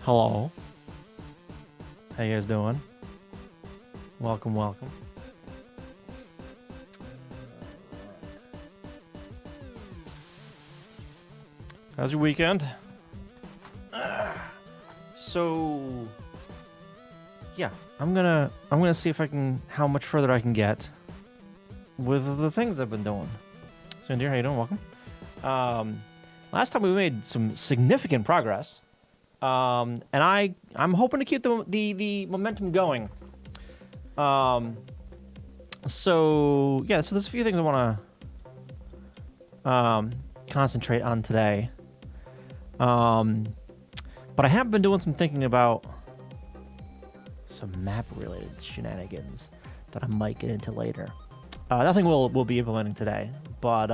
Hello. How you guys doing? Welcome, welcome. How's your weekend? So yeah, I'm gonna see if I can how much further I can get with the things I've been doing. So dear, how you doing? Welcome. Last time we made some significant progress. And I'm hoping to keep the momentum going. So yeah, so there's a few things I want to concentrate on today. But I have been doing some thinking about some map-related shenanigans that I might get into later. Nothing we'll be implementing today, but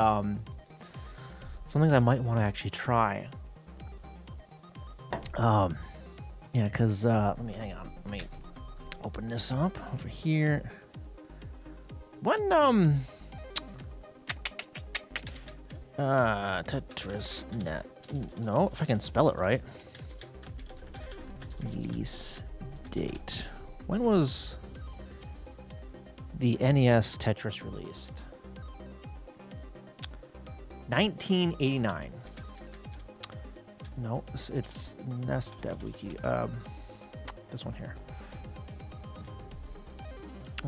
something I might want to actually try. Yeah, because let me hang on. Let me open this up over here. When Tetris no, if I can spell it right. Release date. When was the NES Tetris released? 1989. No, it's NES Dev Wiki. This one here.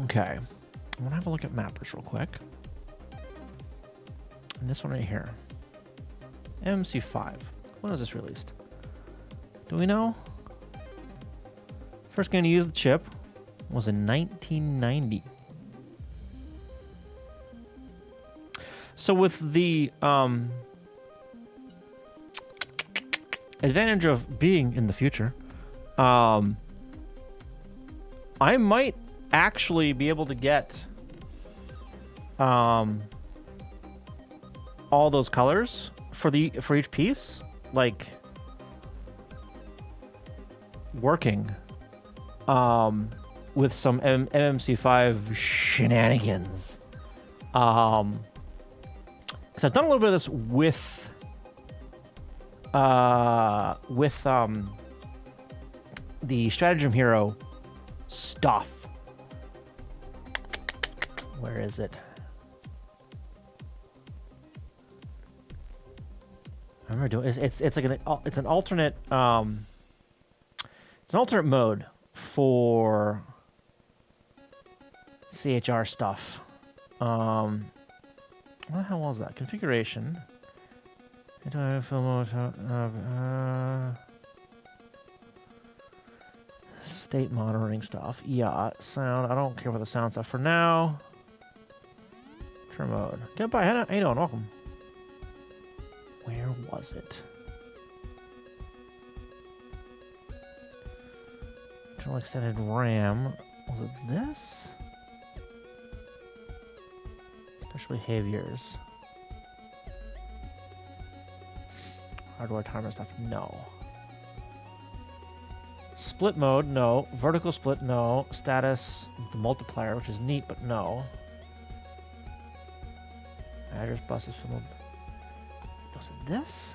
Okay. I'm gonna have a look at mappers real quick. And this one right here. MC5. When was this released? Do we know? First game to use the chip was in 1990. So with the advantage of being in the future, I might actually be able to get all those colors for each piece, like working with some MMC5 shenanigans. Because I've done a little bit of this with the Stratagem Hero stuff. Where is it? I remember doing it's like an alternate it's an alternate mode for CHR stuff. What the hell was that? Configuration. State monitoring stuff. Yeah, sound. I don't care about the sound stuff for now. Trim mode. Goodbye. How you doing? Welcome. Where was it? Internal extended RAM. Was it this? Special behaviors. Hardware timer stuff. No. Split mode. No. Vertical split. No. Status. The multiplier, which is neat, but no. Address buses. Film. Was it this?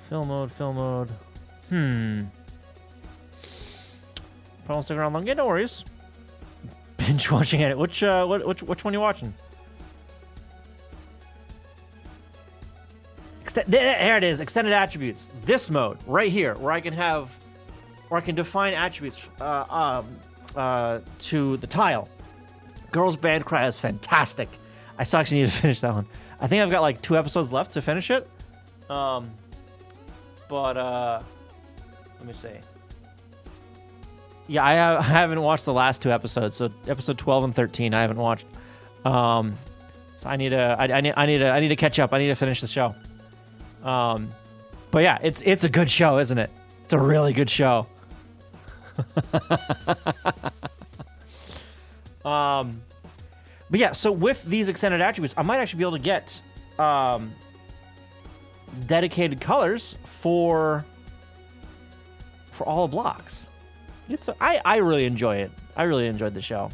Fill mode. Probably stick around long. Yeah, no worries. Binge watching it. Which one you watching? There it is. Extended attributes. This mode right here, where I can define attributes to the tile. Girls Band Cry is fantastic. I still actually need to finish that one. I think I've got like 2 episodes left to finish it. But let me see. Yeah, I haven't watched the last 2 episodes. So episode 12 and 13 I haven't watched. So I need to catch up. I need to finish the show. But yeah, it's a good show, isn't it? It's a really good show. But yeah, so with these extended attributes, I might actually be able to get dedicated colors for all the blocks. I really enjoy it. I really enjoyed the show.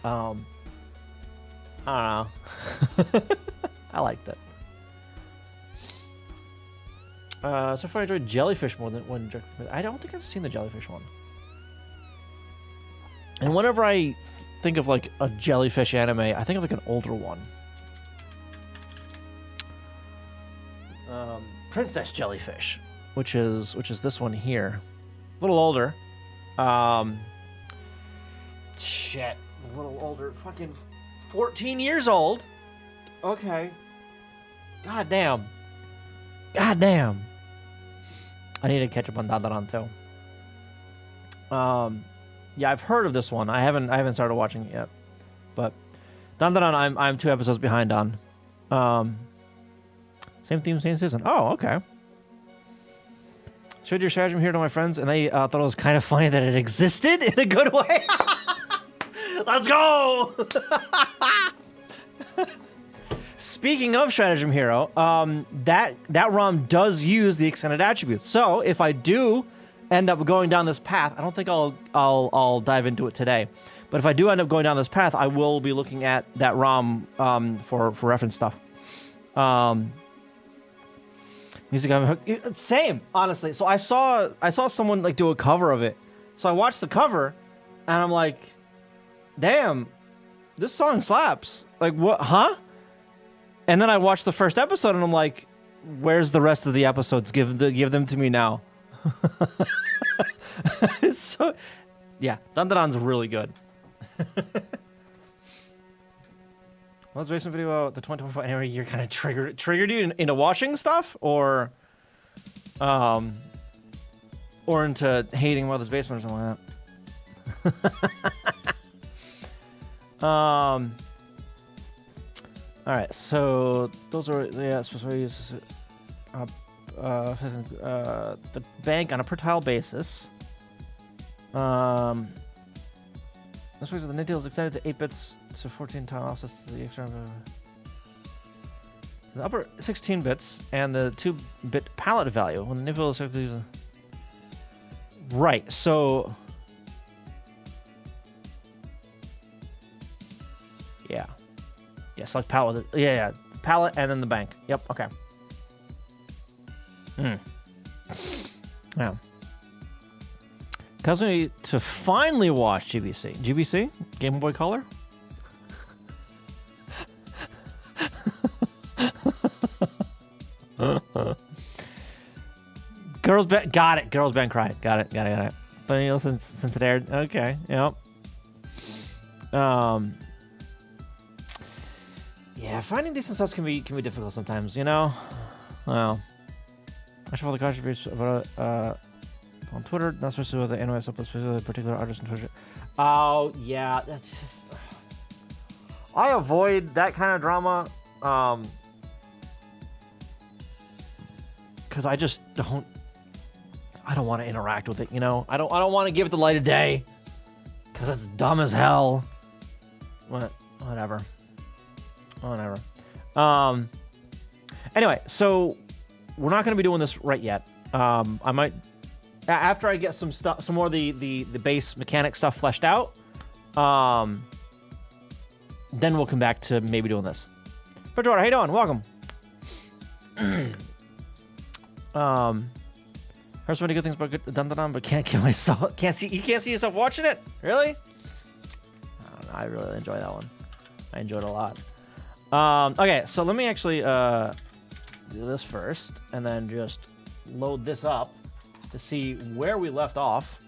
I don't know. I liked it. So far I enjoyed jellyfish more than one. I don't think I've seen the jellyfish one. And whenever I think of like a jellyfish anime, I think of like an older one. Princess Jellyfish, which is this one here. A little older. Shit. A little older. Fucking 14 years old. Okay. God damn. God damn. I need to catch up on Dandadan too. Yeah, I've heard of this one. I haven't started watching it yet. But Dandadan I'm 2 episodes behind on. Same theme, same season. Oh, okay. Showed your stratagem here to my friends, and they thought it was kind of funny that it existed in a good way. Let's go! Speaking of Stratagem Hero, that ROM does use the extended attributes. So if I do end up going down this path, I don't think I'll dive into it today. But if I do end up going down this path, I will be looking at that ROM for reference stuff. Music, same, honestly. So I saw someone like do a cover of it. So I watched the cover, and I'm like, damn, this song slaps. Like, what? Huh? And then I watched the first episode, and I'm like, where's the rest of the episodes? Give them to me now. It's so, yeah. Dandadan's really good. Well, this recent video about the 2025 anime year kind of triggered you into watching stuff, or into hating Mother's Basement or something like that. All right, so those are supposed to use the bank on a per tile basis. This way, the Nintendo's extended to 8 bits to 14 tile offsets to the extra. The upper 16 bits and the 2-bit palette value when the Nintendo is using. Right, so yeah, select palette. Yeah, palette and then the bank. Yep. Okay. Yeah. Causing me to finally watch GBC. GBC? Game Boy Color? Girls Band. Got it. Girls Band Cry. Got it. But since it aired. Okay. Yep. Yeah, finding decent stuff can be difficult sometimes, you know? Well, I should follow the contributions about on Twitter, not especially with the anime stuff, but specifically particular artists on Twitter. Oh, yeah, that's just... I avoid that kind of drama, because I just don't... I don't want to interact with it, you know? I don't want to give it the light of day, because it's dumb as hell. Whatever. Anyway, so we're not going to be doing this right yet. I might... After I get some more of the base mechanic stuff fleshed out, then we'll come back to maybe doing this. Bridgewater, how you doing? Welcome. Heard so many good things about Dandadan, but can't kill myself. You can't see yourself watching it? Really? I don't know. I really enjoy that one. I enjoyed it a lot. Okay, so let me actually do this first, and then just load this up to see where we left off.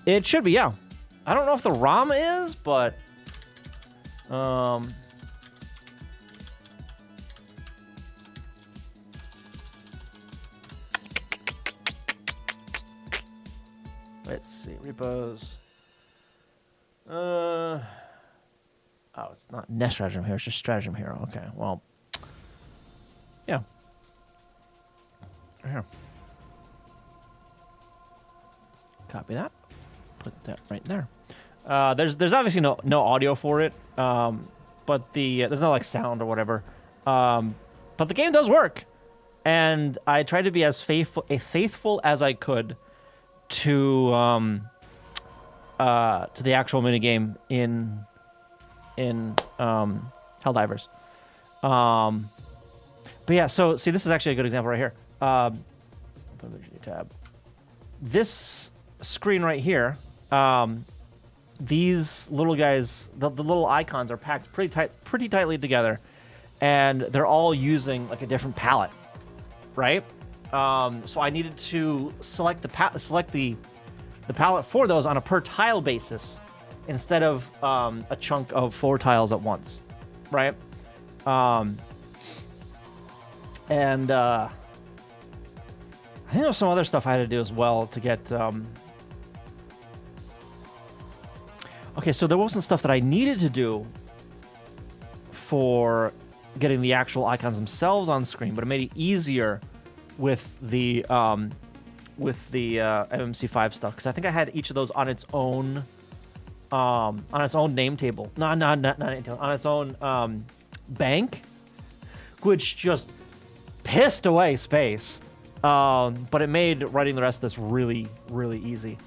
It should be, yeah. I don't know if the ROM is, but let's see, repos. Oh, it's not Nest Stratagem Hero, it's just Stratagem Hero. Okay, well, yeah. Right here. Copy that. Put that right there. There's obviously no audio for it, but there's no like sound or whatever. But the game does work, and I tried to be as faithful as I could to the actual minigame in Helldivers. But But yeah, so see, this is actually a good example right here. Tab. This screen right here, these little guys, the little icons are packed pretty tightly together, and they're all using like a different palette, right? So I needed to select the palette for those on a per tile basis instead of a chunk of 4 tiles at once, right? And I think there was some other stuff I had to do as well to get. Okay, so there wasn't stuff that I needed to do for getting the actual icons themselves on screen, but it made it easier with the MMC5 stuff, because I think I had each of those on its own name table. Not name table, on its own bank, which just pissed away space. But it made writing the rest of this really, really easy.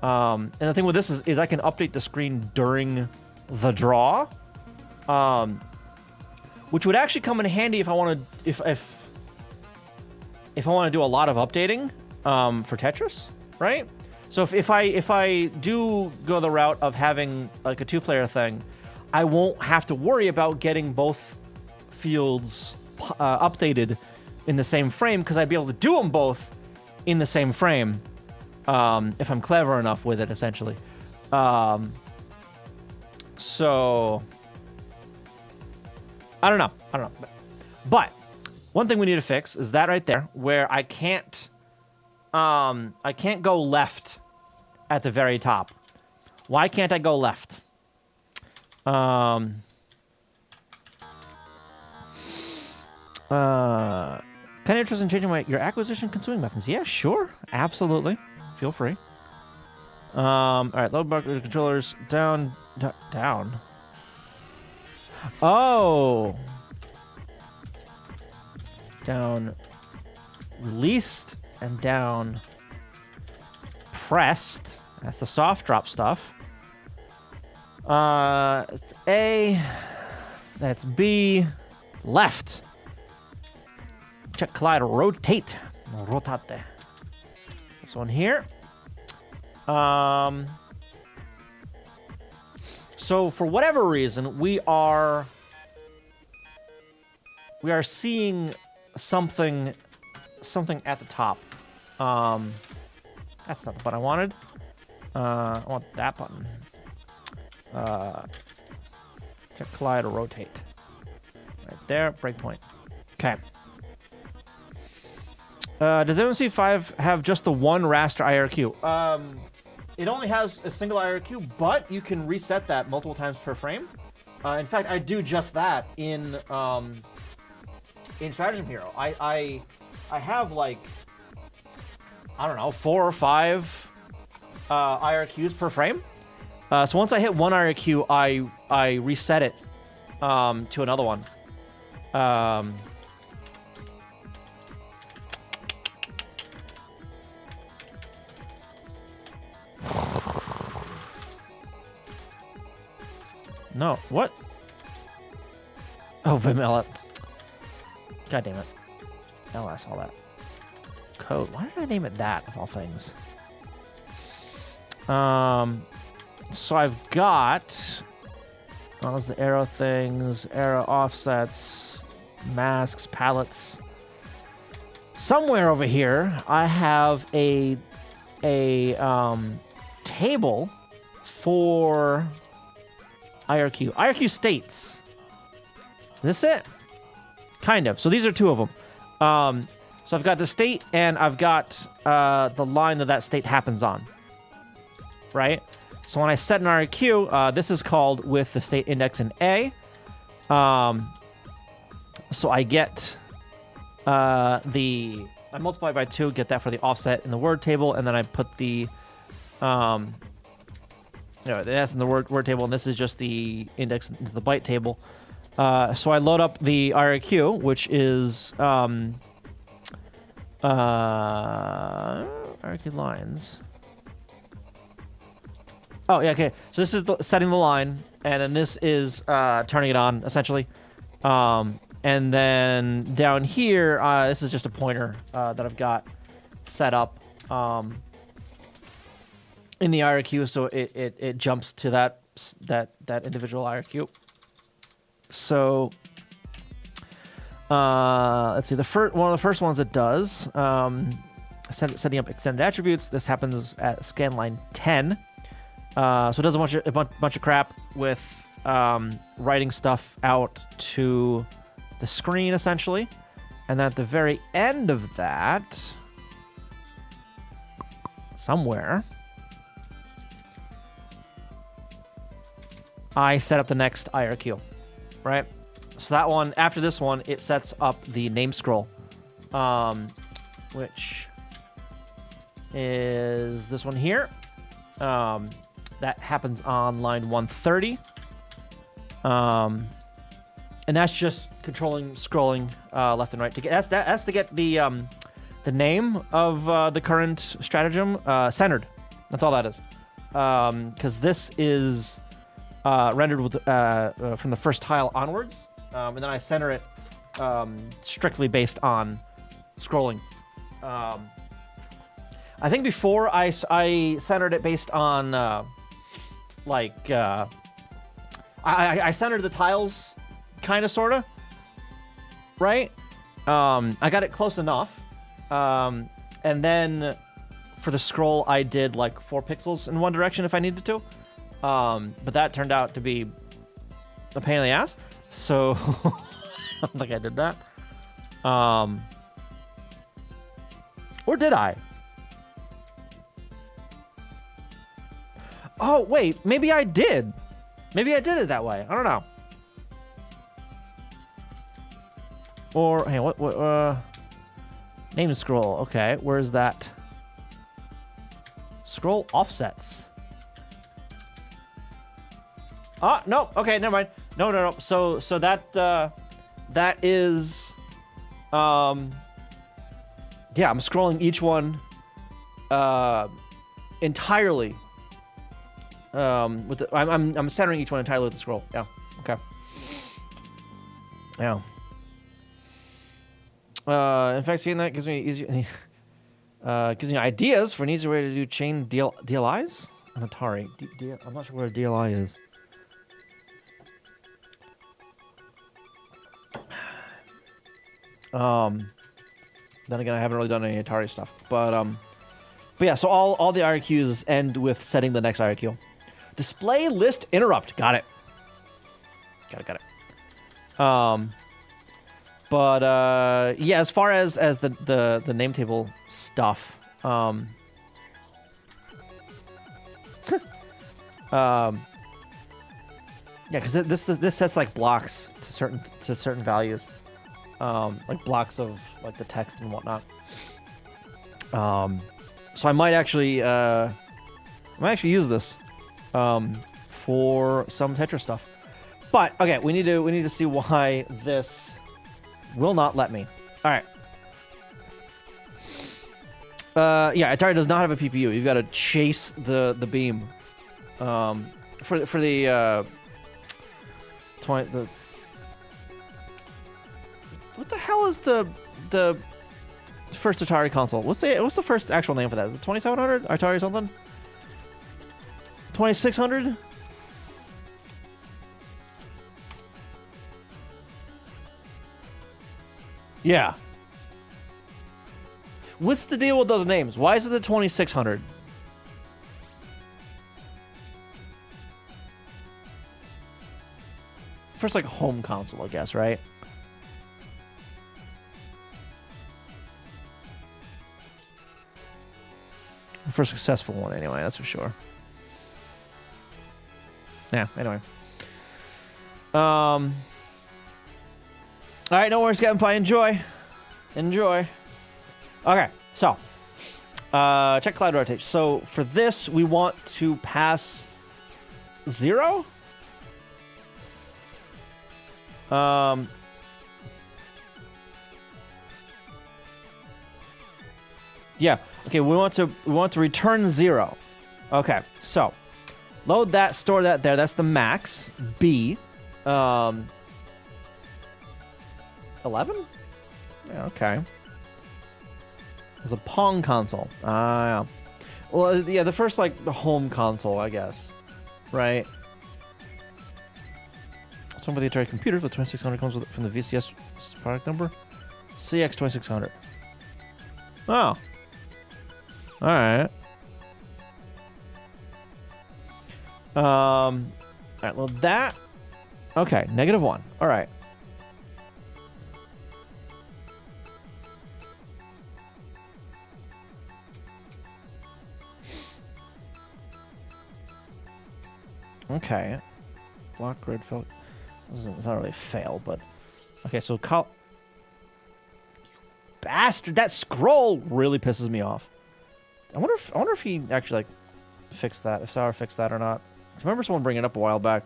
And the thing with this is I can update the screen during the draw, which would actually come in handy if I want to if I want to do a lot of updating for Tetris, right? So if I do go the route of having like a 2-player thing, I won't have to worry about getting both fields updated in the same frame, because I'd be able to do them both in the same frame if I'm clever enough with it, essentially. So I don't know. But one thing we need to fix is that right there, where I can't go left at the very top. Why can't I go left? Kind of interested in changing your acquisition consuming methods. Yeah, sure. Absolutely. Feel free. All right, load bar controllers down. Oh. Down released and down pressed. That's the soft drop stuff. A. That's B. Left. Check, collide, rotate. Rotate. This one here. So for whatever reason, we are seeing something at the top. That's not the button I wanted. I want that button. Check, collide, or rotate. Right there, breakpoint. Okay. Does MMC5 have just the one raster IRQ? It only has a single IRQ, but you can reset that multiple times per frame. In fact, I do just that in Stratagem Hero. I have like, I don't know, 4 or 5 IRQs per frame. So once I hit one IRQ, I reset it to another one. No, what? Oh, Vimela. God damn it. LS, all that. Code. Why did I name it that, of all things? So I've got all those the arrow things, arrow offsets, masks, palettes. Somewhere over here, I have a table for IRQ. IRQ states. Is this it? Kind of. So these are 2 of them. So I've got the state and I've got the line that state happens on. Right? So when I set an IRQ, this is called with the state index in A. So I get I multiply by 2, get that for the offset in the word table, and then I put the that's in the word table, and this is just the index into the byte table. So I load up the IRQ, which is IRQ lines. Oh, yeah, okay. So this is setting the line, and then this is turning it on, essentially. And And then down here, this is just a pointer that I've got set up in the IRQ, so it jumps to that individual IRQ. So let's see. One of the first ones it does setting up extended attributes. This happens at scan line 10. So it does a bunch of crap with writing stuff out to the screen, essentially. And then at the very end of that, somewhere, I set up the next IRQ, right? So that one, after this one, it sets up the name scroll, which is this one here. That happens on line 130. And that's just controlling scrolling left and right to get that's to get the name of the current stratagem centered. That's all that is. Because this is rendered with from the first tile onwards, and then I center it strictly based on scrolling. I think before I centered it based on I centered the tiles, kind of, sort of, right? I got it close enough, and then for the scroll I did like 4 pixels in one direction if I needed to, but that turned out to be a pain in the ass, so I don't think I did that. Or did I? Oh, wait, maybe I did. Maybe I did it that way. I don't know. Or, hey, what, name scroll. Okay, where's that? Scroll offsets. Ah, no, okay, never mind. No. So that, that is, yeah, I'm scrolling each one, entirely. With the, I'm centering each one entirely with the scroll. Yeah. Okay. Yeah. In fact, seeing that gives me gives me ideas for an easier way to do chain DLIs on Atari. I'm not sure what a DLI is. Then again, I haven't really done any Atari stuff, but yeah. So all the IRQs end with setting the next IRQ. Display list interrupt. Got it. Got it. But yeah, as far as the name table stuff, yeah, because this sets like blocks to certain values, like blocks of like the text and whatnot. So I might actually use this for some Tetris stuff. But okay, we need to see why this will not let me. All right. Yeah, Atari does not have a PPU. You've got to chase the beam. For the 20 the what the hell is the first Atari console? What's the first actual name for that? Is it 2700? Atari something? 2600? Yeah. What's the deal with those names? Why is it the 2600? First, like, home console, I guess, right? First successful one, anyway, that's for sure. Yeah, anyway. All right, no worries, Captain Pie. Enjoy. Okay, so check cloud rotation. So for this, we want to pass 0. Yeah. Okay, we want to return 0. Okay, so load that, store that there. That's the max. B. 11? Yeah, okay. There's a Pong console. Ah, yeah. Well, yeah, the first, like, the home console, I guess. Right? Some of the Atari computers with 2600 comes from the VCS product number. CX2600. Oh. Alright. Alright, well, that... Okay, -1. Alright. Okay. Block grid fail. It's not really a fail, but... Okay, so bastard! That scroll really pisses me off. I wonder if he actually, like, fixed that. If Sauer fixed that or not. I remember someone bringing it up a while back.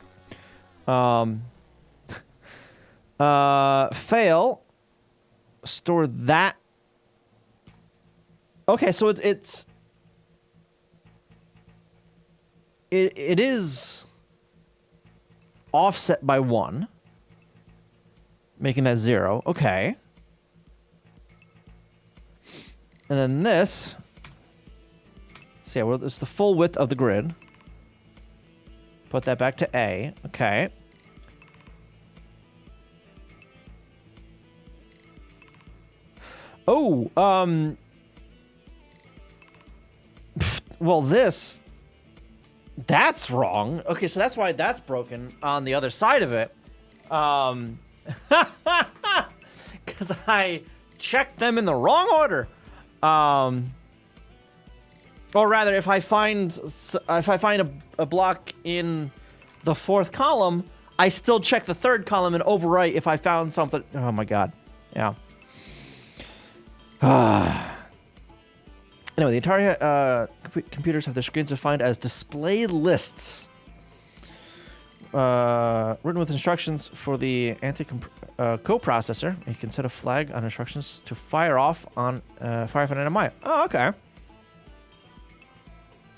Fail. Store that. Okay, so it is offset by 1, making that 0. Okay. And then this. So yeah, well, it's the full width of the grid. Put that back to A. Okay. Oh, well, that's wrong. Okay, so that's why that's broken on the other side of it. Because I checked them in the wrong order. Or rather, if I find a block in the 4th column, I still check the 3rd column and overwrite if I found something. Oh my god. Yeah. Anyway, the Atari computers have their screens defined as display lists. Written with instructions for the coprocessor. You can set a flag on instructions to fire off an NMI. Oh, okay.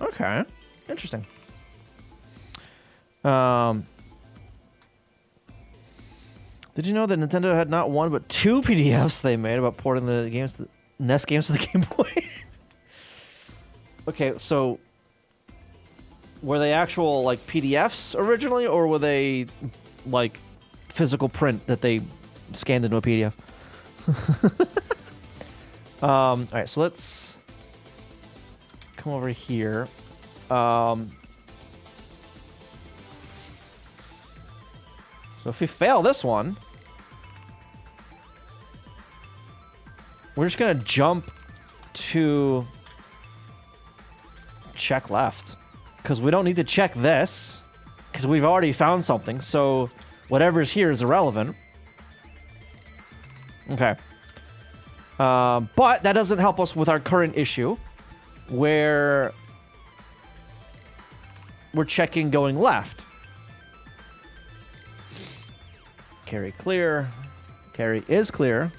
Okay. Interesting. Did you know that Nintendo had not one but 2 PDFs they made about porting the NES games to the Game Boy? Okay, so were they actual, like, PDFs originally, or were they, like, physical print that they scanned into a PDF? Alright, so let's come over here. So if we fail this one, we're just gonna jump to check left. Because we don't need to check this, because we've already found something, so whatever's here is irrelevant. Okay. But that doesn't help us with our current issue, where we're checking going left. Carry clear. Carry is clear.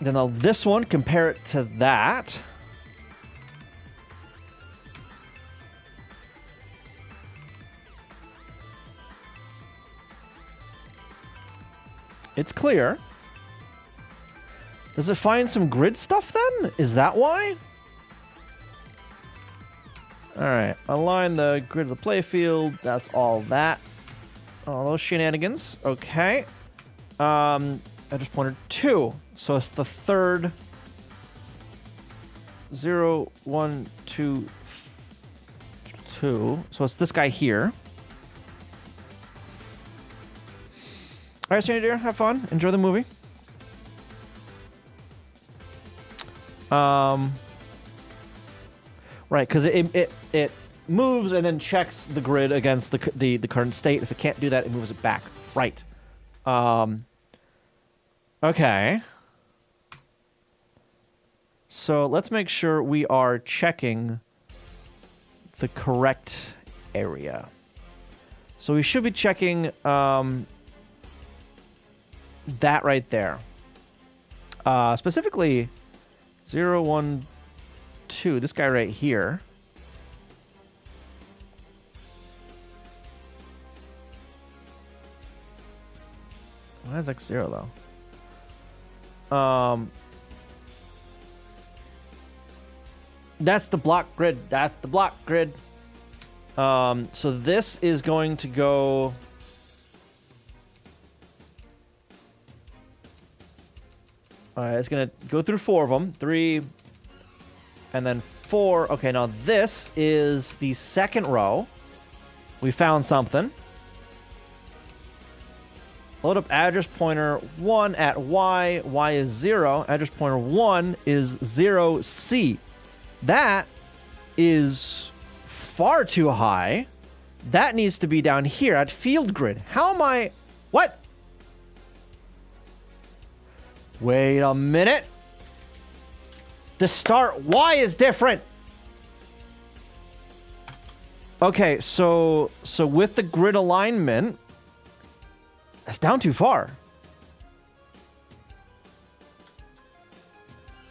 Then I'll this one, compare it to that. It's clear. Does it find some grid stuff then? Is that why? Alright, align the grid of the playfield. That's all that. All those shenanigans. Okay. I just pointed 2. So it's the 3rd. 0, 1, 2, 2. So it's this guy here. Alright, Sandy dear, have fun. Enjoy the movie. Right, because it moves and then checks the grid against the current state. If it can't do that, it moves it back. Right. Okay. So let's make sure we are checking the correct area. So we should be checking that right there. Specifically 0, 1, 2. This guy right here. Why is X 0 though? That's the block grid. That's the block grid. So this is going to go. Alright, it's gonna go through 4 of them. 3, and then 4. Okay, now this is the second row. We found something. Load up address pointer 1 at Y. Y is 0. Address pointer 1 is 0C. That is far too high. That needs to be down here at field grid. How am I... What? Wait a minute. The start Y is different. Okay, so with the grid alignment, that's down too far.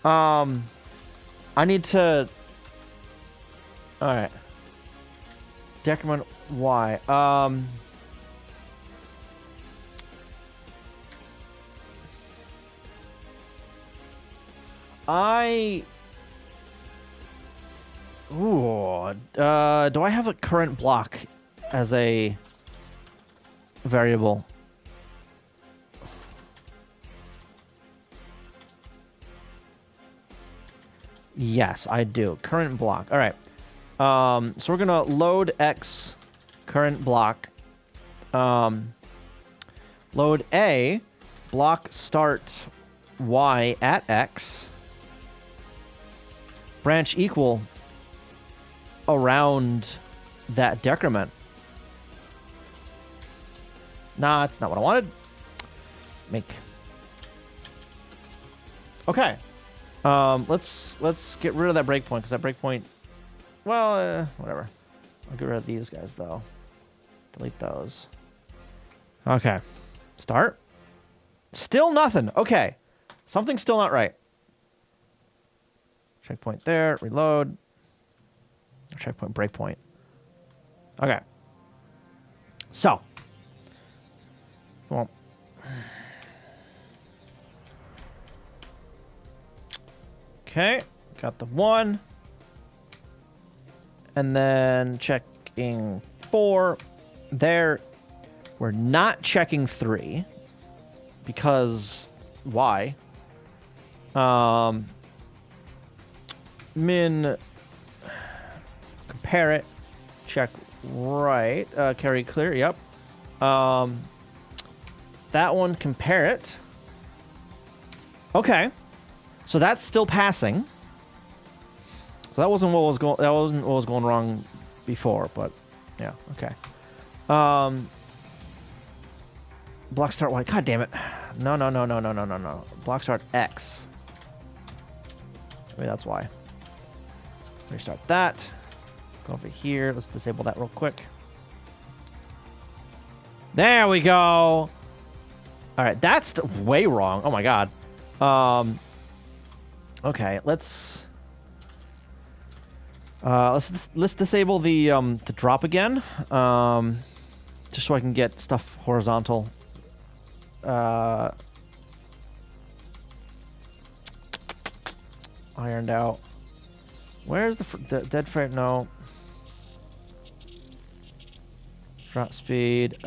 I need to... Alright. Decrement Y. Do I have a current block as a variable? Yes, I do. Current block. All right. So we're gonna load X current block. Load A block start Y at X. Branch equal around that decrement. Nah, that's not what I wanted. Make. Okay. Let's get rid of that breakpoint, because that breakpoint, well, whatever. I'll get rid of these guys though. Delete those. Okay. Start. Still nothing. Okay. Something's still not right. Checkpoint there. Reload. Checkpoint, breakpoint. Okay. So. Well. Okay. Got the 1. And then checking 4. There. We're not checking 3. Because why? Min. Compare it. Check right. Carry clear. Yep. That one, compare it. Okay. So that's still passing. So that wasn't what was going wrong before, but yeah, okay. Block start Y. God damn it. No. Block start X. Maybe that's why. Restart that. Go over here. Let's disable that real quick. There we go. All right, that's way wrong. Oh my god. Okay, let's disable the drop again. Just so I can get stuff horizontal. Ironed out. Where's the dead frame? No. Drop speed.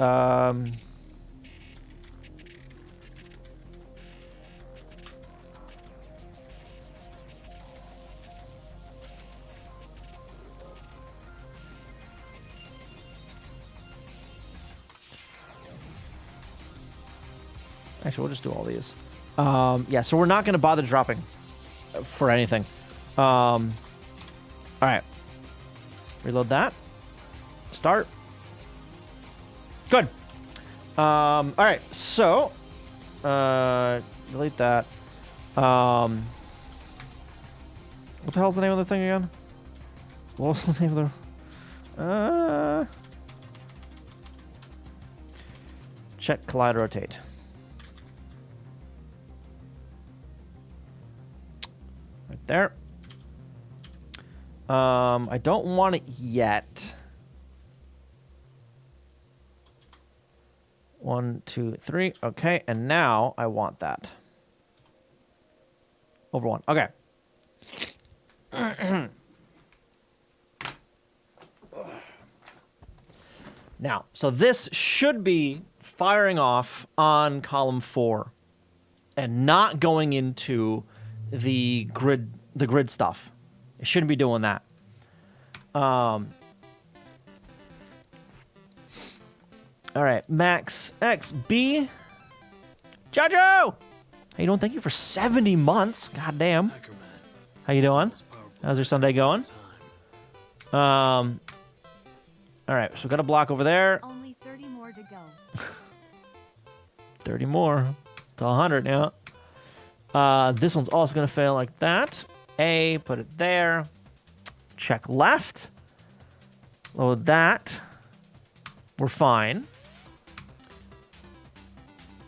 Actually, we'll just do all these. Yeah, so we're not going to bother dropping for anything. All right. Reload that. Start. Good. All right, so delete that. What the hell's the name of the thing again? What was the name of the... check, collide, rotate. Right there. I don't want it yet. 1, 2, 3. Okay, and now I want that. Over 1. Okay. Now, so this should be firing off on column 4 and not going into the grid stuff. It shouldn't be doing that. All right, Max XB. Jojo! How you doing? Thank you for 70 months. God damn. How you doing? How's your Sunday going? All right, so we got a block over there. Only 30 more to go. 30 more to 100 now. This one's also going to fail like that. A, put it there. Check left. Load that. We're fine.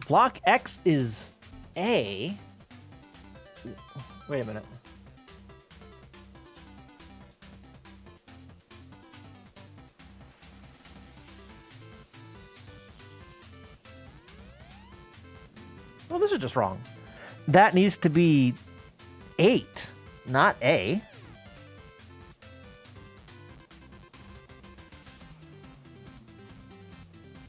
Block X is A. Wait a minute. Well, this is just wrong. That needs to be 8, not A.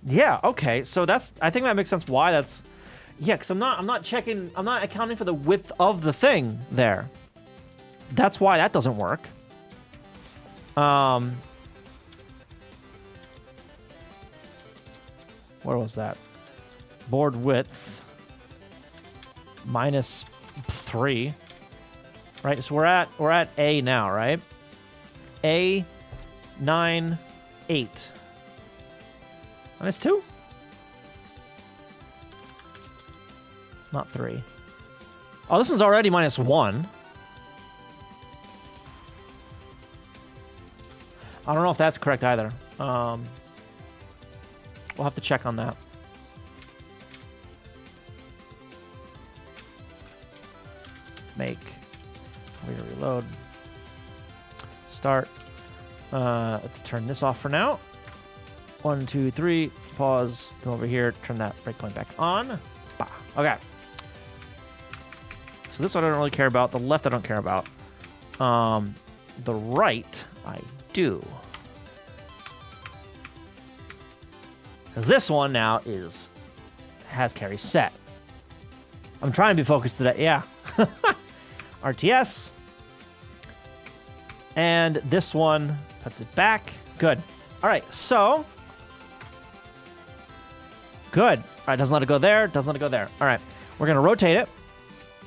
Yeah, okay. So that's, I think that makes sense why that's, yeah, because I'm not checking, I'm not accounting for the width of the thing there. That's why that doesn't work. Where was that? Board width -3. Right, so we're at A now, right? A 9 8. -2? Not 3. Oh, this one's already -1. I don't know if that's correct either. We'll have to check on that. Make. We reload. Start. Let's turn this off for now. 1, 2, 3. Pause. Go over here. Turn that breakpoint back on. Bah. Okay. So this one I don't really care about. The left I don't care about. The right I do. Because this one now has carry set. I'm trying to be focused today. Yeah. RTS. And this one puts it back. Good. All right, so. Good. All right, doesn't let it go there. Doesn't let it go there. All right, we're going to rotate it.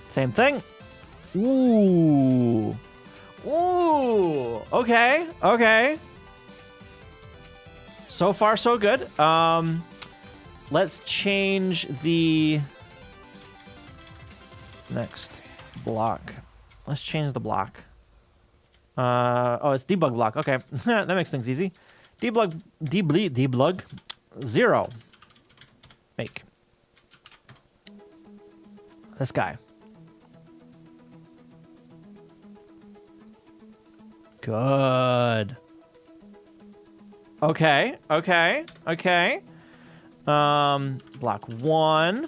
Same thing. Ooh. Ooh. Okay. Okay. So far, so good. Let's change the next block. Let's change the block. Oh, it's debug block. Okay, that makes things easy. Debug 0. Make. This guy. Good. Okay, okay, okay. Block 1.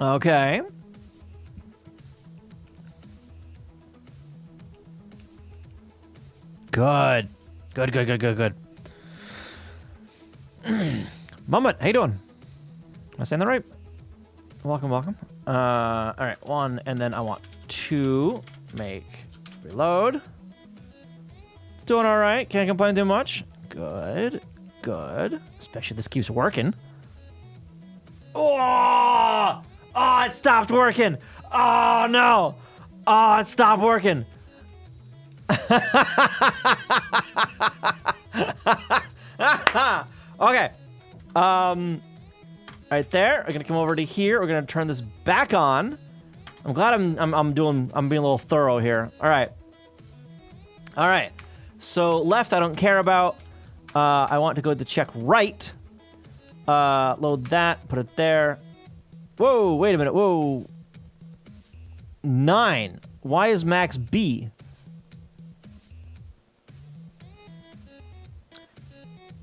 Okay. Good. Good, good, good, good, good. Moment, how you doing? Am I saying that right? Welcome, welcome. All right, 1, and then I want 2. Make. Reload. Doing all right. Can't complain too much. Good. Good. Especially if this keeps working. Oh! Oh, it stopped working. Oh, no. Oh, it stopped working. Okay. Right there. We're gonna come over to here. We're gonna turn this back on. I'm glad I'm being a little thorough here. All right. All right. So left, I don't care about. I want to go to check right. Load that. Put it there. Whoa! Wait a minute. Whoa! 9. Why is max B?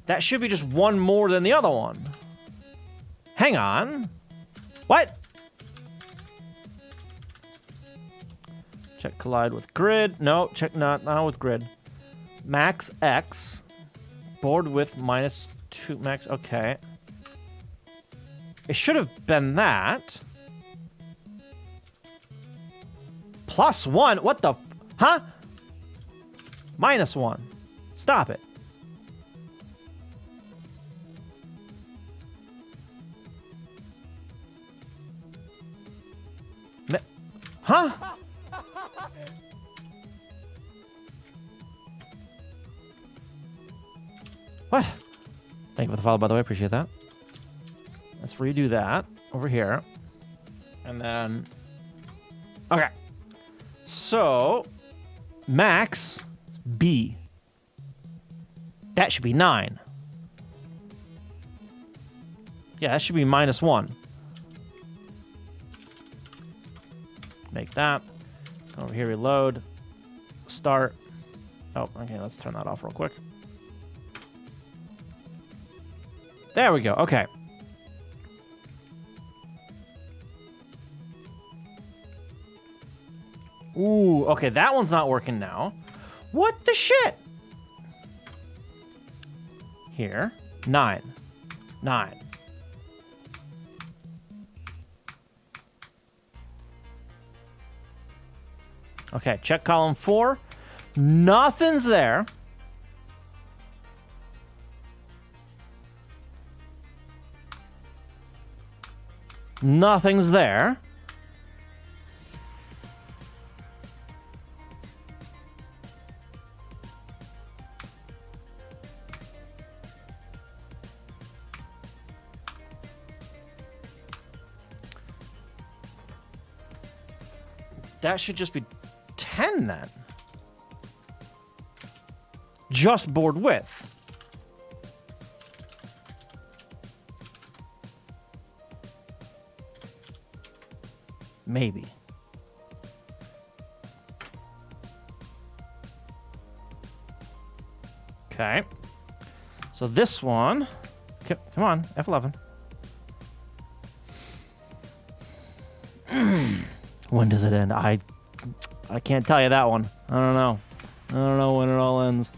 That should be just one more than the other one. Hang on. What? Check collide with grid. No, check not with grid. Max X. Board width -2 max. Okay. It should have been that. +1. What the? Huh? -1. Stop it. Huh? What? Thank you for the follow, by the way. Appreciate that. Let's redo that over here. And then... Okay. So, max B. That should be 9. Yeah, that should be -1. Make that. Over here, reload. Start. Oh, okay, let's turn that off real quick. There we go. Okay. Ooh, okay, that one's not working now. What the shit? Here. 9. 9. Okay, check column 4. Nothing's there. Nothing's there. That should just be 10 then. Just board width. Maybe. Okay. So this one... Come on, F11. When does it end? I can't tell you that one. I don't know. I don't know when it all ends.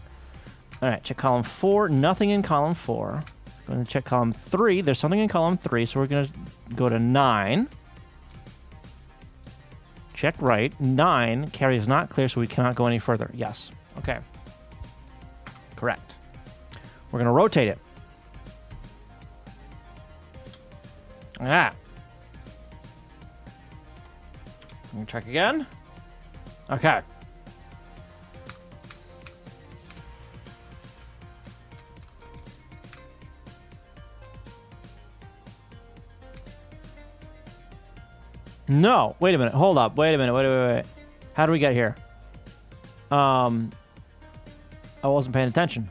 All right, check column 4. Nothing in column 4. Going to check column 3. There's something in column 3, so we're going to go to 9. Check right. 9. Carry is not clear, so we cannot go any further. Yes. Okay. Correct. We're going to rotate it. Ah. Let me check again. Okay. No. Wait a minute. Hold up. Wait a minute. Wait. How do we get here? I wasn't paying attention.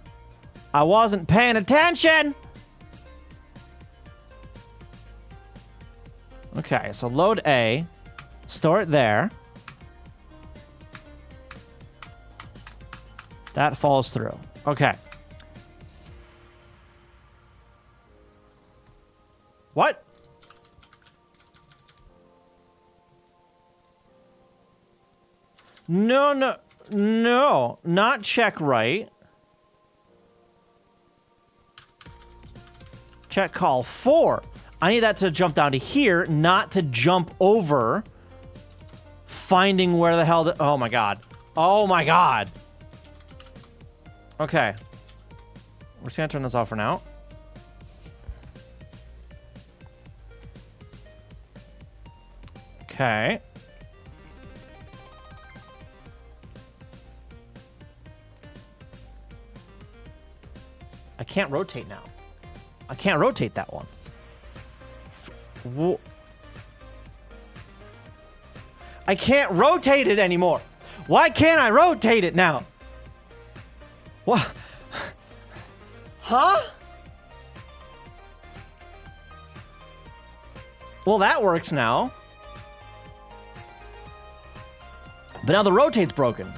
I wasn't paying attention! Okay, so load A. Store it there. That falls through. Okay. What? No. Not check right. Check call 4. I need that to jump down to here, not to jump over. Finding where the hell... Oh, my God. Oh, my God. Okay. We're just going to turn this off for now. Okay. I can't rotate now. I can't rotate that one. I can't rotate it anymore. Why can't I rotate it now? What? Huh? Well, that works now. But now the rotate's broken.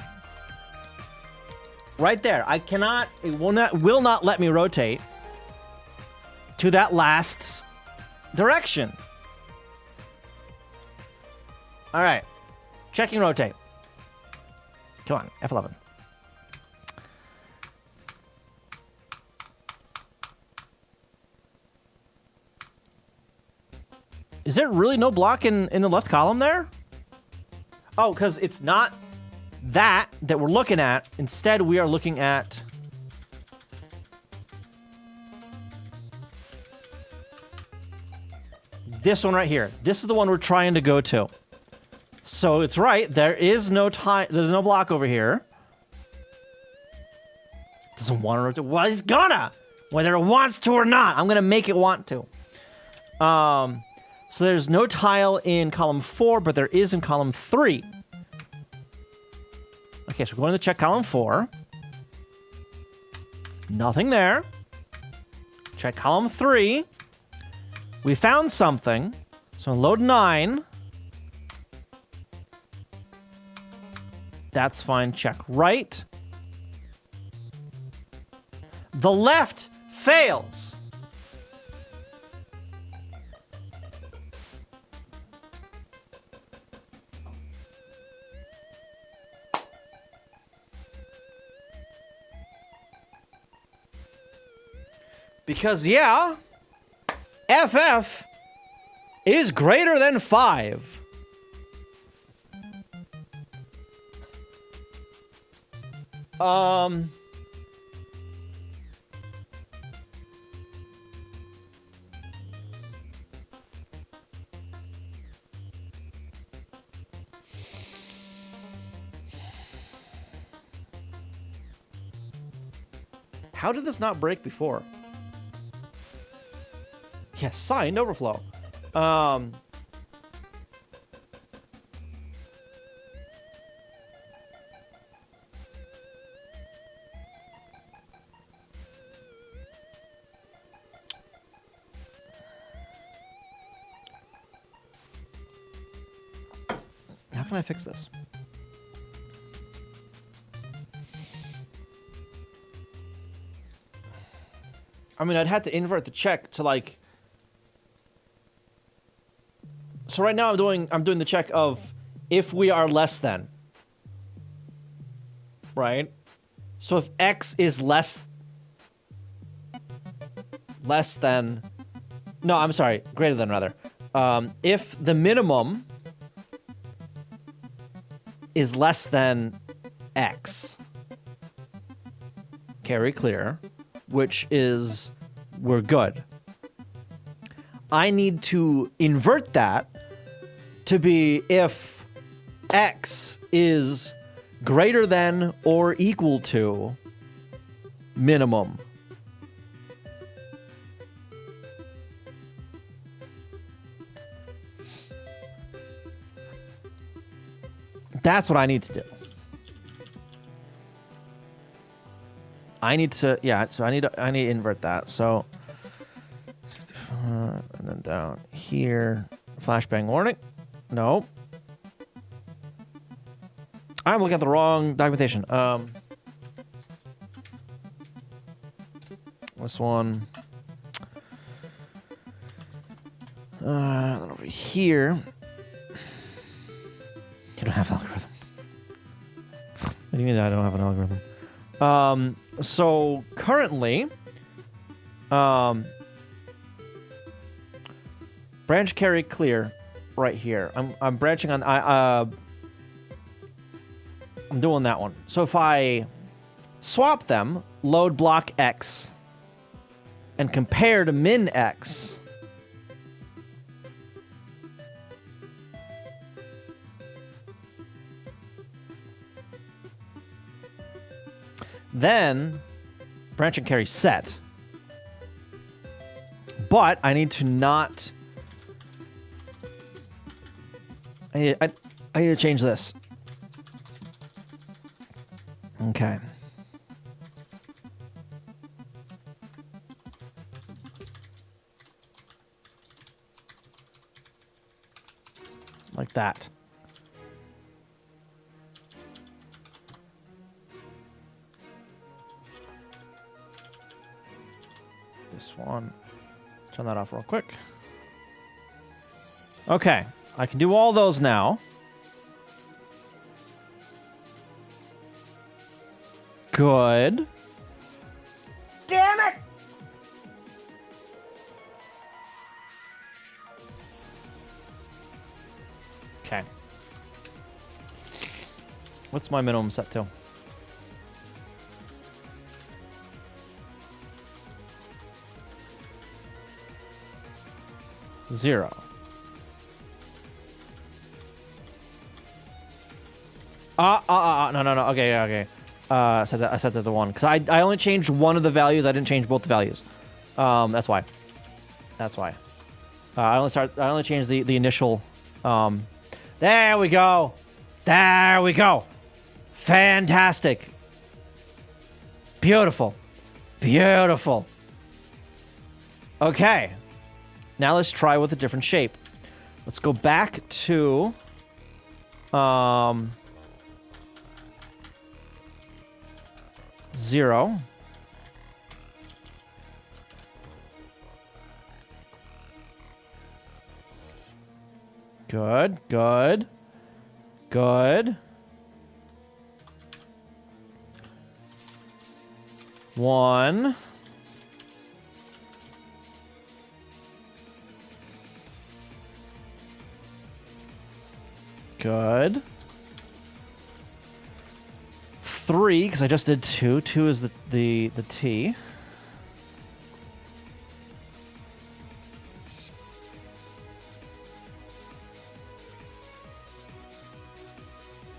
Right there. I cannot, it will not let me rotate to that last direction. All right. Checking rotate. Come on, F11. Is there really no block in the left column there? Oh, because it's not that we're looking at. Instead, we are looking at this one right here. This is the one we're trying to go to. So it's right. There is no tie. There's no block over here. Doesn't want to rotate. Well, it's gonna, whether it wants to or not. I'm gonna make it want to. So there's no tile in column 4, but there is in column 3. Okay, so we're going to check column 4. Nothing there. Check column 3. We found something. So load 9. That's fine. Check right. The left fails. Because, yeah, FF is greater than 5. How did this not break before? Yes, signed overflow. How can I fix this? I mean, I'd have to invert the check to like. So right now I'm doing the check of if we are less than. Right? So if X is less than, no, I'm sorry, greater than rather. If the minimum is less than X, carry clear, which is we're good. I need to invert that to be if X is greater than or equal to minimum. That's what I need to do. I need to, yeah, so I need to invert that. So, and then down here, flashbang warning. No. I'm looking at the wrong documentation. This one. Then over here. You don't have algorithm. What do you mean I don't have an algorithm? So currently, branch carry clear right here. I'm branching on I'm doing that one. So if I swap them, load block X and compare to min X, then branch and carry set. But I need to not. I need to change this. Okay. Like that. this one. Turn that off real quick. Okay, I can do all those now. Good. Damn it! Okay. What's my minimum set to? Zero. No. Okay. I set that to 1 because I only changed one of the values. I didn't change both the values. That's why. I only changed the initial. There we go. Fantastic. Beautiful. Okay. Now let's try with a different shape. Let's go back to 0. Good. 1. Good. 3, because I just did 2. 2 is the T.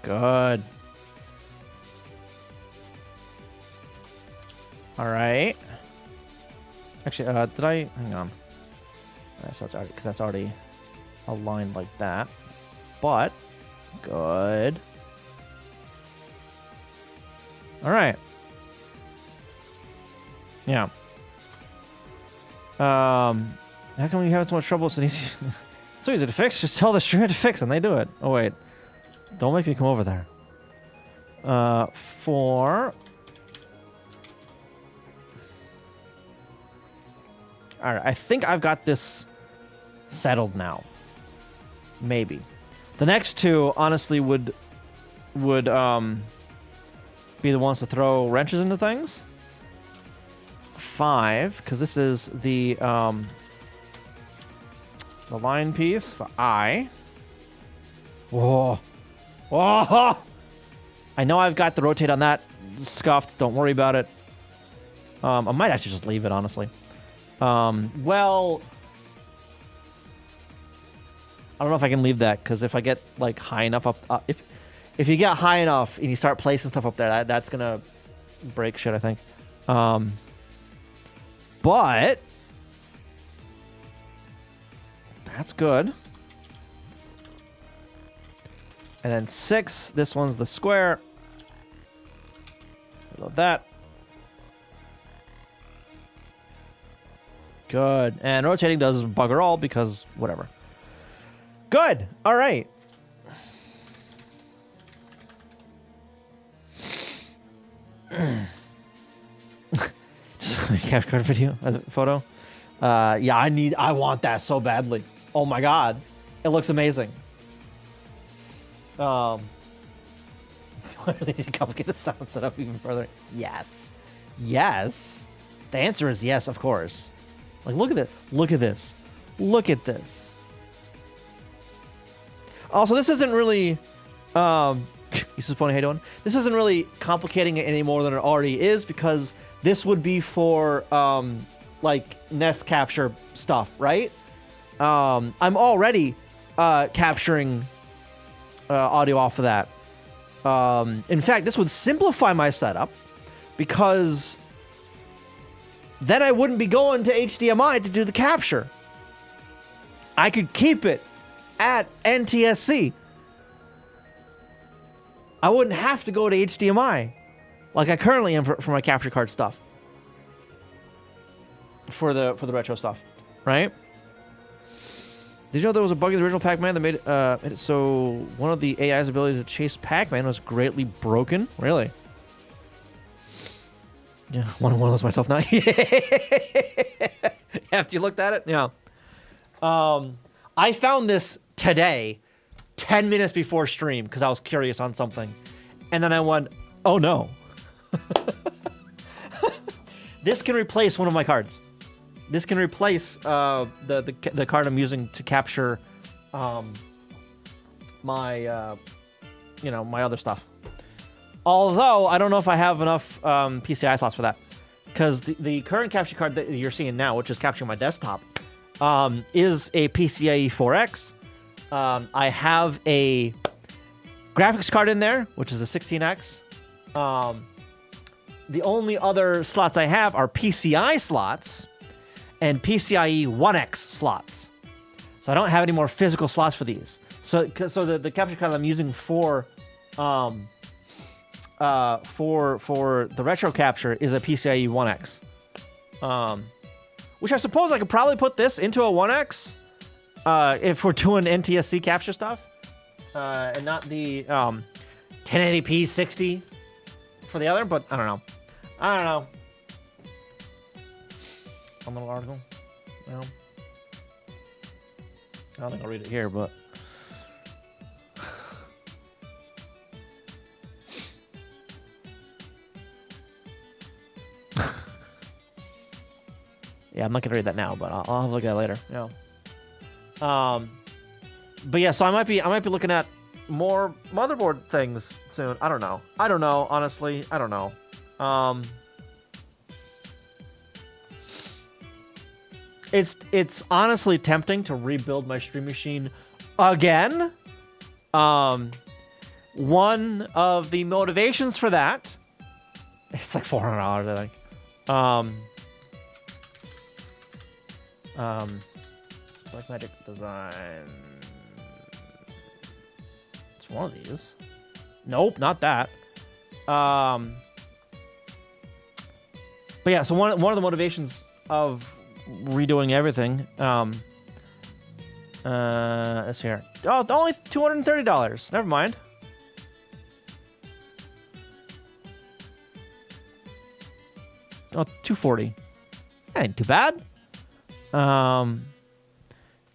Good. All right. Actually, did I? Hang on. That's already, because that's already aligned like that. But good. All right. Yeah. How come you have so much trouble? It's so easy to fix. Just tell the streamer to fix, and they do it. Oh wait, don't make me come over there. 4. All right, I think I've got this settled now. Maybe. The next 2, honestly, would be the ones to throw wrenches into things. 5, because this is the line piece, the eye. Whoa. I know I've got the rotate on that scuffed. Don't worry about it. I might actually just leave it, honestly. Well, I don't know if I can leave that, because if I get like high enough up, if you get high enough and you start placing stuff up there, that's gonna break shit, I think. But that's good. And then 6, this one's the square. Reload that. Good. And rotating does bugger all because whatever. Good. All right. Just capture card video as a photo. Yeah, I want that so badly. Oh my god. It looks amazing. Do I really need to complicate the sound setup even further? Yes. Yes. The answer is yes, of course. Like, look at this. Look at this. Look at this. Also, this isn't really... this is Pony, how you doing? This isn't really complicating it any more than it already is, because this would be for, like, nest capture stuff, right? I'm already capturing audio off of that. In fact, this would simplify my setup, because then I wouldn't be going to HDMI to do the capture. I could keep it at NTSC. I wouldn't have to go to HDMI like I currently am for my capture card stuff. For the retro stuff, right? Did you know there was a bug in the original Pac-Man that made it so one of the AI's ability to chase Pac-Man was greatly broken? Really? Yeah, one of those myself now. After you looked at it? Yeah. I found this today, 10 minutes before stream, because I was curious on something. And then I went, oh no. This can replace one of my cards. This can replace the card I'm using to capture my my other stuff. Although I don't know if I have enough PCI slots for that, because the current capture card that you're seeing now, which is capturing my desktop, is a PCIe 4X. I have a graphics card in there, which is a 16X. The only other slots I have are PCI slots and PCIe 1X slots. So I don't have any more physical slots for these. So the capture card I'm using for the retro capture is a PCIe 1X. Which I suppose I could probably put this into a 1X if we're doing NTSC capture stuff. And not the 1080p 60 for the other, but I don't know. A little article. No. I don't think I'll read it here, but... Yeah, I'm not gonna read that now, but I'll have a look at it later. Yeah. But yeah, so I might be looking at more motherboard things soon. I don't know. Honestly, I don't know. It's honestly tempting to rebuild my stream machine again. One of the motivations for that, it's like $400, I think. Black Magic Design. It's one of these. Nope, not that. But yeah, so one of the motivations of redoing everything is here. Oh, it's only $230. Never mind. Oh, $240. Ain't too bad. You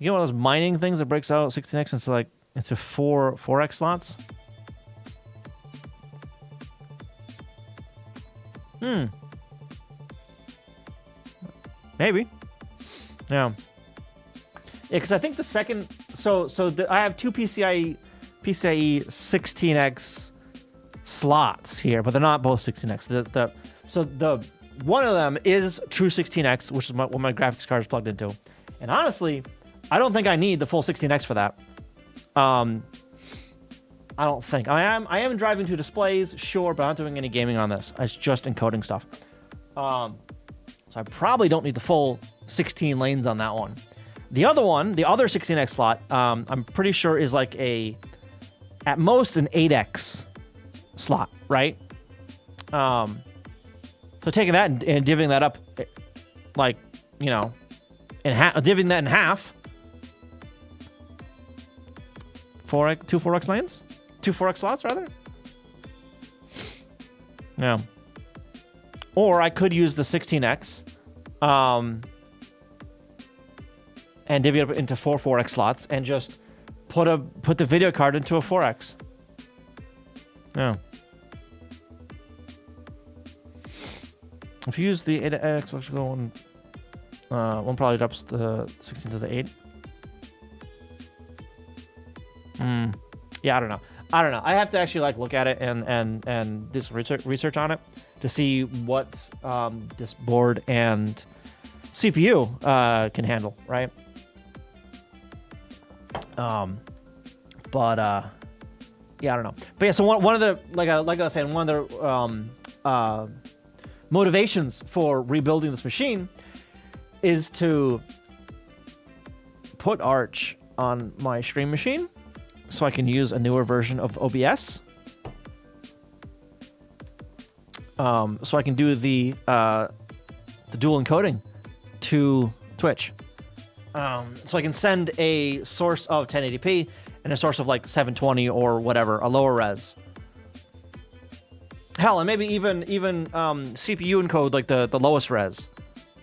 get one of those mining things that breaks out 16x into 4x slots. Maybe. Yeah. Because I think the second... I have two PCIe 16x slots here, but they're not both 16x. So the one of them is true 16x, which is what my graphics card is plugged into. And honestly, I don't think I need the full 16x for that. I don't think. I am driving two displays, sure, but I'm not doing any gaming on this. It's just encoding stuff. So I probably don't need the full 16 lanes on that one. The other one, the other 16x slot, I'm pretty sure is like at most an 8x slot, right? So taking that and divvying that up, like, divvying that in half. 2 4x lanes? 2 4x slots, rather? Yeah. Or I could use the 16x and divvy it up into 4 4x slots and just put the video card into a 4x. Yeah. If you use the 8x electrical one probably drops the 16 to the 8. Yeah, I don't know. I have to actually look at it and do some research on it to see what this board and CPU can handle, right? Yeah, I don't know. But yeah, so one of the like I was saying, one of the motivations for rebuilding this machine is to put Arch on my stream machine so I can use a newer version of OBS. So I can do the dual encoding to Twitch. So I can send a source of 1080p and a source of 720 or whatever, a lower res. Hell, and maybe even CPU encode the lowest res,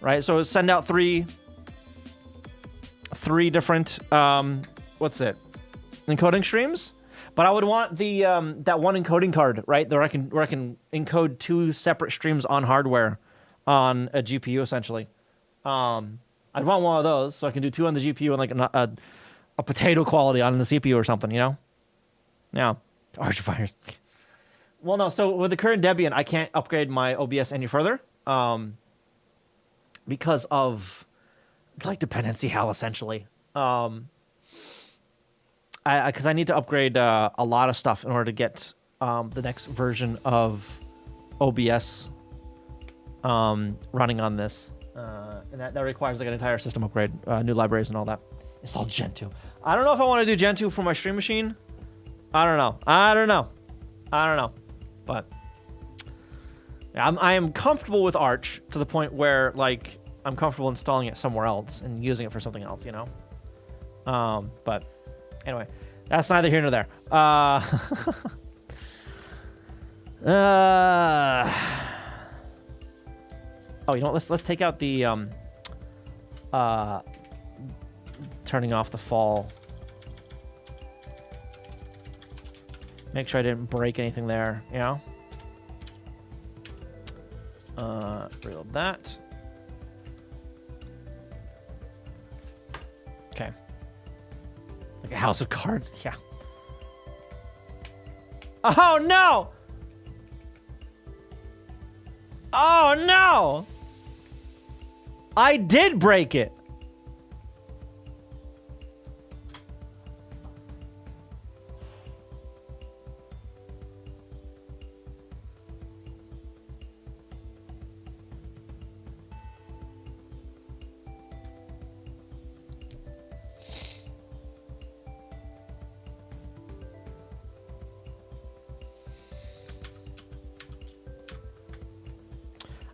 right? So send out 3 3 different what's it? Encoding streams. But I would want the that one encoding card, right? Where I can encode 2 separate streams on hardware on a GPU essentially. I'd want one of those so I can do 2 on the GPU and like a potato quality on the CPU or something, you know? Yeah. Archifiers. Well, no. So with the current Debian, I can't upgrade my OBS any further because of like dependency hell, essentially. Because I need to upgrade a lot of stuff in order to get the next version of OBS running on this, and that requires like an entire system upgrade, new libraries and all that. It's all Gen 2. I don't know if I want to do Gen 2 for my stream machine. I don't know. But yeah, I am comfortable with Arch to the point where like I'm comfortable installing it somewhere else and using it for something else, you know. But anyway, that's neither here nor there. Oh, you know what? Let's take out the turning off the fall. Make sure I didn't break anything there, you know? Reload that. Okay. Like a house of cards, yeah. Oh, no! Oh, no! I did break it!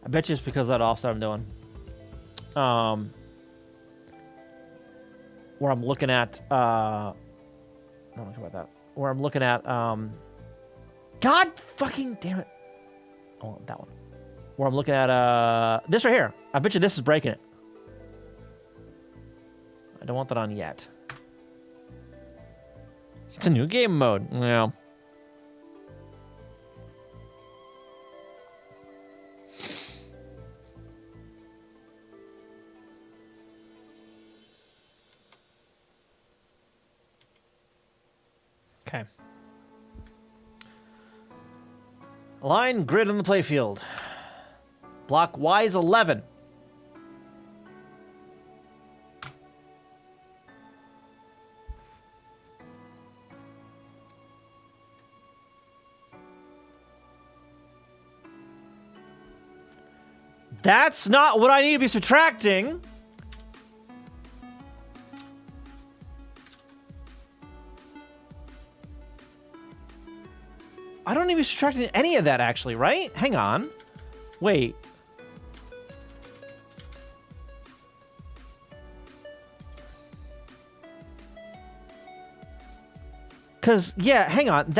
I bet you it's because of that offset I'm doing. Where I'm looking at, I don't know about that. Where I'm looking at, God fucking damn it. Oh, that one. Where I'm looking at, this right here. I bet you this is breaking it. I don't want that on yet. It's a new game mode. Yeah. Okay. Align grid on the playfield. Block Y is 11. That's not what I need to be subtracting. I don't need to be subtracting any of that, actually, right? Hang on. Wait. Because, yeah, hang on.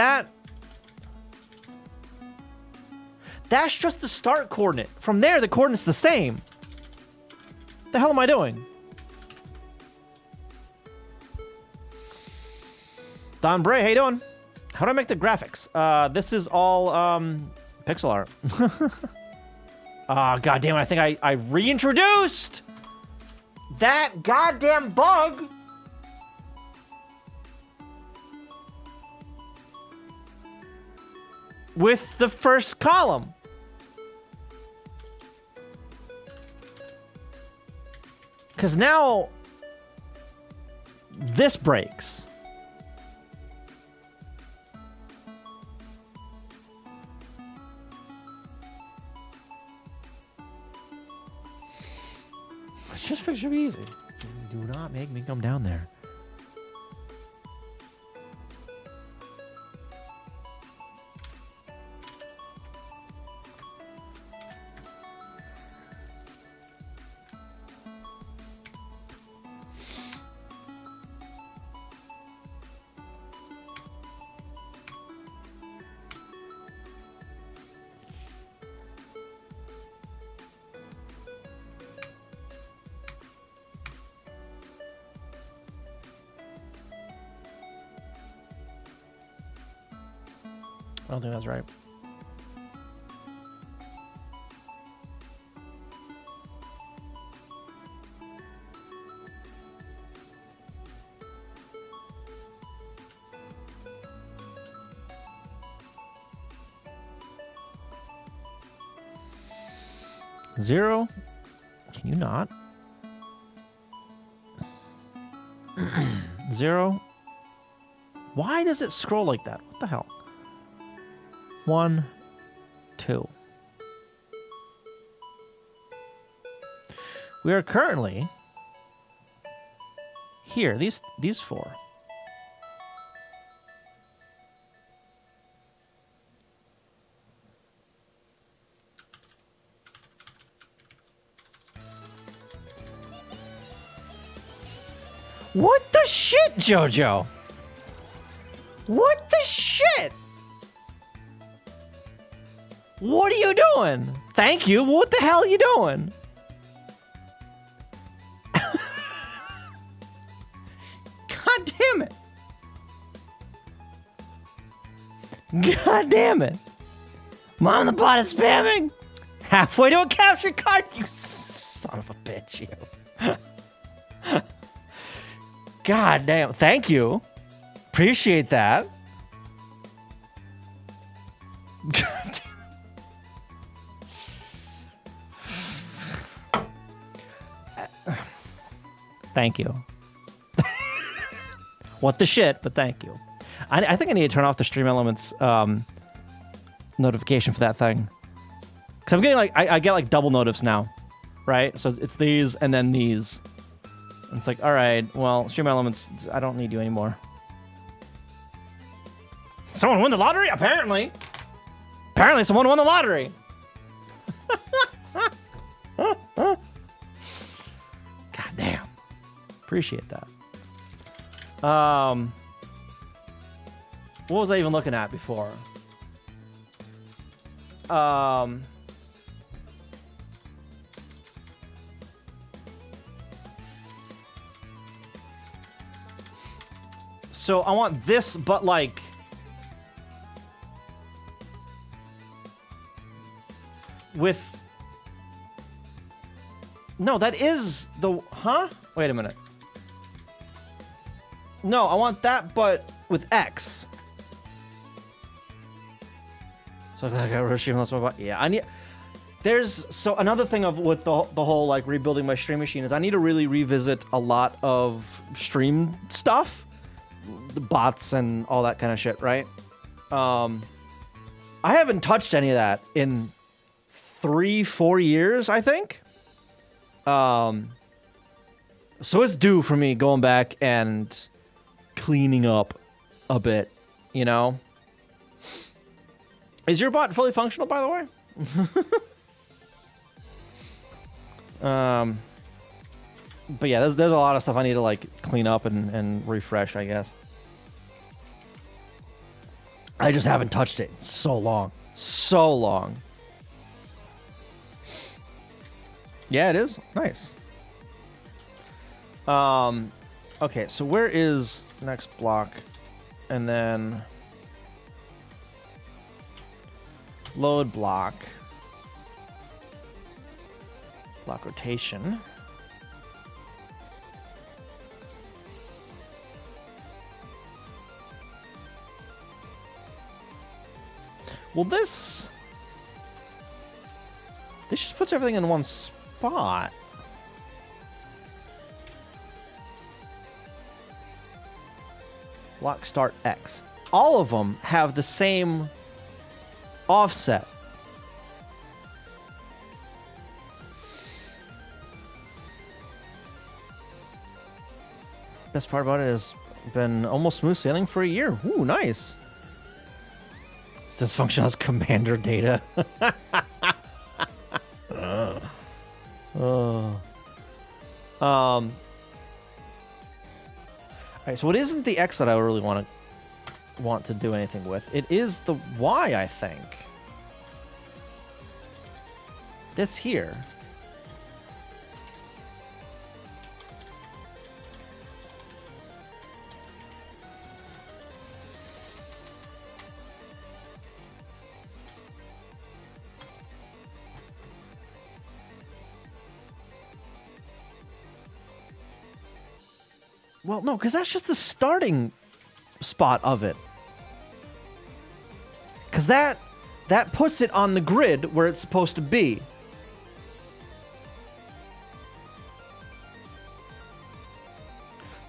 That's just the start coordinate. From there, the coordinate's the same. The hell am I doing? Don Bray, how you doing? How do I make the graphics? This is all pixel art. Oh, god damn it. I think I reintroduced that goddamn bug. With the first column. Because now this breaks. Let's just fix it easy. Do not make me come down there. I don't think that's right. Zero? Can you not? 0. Why does it scroll like that? What the hell? 1, 2. We are currently here. These 4. What the shit, Jojo? What the shit? What are you doing? Thank you. What the hell are you doing? God damn it. God damn it. Mom, the bot is spamming. Halfway to a capture card, you son of a bitch, you. God damn. Thank you. Appreciate that. God. Thank you. What the shit, but thank you. I think I need to turn off the Stream Elements notification for that thing. Because I'm getting like, I get like double notifs now, right? So it's these and then these. And it's like, all right, well, Stream Elements, I don't need you anymore. Someone won the lottery? Apparently. Apparently someone won the lottery. God damn. Appreciate that. What was I even looking at before? So I want this, but like with no, that is the Wait a minute. No, I want that, but with X. So I got rid yeah, I need. There's so another thing of with the whole like rebuilding my stream machine is I need to really revisit a lot of stream stuff. The bots and all that kind of shit, right? I haven't touched any of that in 3-4 years, I think. So it's due for me going back and cleaning up a bit, you know? Is your bot fully functional, by the way? But yeah, there's a lot of stuff I need to like clean up and refresh, I guess. I just haven't touched it in so long. So long. Yeah, it is. Nice. Okay, so where is next block? And then load block. Block rotation. Well, this just puts everything in one spot. Block start X. All of them have the same offset. Best part about it has been almost smooth sailing for a year. Ooh, nice. This function has commander data. All right, so it isn't the X that I really want to do anything with. It is the Y, I think. This here. Well, no, because that's just the starting spot of it. Because that puts it on the grid where it's supposed to be.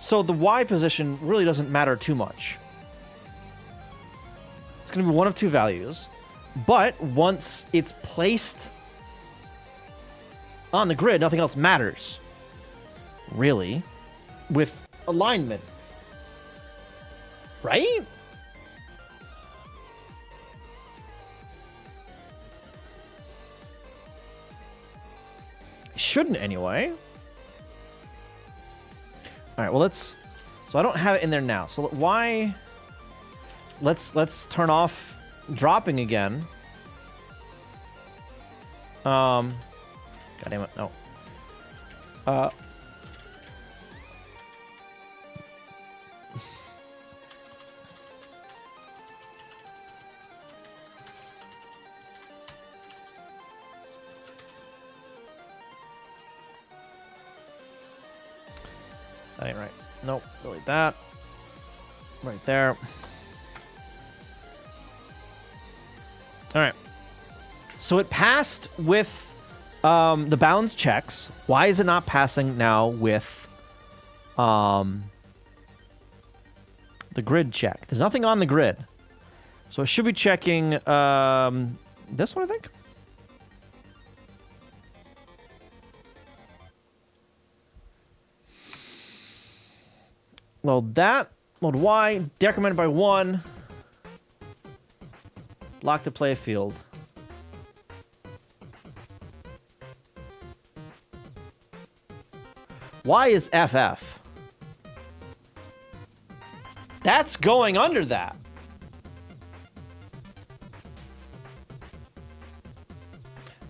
So the Y position really doesn't matter too much. It's going to be one of two values. But once it's placed on the grid, nothing else matters. Really. With alignment. Right? Shouldn't anyway. All right, well, let's... So I don't have it in there now. So why... Let's turn off dropping again. God damn it, no. That ain't right. Nope, delete that. Right there. Alright. So it passed with the bounds checks. Why is it not passing now with the grid check? There's nothing on the grid. So it should be checking this one, I think. Load that. Load Y. Decremented by 1. Block the play field. Y is FF. That's going under that.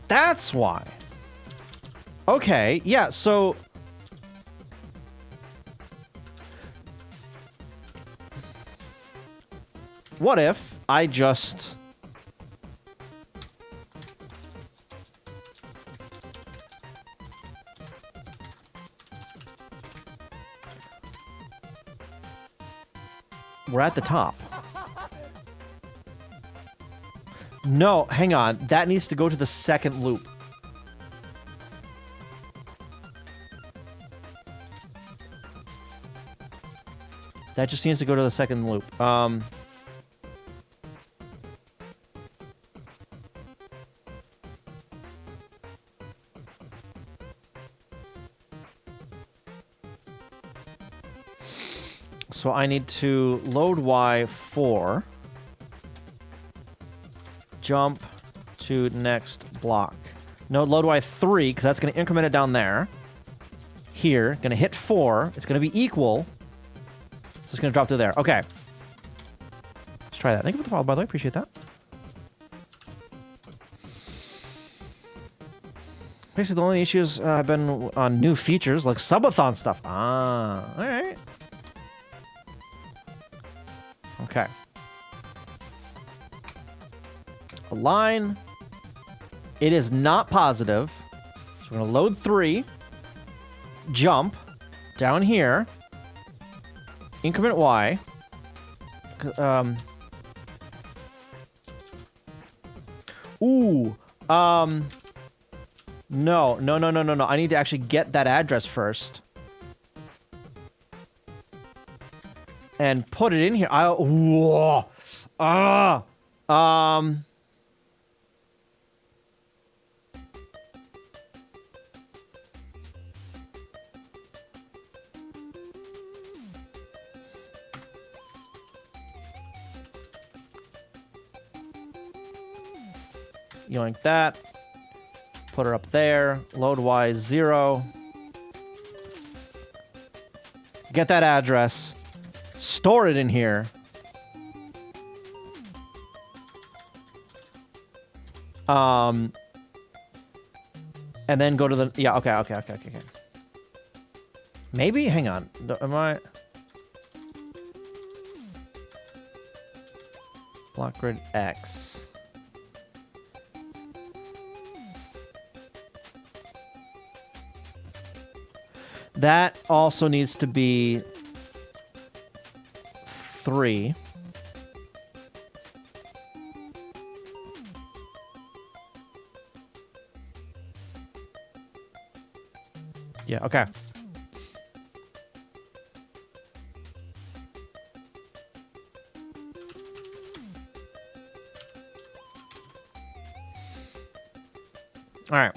That's why. Okay, yeah, so... What if I just... We're at the top. No, hang on. That needs to go to the second loop. That just needs to go to the second loop. So I need to load Y4, jump to next block. No, load Y3, because that's going to increment it down there. Here, going to hit 4. It's going to be equal. So it's going to drop to there. Okay. Let's try that. Thank you for the follow, by the way. Appreciate that. Basically, the only issues have been on new features, like subathon stuff. Ah, all right. Okay. Align. It is not positive. So we're going to load 3. Jump. Down here. Increment Y. Ooh. No. I need to actually get that address first. And put it in here. Yoink that. Put her up there. Load Y 0. Get that address. Store it in here. And then go to the... Yeah, okay. Maybe? Hang on. Am I... Block grid X. That also needs to be 3. Yeah, okay. All right.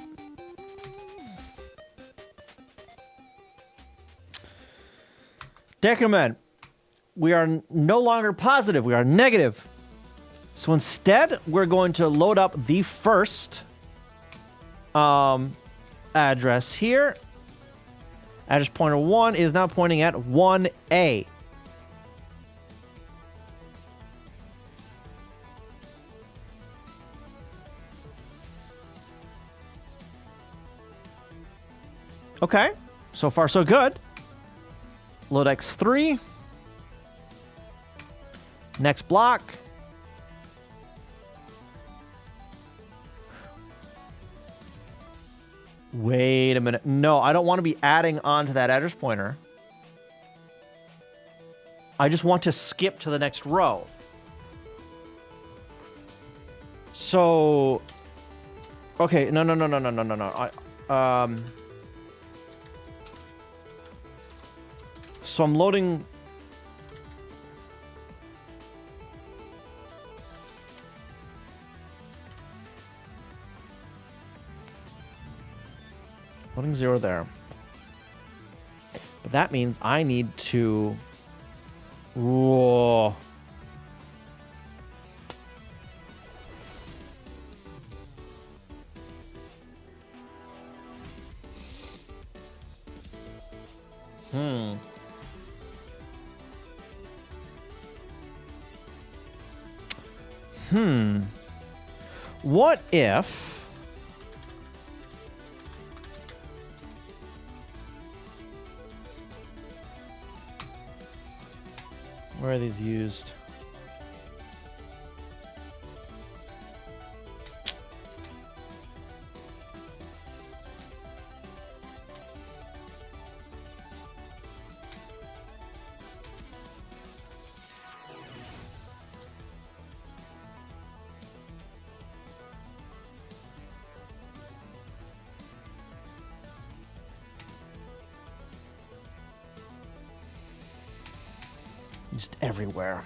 Decrement. We are no longer positive. We are negative. So instead, we're going to load up the first address here. Address pointer 1 is now pointing at 1A. Okay, so far so good. Load X3. Next block. Wait a minute. No, I don't want to be adding on to that address pointer. I just want to skip to the next row. So, okay, no. So I'm loading. Loading 0 there. But that means I need to. Whoa. What if where are these used? Just everywhere.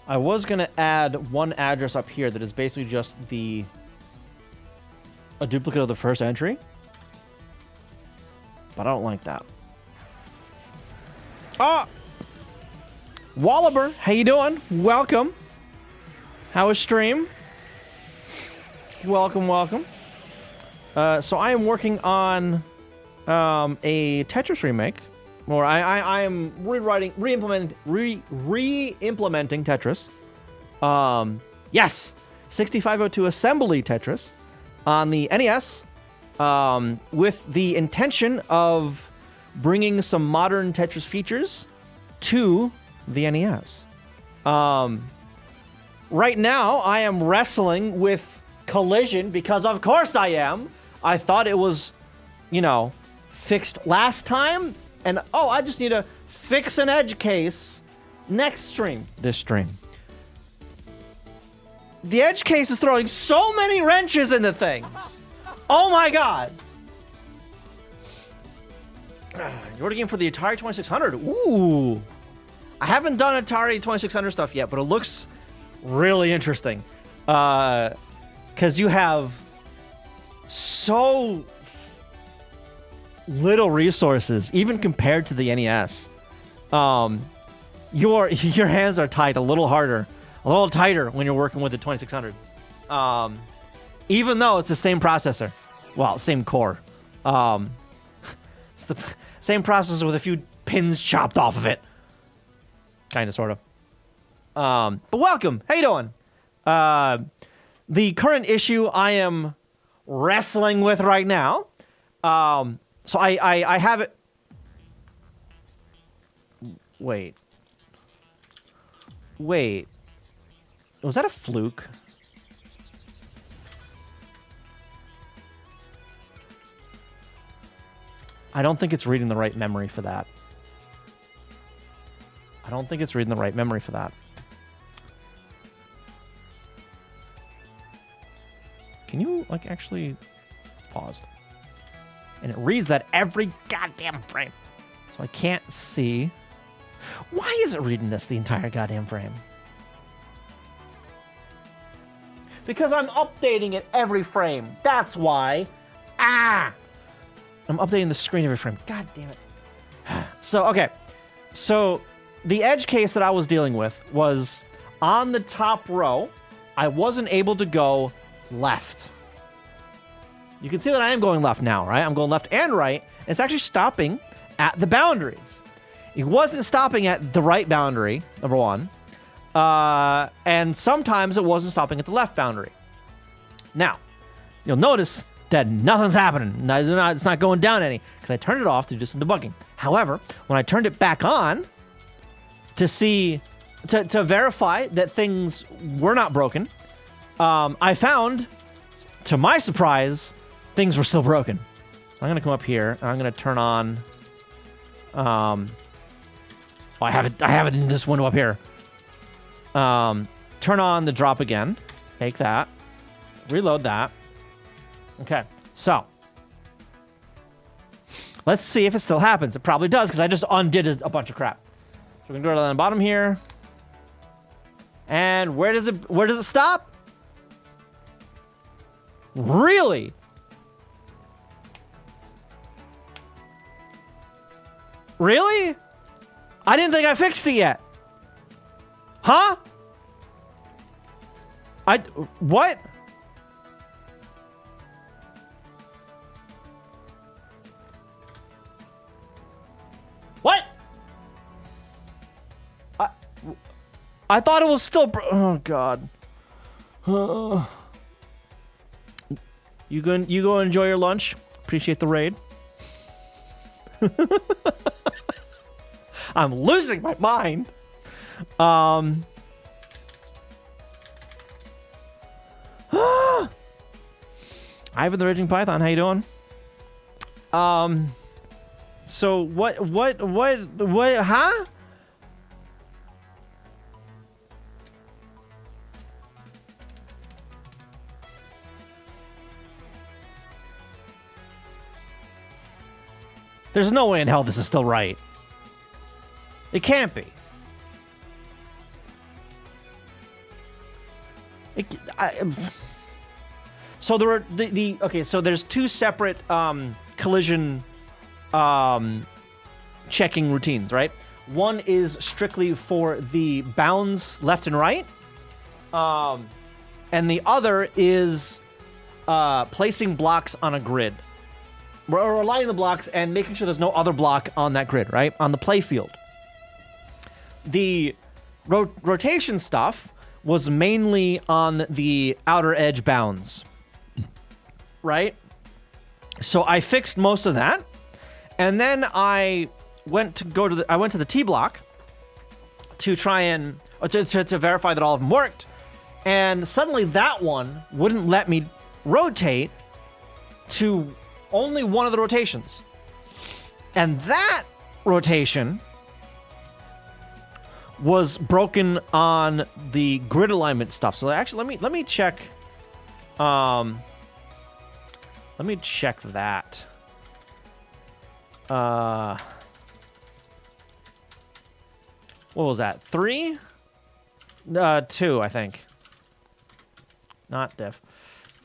I was going to add one address up here that is basically just a duplicate of the first entry. But I don't like that. Ah! Wallaber, how you doing? Welcome. How was stream? Welcome. So I am working on a Tetris remake, or I am re-implementing Tetris. Yes, 6502 assembly Tetris on the NES, with the intention of bringing some modern Tetris features to the NES. Right now, I am wrestling with Collision because, of course, I am. I thought it was, fixed last time, and I just need to fix an edge case next stream. This stream. The edge case is throwing so many wrenches into things. Oh my god. You ordered a game for the Atari 2600. Ooh. I haven't done Atari 2600 stuff yet, but it looks really interesting. Because you have so little resources, even compared to the NES. Your hands are tied a little harder, a little tighter when you're working with the 2600. Even though it's the same processor, well, same core. It's the same processor with a few pins chopped off of it, kind of, sort of. But welcome. How you doing? The current issue I am wrestling with right now. So I have it. Wait. Was that a fluke? I don't think it's reading the right memory for that. I don't think it's reading the right memory for that. Can you, like, actually... It's paused. And it reads that every goddamn frame. So I can't see... Why is it reading this the entire goddamn frame? Because I'm updating it every frame. That's why. Ah! I'm updating the screen every frame. God damn it. So, okay. So, the edge case that I was dealing with was on the top row, I wasn't able to go left. You can see that I am going left now, right? I'm going left and right. And it's actually stopping at the boundaries. It wasn't stopping at the right boundary, number one. And sometimes it wasn't stopping at the left boundary. Now, you'll notice that nothing's happening. It's not going down any, because I turned it off to do some debugging. However, when I turned it back on to see, to verify that things were not broken, I found, to my surprise, things were still broken. I'm going to come up here, and I'm going to turn on... I have it in this window up here. Turn on the drop again. Take that. Reload that. Okay, so. Let's see if it still happens. It probably does, because I just undid a bunch of crap. So we're going to go to the bottom here. And where does it stop? Really? Really? I didn't think I fixed it yet. Huh? What? What? I thought it was still oh god. You go enjoy your lunch. Appreciate the raid. I'm losing my mind. Ivan the Raging Python, how you doing? So what, huh? There's no way in hell this is still right. It can't be. So there were okay. So there's two separate collision checking routines, right? One is strictly for the bounds left and right, and the other is placing blocks on a grid. Or aligning the blocks and making sure there's no other block on that grid, right? On the play field. The rotation stuff was mainly on the outer edge bounds, right? So I fixed most of that, and then I went to the T block to try and to verify that all of them worked, and suddenly that one wouldn't let me rotate to only one of the rotations, and that rotation was broken on the grid alignment stuff. So actually, let me check. Let me check that. What was that? 3? 2, I think. Not diff.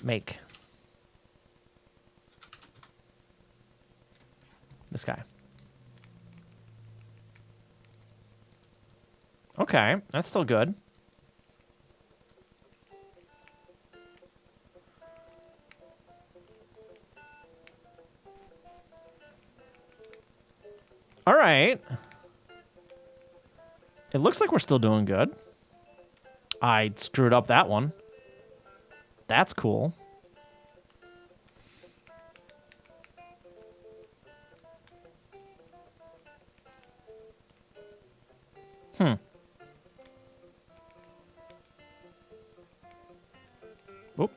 Make. This guy. Okay, that's still good. All right. It looks like we're still doing good. I screwed up that one. That's cool. Whoop.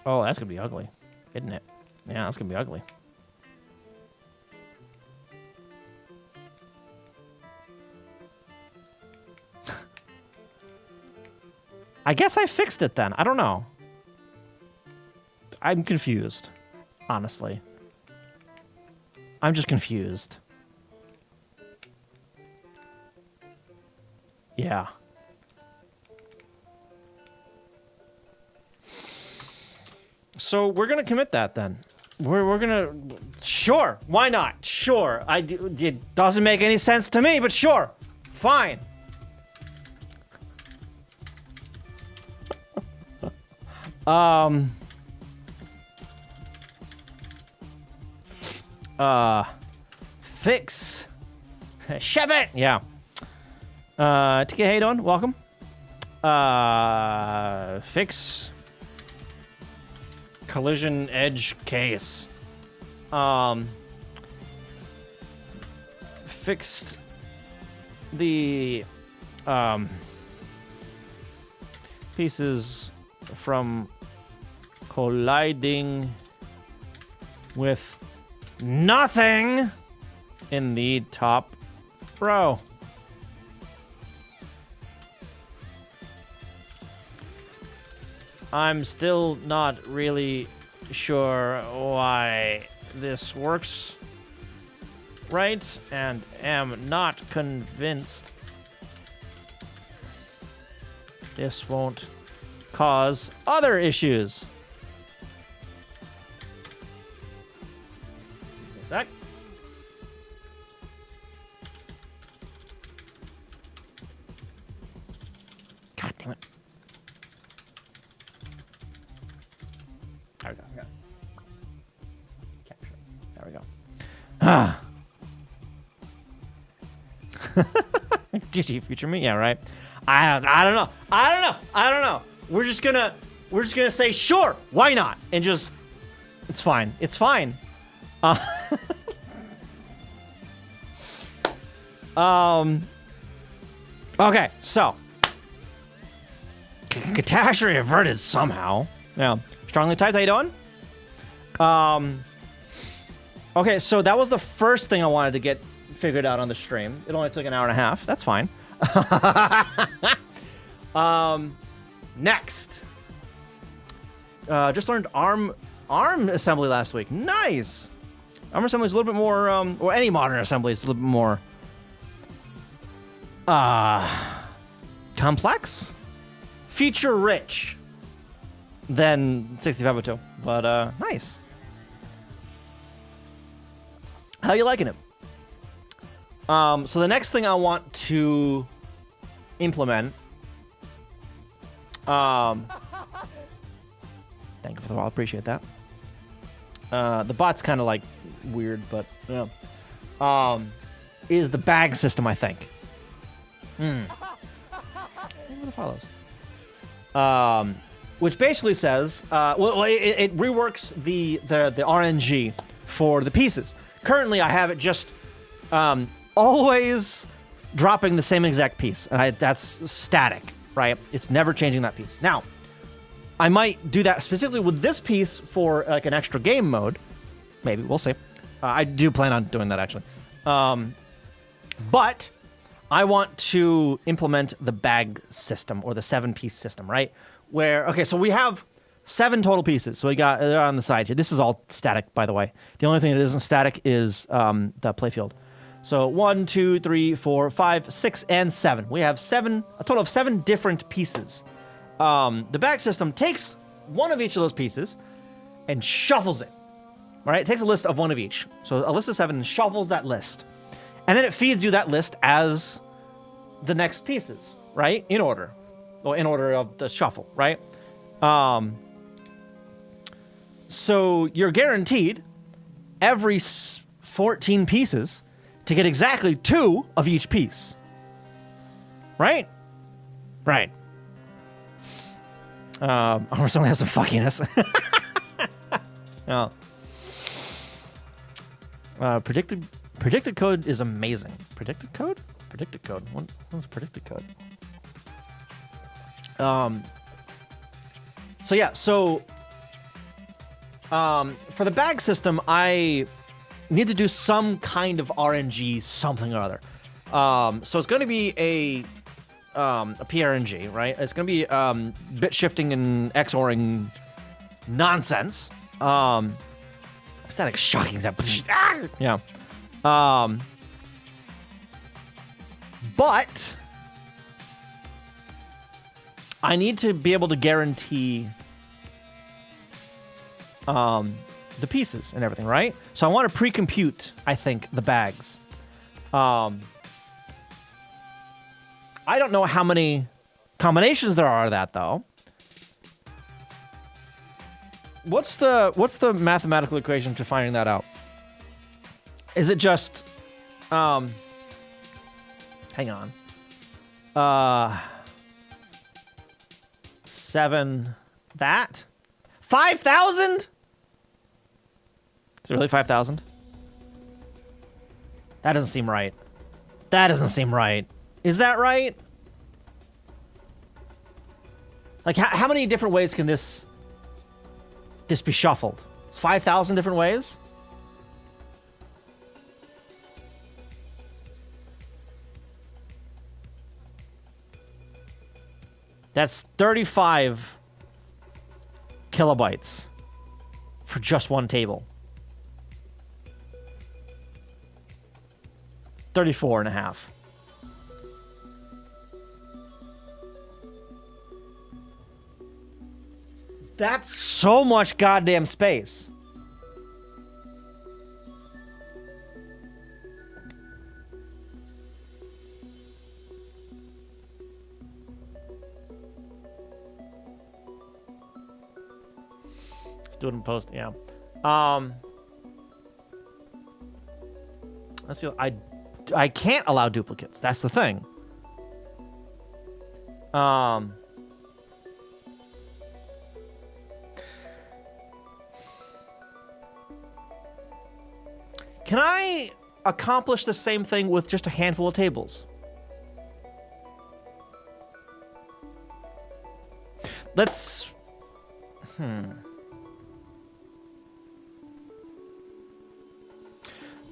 Oh, that's gonna be ugly, isn't it? Yeah, that's gonna be ugly. I guess I fixed it then. I don't know. I'm confused, honestly. I'm just confused. Yeah. So we're gonna commit that then. We're gonna, sure, why not? Sure, it doesn't make any sense to me, but sure, fine. Fix. Ship it! Yeah. TK, how you doing? Welcome. Fix. Collision edge case. Fixed the, pieces from colliding with nothing in the top row. I'm still not really sure why this works right, and am not convinced this won't cause other issues. Give me a sec. God damn it. There we go. Capture. There we go. Ah. GG, future me? Yeah, right. I don't know. We're just gonna say sure, why not? And just, it's fine. It's fine. Okay, so catastrophe averted somehow. Yeah. Strongly typed, how you doing? Okay, so that was the first thing I wanted to get figured out on the stream. It only took an hour and a half. That's fine. Next. Just learned ARM assembly last week. Nice! ARM assembly is a little bit more, or any modern assembly is a little bit more, complex? Feature-rich than 6502, but nice. How you liking it? So the next thing I want to implement, thank you for the follow, appreciate that. The bot's kind of like weird, but yeah, is the bag system, I think. What the follows? Which basically says, it reworks the RNG for the pieces. Currently, I have it just always dropping the same exact piece, and that's static, right? It's never changing that piece. Now, I might do that specifically with this piece for like an extra game mode. Maybe, we'll see. I do plan on doing that, actually. But I want to implement the bag system, or the 7-piece system, right? Where, okay, so we have 7 total pieces. So we got, they're on the side here. This is all static, by the way. The only thing that isn't static is the playfield. So 1, 2, 3, 4, 5, 6, and 7. We have a total of 7 different pieces. The bag system takes one of each of those pieces and shuffles it. Right? It takes a list of one of each. So a list of 7 and shuffles that list. And then it feeds you that list as the next pieces, right? In order. Well, in order of the shuffle, right? So you're guaranteed every 14 pieces to get exactly 2 of each piece. Right? Right. Or someone has some fuckiness. Predicted code is amazing. Predicted code? Predicted code. What's predicted code? So yeah, so For the bag system, I need to do some kind of RNG something or other. So it's going to be a PRNG, right? It's going to be bit shifting and XORing nonsense. Static shocking that. Yeah. But I need to be able to guarantee the pieces and everything, right? So I want to pre-compute, I think, the bags. I don't know how many combinations there are of that, though. What's the mathematical equation to finding that out? Is it just hang on. 7 that? 5,000? Is it really 5,000? That doesn't seem right. That doesn't seem right. Is that right? Like, how many different ways can this be shuffled? It's 5,000 different ways? That's 35 kilobytes for just one table. 34 and a half. That's so much goddamn space. Let's do it in post, yeah. Let's see. I can't allow duplicates. That's the thing. Can I accomplish the same thing with just a handful of tables? Let's...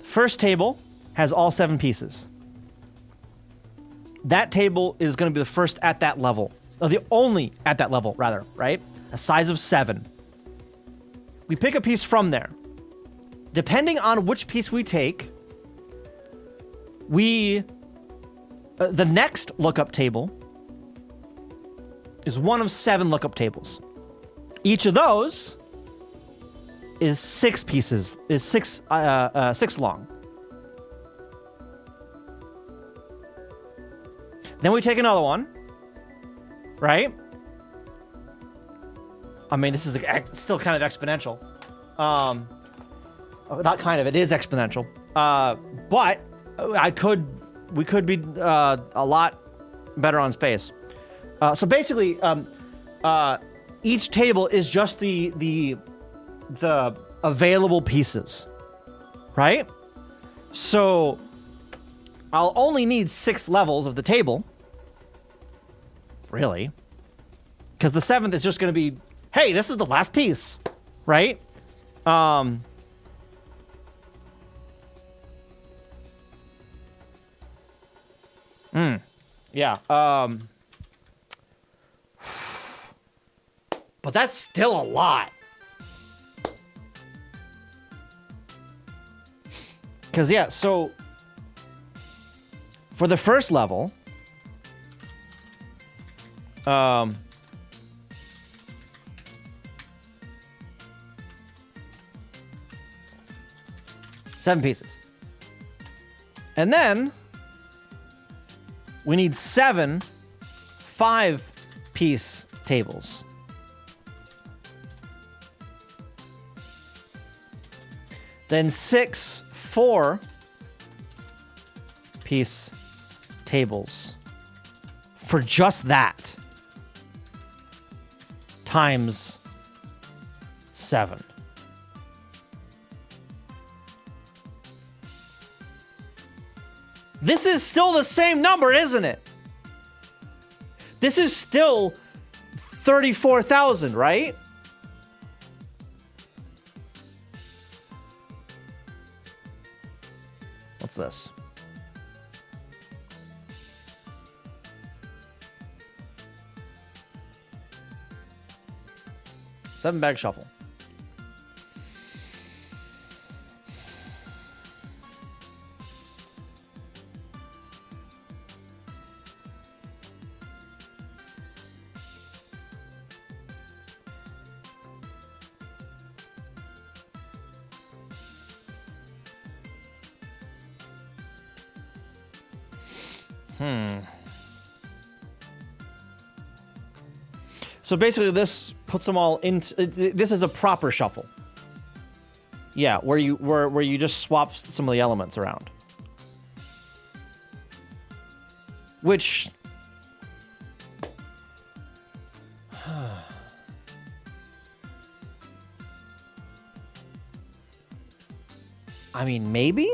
First table has all 7 pieces. That table is going to be the first at that level. Or the only at that level, rather, right? A size of 7. We pick a piece from there. Depending on which piece we take, the next lookup table is one of 7 lookup tables. Each of those is 6 pieces, is 6 long. Then we take another one, right? I mean, this is still kind of exponential. Not kind of, it is exponential. But we could be a lot better on space. So basically, each table is just the available pieces, right? So I'll only need 6 levels of the table, really, because the 7th is just going to be, hey, this is the last piece, right? Yeah. But that's still a lot. Because, yeah, so for the first level, 7 pieces. And then we need 7 5-piece tables. Then 6 4-piece tables for just that times 7. This is still the same number, isn't it? This is still 34,000, right? this. Seven bag shuffle. So basically, this puts them all into. This is a proper shuffle. Yeah, where you just swap some of the elements around. Which. I mean, maybe.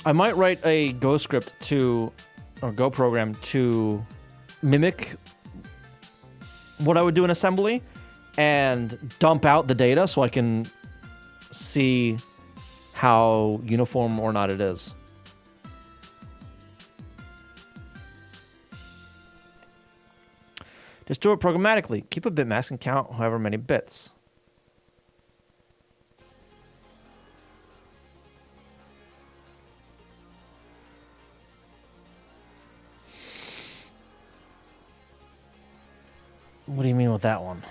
I might write a Go script or Go program to mimic what I would do in assembly and dump out the data so I can see how uniform or not it is. Just do it programmatically. Keep a bit mask and count however many bits. What do you mean with that one?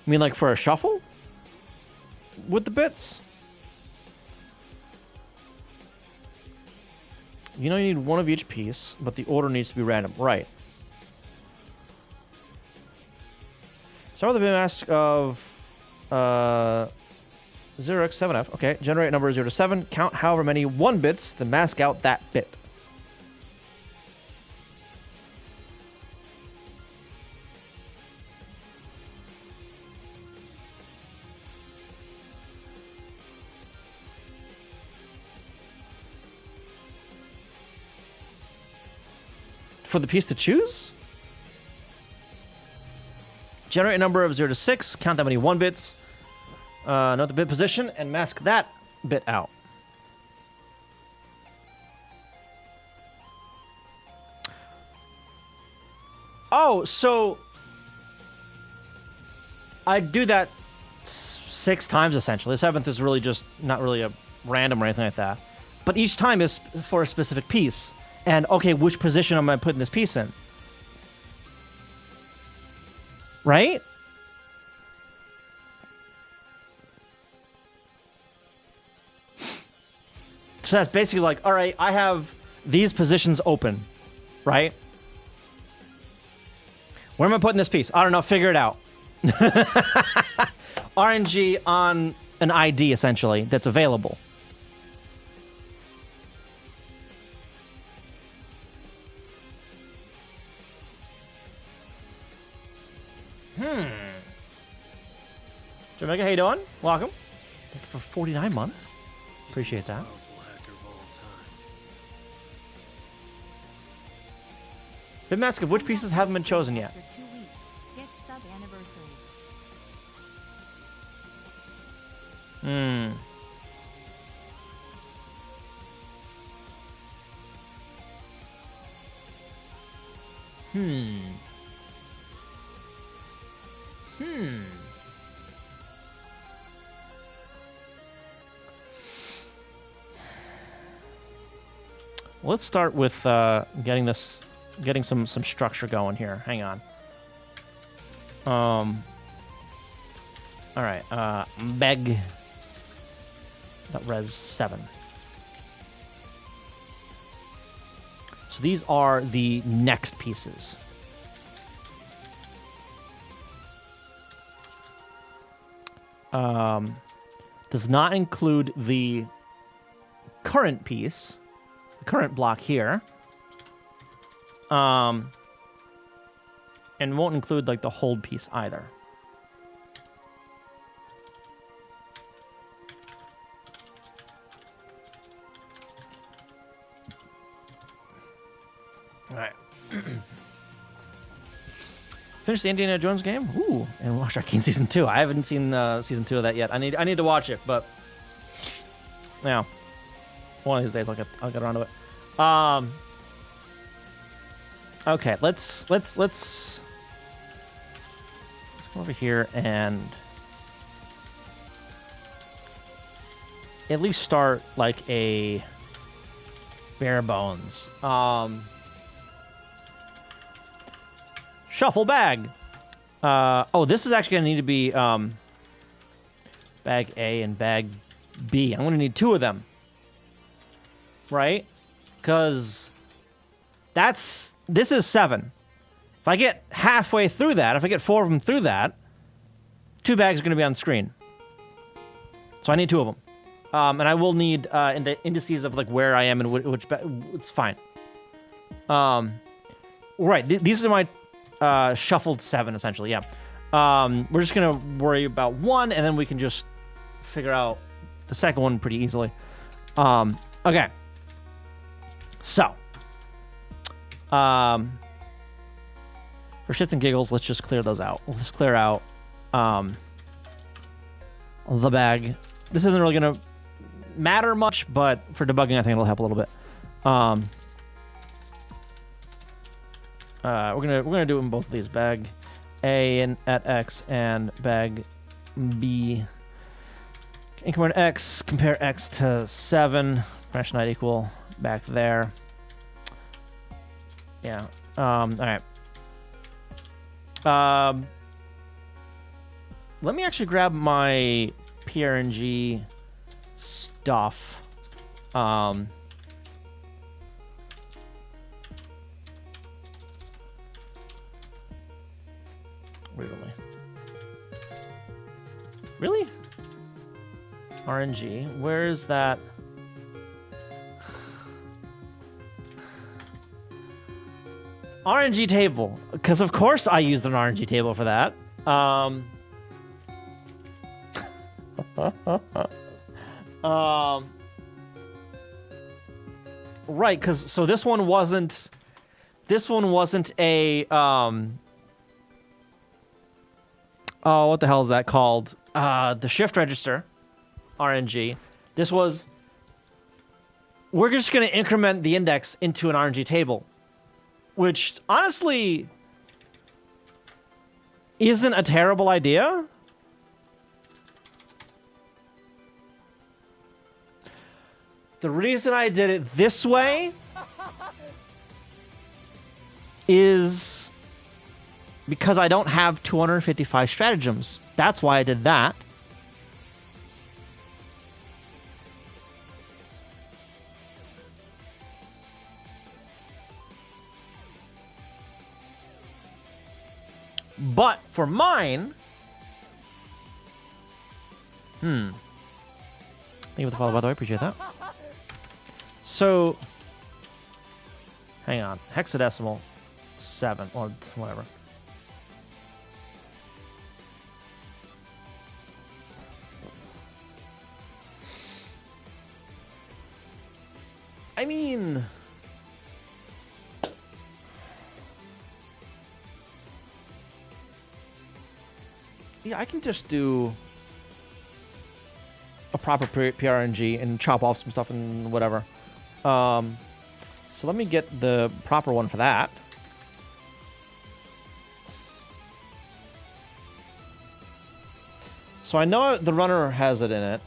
You mean like for a shuffle? With the bits? You know you need one of each piece, but the order needs to be random. Right. Start with a bit mask of 0x7f. Okay, generate number 0 to 7. Count however many 1 bits, then mask out that bit. For the piece to choose? Generate a number of 0 to 6, count that many 1 bits, note the bit position, and mask that bit out. Oh, so I do that 6 times essentially. The 7th is really just not really a random or anything like that. But each time is for a specific piece. And, okay, which position am I putting this piece in? Right? So that's basically like, all right, I have these positions open, right? Where am I putting this piece? I don't know, figure it out. RNG on an ID, essentially, that's available. Jamaica, how you doing? Welcome. Thank you for 49 months. Appreciate that. Bit mask of which pieces haven't been chosen yet? After 2 weeks, get sub anniversary. Let's start with getting some structure going here. Hang on. All right. Beg. Res 7. So these are the next pieces. Does not include the current piece. current block here. And won't include like the hold piece either. All right. Finish the Indiana Jones game. Ooh, and watch Arcane season 2. I haven't seen season 2 of that yet. I need to watch it, but yeah, one of these days I'll get around to it. Okay, let's go over here and at least start like a bare bones. Shuffle bag. Oh, this is actually gonna need to be bag A and bag B. I'm gonna need 2 of them, right? Because this is 7. If I get halfway through that, if I get 4 of them through that, 2 bags are gonna be on the screen. So I need 2 of them, and I will need indices of like where I am and which it's fine. Right. These are my shuffled 7 essentially. Yeah. We're just gonna worry about 1, and then we can just figure out the second one pretty easily. Okay. So, for shits and giggles, let's just clear those out. Let's clear out the bag. This isn't really gonna matter much, but for debugging, I think it'll help a little bit. We're gonna do it in both of these. Bag A and at X and bag B. Increment X, compare X to 7. Crash not equal. Back there. Yeah. All right. Let me actually grab my PRNG stuff. Really? RNG. Where is that? RNG table. Because of course I used an RNG table for that. Right, because so this one wasn't a oh, what the hell is that called? The shift register RNG. This was, we're just going to increment the index into an RNG table, which honestly isn't a terrible idea. The reason I did it this way is because I don't have 255 stratagems. That's why I did that. But for mine, thank you for the follow, by the way. Appreciate that. So, hang on. Hexadecimal 7, or whatever. I mean, yeah, I can just do a proper PRNG and chop off some stuff and whatever. So let me get the proper one for that. So I know the runner has it in it.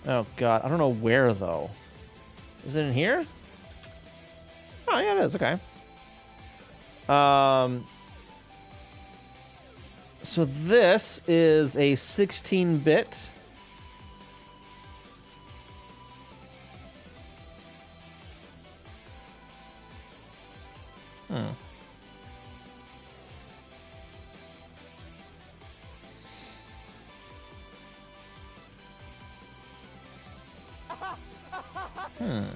Oh god, I don't know where though. Is it in here? Oh yeah, it is. Okay. So this is a 16-bit. Thank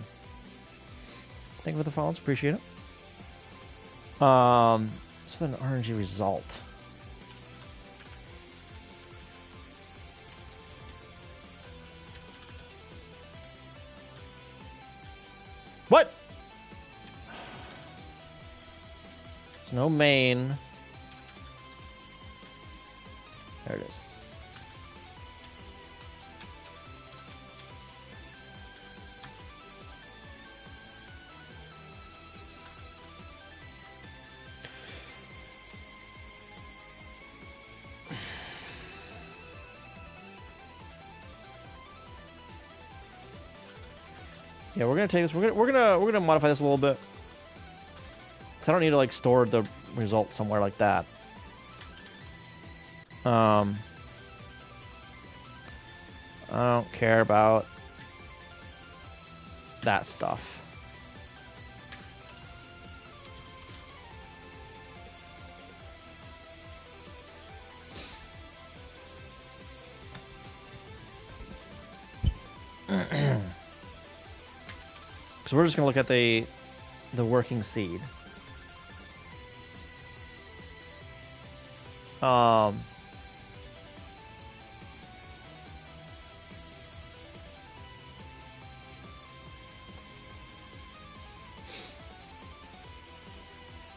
you for the follows. Appreciate it. So an RNG result. What? There's no main. There it is. Yeah, we're gonna take this. We're gonna modify this a little bit. 'Cause I don't need to like store the result somewhere like that. I don't care about that stuff. So we're just gonna look at the working seed.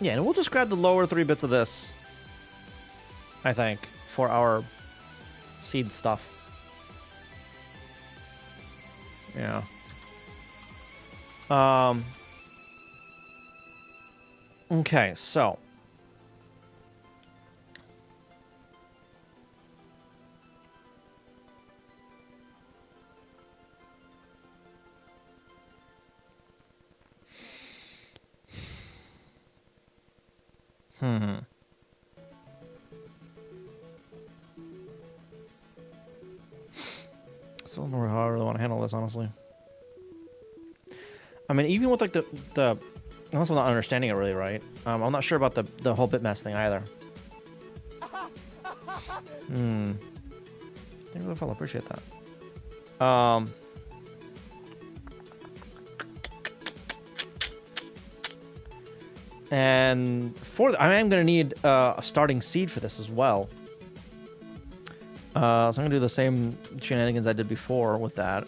Yeah, and we'll just grab the lower 3 bits of this, I think, for our seed stuff. Yeah. Okay, so still don't know how I really want to handle this, honestly. I mean, even with like the unless I'm not understanding it really right. I'm not sure about the whole bitmess thing either. Thank you for the follow. Appreciate that. And I am going to need a starting seed for this as well. So I'm going to do the same shenanigans I did before with that.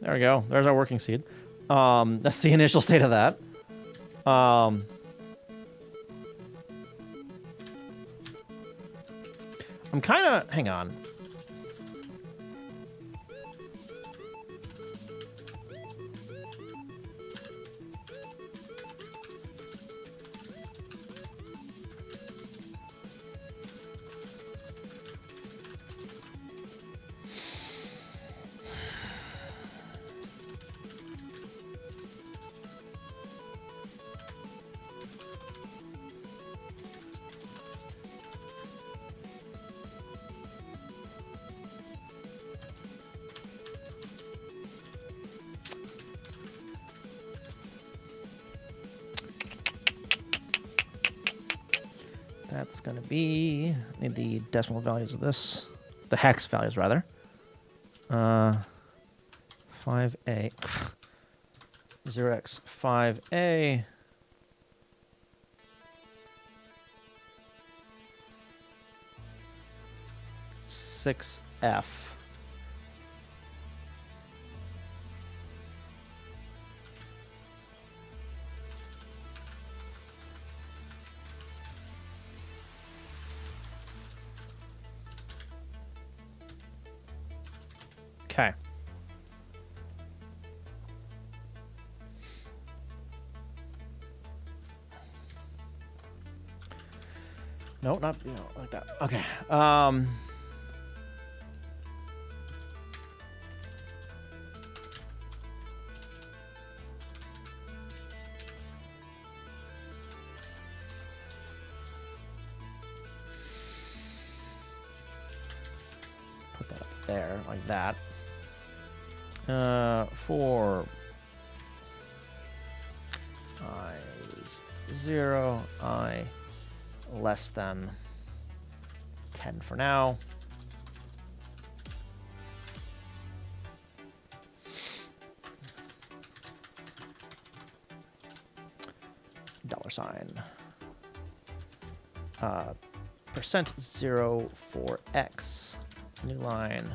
There we go. There's our working seed. That's the initial state of that. I'm kind of... Hang on. That's going to be... I need the decimal values of this. The hex values, rather. 5A. 0x 5A. 6F. Okay. No, not like that. Okay. there, like that. For I is 0, I less than 10 for now. $. %0 for X. New line.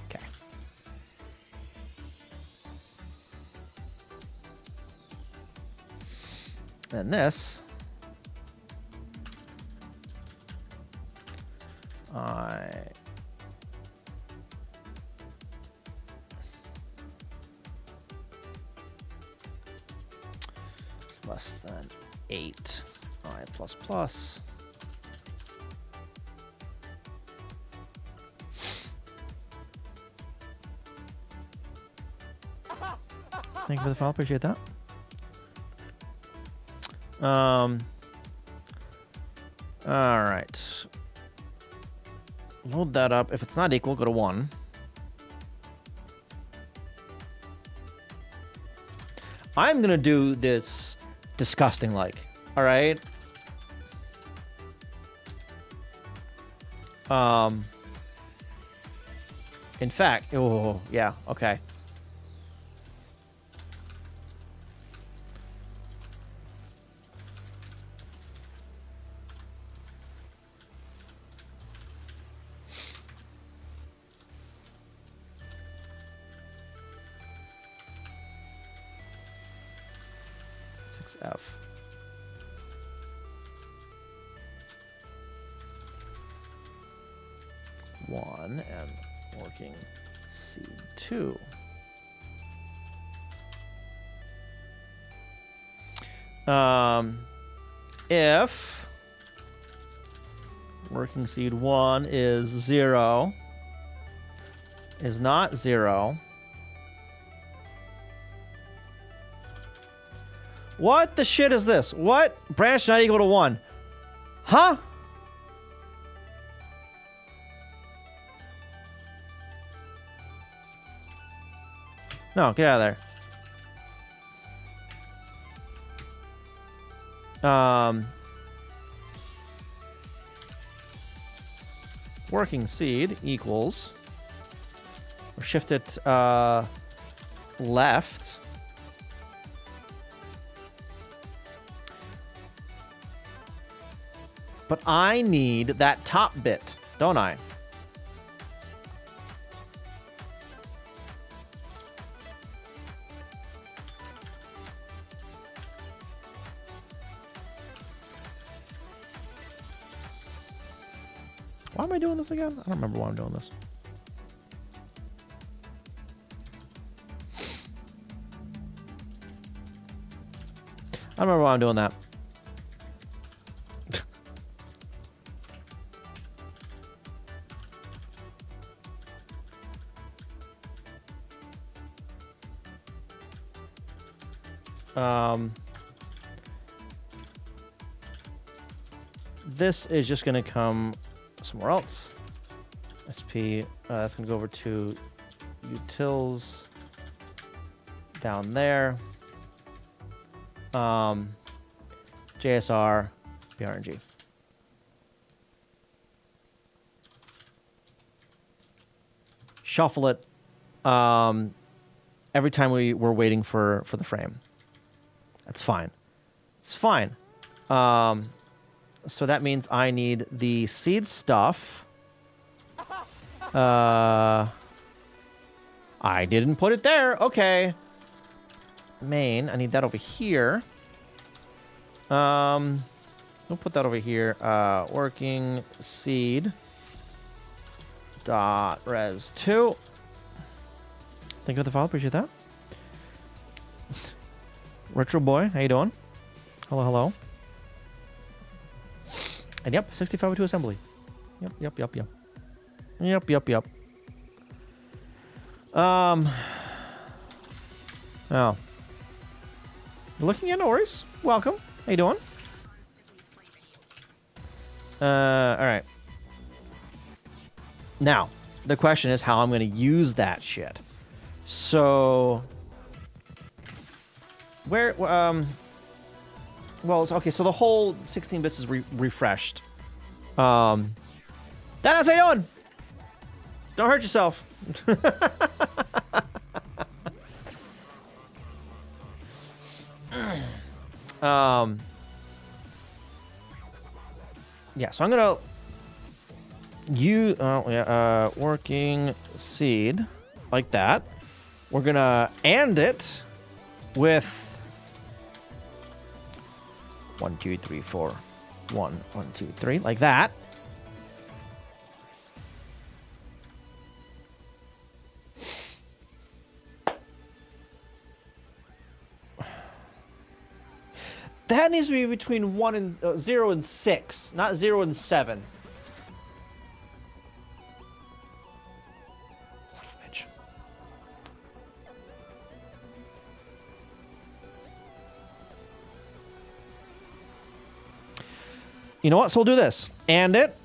Okay. Then this. Less than 8 I plus plus. Thank you for the follow. Appreciate that. All right. Load that up. If it's not equal, go to 1. I'm gonna do this disgusting like. All right. In fact, oh yeah, okay. F. One and working seed 2. If working seed 1 is 0, is not 0. What the shit is this? What? Branch not equal to 1. Huh? No, get out of there. Working seed equals. We'll shift it left. But I need that top bit, don't I? Why am I doing this again? I don't remember why I'm doing this. I don't remember why I'm doing that. This is just going to come somewhere else. SP, that's going to go over to utils down there. JSR, BRNG. Shuffle it every time we're waiting for the frame. That's fine. It's fine. So that means I need the seed stuff. I didn't put it there. Okay. Main. I need that over here. We'll put that over here. Working seed. Dot res 2. Thank you for the follow. Appreciate that. Retro boy, how you doing? Hello, hello. And yep, 6502 assembly. Yep. Oh. You're looking at no worries. Welcome. How you doing? All right. Now, the question is how I'm going to use that shit. So, where, well, okay, so the whole 16 bits is refreshed. Dennis, how you doing? Don't hurt yourself. Yeah, so I'm gonna use working seed like that. We're gonna and it with 1, 2, 3, 4. 1, 1, 2, 3, like that. That needs to be between 1 and 0 and 6, not 0 and 7. Son of a bitch. You know what? So we'll do this. And it.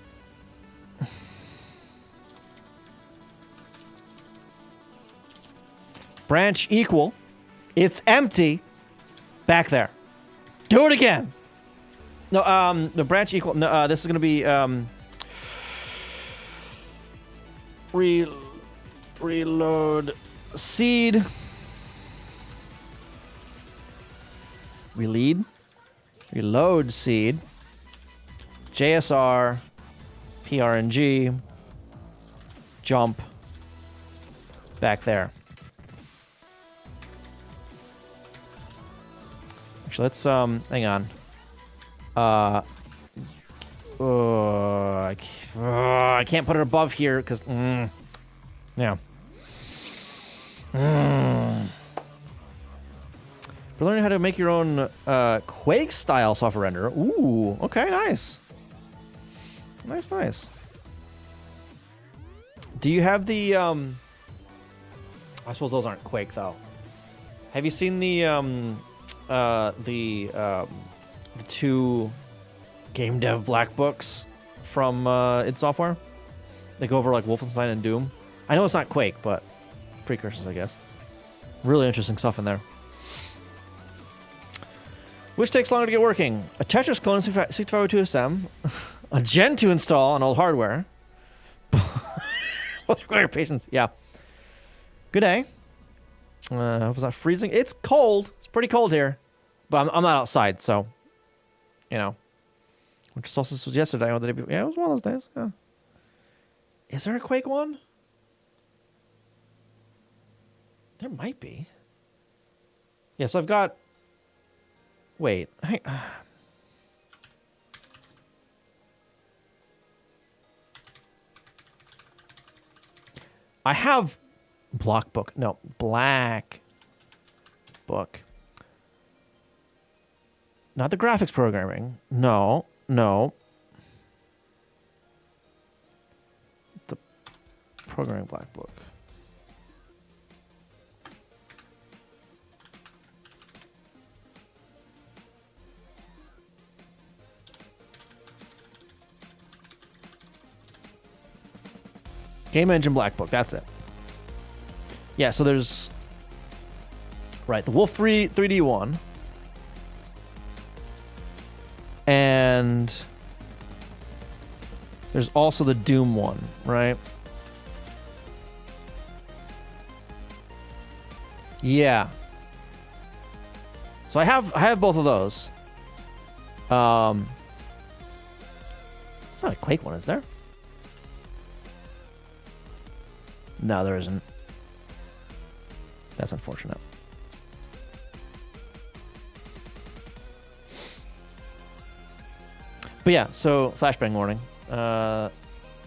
Branch equal. It's empty. Back there. Do it again. No, the branch equal. No, this is gonna be reload seed. Reload seed. JSR, PRNG, jump back there. Actually, let's hang on. I can't put it above here because yeah. We're learning how to make your own Quake style software renderer. Ooh, okay, nice. Nice. Do you have the I suppose those aren't Quake though. Have you seen the two game dev black books from id Software? They go over like Wolfenstein and Doom. I know it's not Quake, but precursors, I guess. Really interesting stuff in there. Which takes longer to get working? A Tetris clone 6502 SM, a Gen 2 install on old hardware. Both require patience. Yeah. Good day. Was not freezing. It's cold. It's pretty cold here, but I'm not outside, so you know. Winter solstice was yesterday. Or the day before. Yeah, it was one of those days. Yeah. Is there a Quake one? There might be. Yeah, so I've got. Wait. I have block book. No, black book. Not the graphics programming. No. The programming black book. Game Engine Black Book, that's it. Yeah, so there's... Right, the Wolf 3D one. And... There's also the Doom one, right? Yeah. So I have both of those. It's not a Quake one, is there? No, there isn't. That's unfortunate. But yeah, so flashbang warning.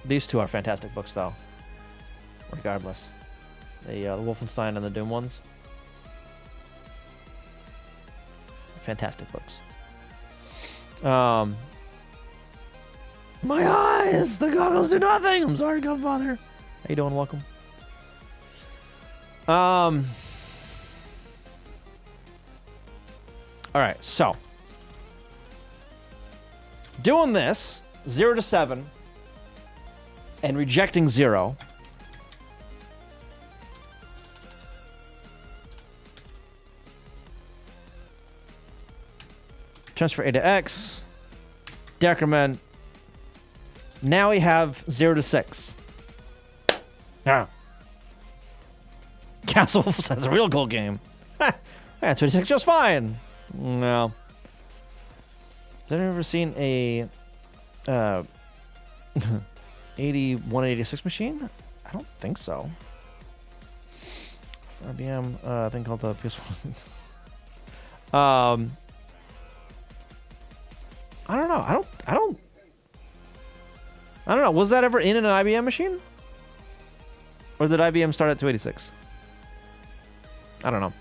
These two are fantastic books, though. Regardless, the Wolfenstein and the Doom ones. Fantastic books. My eyes! The goggles do nothing! I'm sorry, Godfather. How you doing? Welcome. All right, so doing this, 0 to 7 and rejecting 0. Transfer A to X. Decrement. Now we have 0 to 6. Yeah. Castle says a real goal game. Yeah, 26 just fine. No. Has anyone ever seen a 8186 machine? I don't think so. IBM thing called the PS1. I don't know. I don't know. Was that ever in an IBM machine? Or did IBM start at 286? I don't know.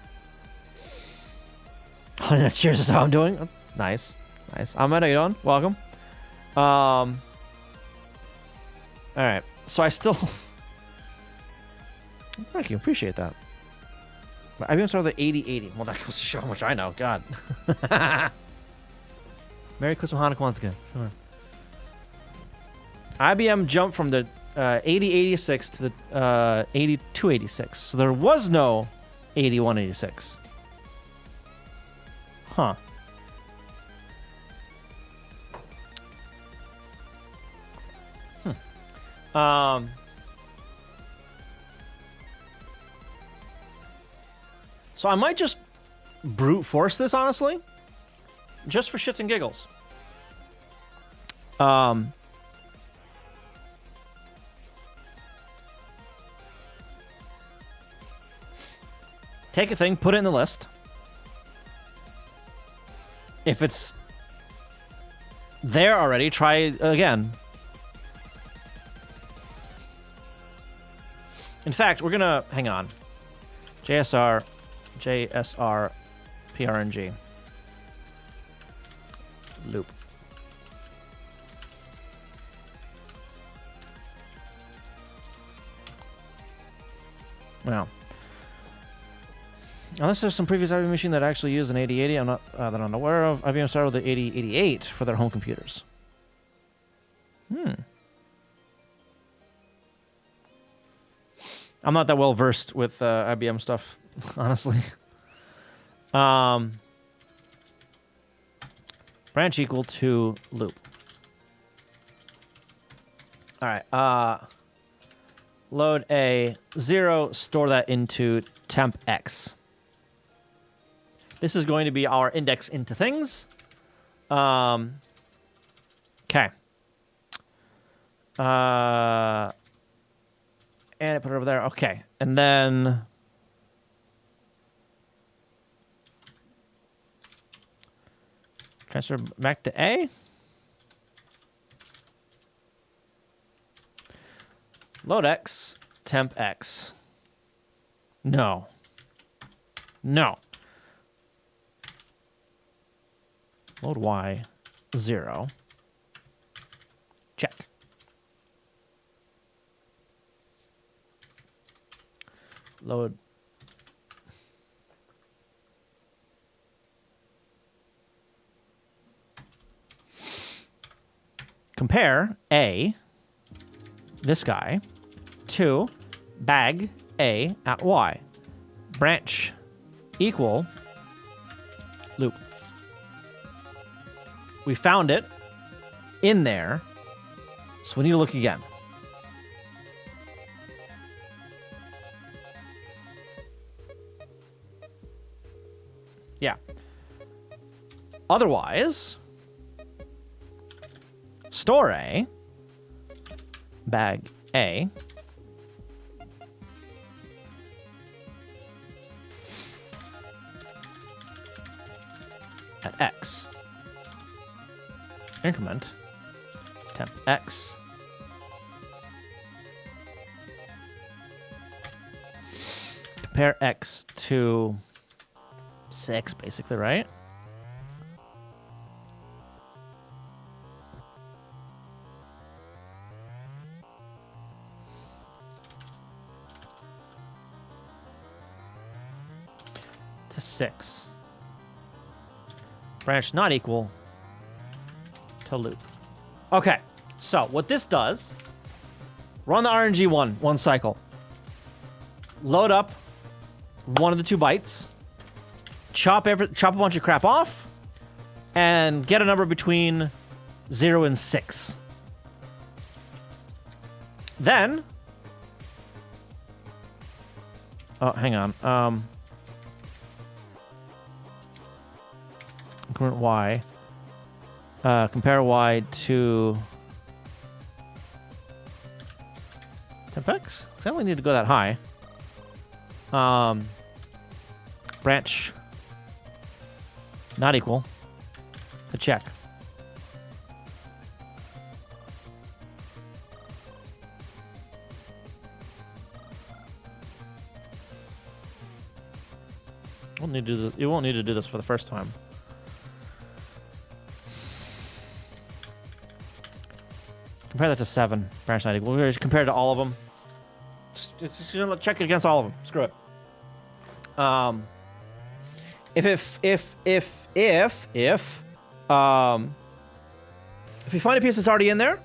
Cheers is how I'm doing. Oh, nice. Nice. I'm Meta Elon. Welcome. Alright. So I still... Thank you. Appreciate that. But IBM started the 8080. Well, that goes to show how much I know. God. Merry Christmas Hanukkah once again. Sure. IBM jumped from the 8086 to the 8286. So there was no 8186. Huh. So I might just brute force this, honestly. Just for shits and giggles. Take a thing, put it in the list. If it's there already, try again. In fact, we're gonna hang on. JSR, PRNG. Loop. Wow. Unless there's some previous IBM machine that actually used an 8080, I'm not that I'm aware of. IBM started with the 8088 for their home computers. I'm not that well versed with IBM stuff, honestly. Branch equal to loop. All right. Load a 0, store that into temp X. This is going to be our index into things. Okay. And I put it over there. Okay. And then transfer back to A. Load X, temp X. No. No. Load Y, 0. Check. Load. Compare A, this guy, to bag A at Y. Branch equal loop. We found it in there, so we need to look again. Yeah. Otherwise, store A, bag A, at X. Increment temp X. Compare X to 6, basically, right? To 6. Branch not equal to loop. Okay. So what this does, run the RNG one cycle. Load up one of the 2 bytes. Chop a bunch of crap off. And get a number between 0 and 6. Then... Oh, hang on. Increment Y. Compare Y to... Tempex? I only need to go that high. Branch. Not equal. To check. You won't need to do this for the first time. Compare that to 7. Branch not equal. We're going to compare it to all of them. It's just going to check it against all of them. Screw it. If you find a piece that's already in there,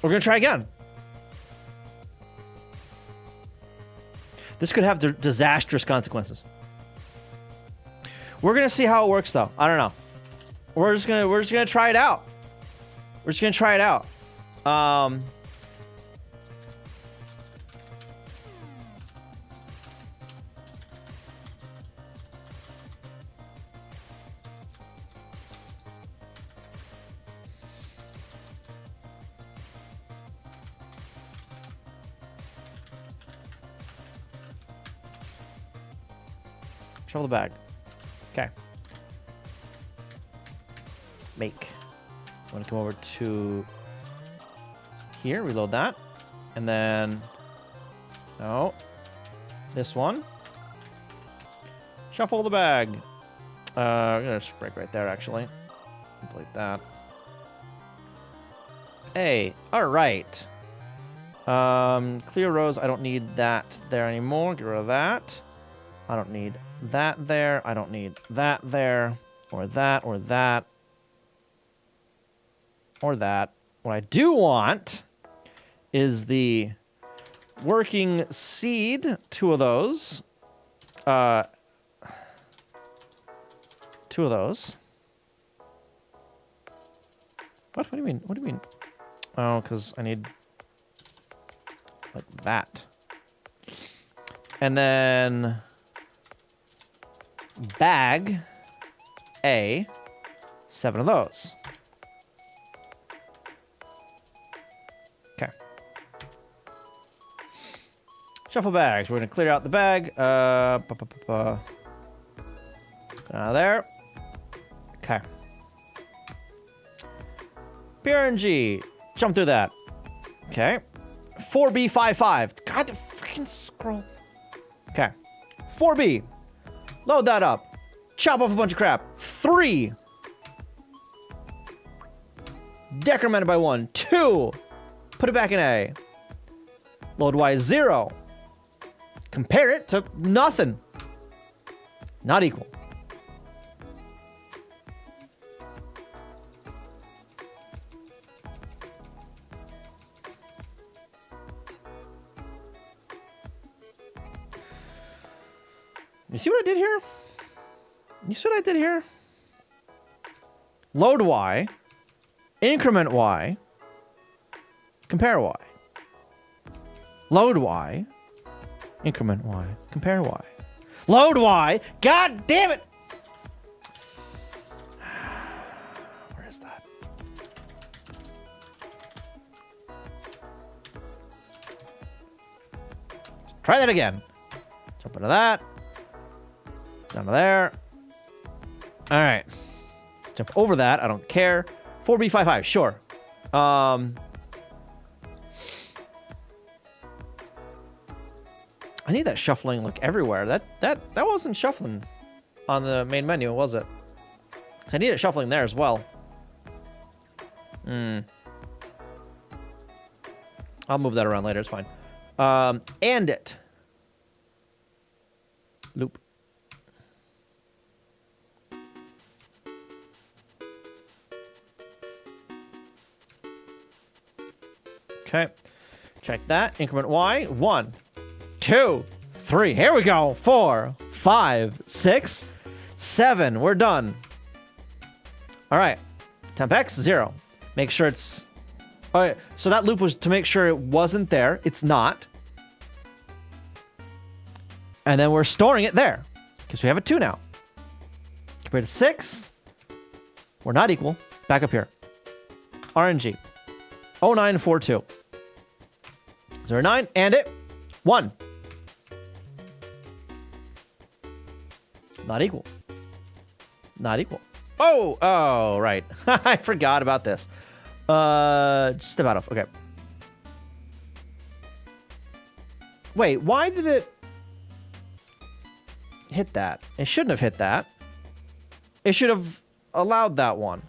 we're going to try again. This could have disastrous consequences. We're going to see how it works, though. I don't know. We're just gonna try it out. We're just going to try it out. Shovel the bag. Okay. Make. I'm going to come over to here, reload that. And then... No. This one. Shuffle the bag. I'm going to just break right there, actually. Delete that. Hey. Alright. Clear rows. I don't need that there anymore. Get rid of that. I don't need that there. I don't need that there. Or that, or that. Or that. What I do want is the working seed. 2 of those. 2 of those. What? What do you mean? What do you mean? Oh, because I need like that. And then bag A, 7 of those. Okay. Shuffle bags. We're going to clear out the bag. Go out of there. Okay. PRNG. Jump through that. Okay. 4B55. God, the freaking scroll. Okay. 4B. Load that up. Chop off a bunch of crap. 3. Decrement it by 1. 2. Put it back in A. Load Y 0. Compare it to nothing. Not equal. You see what I did here? You see what I did here? Load Y. Increment Y. Compare Y. Load Y. Increment Y. Compare Y. Load Y. God damn it! Where is that? Try that again. Jump into that. Down to there. All right. Jump over that. I don't care. 4B55. Sure. I need that shuffling like everywhere. That wasn't shuffling on the main menu, was it? 'Cause I need it shuffling there as well. I'll move that around later. It's fine. And it. Loop. Okay. Check that. Increment y. 1, 2, 3. Here we go. 4, 5, 6, 7. We're done. All right. Temp-x, 0. Make sure it's... All right. So that loop was to make sure it wasn't there. It's not. And then we're storing it there. Because we have a 2 now. Compared to 6. We're not equal. Back up here. RNG. 0942. 09. And it. 1. Not equal. Not equal. Oh, right. I forgot about this. Just about off. Okay. Wait, why did it hit that? It shouldn't have hit that. It should have allowed that one.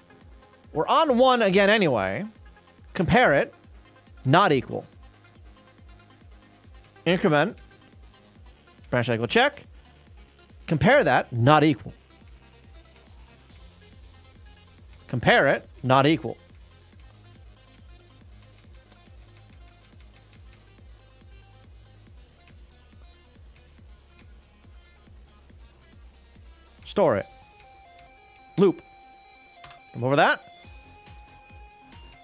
We're on 1 again anyway. Compare it. Not equal. Increment. Branch cycle check. Compare that. Not equal. Compare it. Not equal. Store it. Loop. Come over that.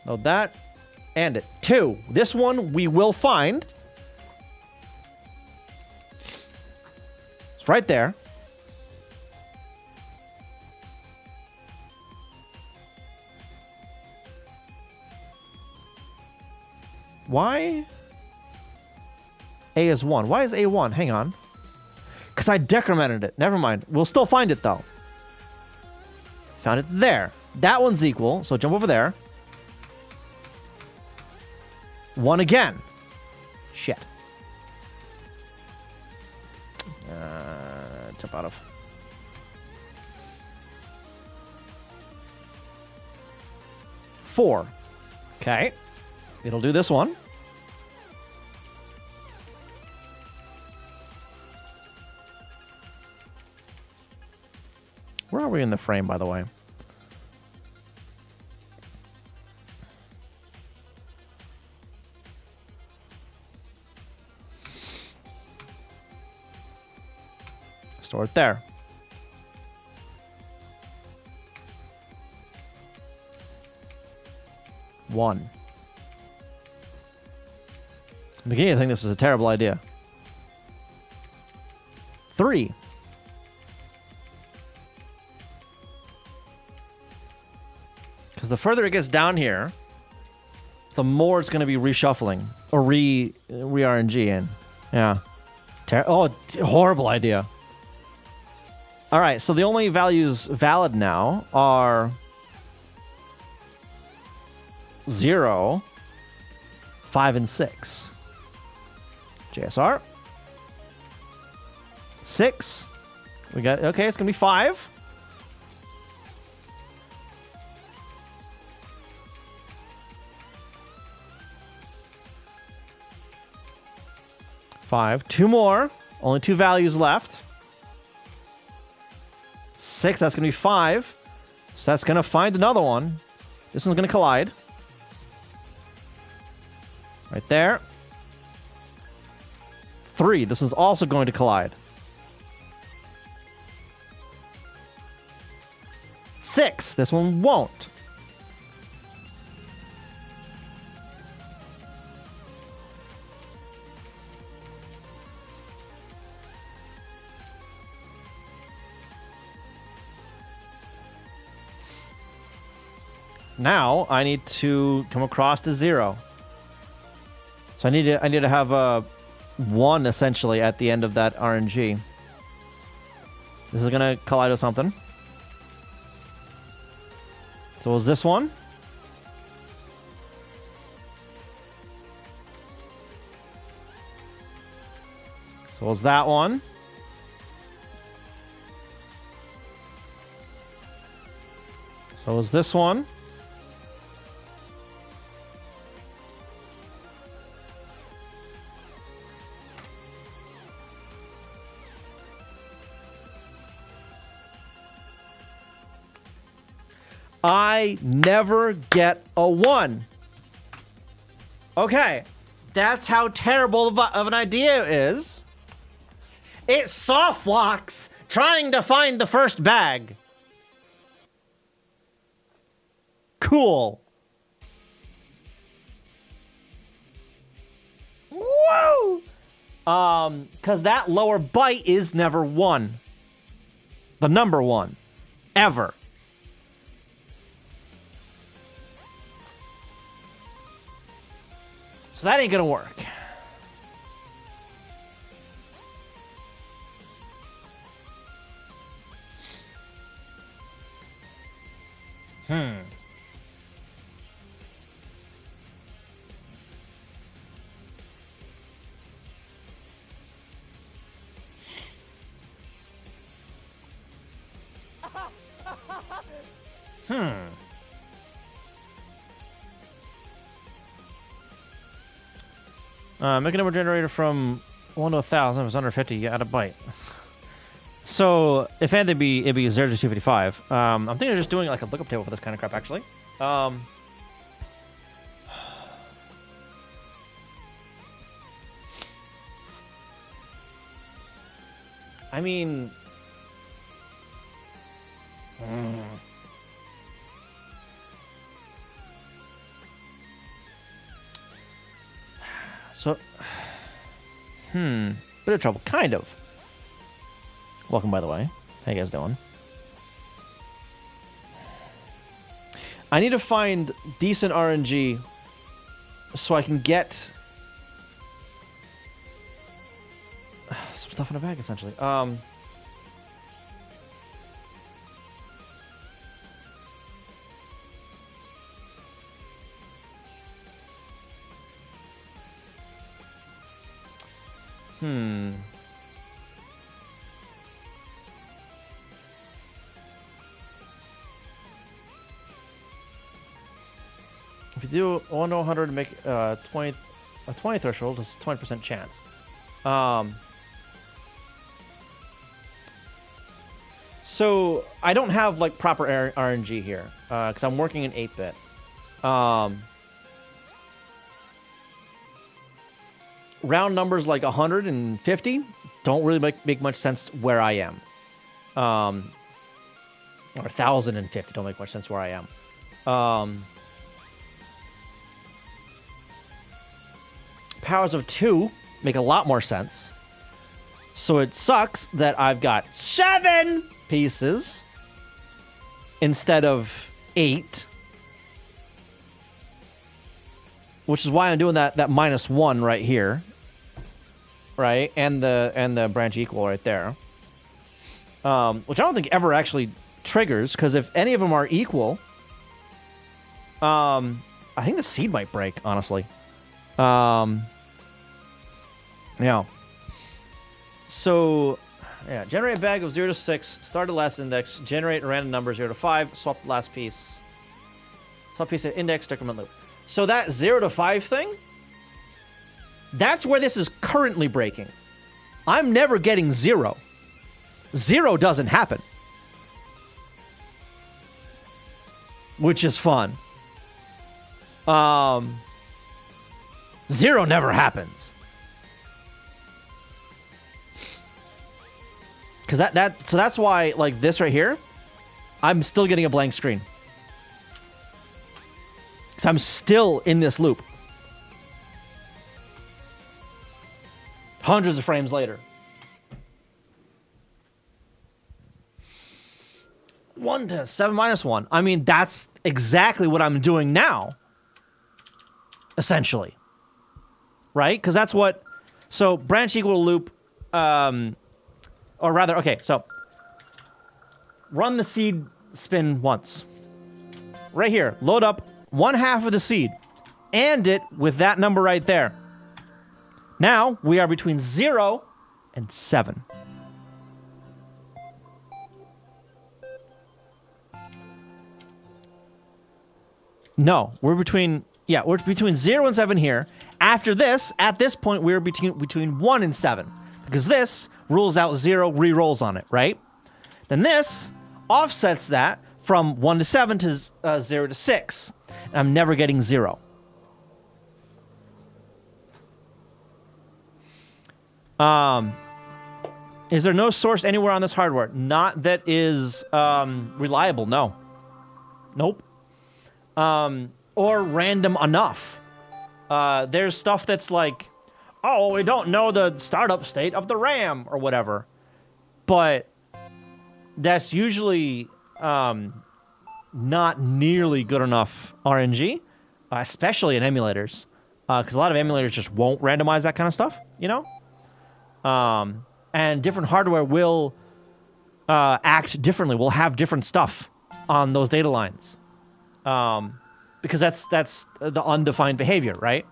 Load that. And it. 2. This one we will find. It's right there. Why? A is 1. Why is A 1? Hang on. Because I decremented it. Never mind. We'll still find it, though. Found it there. That one's equal, so jump over there. 1 again. Shit. Jump out of. Four. Okay. It'll do this one. Where are we in the frame, by the way? Store it there. One. In the beginning, I think this is a terrible idea. 3. Because the further it gets down here, the more it's going to be reshuffling or re-RNG in. Yeah. Horrible idea. All right, so the only values valid now are 0, 5, and 6. JSR. 6. We got, okay, it's going to be 5. Five. 2 more. Only 2 values left. 6, that's going to be 5. So that's going to find another one. This one's going to collide. Right there. 3, this is also going to collide. 6, this one won't. Now I need to come across to 0. So I need to have a 1 essentially at the end of that RNG. This is gonna collide with something. So is this one? So is that one? So is this one? I never get a 1. Okay. That's how terrible of an idea it is. It's Softlox trying to find the first bag. Cool. Woo! Because that lower byte is never 1. The number 1. Ever. So that ain't gonna work. Make a number generator from 1 to 1,000. If it's under 50, you add a byte. So, if anything, it'd be 0 to 255. I'm thinking of just doing like a lookup table for this kind of crap, actually. I mean... So, bit of trouble, kind of. Welcome, by the way. How you guys doing? I need to find decent RNG so I can get some stuff in a bag, essentially. If you do 1 to 100, make a 20 threshold, it's 20% chance. So I don't have like proper RNG here because I'm working in 8-bit. Round numbers like 150 don't really make much sense where I am. Or 1,050 don't make much sense where I am. Powers of 2 make a lot more sense. So it sucks that I've got 7 pieces instead of 8. Which is why I'm doing that -1 right here. Right? And the branch equal right there. Which I don't think ever actually triggers, because if any of them are equal, I think the seed might break, honestly. Yeah. So, yeah, generate a bag of 0 to 6, start the last index, generate a random number 0 to 5, swap the last piece. Swap piece at index, decrement loop. So that 0 to 5 thing, that's where this is currently breaking. I'm never getting 0. 0 doesn't happen. Which is fun. 0 never happens. Cause so that's why, like this right here, I'm still getting a blank screen. Cause I'm still in this loop. Hundreds of frames later. 1 to 7 minus 1. I mean, that's exactly what I'm doing now. Essentially. Right? Because that's what... So, branch equal loop... or rather, okay, so... Run the seed spin once. Right here. Load up 1/2 of the seed. And it with that number right there. Now, we are between 0 and 7. No, we're between... Yeah, we're between 0 and 7 here. After this, at this point, we're between 1 and 7. Because this rules out 0, re-rolls on it, right? Then this offsets that from 1 to 7 to 0 to 6. And I'm never getting 0. Is there no source anywhere on this hardware? Not that is reliable, no. Nope. Or random enough. There's stuff that's like, oh, we don't know the startup state of the RAM or whatever. But that's usually not nearly good enough RNG, especially in emulators. Because a lot of emulators just won't randomize that kind of stuff, you know? And different hardware will act differently. Will have different stuff on those data lines. Because that's the undefined behavior, right?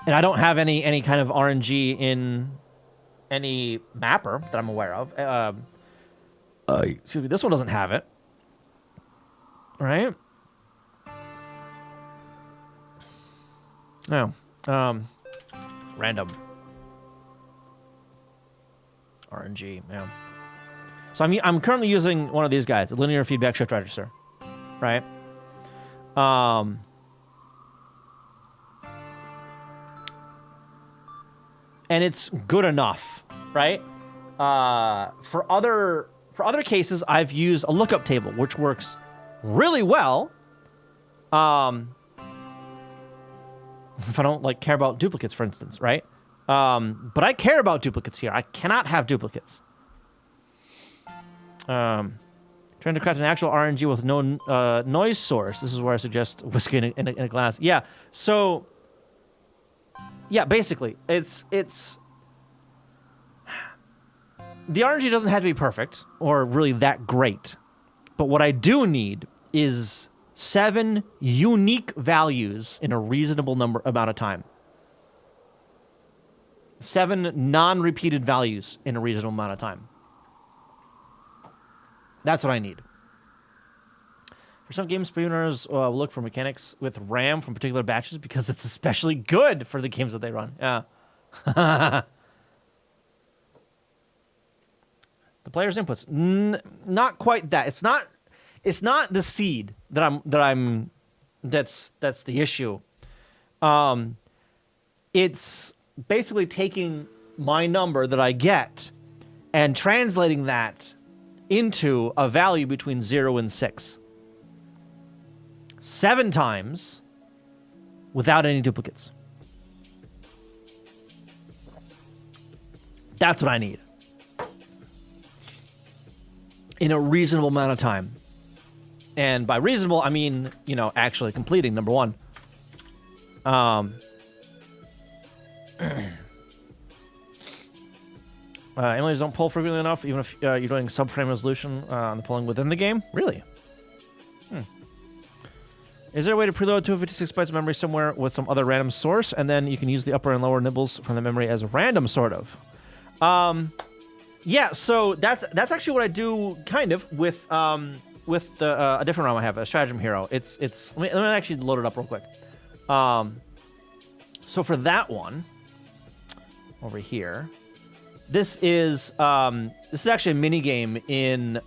And I don't have any kind of RNG in any mapper that I'm aware of. Excuse me, this one doesn't have it. Right? No. Random. RNG, man. So I'm currently using one of these guys, a linear feedback shift register. Right? And it's good enough, right? For other cases, I've used a lookup table, which works really well. If I don't like care about duplicates, for instance, right? But I care about duplicates here. I cannot have duplicates. Trying to craft an actual RNG with no noise source. This is where I suggest whiskey in a glass. Yeah. So. Yeah, basically, it's the RNG doesn't have to be perfect or really that great, but what I do need is 7 unique values in a reasonable amount of time. 7 non-repeated values in a reasonable amount of time. That's what I need. For some game spooners, look for mechanics with RAM from particular batches because it's especially good for the games that they run. Yeah. The player's inputs, not quite that. It's not the seed that's the issue. It's basically taking my number that I get and translating that into a value between 0 and 6. 7 times without any duplicates. That's what I need. In a reasonable amount of time. And by reasonable, I mean, actually completing, number 1. Emulators don't pull frequently enough, even if you're doing subframe resolution on the pulling within the game. Really? Is there a way to preload 256 bytes of memory somewhere with some other random source, and then you can use the upper and lower nibbles from the memory as random, sort of? Yeah, so that's actually what I do, kind of, with a different ROM I have, a Stratagem Hero. Let me actually load it up real quick. So for that one, over here, this is actually a mini game in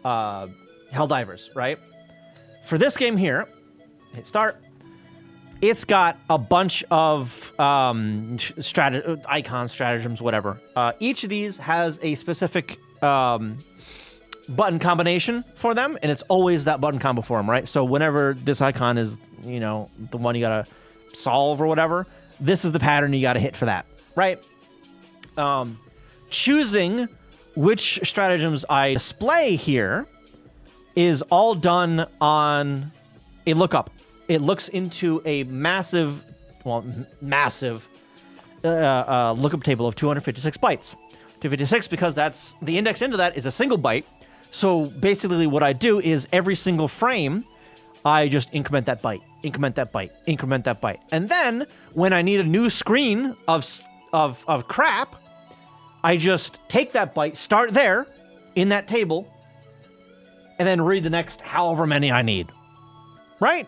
Helldivers, right? For this game here, hit start. It's got a bunch of icons, stratagems, whatever. Each of these has a specific button combination for them, and it's always that button combo for them, right? So whenever this icon is, the one you gotta solve or whatever, this is the pattern you gotta hit for that, right? Choosing which stratagems I display here is all done on a lookup. It looks into a massive lookup table of 256 bytes. 256 because that's the index into that is a single byte. So basically what I do is every single frame, I just increment that byte, increment that byte, increment that byte. And then when I need a new screen of crap, I just take that byte, start there in that table, and then read the next however many I need. Right?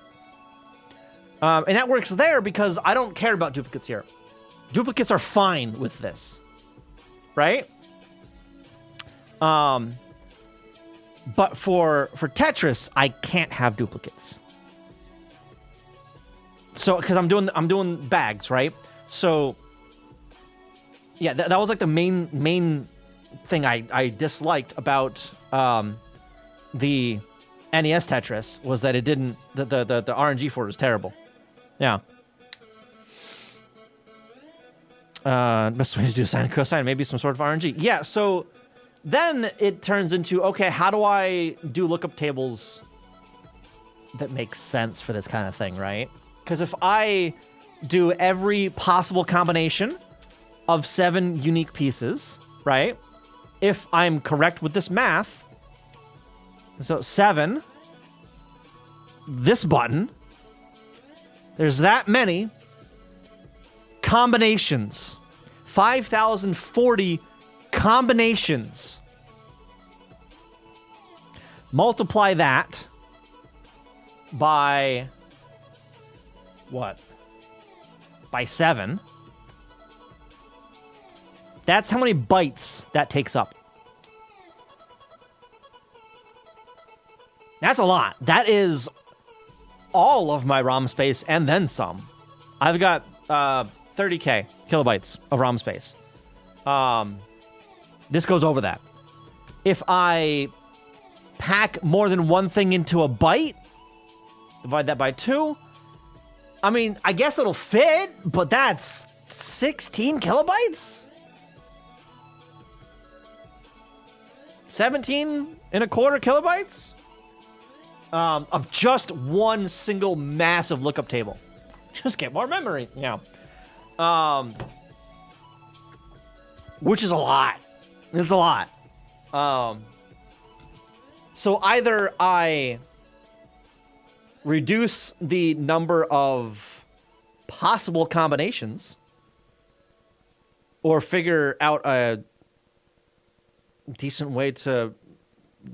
And that works there because I don't care about duplicates here. Duplicates are fine with this. Right? But for Tetris, I can't have duplicates. So, because I'm doing bags, right? So, yeah, that was like the main thing I disliked about the NES Tetris was that it didn't the RNG for it was terrible. Yeah. Best way to do sine and cosine, maybe some sort of RNG. Yeah, so then it turns into, okay, how do I do lookup tables that make sense for this kind of thing, right? Because if I do every possible combination of 7 unique pieces, right? If I'm correct with this math, so 7, this button, there's that many combinations. 5,040 combinations. Multiply that by what? By 7. That's how many bytes that takes up. That's a lot. That is all of my ROM space and then some. I've got 30k kilobytes of ROM space. This goes over that. If I pack more than one thing into a byte, divide that by 2, I mean, I guess it'll fit, but that's 16 kilobytes? 17 and a quarter kilobytes? Of just one single massive lookup table. Just get more memory. Yeah. Which is a lot. It's a lot. So either I reduce the number of possible combinations or figure out a decent way to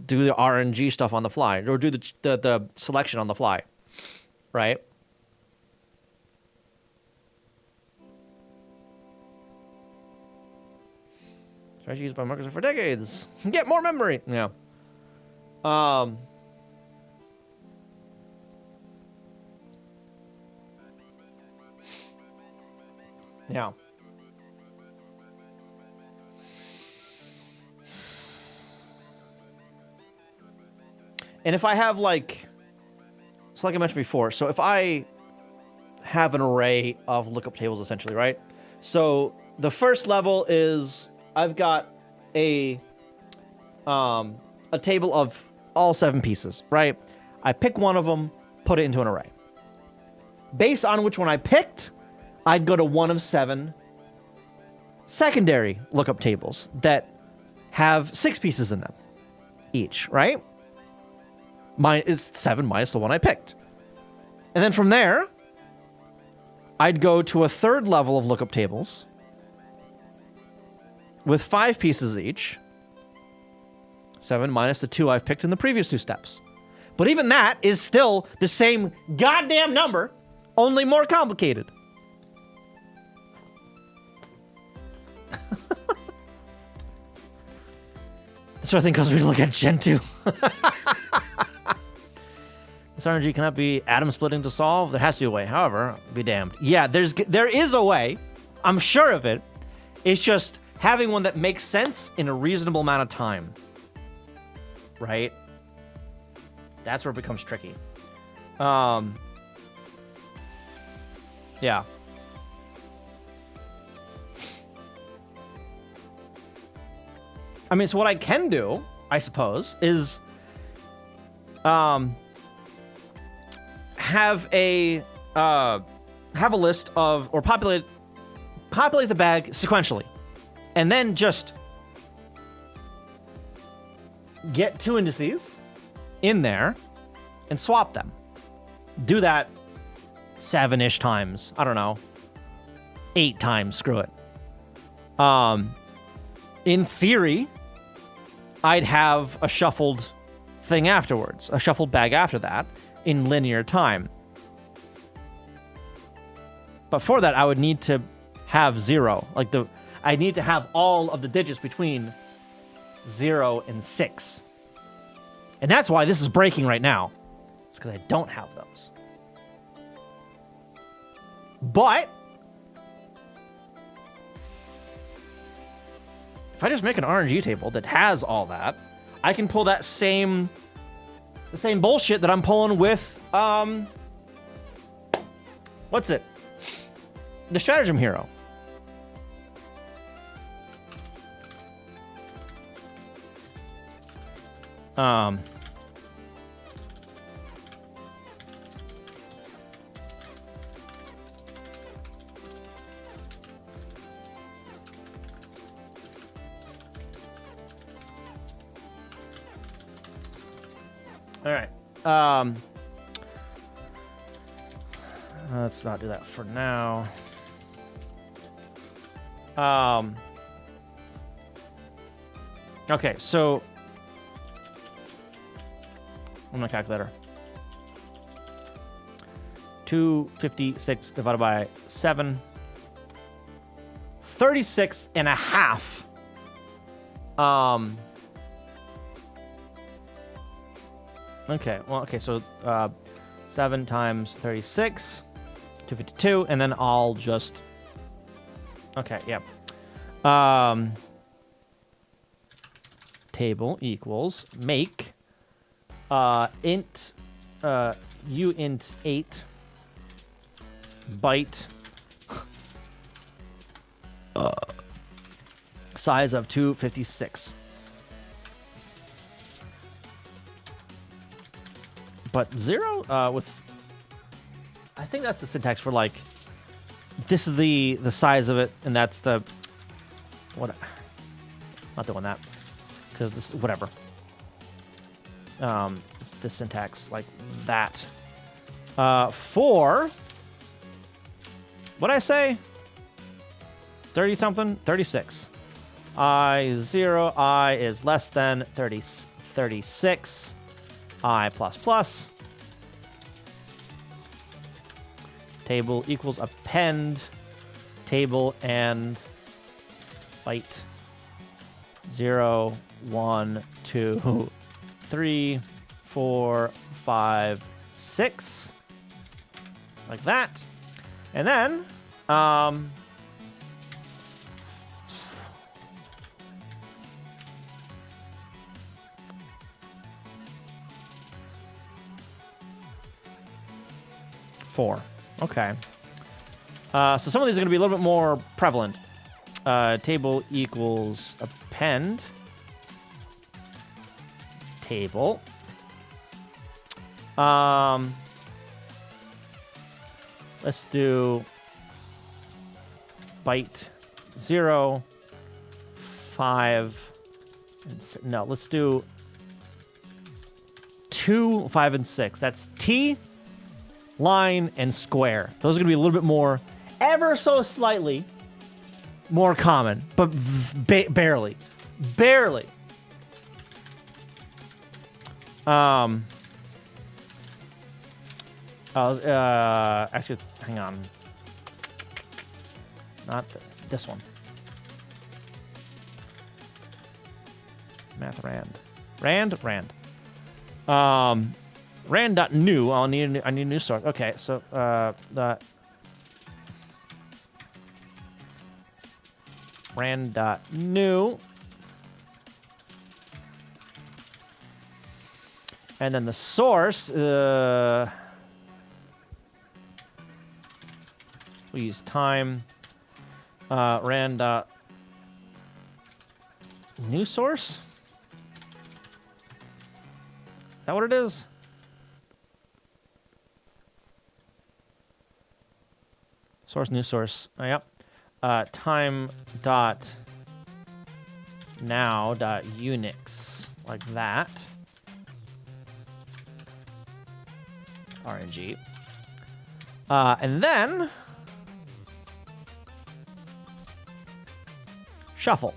do the RNG stuff on the fly or do the selection on the fly, right? Strategy used by Microsoft for decades. Get more memory. Yeah. Yeah. And if I have like I mentioned before, so if I have an array of lookup tables essentially, right? So the first level is I've got a table of all 7 pieces, right? I pick one of them, put it into an array. Based on which one I picked, I'd go to one of 7 secondary lookup tables that have 6 pieces in them each, right? Mine is 7 minus the one I picked. And then from there, I'd go to a third level of lookup tables with 5 pieces each. 7 minus the 2 I've picked in the previous 2 steps. But even that is still the same goddamn number, only more complicated. This sort of thing causes me to look at Gen 2. This RNG cannot be atom splitting to solve. There has to be a way. However, be damned. Yeah, there is a way. I'm sure of it. It's just having one that makes sense in a reasonable amount of time. Right? That's where it becomes tricky. Yeah. I mean, so what I can do, I suppose, is have a list of, or populate the bag sequentially, and then just get 2 indices in there and swap them. Do that 7-ish times. I don't know. 8 times. Screw it. In theory, I'd have a shuffled thing afterwards, a shuffled bag after that in linear time. But for that, I would need to have 0. I need to have all of the digits between 0 and 6. And that's why this is breaking right now. It's because I don't have those. But if I just make an RNG table that has all that, I can pull that the same bullshit that I'm pulling with, what's it? The Stratagem Hero. All right. Let's not do that for now. Okay, so on my calculator. 256 divided by 7. 36 and a half. Okay, well, okay, so 7 times 36, 252, and then I'll just... Okay, yep. Table equals make int uint 8 byte size of 256. But 0 with, I think that's the syntax for like, this is the size of it, and that's the, what, not doing that, because this, whatever. It's the syntax like that. For, what'd I say? 30 something? 36. I0, I is less than 36. I plus plus. Table equals append table and byte 0, 1, 2, 3, 4, 5, 6. Like that. And then, four. Okay. So some of these are going to be a little bit more prevalent. Table equals append table. Let's do byte 0, 5, and no, let's do 2, 5, and 6. That's T, line, and square. Those are going to be a little bit more, ever so slightly more common, but barely. Barely. Actually, hang on. Not this one. Math rand. Rand. Rand.new. I need a new source. Okay, so the rand.new. And then the source, we use time. Rand.new source? Is that what it is? Source, new source. Oh, yep. Time dot now dot Unix, like that. RNG. And then shuffle.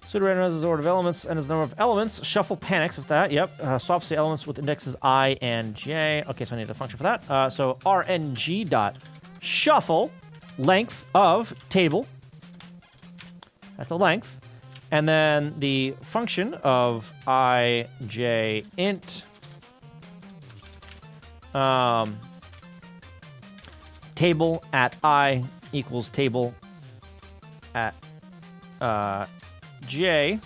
Pseudo randomizes the order of elements and as the number of elements. Shuffle panics with that. Yep. Swaps the elements with indexes I and J. Okay, so I need a function for that. So RNG dot shuffle length of table. That's the length. And then the function of I, J, int Table at I equals table at J.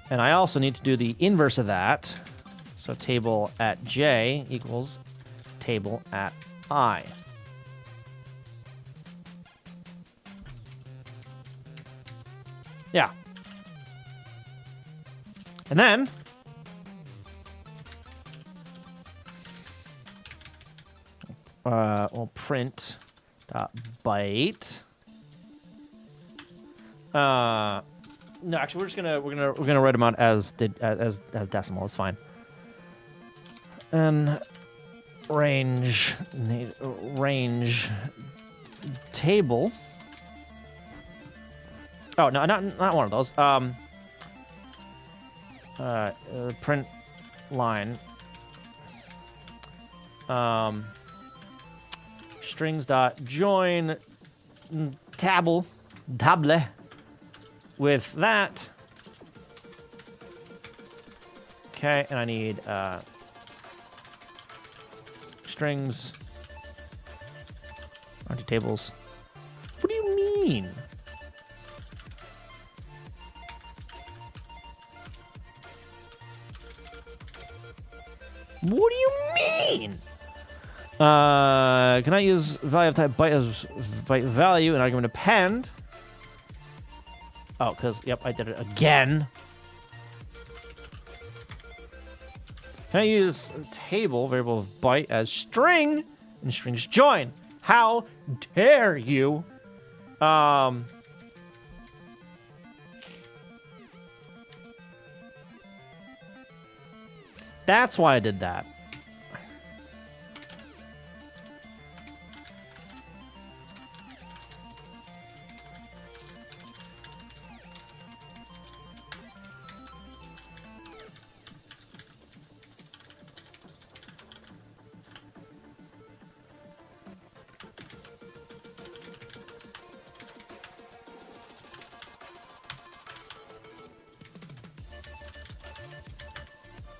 And I also need to do the inverse of that. So table at J equals table at I. Yeah. And then we'll print dot byte. No, actually, we're gonna write them out as decimal. It's fine. And range table. Oh no, not one of those. Print line. Strings dot join table with that. Okay, and I need strings onto tables. What do you mean? What do you mean? Can I use value of type byte as byte value and argument append? Oh, because, yep, I did it again. Can I use table variable of byte as string and strings join? How dare you? That's why I did that.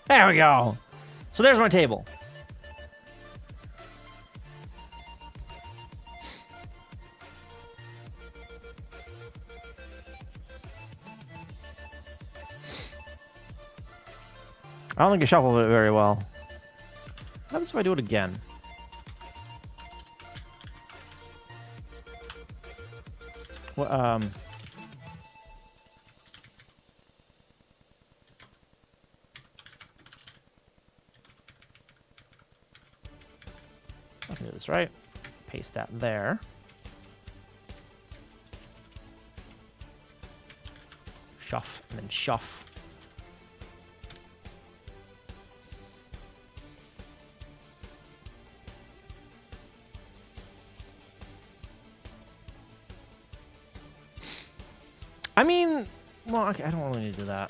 There we go. So there's my table. I don't think I shuffled it very well. What happens if I do it again? Well, I can do this right. Paste that there. Shuff and then shuff. I mean, well, okay, I don't really need to do that.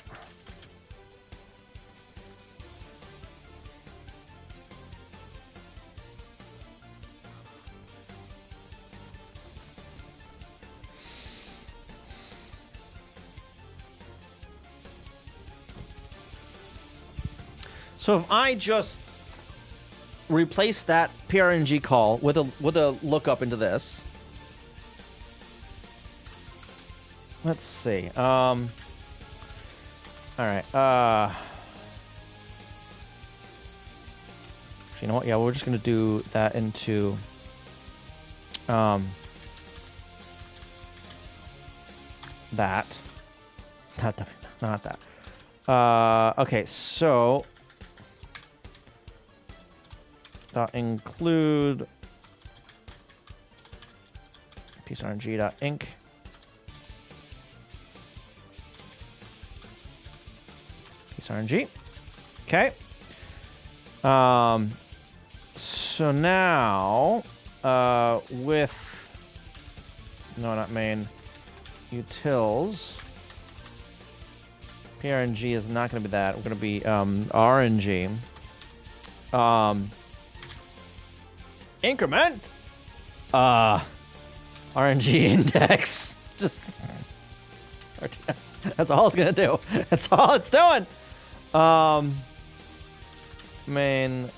So if I just replace that PRNG call with a lookup into this. Let's see. All right. You know what? Yeah, we're just gonna do that into that. Not that. Okay, so include piece RNG.inc. Piece RNG. Okay. So now with not main utils. PRNG is not going to be that. We're going to be RNG. Increment. RNG index. Just RTS. That's all it's going to do. That's all it's doing. main,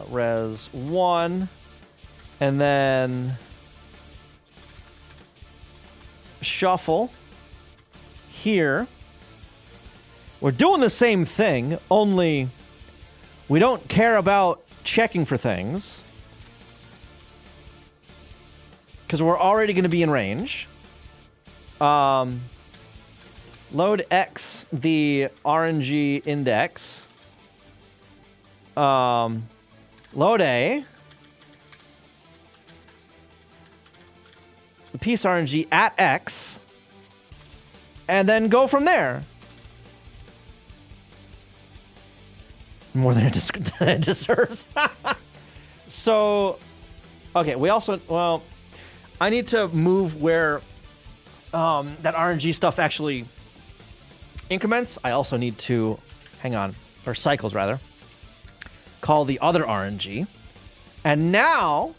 res 1, and then shuffle here. We're doing the same thing, only we don't care about checking for things because we're already going to be in range. Load X the RNG index. Load A the piece RNG at X, and then go from there. More than it deserves. So, okay, we also, well, I need to move where that RNG stuff actually increments. I also need to, hang on, or cycles rather, call the other RNG. And now,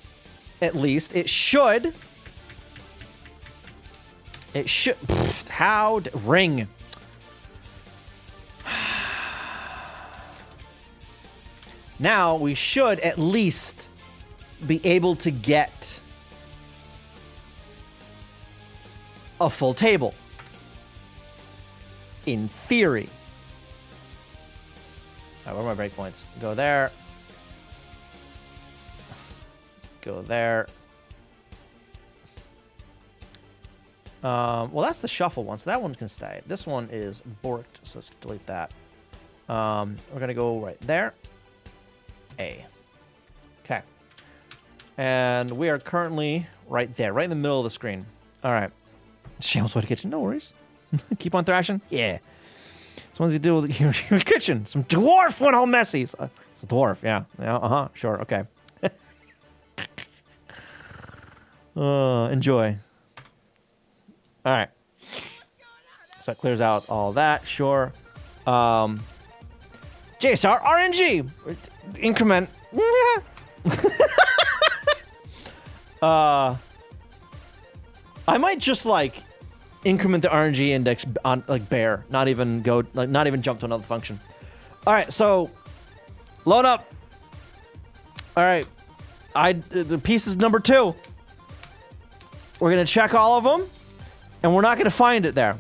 at least, it should, ring. Now we should at least be able to get a full table. In theory. All right, where are my breakpoints? Go there. Go there. Well, that's the shuffle one, so that one can stay. This one is borked, so let's delete that. We're going to go right there. A. Okay. And we are currently right there, right in the middle of the screen. All right. Shameless way to kitchen. No worries. Keep on thrashing. Yeah. So what does he do with your kitchen? Some dwarf went all messy. It's a dwarf. Yeah. Yeah. Sure. Okay. Enjoy. All right. So that clears out all that. Sure. JSR RNG increment. I might just like increment the RNG index on like bare, not even jump to another function. All right, so load up. All right, the piece is number 2. We're gonna check all of them, and we're not gonna find it there.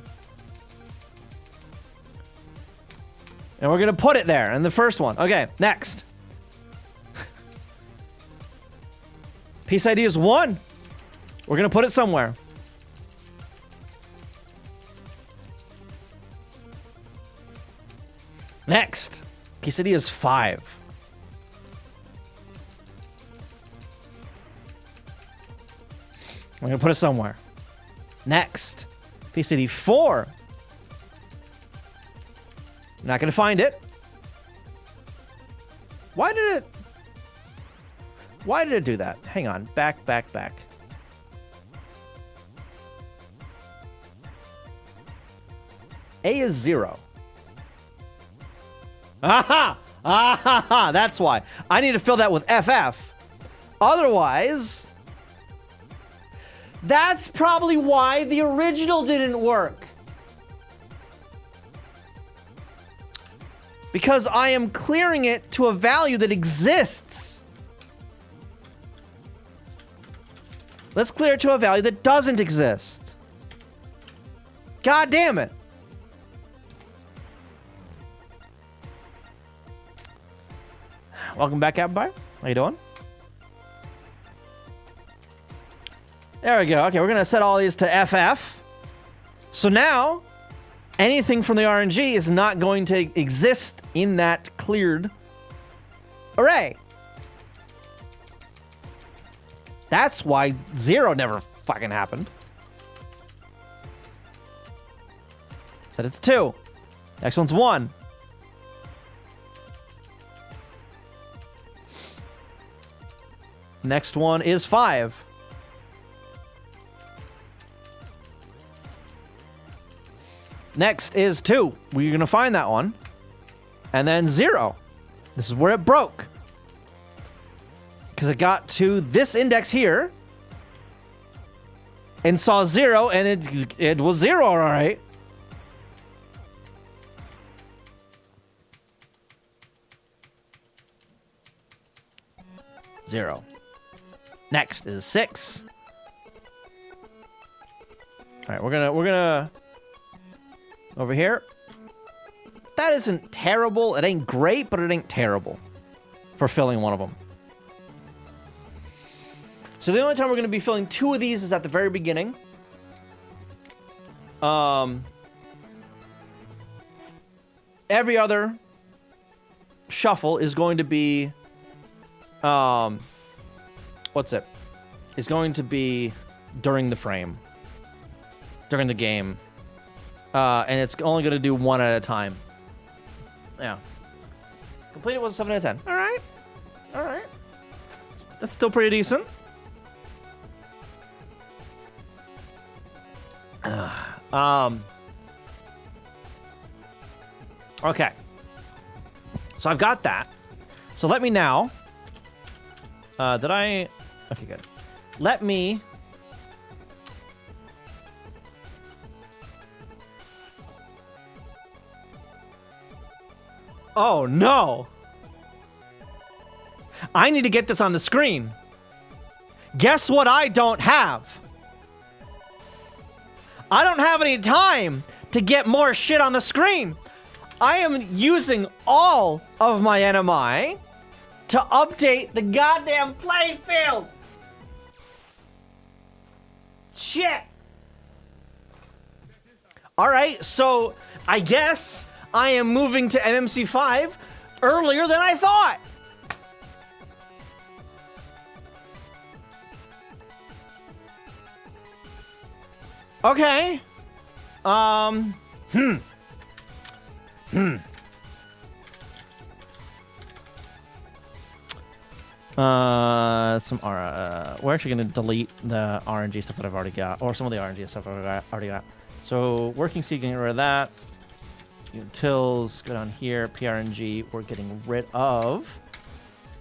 And we're going to put it there in the first one. Okay, next. Piece ID is 1. We're going to put it somewhere. Next. Piece ID is 5. We're going to put it somewhere. Next. Piece ID 4. Not gonna find it. Why did it do that? Hang on. Back. A is 0. Aha! That's why. I need to fill that with FF. Otherwise, that's probably why the original didn't work. Because I am clearing it to a value that exists. Let's clear it to a value that doesn't exist. God damn it. Welcome back, Apple. How you doing? There we go. Okay, we're going to set all these to FF. So now, anything from the RNG is not going to exist in that cleared array. That's why 0 never fucking happened. Set it to 2. Next one's 1. Next one is 5. Next is 2. We're going to find that one. And then 0. This is where it broke. Because it got to this index here. And saw 0, and it was 0, all right. 0. Next is 6. All right, we're gonna over here. That isn't terrible. It ain't great, but it ain't terrible for filling one of them. So the only time we're gonna be filling 2 of these is at the very beginning. Every other shuffle is going to be, is going to be during the frame, during the game, and it's only going to do 1 at a time. Yeah. Completed was a 7 out of 10. All right. All right. That's still pretty decent. Okay. So I've got that. So let me now. Did I? Okay, good. Let me. Oh no! I need to get this on the screen. Guess what I don't have? I don't have any time to get more shit on the screen. I am using all of my NMI to update the goddamn playfield. Shit. All right, so I guess I am moving to MMC5 earlier than I thought. Okay. We're actually going to delete the RNG stuff that I've already got, or some of the RNG stuff I've already got. So working seed, getting rid of that. Utils, go down here. PRNG, we're getting rid of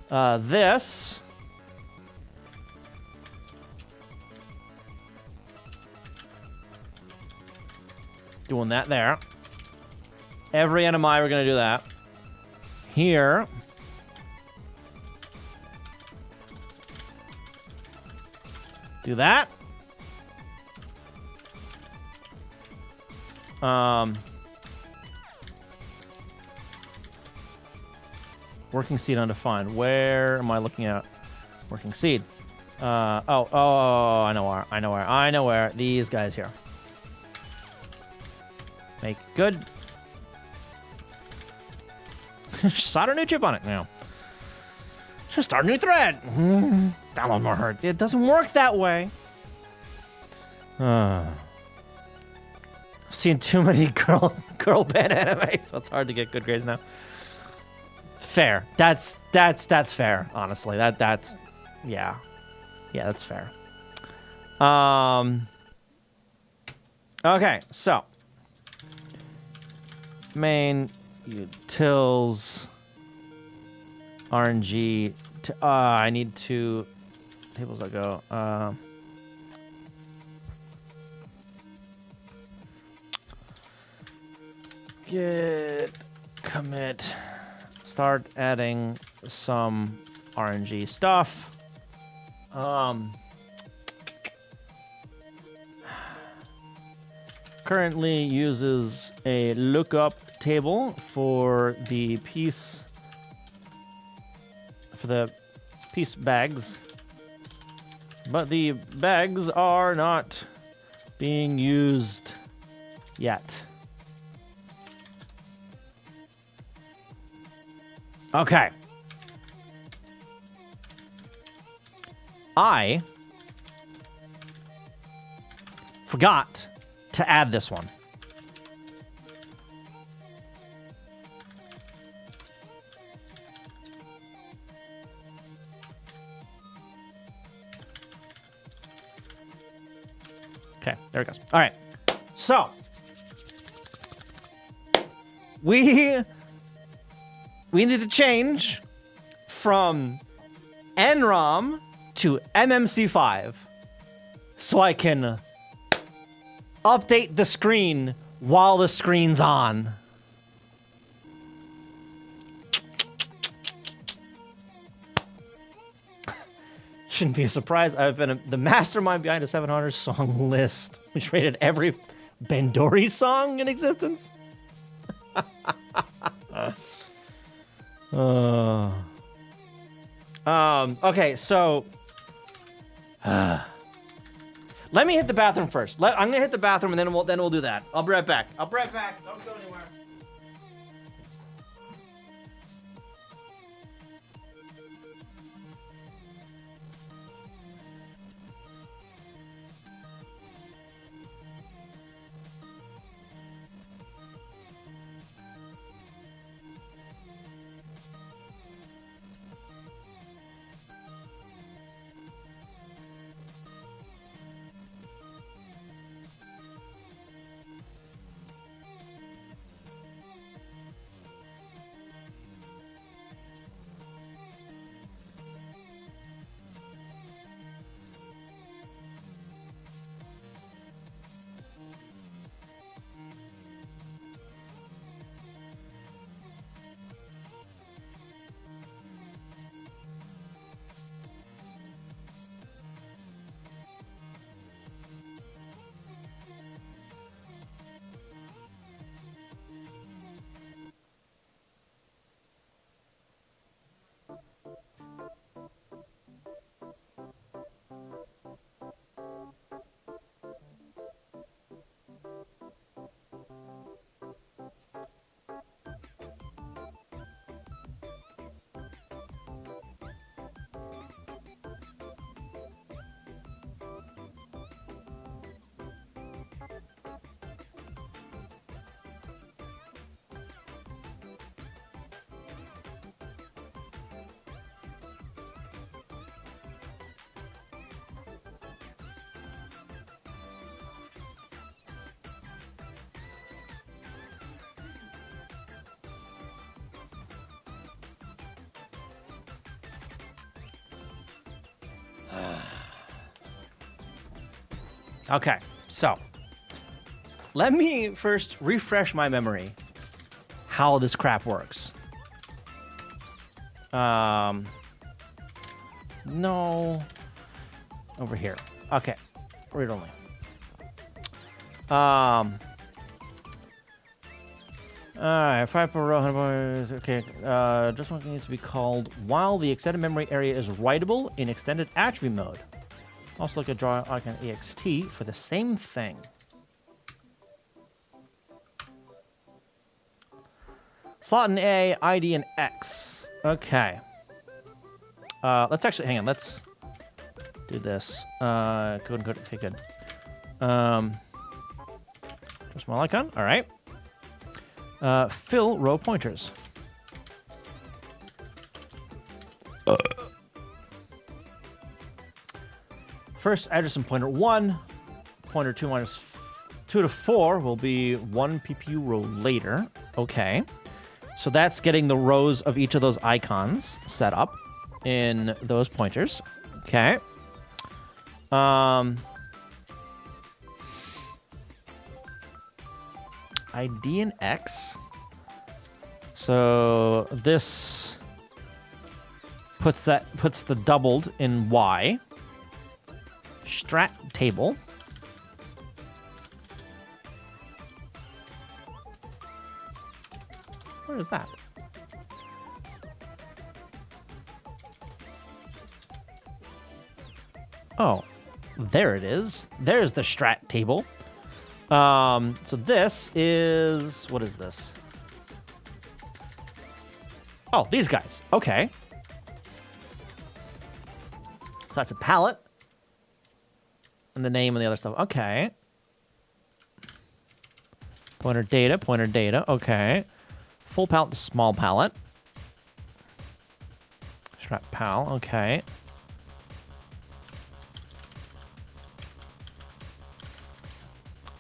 this. Doing that there. Every NMI, we're going to do that. Here. Do that. Working seed undefined. Where am I looking at? Working seed. I know where. These guys here. Make good. Solder a new chip on it now. Just start a new thread. Download more hertz. It doesn't work that way. I've seen too many girl band anime, so it's hard to get good grades now. Fair. That's fair. Honestly, that's yeah, that's fair. Okay, so main utils RNG. I need to tables that go. Git commit. Start adding some RNG stuff. Currently uses a lookup table for the piece bags, but the bags are not being used yet. Okay. I forgot to add this one. Okay, there it goes. All right. So, we need to change from NROM to MMC5 so I can update the screen while the screen's on. Shouldn't be a surprise. I've been the mastermind behind a 700 song list, which rated every Bandori song in existence. Okay, so let me hit the bathroom first. I'm gonna hit the bathroom and then we'll do that. I'll be right back. Don't go anywhere. Okay, so let me first refresh my memory how this crap works. No. Over here. Okay. Read only. Alright, 5 per row. Okay. Just one needs to be called while the extended memory area is writable in extended attribute mode. Also look at draw icon ext for the same thing. Slot in A, ID in X. Okay. Let's actually hang on. Let's do this. Code and code. Okay, good. Small icon. All right. Fill row pointers. First address and pointer 1. Pointer 2 minus 2 to 4 will be 1 PPU row later. Okay. So that's getting the rows of each of those icons set up in those pointers. Okay. ID in X. So this puts the doubled in Y. Strat table. Where is that? Oh, there it is. There's the strat table. So this is, what is this? Oh, these guys. Okay. So that's a palette. And the name and the other stuff. Okay. Pointer data. Okay. Full palette to small palette. Strat pal. Okay.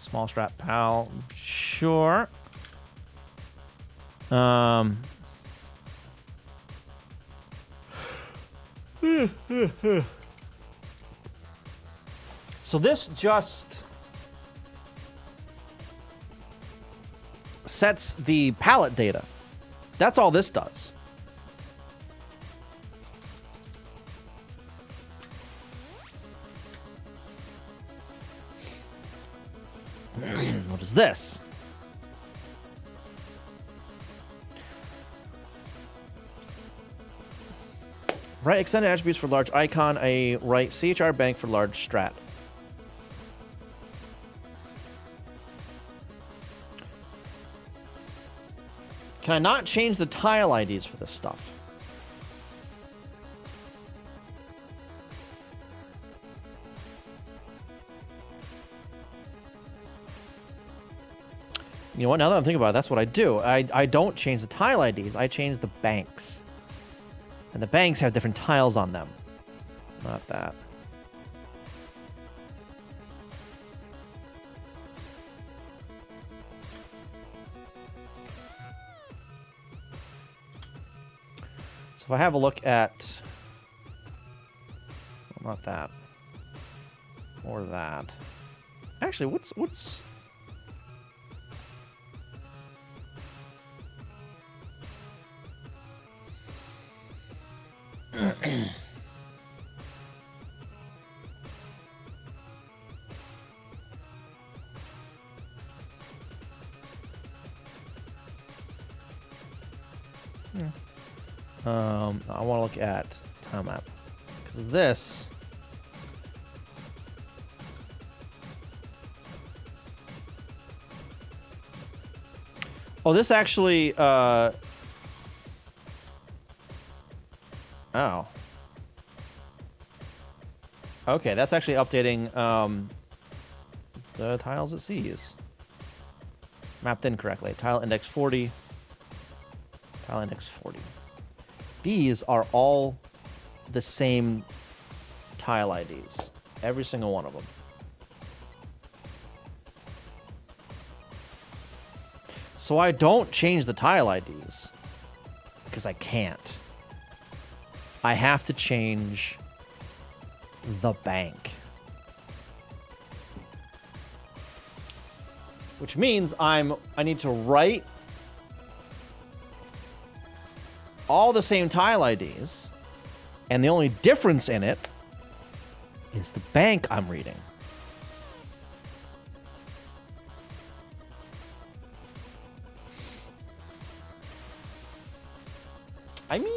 Small strat pal. Sure. So this just sets the palette data. That's all this does. What is this? Write extended attributes for large icon. A write CHR bank for large strat. Can I not change the tile IDs for this stuff? You know what? Now that I'm thinking about it, that's what I do. I don't change the tile IDs. I change the banks. And the banks have different tiles on them. Not that. So if I have a look at... Well, not that. Or that. Actually, what's... I want to look at tile map because this. Oh, this actually. Oh. Okay, that's actually updating the tiles it sees. Mapped incorrectly. Tile index 40. Tile index 40. These are all the same tile IDs. Every single one of them. So I don't change the tile IDs because I can't. I have to change the bank. Which means I need to write all the same tile IDs, and the only difference in it is the bank I'm reading. I mean...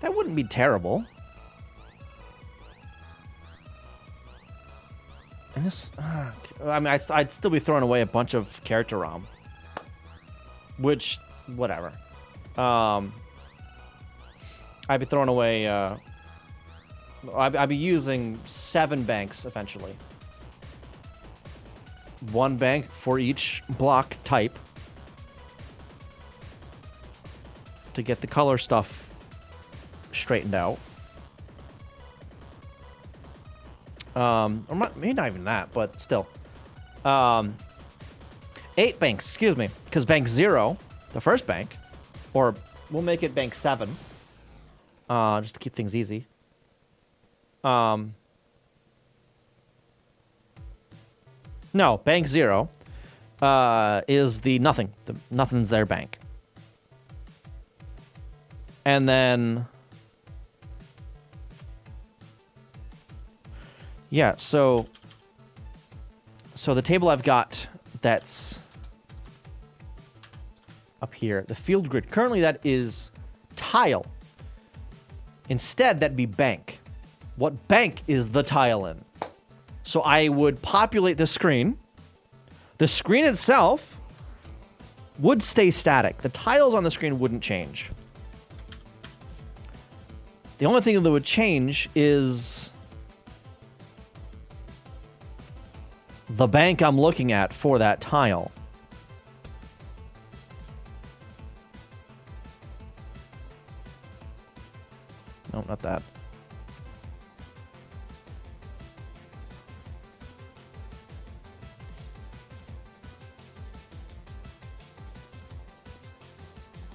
that wouldn't be terrible. And this... I mean, I'd still be throwing away a bunch of character ROM. Which, whatever. I'd be throwing away... I'd be using 7 banks, eventually. 1 bank for each block type. To get the color stuff straightened out. Or maybe not even that, but still. 8 banks, excuse me. Because bank 0, the first bank, or we'll make it bank 7. Just to keep things easy. No, bank 0 is the nothing. The nothing's their bank. And then... Yeah, so the table I've got that's up here, the field grid, currently that is tile. Instead, that'd be bank. What bank is the tile in? So I would populate the screen. The screen itself would stay static. The tiles on the screen wouldn't change. The only thing that would change is the bank I'm looking at for that tile. No, not that.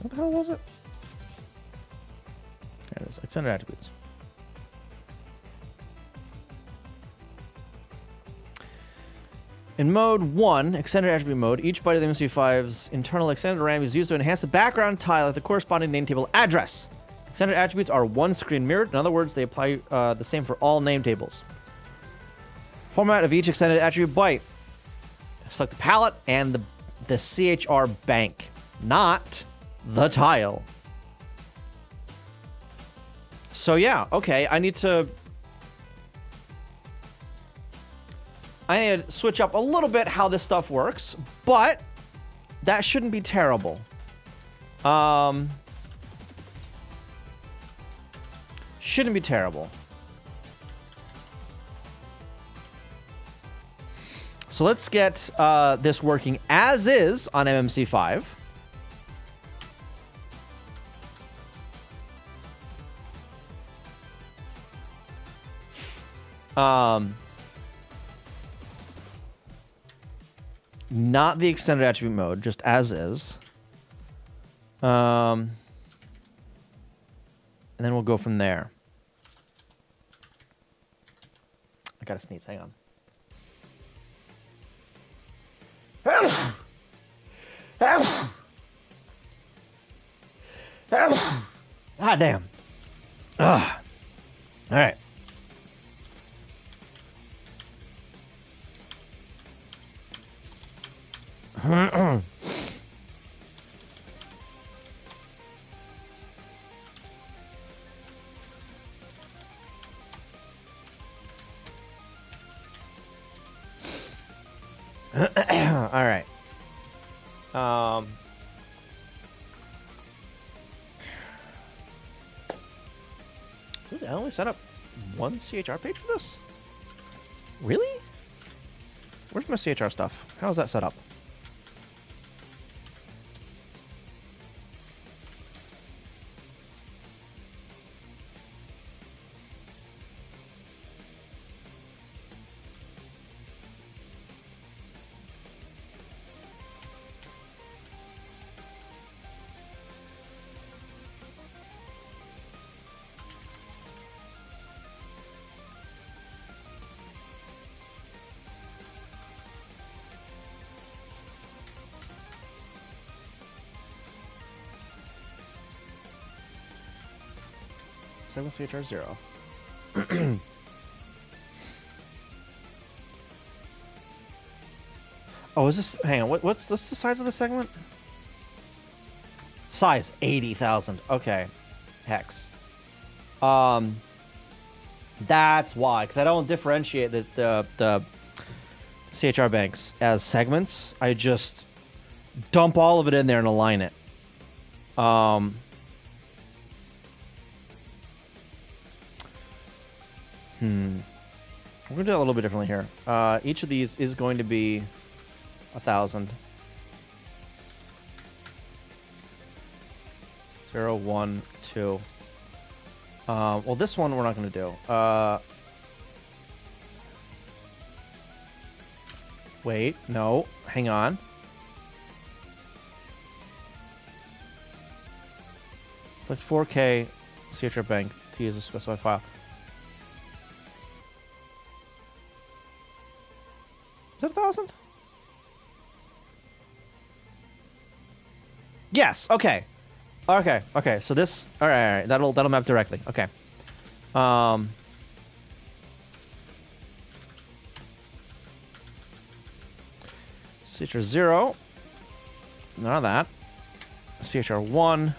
What the hell was it? There it is. Extended attributes. In mode 1, extended attribute mode, each byte of the MC5's internal extended RAM is used to enhance the background tile at the corresponding name table address. Extended attributes are one screen mirrored. In other words, they apply the same for all name tables. Format of each extended attribute byte. Select the palette and the CHR bank, not the tile. So yeah, okay, I need to switch up a little bit how this stuff works, but that shouldn't be terrible. Shouldn't be terrible. So let's get this working as is on MMC5. Not the extended attribute mode, just as is. And then we'll go from there. I gotta sneeze, hang on. Ah, damn. All right. All right. Ooh, I only set up one CHR page for this? Really? Where's my CHR stuff? How is that set up? CHR 0. Oh, is this... Hang on. What's the size of the segment? Size 80,000. Okay. Hex. That's why. Because I don't differentiate the CHR banks as segments. I just dump all of it in there and align it. We're gonna do it a little bit differently here. Each of these is going to be 1,000. 0, 1, 2. Well, this one we're not gonna do. Wait, no, hang on. Select 4K CHR bank to use a specified file. Is that 1,000? Yes. Okay. Okay. Okay. So this. All right. All right. That'll map directly. Okay. CHR 0. None of that. CHR 1.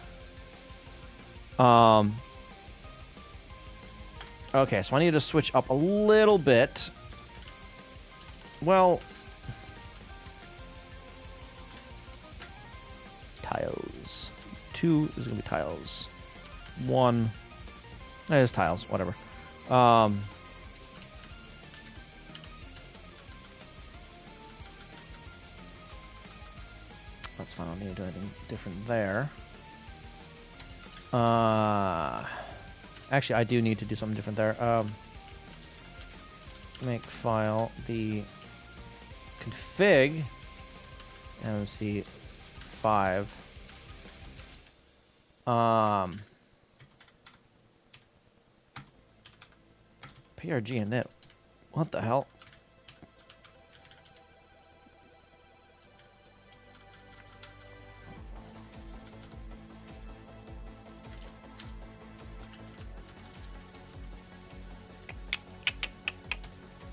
Okay. So I need to switch up a little bit. Well, tiles. 2 is gonna be tiles. 1 is tiles. Whatever. That's fine. I don't need to do anything different there. Actually, I do need to do something different there. Make file the config MC5. PRG init. What the hell?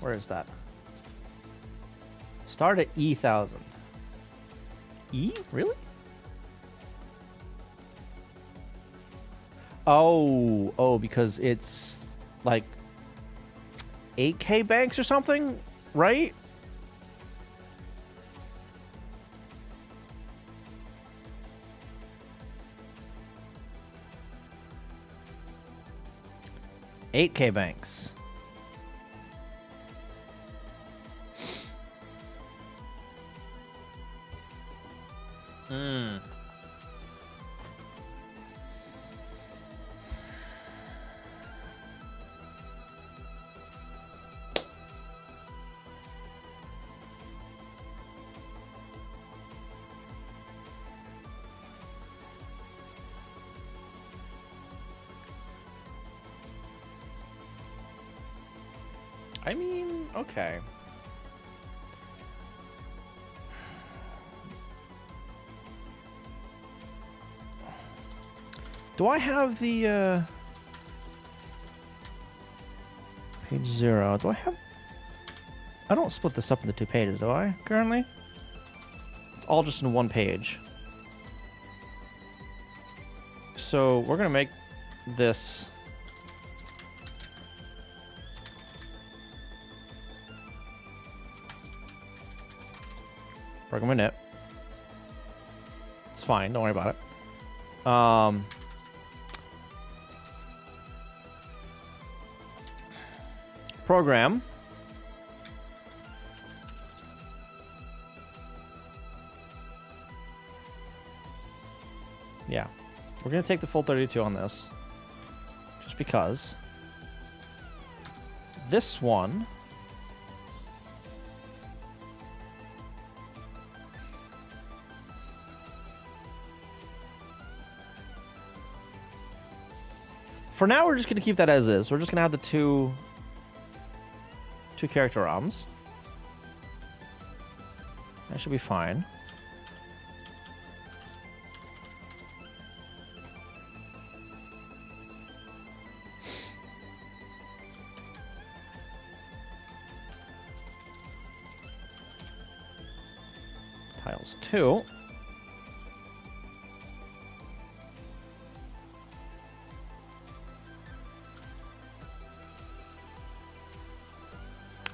Where is that? Start at E1000. E? Really? Oh, because it's like 8K banks or something, right? $8K banks. Hmm. I mean, okay. Do I have the page 0? Do I have? I don't split this up into 2 pages, do I? Currently, it's all just in 1 page. So we're gonna make this. Program init. It's fine. Don't worry about it. Program. Yeah. We're going to take the full 32 on this. Just because. This one. For now, we're just going to keep that as is. We're just going to have the two character ROMs. That should be fine. Tiles 2.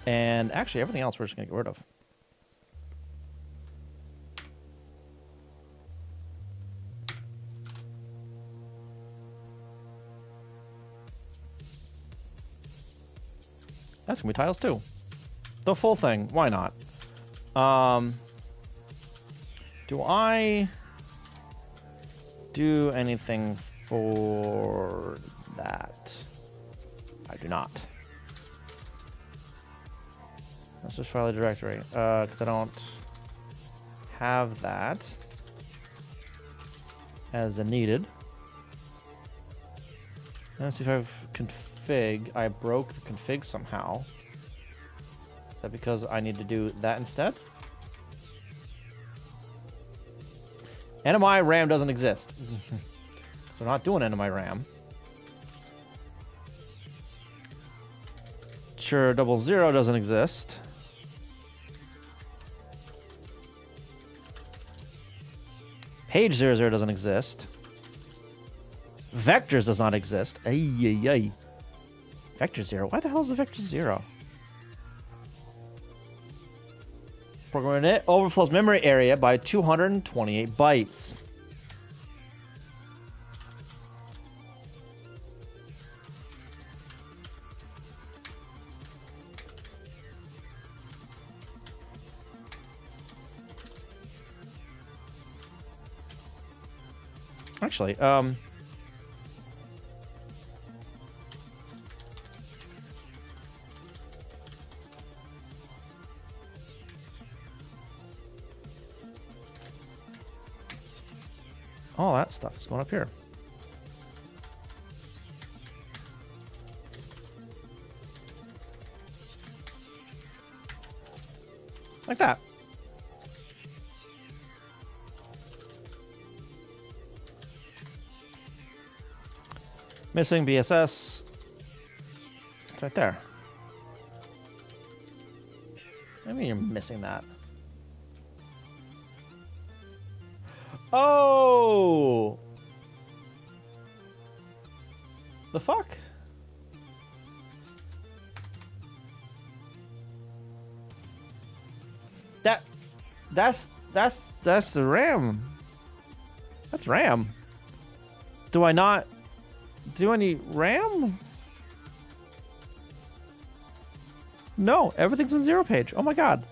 And actually, everything else we're just going to get rid of. That's going to be tiles too. The full thing. Why not? Do I do anything for that? I do not. Let's just file a directory, because I don't have that as a needed. Let's see if I've config. I broke the config somehow. Is that because I need to do that instead? NMI RAM doesn't exist. We're not doing NMI RAM. Sure, 00 doesn't exist. Page 00 doesn't exist. Vectors does not exist. Ay. Vector 0. Why the hell is the vector 0? Program init overflows memory area by 228 bytes. Actually, all that stuff is going up here. Like that. Missing BSS. It's right there. I mean, you're missing that. Oh! The fuck? That's the RAM. That's RAM. Do I not do any RAM? No, everything's in 0 page. Oh my god.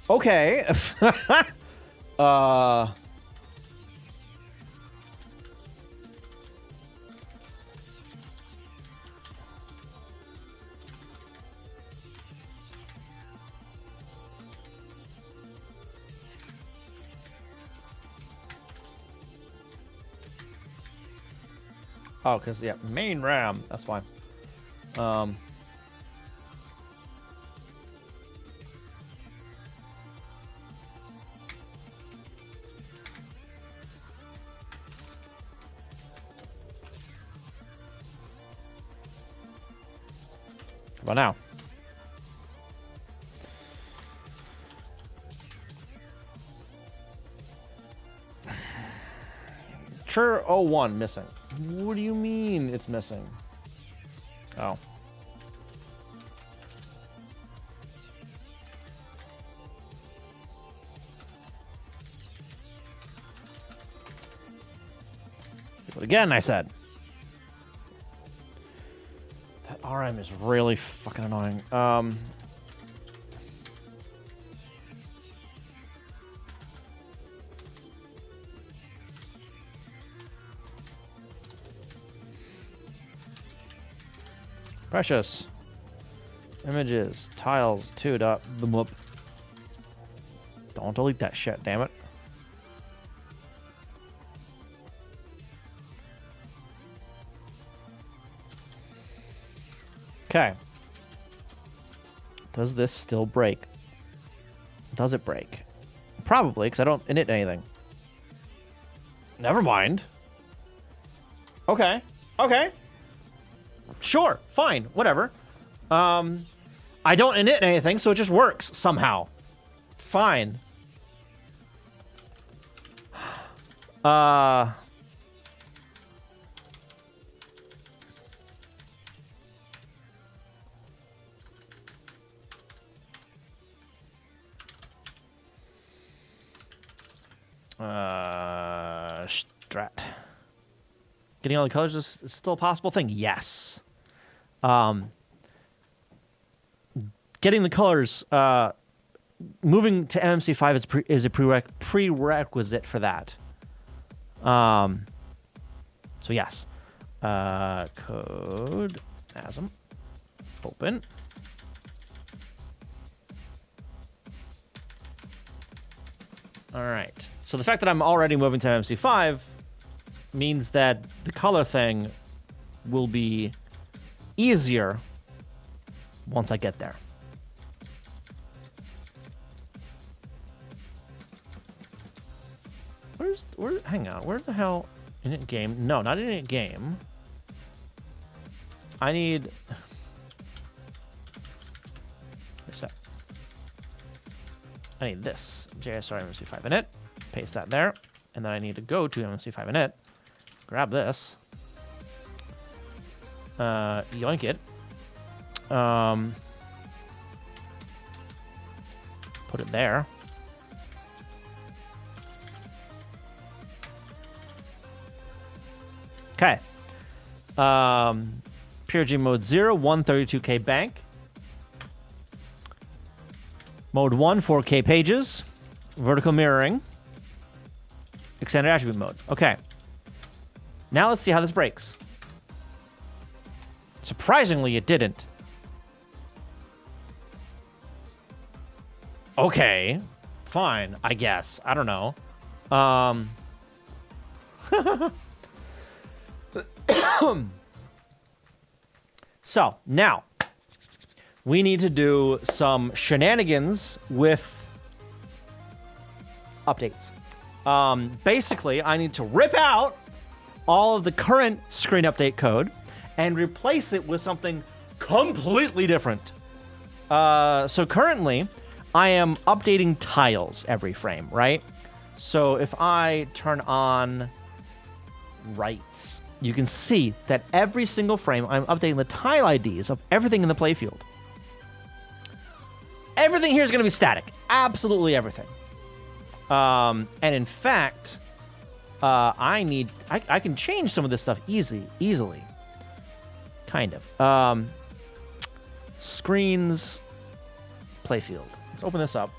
Okay. Oh, because, yeah, main RAM. That's fine. How about now? Sure, 01 missing. What do you mean it's missing? Oh. Do it again, I said. That RM is really fucking annoying. Precious. Images. Tiles. 2 dot. Boom whoop. Don't delete that shit, damn it. Okay. Does this still break? Does it break? Probably, because I don't init anything. Never mind. Okay. Okay. Sure, fine, whatever. I don't init anything, so it just works somehow. Fine. Strat. Getting all the colors is still a possible thing? Yes. Getting the colors, moving to MMC5 is a prerequisite for that. So yes. Code ASM. Open. All right. So the fact that I'm already moving to MMC5 means that the color thing will be easier once I get there. Hang on, where the hell, init game? No, not init game. I need, where's that? I need this, JSR MMC5 init, paste that there, and then I need to go to MMC5 init, grab this, yoink it, put it there. Okay. PRG mode 0, 132K bank. Mode 1, 4K pages. Vertical mirroring. Extended attribute mode. Okay. Now let's see how this breaks. Surprisingly, it didn't. Okay. Fine, I guess. I don't know. So, now, we need to do some shenanigans with updates. Basically, I need to rip out all of the current screen update code and replace it with something completely different. So currently, I am updating tiles every frame, right? So if I turn on rights, you can see that every single frame I'm updating the tile IDs of everything in the playfield. Everything here is going to be static. Absolutely everything. And in fact, I can change some of this stuff easily. Kind of. Screens, playfield. Let's open this up.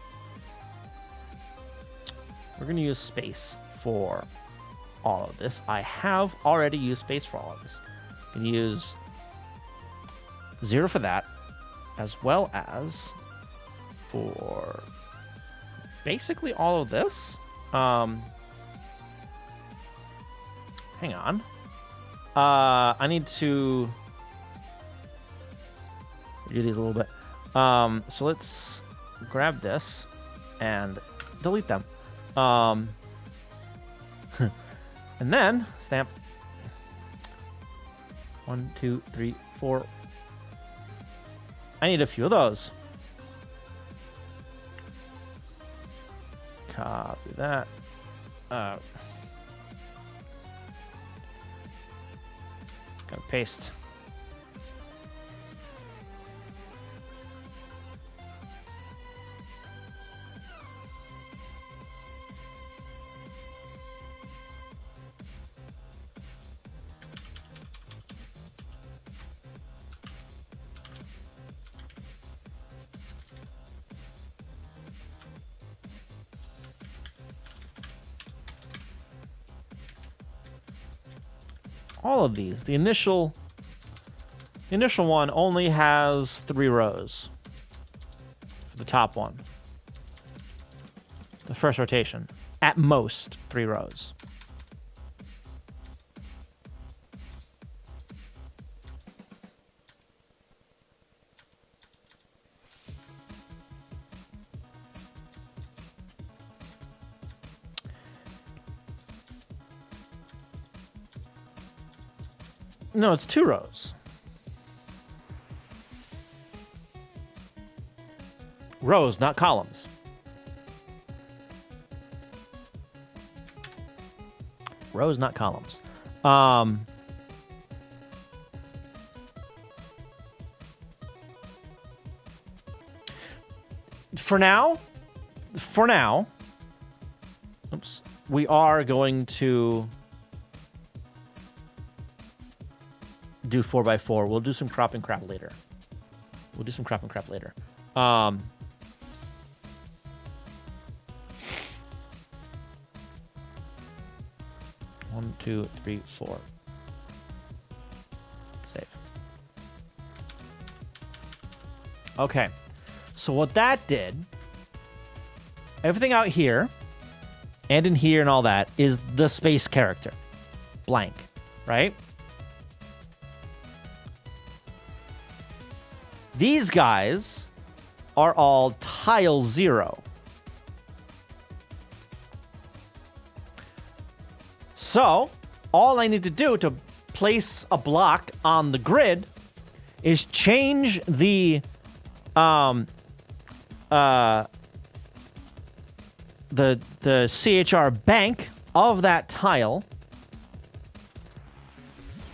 We're going to use space for all of this. I have already used space for all of this. I can use 0 for that, as well as for basically all of this. Hang on. I need to do these a little bit. So let's grab this and delete them. And then stamp 1, 2, 3, 4. I need a few of those. Copy that. Gotta paste. All of these. The initial one only has 3 rows for the top one. The first rotation. At most, 3 rows. No, it's 2 rows. Rows, not columns. Rows, not columns. For now, oops, we are going to do 4x4. We'll do some crop and crap later. One, 2, 3, 4. Save. Okay. So what that did, everything out here and in here and all that is the space character. Blank, right? These guys are all tile 0. So, all I need to do to place a block on the grid is change the CHR bank of that tile.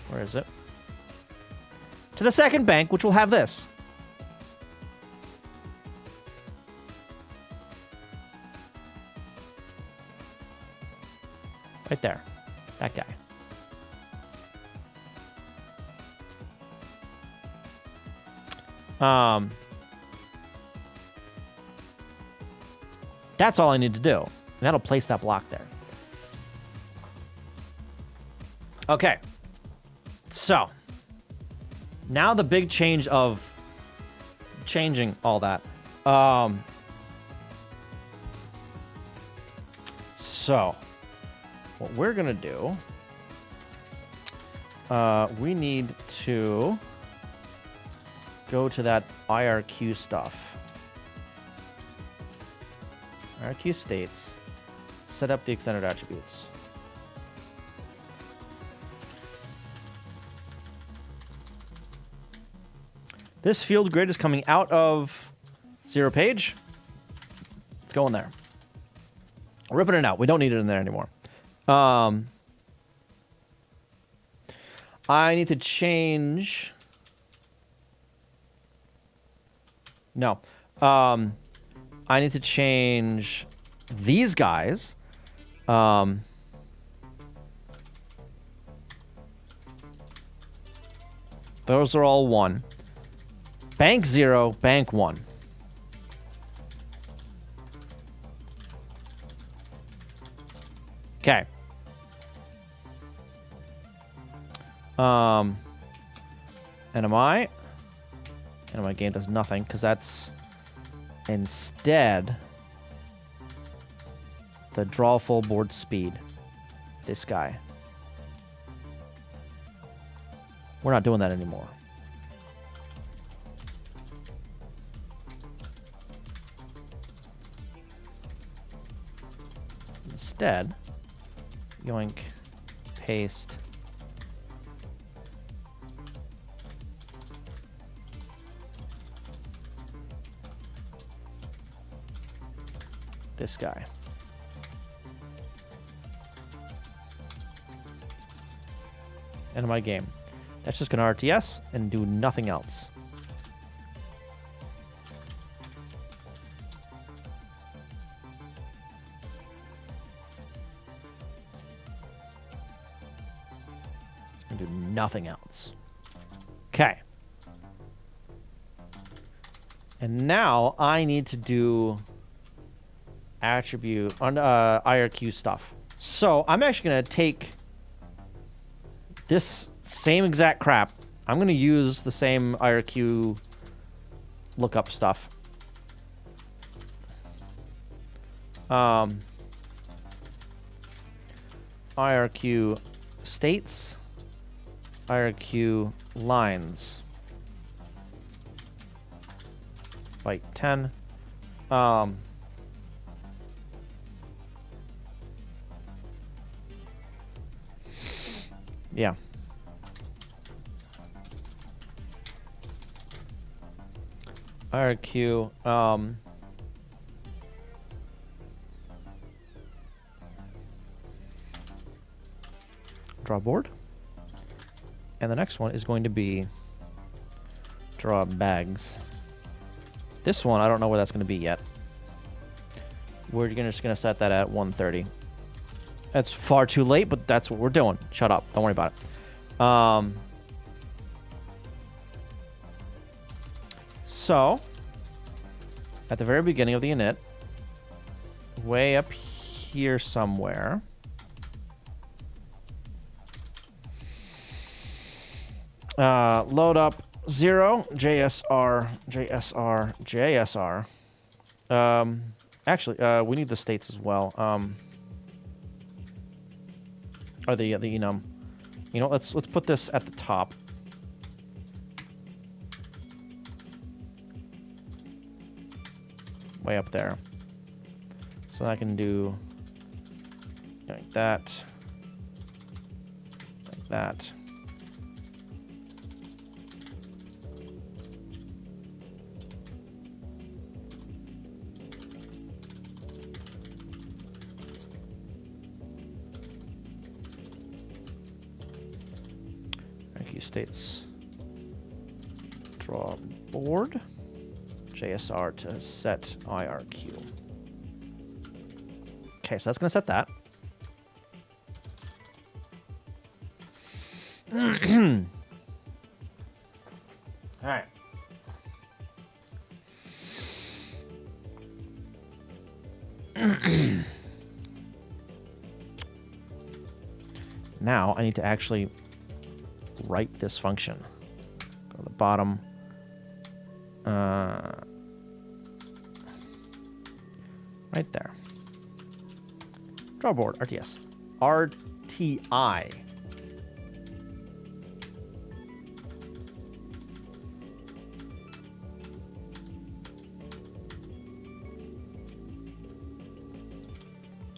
Where is it? To the second bank, which will have this. Right there. That guy. That's all I need to do. And that'll place that block there. Okay. So, now the big change of changing all that. So, what we're going to do, we need to go to that IRQ stuff. IRQ states, set up the extended attributes. This field grid is coming out of 0 page. Let's go in there. Ripping it out. We don't need it in there anymore. I need to change... No. I need to change these guys. Those are all 1. Bank 0, bank 1. Okay. NMI. NMI game does nothing because that's instead the draw full board speed. This guy. We're not doing that anymore. Instead, yoink, paste. This guy. End of my game. That's just going to RTS and do nothing else. And do nothing else. Okay. And now I need to do attribute on IRQ stuff. So I'm actually going to take this same exact crap. I'm going to use the same IRQ lookup stuff. IRQ states, IRQ lines. Byte 10. Yeah. IRQ, draw board. And the next one is going to be draw bags. This one, I don't know where that's going to be yet. We're just going to set that at 130. That's far too late, but that's what we're doing. Shut up. Don't worry about it. So, at the very beginning of the init, way up here somewhere, load up 0, JSR, JSR, JSR. Actually, we need the states as well. Or the enum. You know, let's put this at the top. Way up there. So I can do like that. Like that. IQ states draw board. JSR to set IRQ. Okay, so that's going to set that. All right. Now I need to actually write this function. Go to the bottom. Right there. Draw board, RTS. RTI.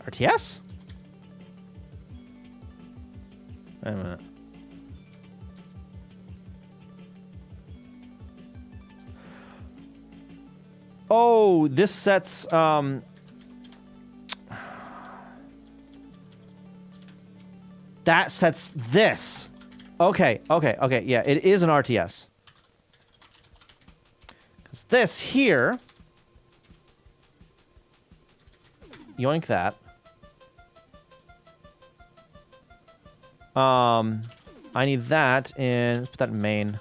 RTS? Wait a minute. Oh, this sets that sets this. Okay, yeah, it is an RTS. Because this here, yoink that. I need that in, let's put that in main.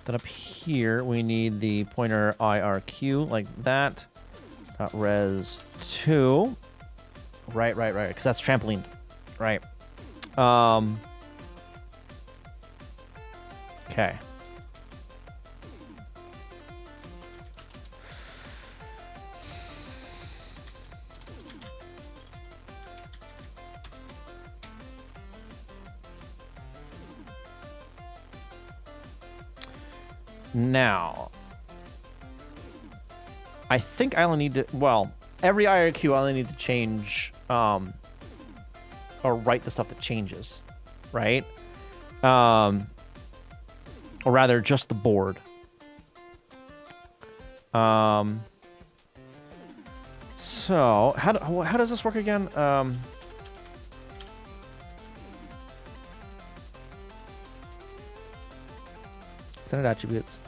Then up here, we need the pointer IRQ, like that. .res 2. Right, because that's trampoline. Right. Okay. Now, I think I only need to, well, every IRQ I only need to change, or write the stuff that changes, right? Or rather, just the board. So, how does this work again? Standard attributes.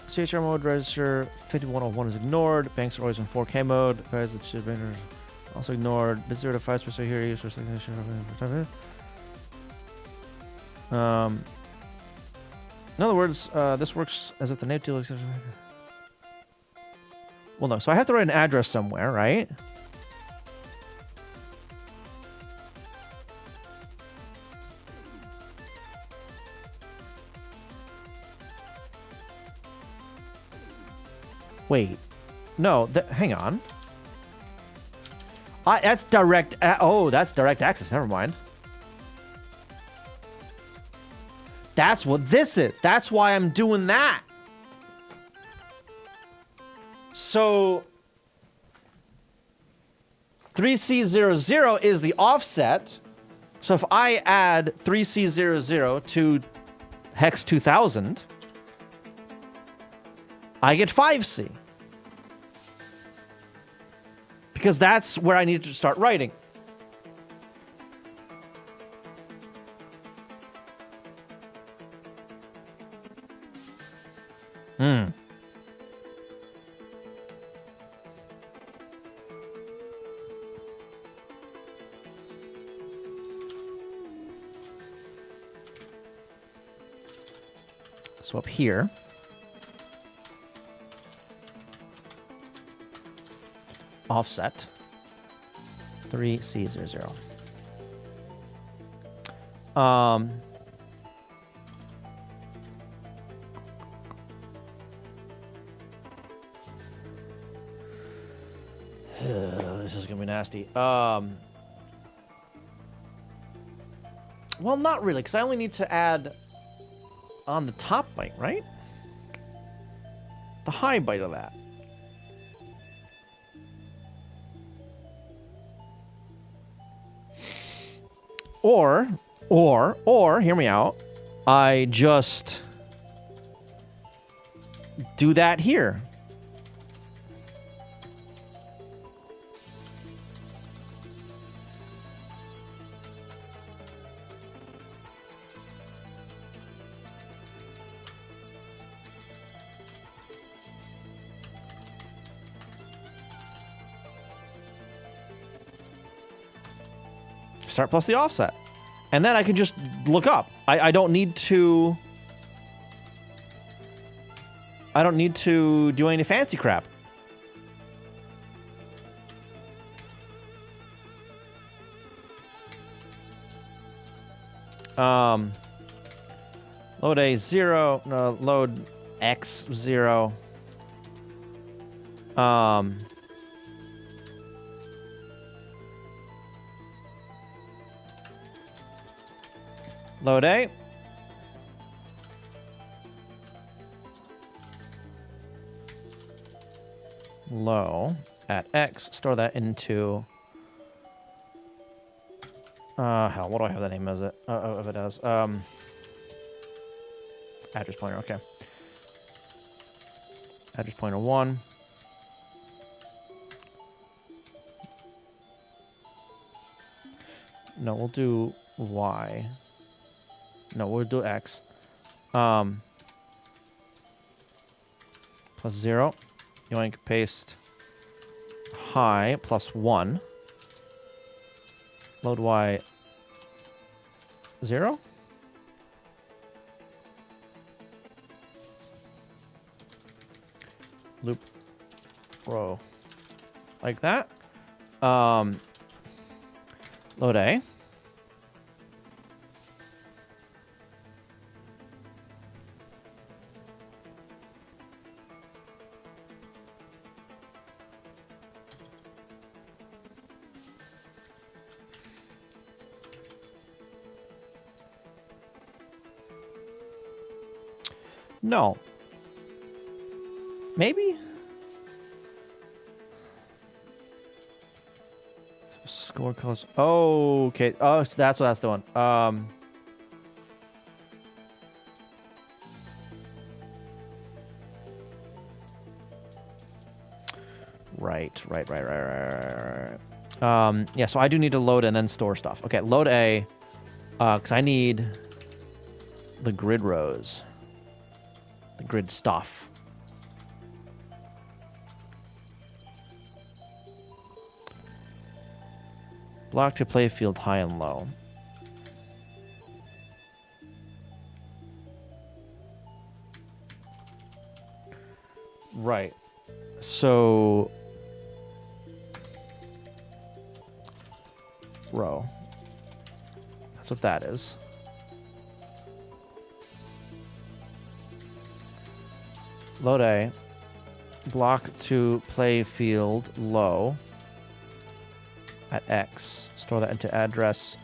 CHR mode register 5101 is ignored. Banks are always in 4K mode. Guys, it should be also ignored. Visitor to 5% here. Use for in other words, this works as if the name deal. Well, no. So I have to write an address somewhere, right? Wait, no, hang on. That's direct, that's direct access, never mind. That's what this is. That's why I'm doing that. So, 3C00 is the offset. So if I add 3C00 to hex 2000, I get 5C. Because that's where I need to start writing. So up here, offset 3C00. This is gonna be nasty. Well, not really, because I only need to add on the top byte, right? The high byte of that. Or, hear me out. I just do that here. Start plus the offset. And then I can just look up. I don't need to... I don't need to do any fancy crap. Load A0, no, load X0. Load A. low at X. Store that into... hell, what do I have the name of it as? Address pointer, okay. Address pointer 1. No, we'll do Y. No, we'll do X. Plus 0. You want to paste high plus 1. Load Y 0. Loop row. Like that. Load A. No. Maybe? Score codes. Oh, okay. Oh, so that's what that's the one. Right. Yeah, so I do need to load and then store stuff. Okay, load A, because I need the grid rows. The grid stuff. Block to play field high and low. Right. So... row. That's what that is. Load A. Block to play field low at X. Store that into address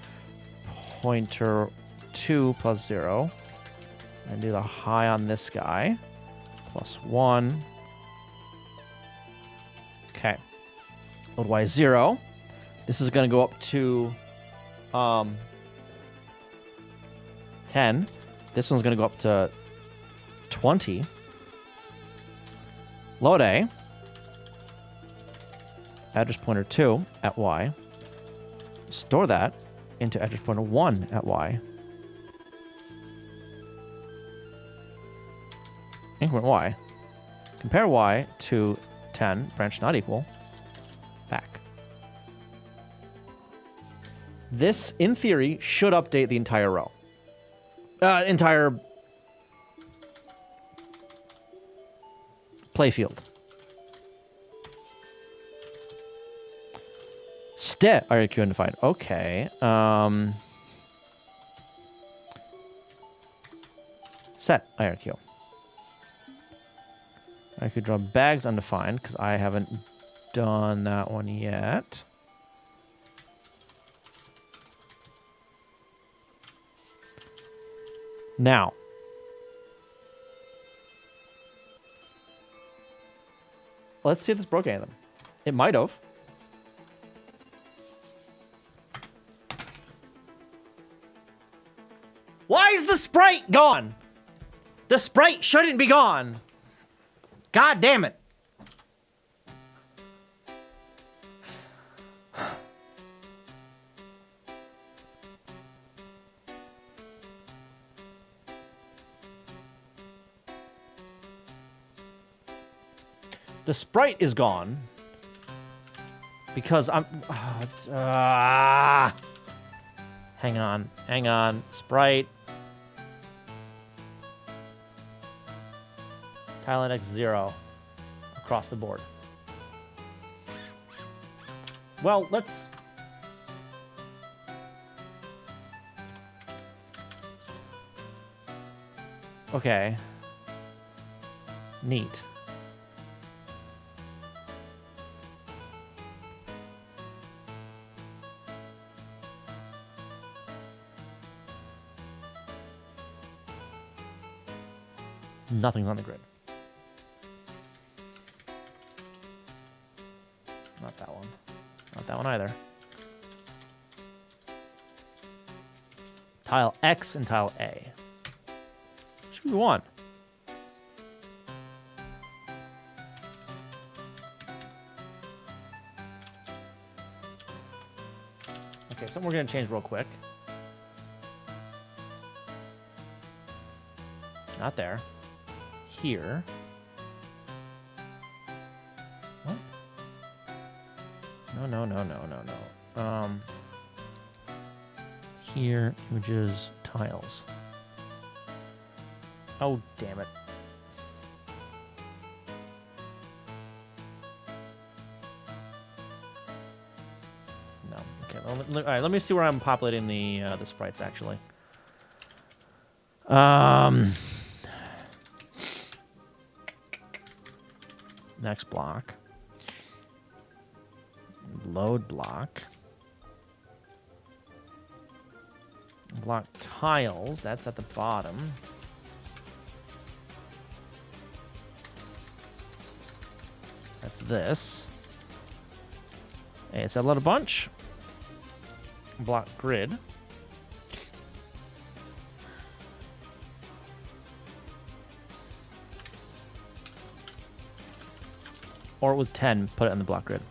pointer 2 plus 0. And do the high on this guy. Plus 1. Okay. Load Y 0. This is going to go up to 10. This one's going to go up to 20. Load A. Address pointer 2 at Y. Store that into address pointer 1 at Y. Increment Y. Compare Y to 10. Branch not equal. Back. This, in theory, should update the entire row. Entire playfield. Stet IRQ undefined. Okay. Set IRQ. I could draw bags undefined because I haven't done that one yet. Now, let's see if this broke any of them. It might have. Why is the sprite gone? The sprite shouldn't be gone. God damn it. The sprite is gone because I'm... hang on. Sprite. Thailand X0 across the board. Well, let's... Okay. Neat. Nothing's on the grid. that one either. Tile X and tile A. Should be one. Okay, something we're going to change real quick. Not there. Here. What? No. Here, images, tiles. Oh, damn it. No. Okay, all right, let me see where I'm populating the sprites, actually. Next block. Load block. Block tiles, that's at the bottom. That's this. It's a little bunch. Block grid. Or with 10, put it on the block grid.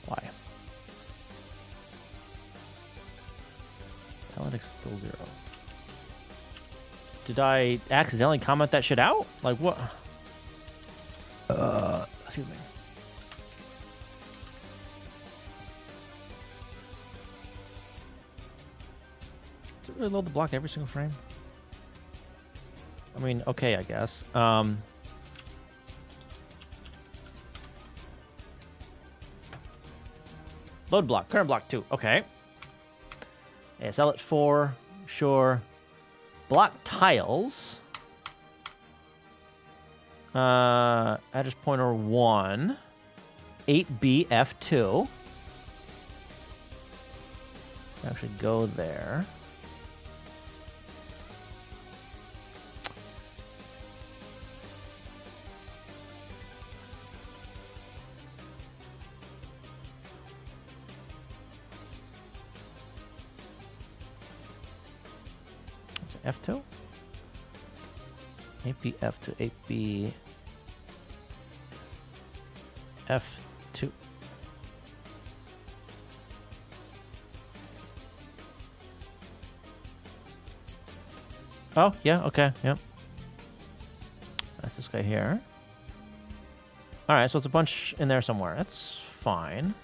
Why? Talent still 0. Did I accidentally comment that shit out? Like what? Excuse me. Does it really load the block every single frame? I mean, okay, I guess. Load block, current block 2. Okay. ASL at 4. Sure. Block tiles. Address pointer 1. 8B F2. Actually go there. F2? 8B F2, 8B F2. Oh, yeah, okay, yep. That's this guy here. Alright, so it's a bunch in there somewhere. That's fine.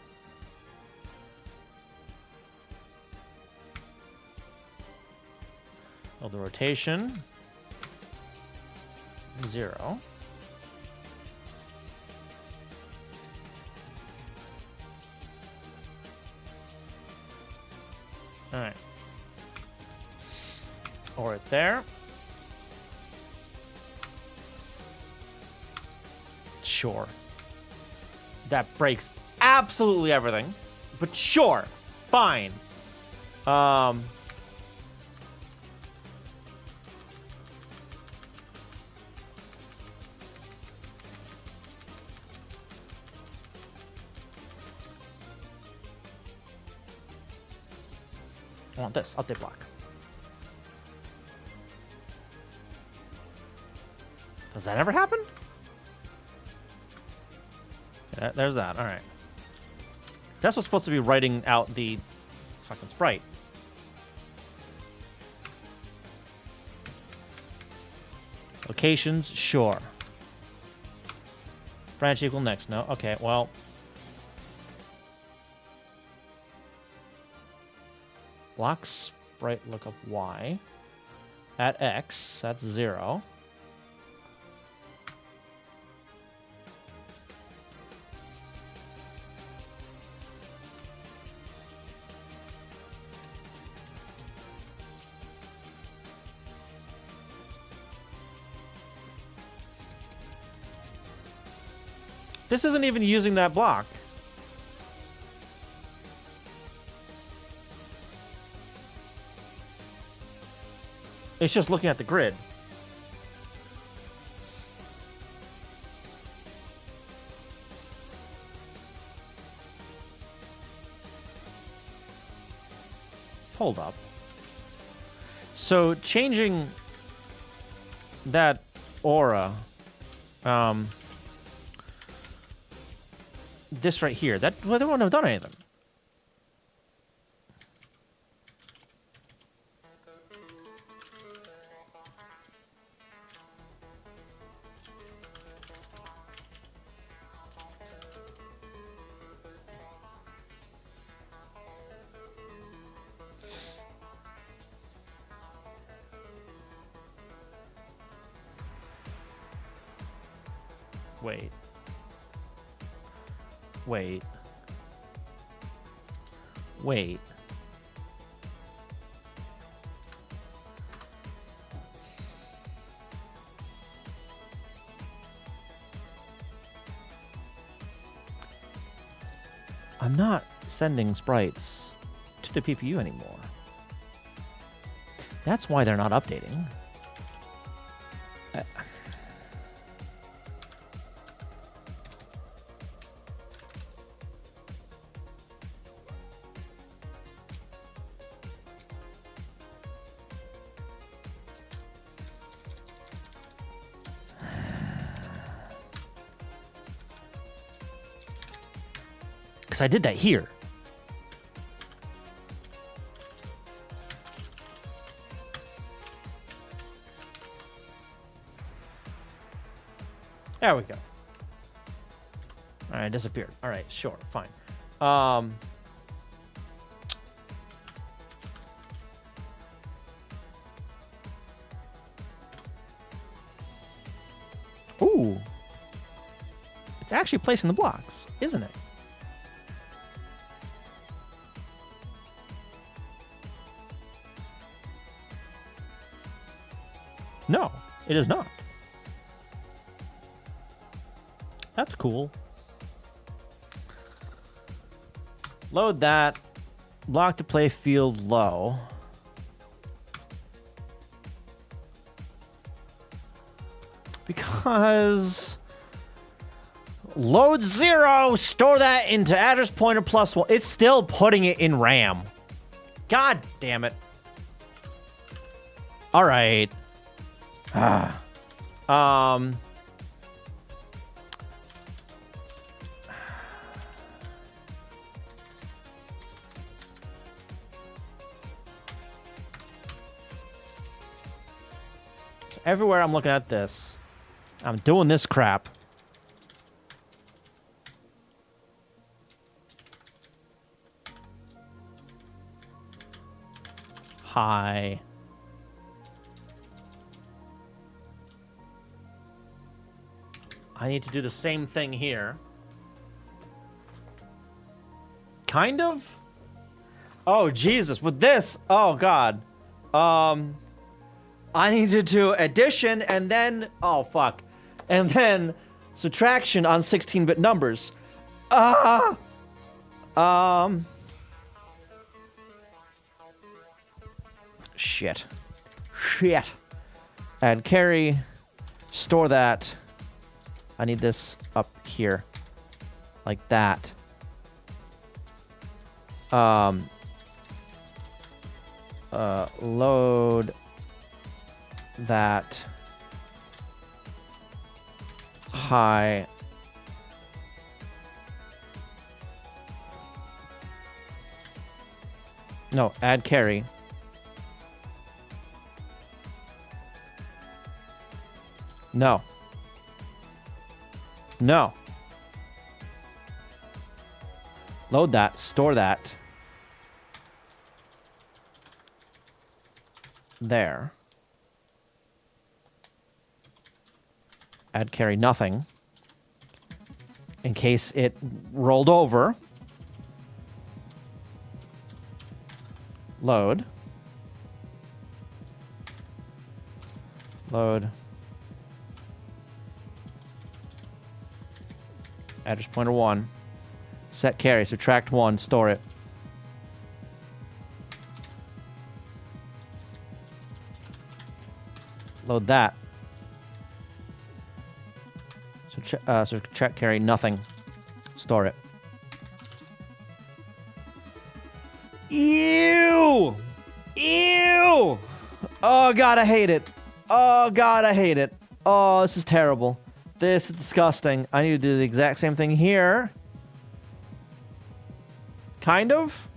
Oh, the rotation. 0. Alright. Or right there. Sure. That breaks absolutely everything. But sure. Fine. I want this update block. Does that ever happen? Yeah, there's that. All right. That's what's supposed to be writing out the fucking sprite. Locations, sure. Branch equal next. No. Okay. Well. Block sprite lookup Y. At X, that's 0. This isn't even using that block. It's just looking at the grid. Hold up. So changing that aura, this right here, that well, they wouldn't have done anything. Wait. Wait. Wait. I'm not sending sprites to the PPU anymore. That's why they're not updating. Because I did that here. There we go. All right, disappeared. All right, sure, fine. Ooh. It's actually placing the blocks, isn't it? No, it is not. That's cool. Load that. Block to play field low. Because load 0, store that into address pointer +1. It's still putting it in RAM. God damn it. All right. Everywhere I'm looking at this, I'm doing this crap. Hi. I need to do the same thing here. Kind of? Oh, Jesus. With this, oh, God. I need to do addition and then, oh, fuck. And then subtraction on 16-bit numbers. Shit. Shit. Add carry. Store that. I need this up here. Like that. Load that high. No, add carry. No. No. Load that, store that. There. Add carry nothing. In case it rolled over. Load. Load. Address pointer 1. Set carry, subtract 1, store it. Load that. So check carry nothing. Store it. Ew! Ew! Oh god, I hate it. Oh god, I hate it. Oh, this is terrible. This is disgusting. I need to do the exact same thing here. Kind of.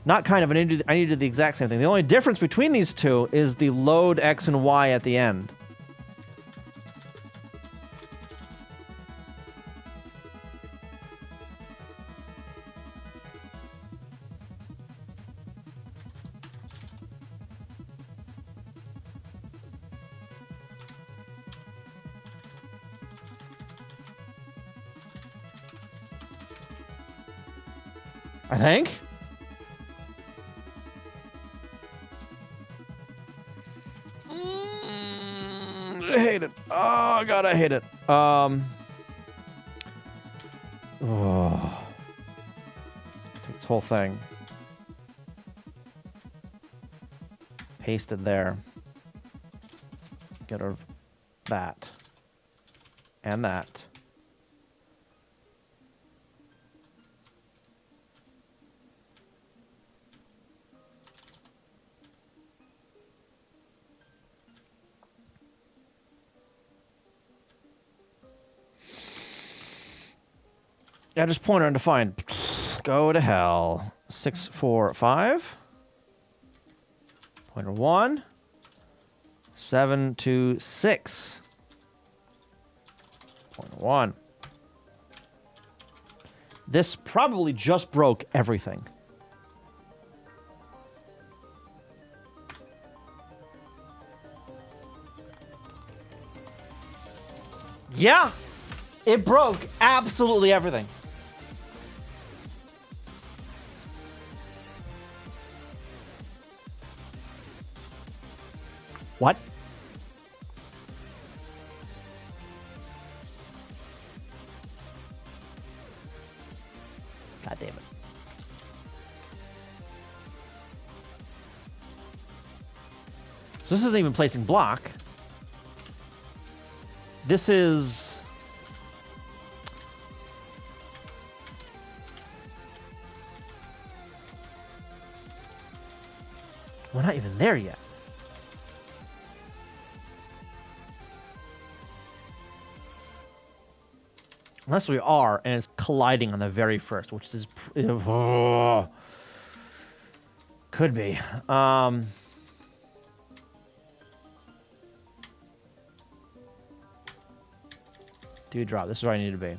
Not kind of. I need to do the exact same thing. The only difference between these two is the load X and Y at the end. I think. I hate it. Oh god, I hate it. Oh. Take this whole thing. Paste it there. Get rid of that. And that. Yeah, just pointer undefined. Go to hell. 6, 4, 5. Pointer 1. 7, 2, 6. Pointer 1. This probably just broke everything. Yeah! It broke absolutely everything. What? God damn it. So this isn't even placing block. This is... We're not even there yet. Unless we are, and it's colliding on the very first, which is... could be. Do drop. This is where I need to be.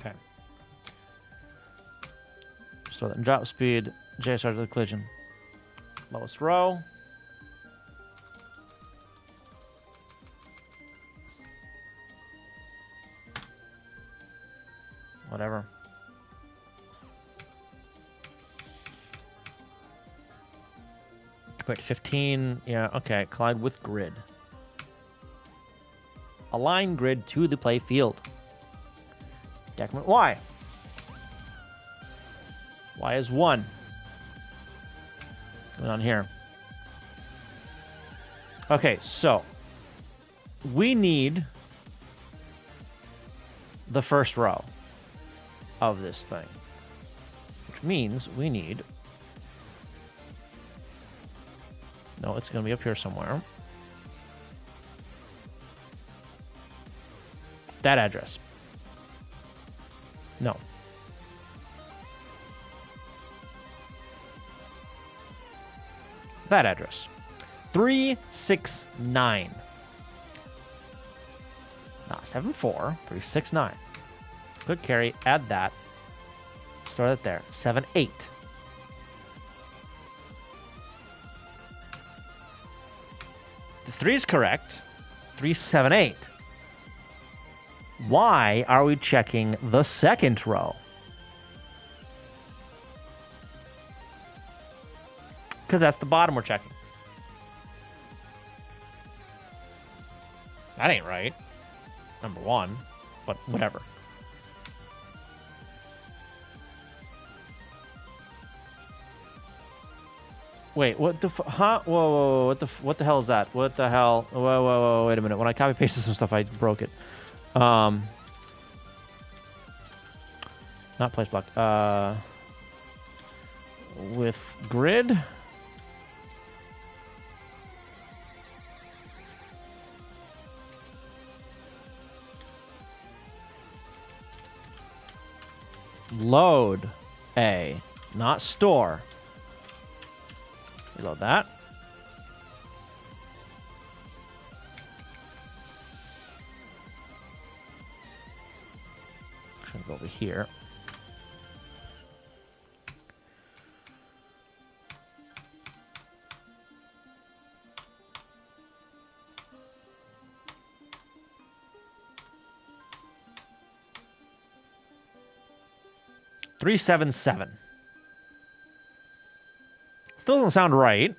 Okay. Store that in drop speed. J starts the collision. Lowest row. Whatever. Compared to 15. Yeah, okay. Collide with grid. Align grid to the play field. Decrement Y. Y is 1. Going on here. Okay, so we need the first row of this thing, which means we need... No, it's going to be up here somewhere. That address. No. That address. 369. Not 74. 369. Good carry. Add that. Store that there. 78. The 3 is correct. 378. Why are we checking the second row? Because that's the bottom we're checking. That ain't right. Number one. But whatever. Wait, what the huh? Whoa, what the hell is that? What the hell? Whoa, wait a minute. When I copy pasted some stuff, I broke it. Not place block. With grid. Load A, not store. Reload that. Trying to go over here. $377. Still doesn't sound right.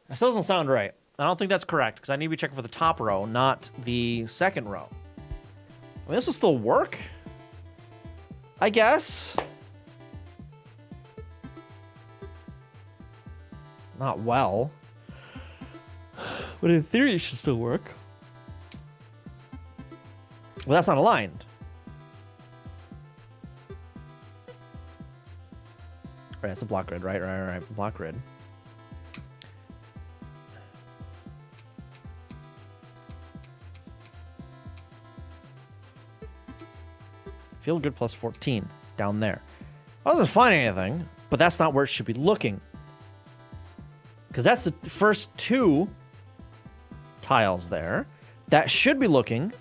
That still doesn't sound right. I don't think that's correct because I need to be checking for the top row, not the second row. I mean, this will still work, I guess. Not well. But in theory, it should still work. Well, that's not aligned. Right, it's a block grid, right. Block grid. Field grid plus 14 down there. I wasn't finding anything, but that's not where it should be looking. Because that's the first two tiles there. That should be looking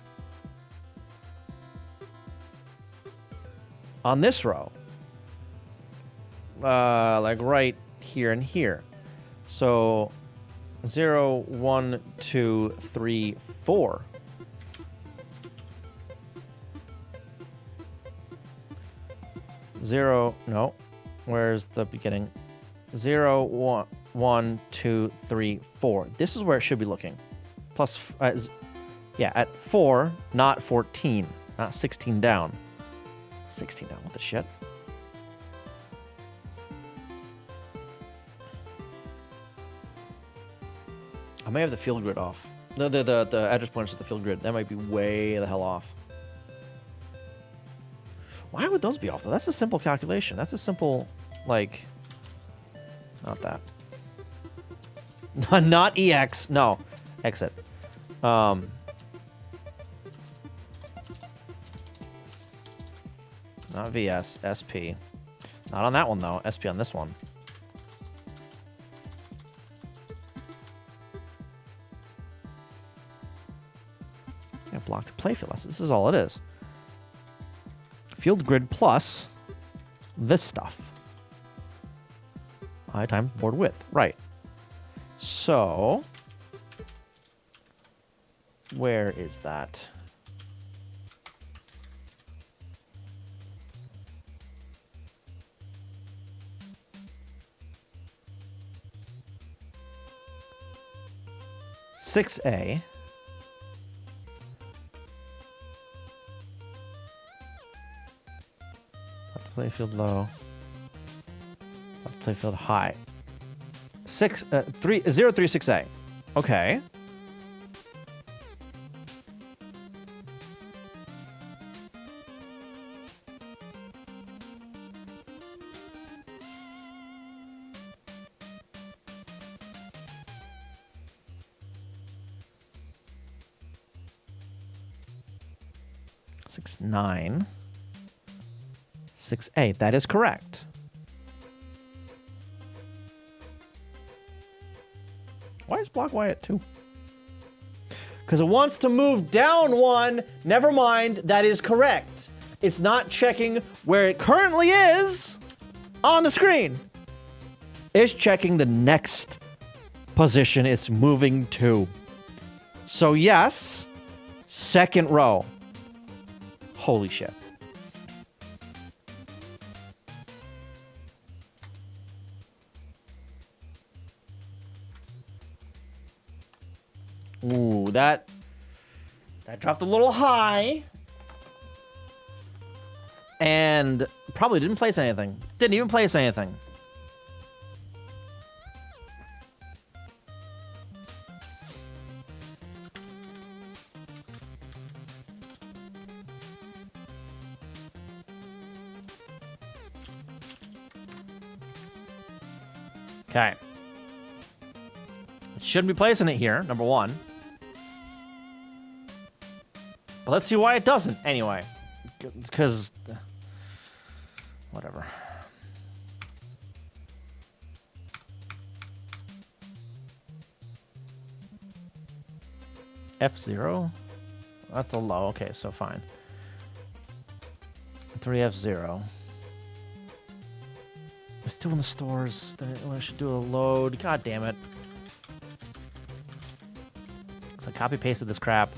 on this row. Like right here and here. So 0, 1, 2, 3, 4. Zero, no. Where's the beginning? 0, 1. 1, 2, 3, 4. This is where it should be looking. Plus, yeah, at 4, not 14. Not 16 down. 16 down, what the shit? I may have the field grid off. The address pointers to the field grid. That might be way the hell off. Why would those be off, though? That's a simple calculation. That's a simple, like... Not that. Not EX. No. Exit. Not VS. SP. Not on that one, though. SP on this one. Yeah, block to playfield. This is all it is. Field grid plus this stuff. I times board width. Right. So, where is that? (6A) playfield low. Playfield high. 036A. Okay. Six, 9. 6A. That is correct. Why is block Y at 2? Because it wants to move down 1. Never mind. That is correct. It's not checking where it currently is on the screen. It's checking the next position it's moving to. So yes, second row. Holy shit. Ooh, that dropped a little high. And probably didn't place anything. Didn't even place anything. Okay. Shouldn't be placing it here, number one. But let's see why it doesn't, anyway. Because... whatever. F0? That's a low. Okay, so fine. 3F0. It's still in the stores. Then I should do a load. God damn it. So I copy pasted this crap.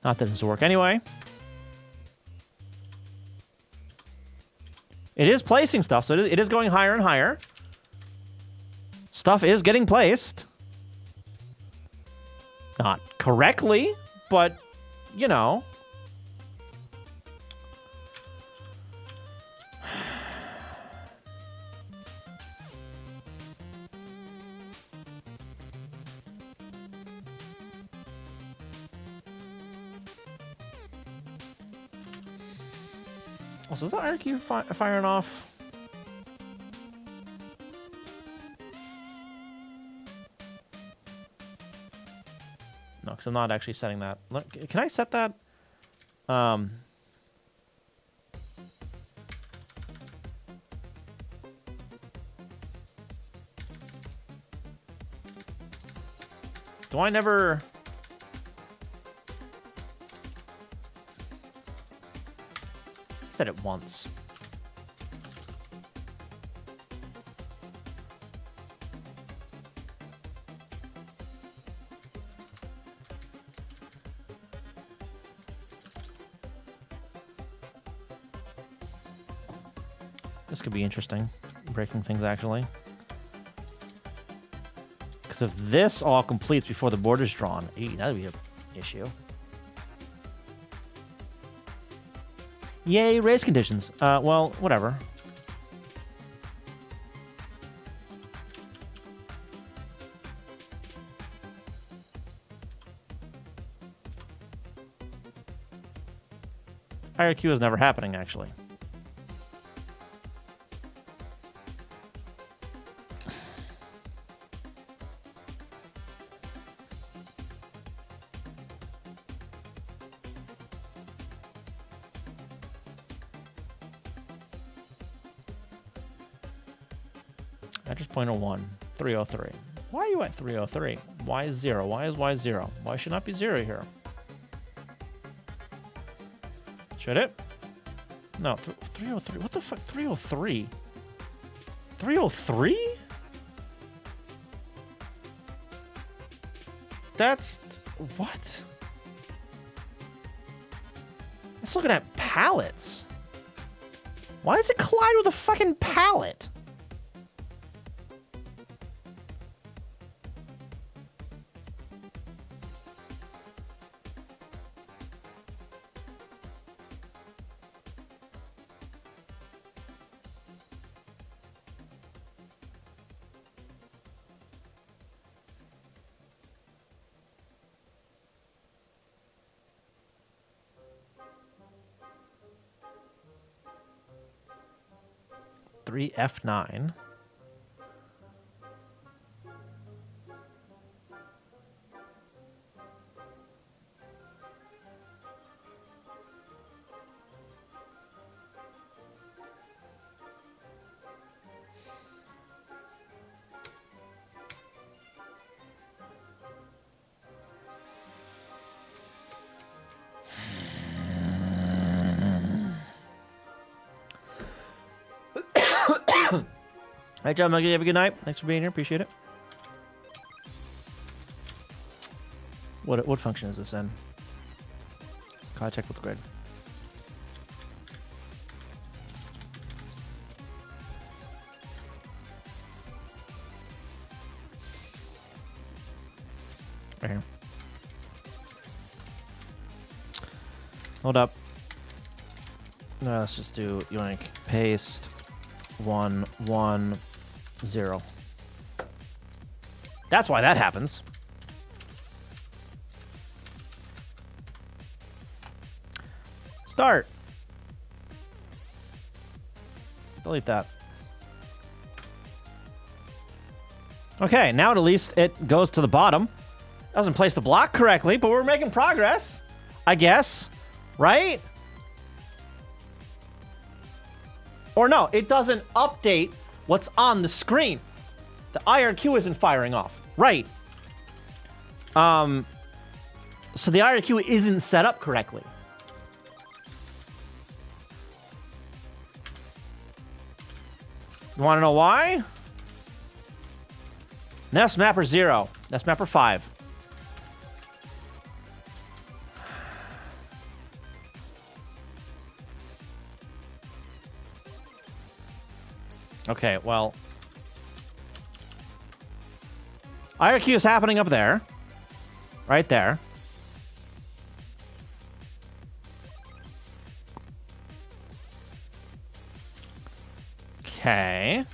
Not that it doesn't work anyway. It is placing stuff, so it is going higher and higher. Stuff is getting placed. Not correctly, but, you know. Also, is that IRQ firing off? No, because I'm not actually setting that. Can I set that? Do I never... Said it once. This could be interesting, breaking things actually. Because if this all completes before the border's drawn, that'd be an issue. Yay, race conditions. Well, whatever. IRQ is never happening, actually. Address pointer 1, 303. Why are you at 303? Y is 0. Why is Y 0? Why should not be 0 here? Should it? No, 303. What the fuck? 303? 303? That's... what? It's looking at pallets. Why does it collide with a fucking pallet? F9. All right, John, Maggie, have a good night. Thanks for being here. Appreciate it. What function is this in? Contact with the grid. Right here. Hold up. Let's just do yoink paste 1 1 0. That's why that happens. Start. Delete that. Okay, now at least it goes to the bottom. Doesn't place the block correctly, but we're making progress, I guess. Right? Or no, it doesn't update what's on the screen. The IRQ isn't firing off. Right. So the IRQ isn't set up correctly. You want to know why? Nest mapper 0. Nest mapper 5. Okay, well. IRQ is happening up there. Right there. Okay.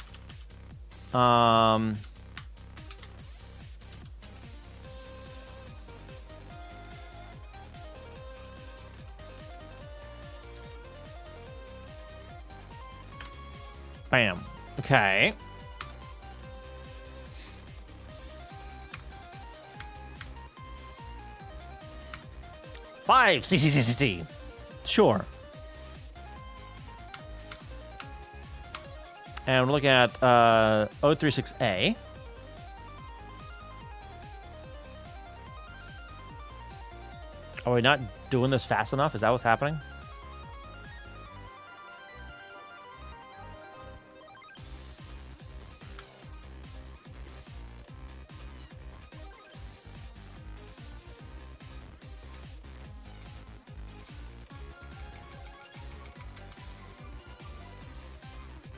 Bam. Okay. Five. C. Sure. And we're looking at 036A. Are we not doing this fast enough? Is that what's happening?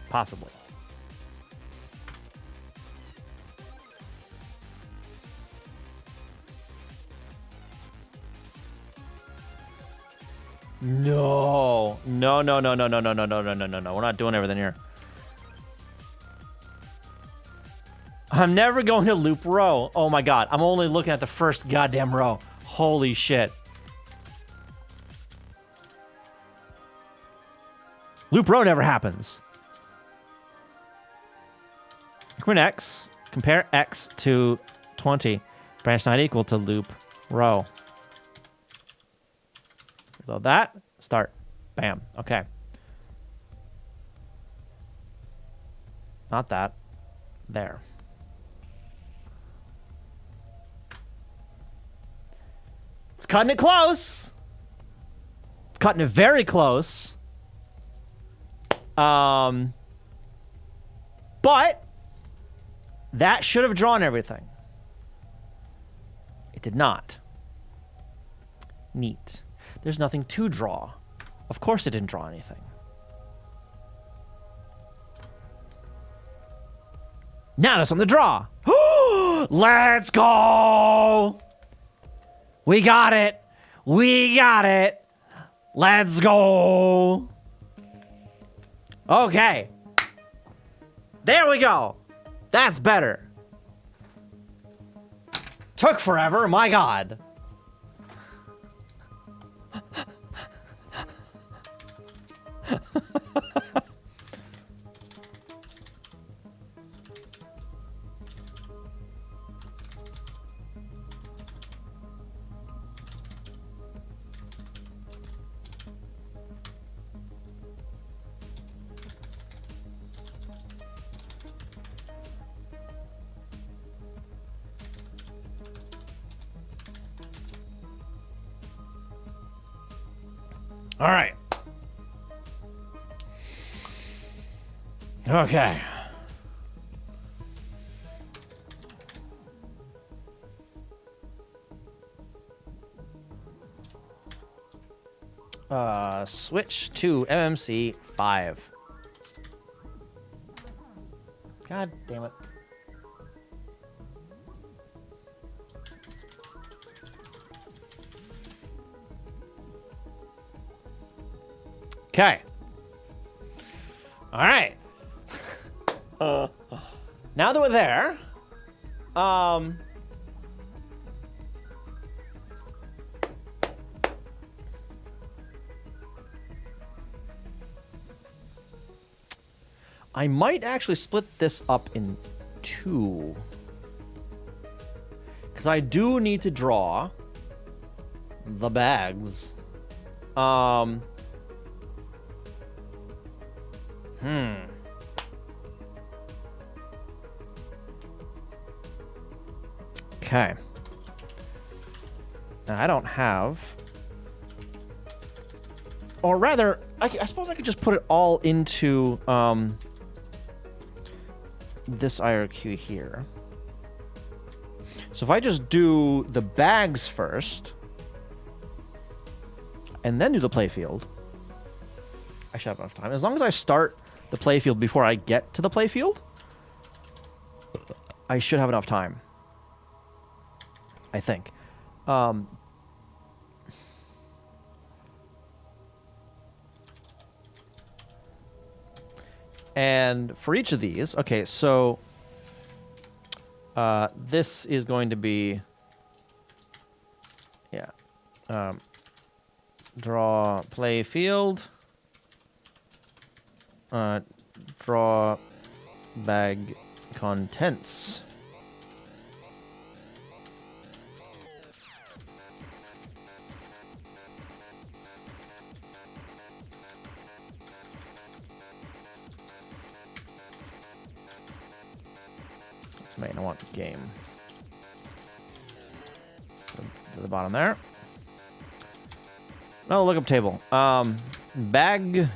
Possibly. No. No. We're not doing everything here. I'm never going to loop row. Oh my god. I'm only looking at the first goddamn row. Holy shit. Loop row never happens. Quit X. Compare X to 20. Branch not equal to loop row. Reload that. Start. Bam. Okay. Not that. There. It's cutting it close. It's cutting it very close. But that should have drawn everything. It did not. Neat. There's nothing to draw. Of course it didn't draw anything. Now there's something to draw. Let's go! We got it. We got it. Let's go. Okay. There we go. That's better. Took forever, my god. All right. Okay. Switch to MMC 5. God damn it. Okay. All right. Now that we're there, I might actually split this up in two. Because I do need to draw the bags. Okay. Now, I don't have... Or rather, I suppose I could just put it all into this IRQ here. So if I just do the bags first, and then do the playfield, I should have enough time. As long as I start the playfield before I get to the playfield, I should have enough time. I think. And for each of these, okay, so this is going to be, yeah, draw play field, draw bag contents. Main, I want the game. To the bottom there. No, lookup table. Bag.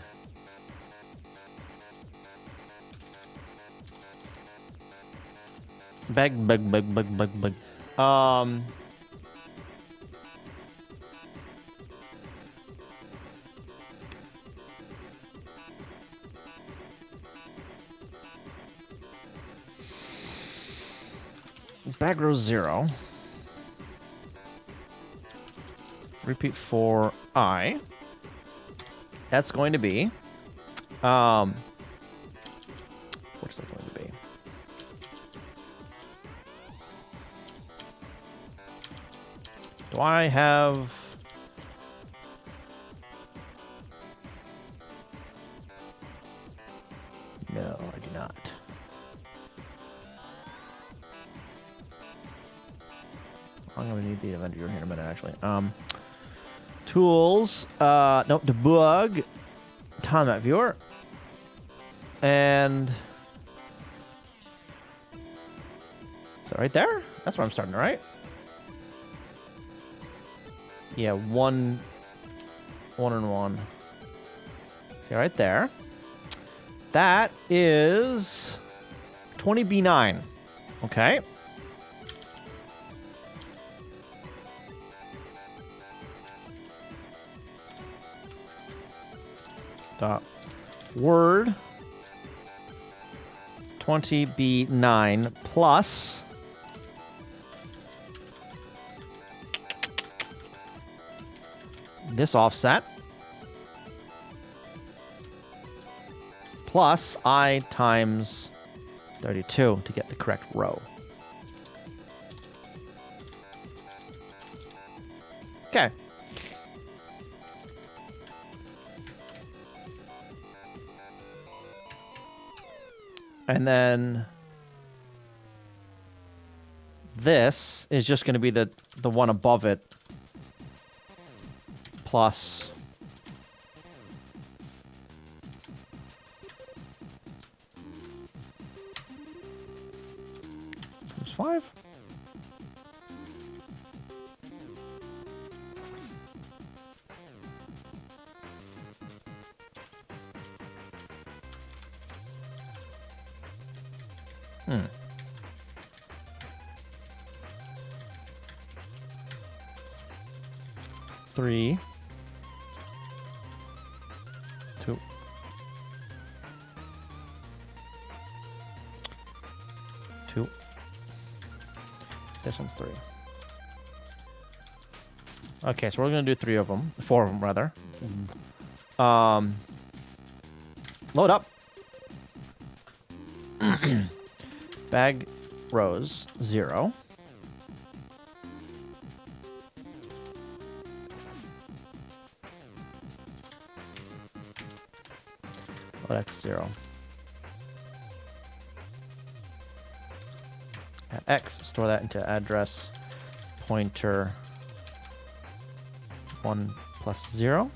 Bag. Bag row 0. Repeat for I. That's going to be. What's that going to be? Do I have? No, I do not. I'm gonna need the event viewer here in a minute, actually. Tools. Nope. Debug. Time map viewer. And. Is that right there? That's where I'm starting, right? Yeah, one and one. See right there. That is 20B9. Okay. Word 20B9 plus this offset plus I times 32 to get the correct row. Okay. And then this is just going to be the one above it plus times 5. Three, 2, 2. This one's 3. Okay, so we're gonna do 3 of them, 4 of them rather. Load up. Bag rows 0. Load X 0. At X, store that into address pointer 1 plus 0.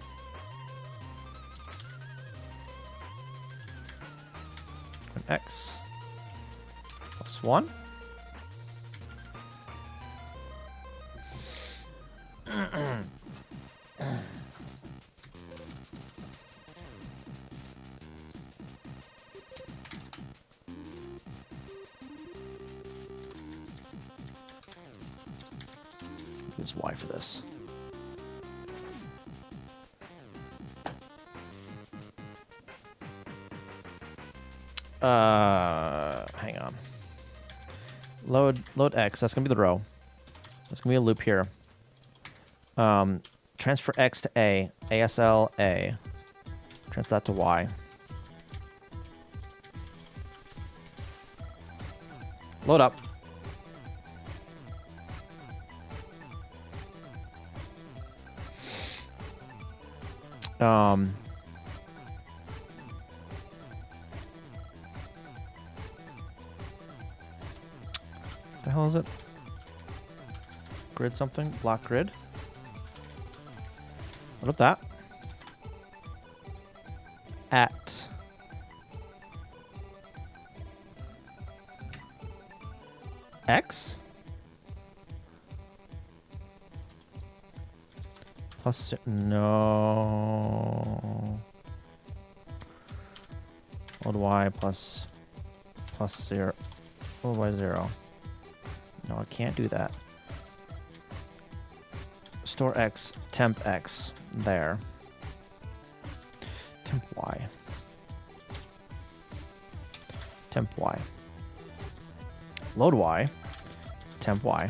And X plus 1. Use Y for this. Hang on. Load X. That's gonna be the row. There's gonna be a loop here. Transfer X to A. ASL A. Transfer that to Y. Load up. What the hell is it? Grid something? Block grid? What up that? At X? Plus, no. Load Y plus 0. Load Y 0. No, I can't do that. Store X, temp X, there. Temp Y. Temp Y. Load Y, temp Y.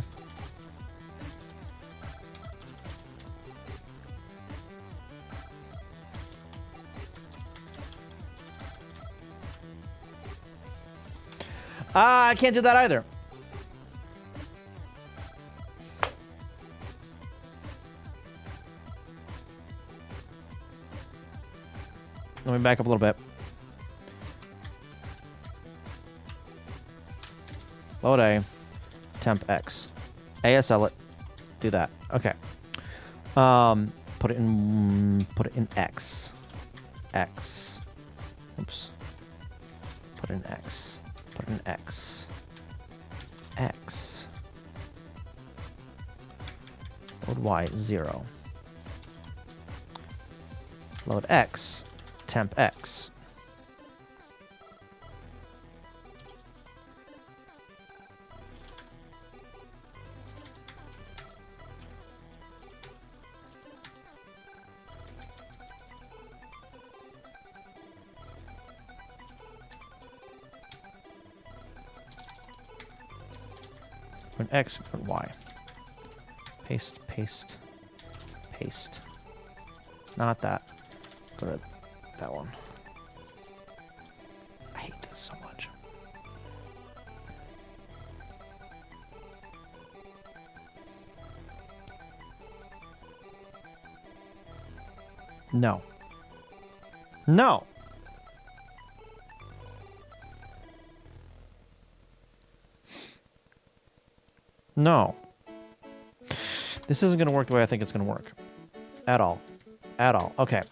I can't do that either. Let me back up a little bit. Load A, temp X, ASL it, do that. Okay. Put it in X, X. Oops. Put in X. Put in X. X. Load Y 0. Load X, temp X. Put an X, put Y. Paste, paste, paste. Not that. Go to that one. I hate this so much. No. No! No. This isn't going to work the way I think it's going to work. At all. At all. Okay.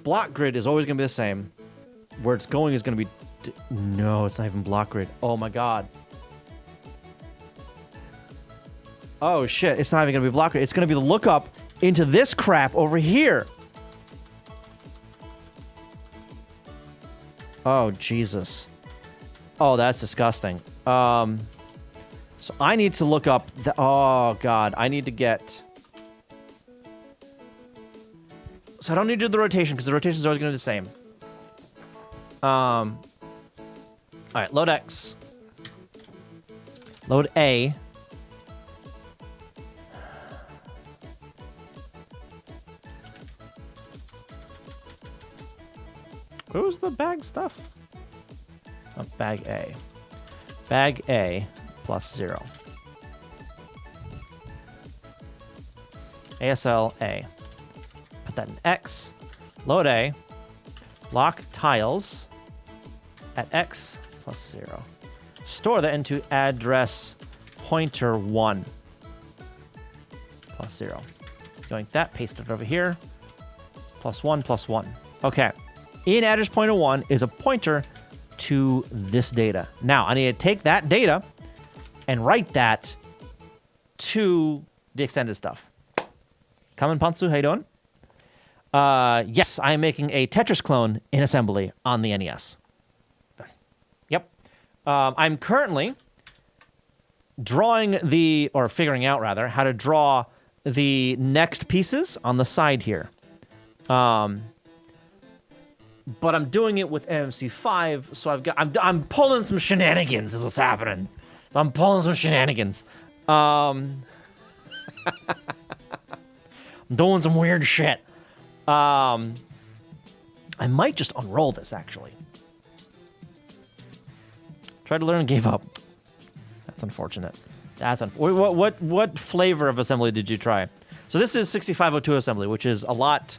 Block grid is always going to be the same. Where it's going is going to be... No, it's not even block grid. Oh my god. Oh shit, it's not even going to be block grid. It's going to be the lookup into this crap over here. Oh, Jesus. Oh, that's disgusting. So I need to look up the... Oh, God. I need to get... So I don't need to do the rotation, because the rotation is always going to be the same. All right, load X. Load A. Who's the bag stuff? Oh, bag A. Bag A plus 0. ASL A. Put that in X. Load A. Lock tiles at X plus 0. Store that into address pointer 1 plus 0. Doing that, paste it over here. Plus 1 plus 1. Okay. In address pointer 1 is a pointer to this data. Now, I need to take that data and write that to the extended stuff. Kamen Pantsu, how you doing? Yes, I'm making a Tetris clone in assembly on the NES. Yep. I'm currently drawing or figuring out rather, how to draw the next pieces on the side here. But I'm doing it with MMC5, so I'm pulling some shenanigans is what's happening. So I'm pulling some shenanigans. I'm doing some weird shit. I might just unroll this, actually. Tried to learn and gave up. That's unfortunate. What flavor of assembly did you try? So this is 6502 assembly, which is a lot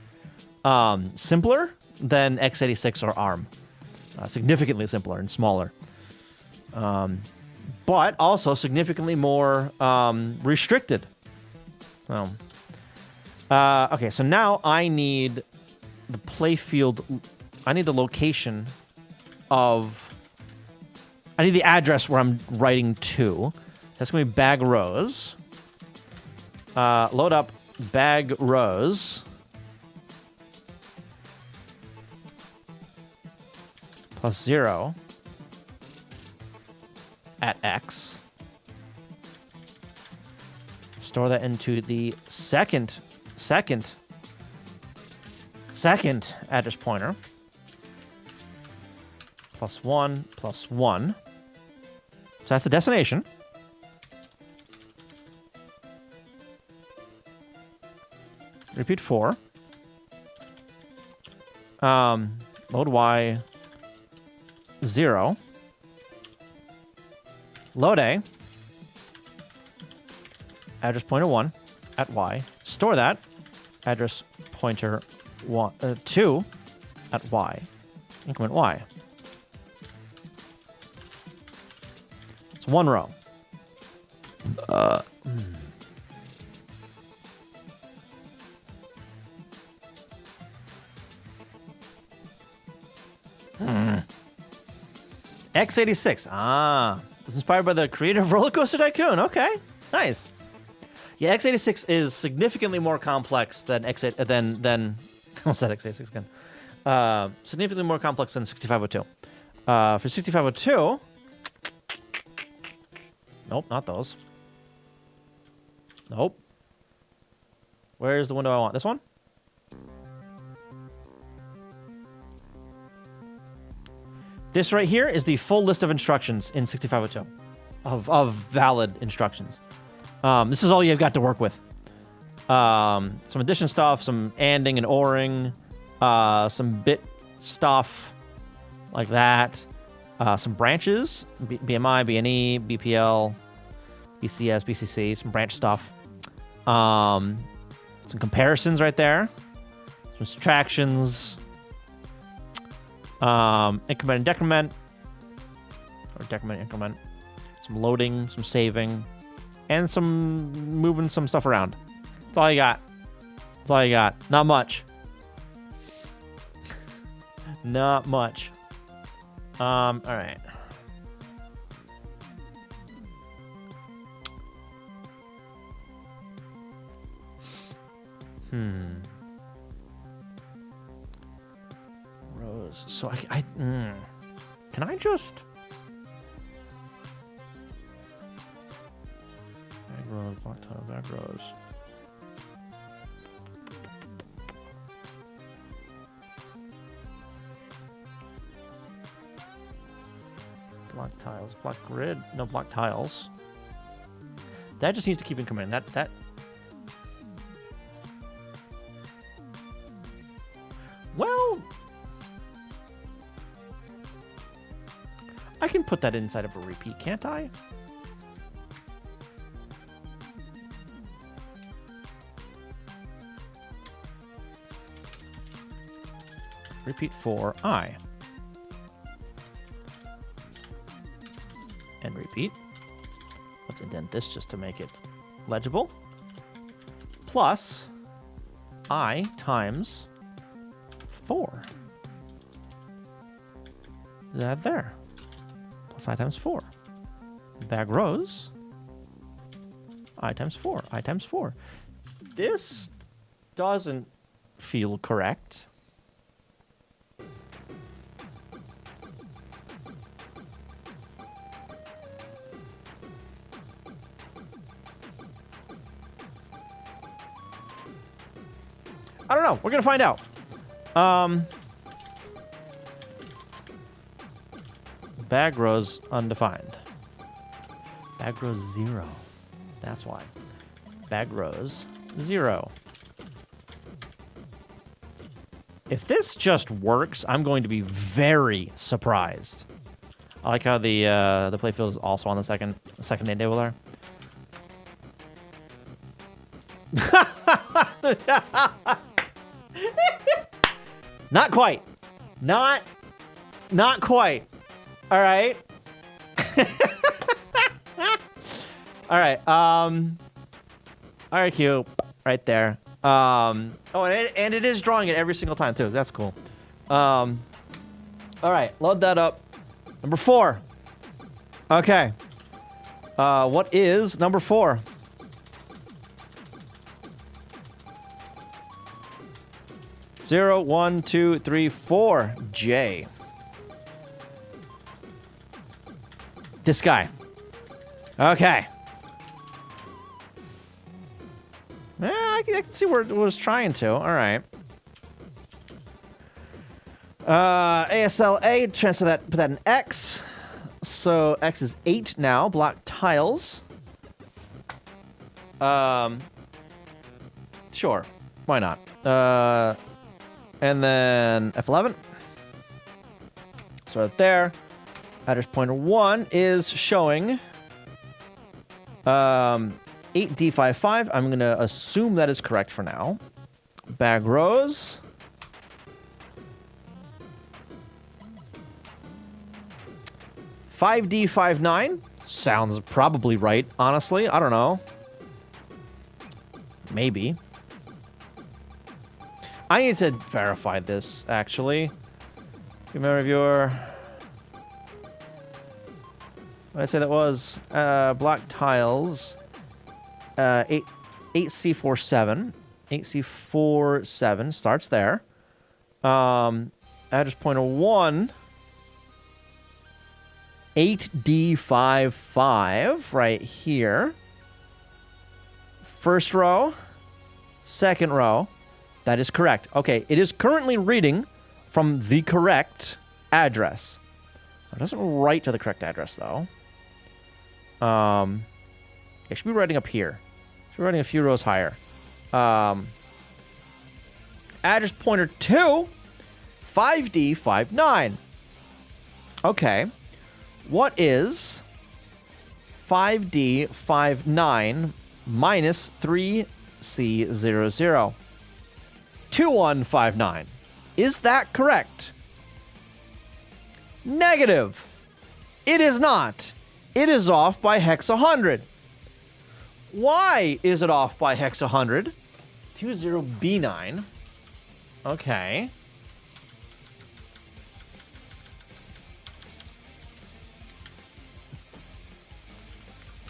simpler than x86 or ARM. Significantly simpler and smaller. But also significantly more restricted. So, okay, so now I need the playfield. I need the location of. I need the address where I'm writing to. That's going to be bag rows. Load up bag rows. Plus 0 at X. Store that into the second address pointer. Plus 1, plus 1. So that's the destination. Repeat 4. Load Y 0. Load A. Address pointer 1 at Y. Store that. Address pointer 2 at Y. Increment Y. It's one row. X86. Ah. It was inspired by the creator of Roller Coaster Tycoon. Okay. Nice. Yeah, x86 is significantly more complex than than I almost said x86 again. Significantly more complex than 6502. For 6502, nope, not those. Nope. Where's the window I want? This one? This right here is the full list of instructions in 6502 of valid instructions. This is all you've got to work with. Some addition stuff, some anding and oring, some bit stuff like that. Some branches, BMI, BNE, BPL, BCS, BCC, some branch stuff. Some comparisons right there. Some subtractions. Increment and decrement. Or decrement, increment. Some loading, some saving. And some moving some stuff around. That's all you got. That's all you got. Not much. Not much. All right. Rows. So can I just... Bag rows, block tile, bag rows. Block tiles, block grid, no block tiles. That just needs to keep incrementing. That. Well, I can put that inside of a repeat, can't I? Repeat for I. And repeat. Let's indent this just to make it legible. Plus I times 4. That there. Plus I times 4. That grows. I times 4. I times 4. This doesn't feel correct. I don't know. We're going to find out. Bag rows undefined. Bag rows 0. That's why. Bag rows 0. If this just works, I'm going to be very surprised. I like how the playfield is also on the second end table there. Not quite. Not quite. All right. All right. RQ right there. Oh, and it is drawing it every single time too. That's cool. All right. Load that up. Number 4. Okay. What is number 4? Zero, 1, 2, 3, 4. J. This guy. Okay. Yeah, I can see where it was trying to. All right. ASLA, transfer that, put that in X. So X is 8 now. Block tiles. Sure. Why not? And then F11. So right there. Address pointer 1 is showing 8D55. I'm going to assume that is correct for now. Bag rows. $5D59. Sounds probably right, honestly. I don't know. Maybe. I need to verify this, actually. Give me a reviewer. What did I say that was? Block tiles. 8C47. 8C47 starts there. Address pointer 1. 8D55 right here. First row. Second row. That is correct. Okay, it is currently reading from the correct address. It doesn't write to the correct address, though. It should be writing up here. It should be writing a few rows higher. Address pointer 2, 5D59. Okay. What is 5D59 minus 3C00? 2159. Is that correct? Negative. It is not. It is off by hex 100. Why is it off by hex 100? 20B9. Okay.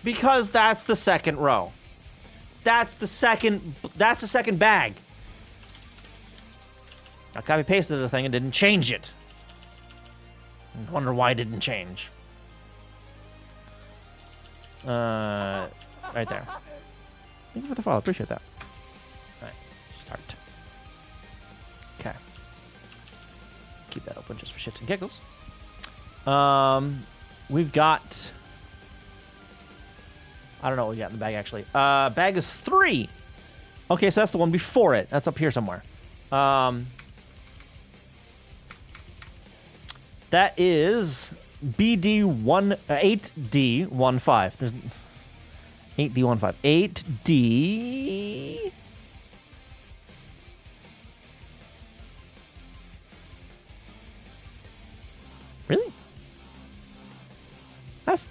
Because that's the second row. That's the second bag. I copy pasted the thing and didn't change it. I wonder why it didn't change. Right there. Thank you for the follow. Appreciate that. All right. Start. Okay. Keep that open just for shits and giggles. We've got... I don't know what we got in the bag, actually. Bag is 3. Okay, so that's the one before it. That's up here somewhere. That is BD1 8D15. There's 8D15. 8D. Really? That's.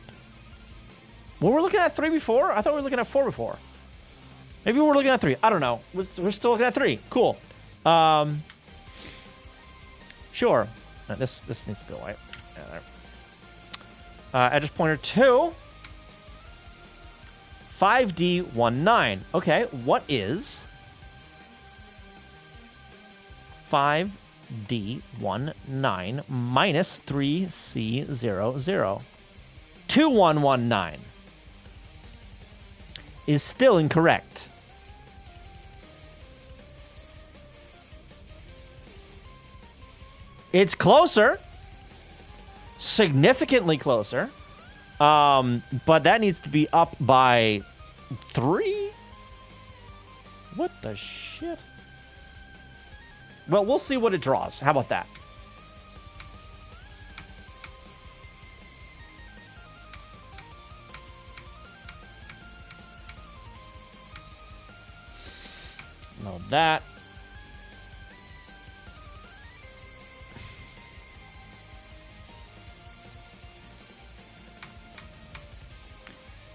Well, we're looking at 3 before? I thought we were looking at 4 before. Maybe we're looking at 3. I don't know. We're still looking at 3. Cool. Sure. This needs to go away. Yeah, there. Address pointer 2. 5D19. Okay, what is 5D19 minus 3C00? 2119 is still incorrect. It's closer. Significantly closer. But that needs to be up by 3? What the shit? Well, we'll see what it draws. How about that? No, that.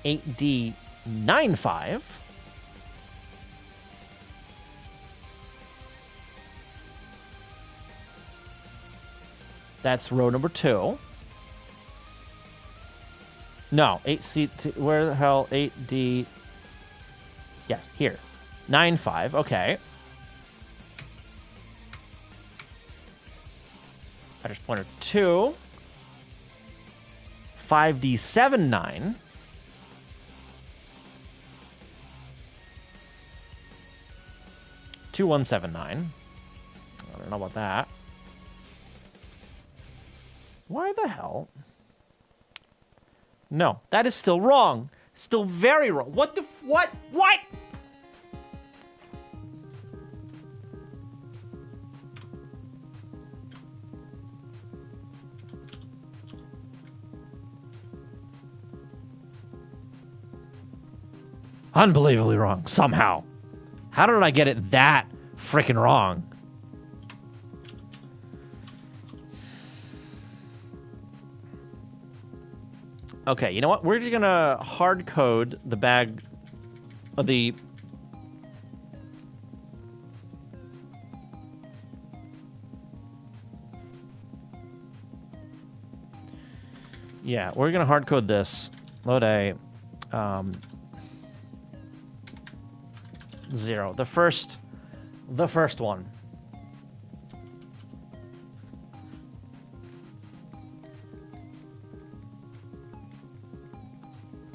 $8D95. That's row number 2. No, 8C. Where the hell? 8D. Yes, here. 95. Okay. Address pointer 2. 5D79. 2179. I don't know about that. Why the hell? No, that is still wrong. Still very wrong. What the what? What? Unbelievably wrong, somehow. How did I get it that freaking wrong? Okay, you know what? We're just gonna hard code the bag of the... Yeah, we're gonna hard code this. Load A. 0. The first one.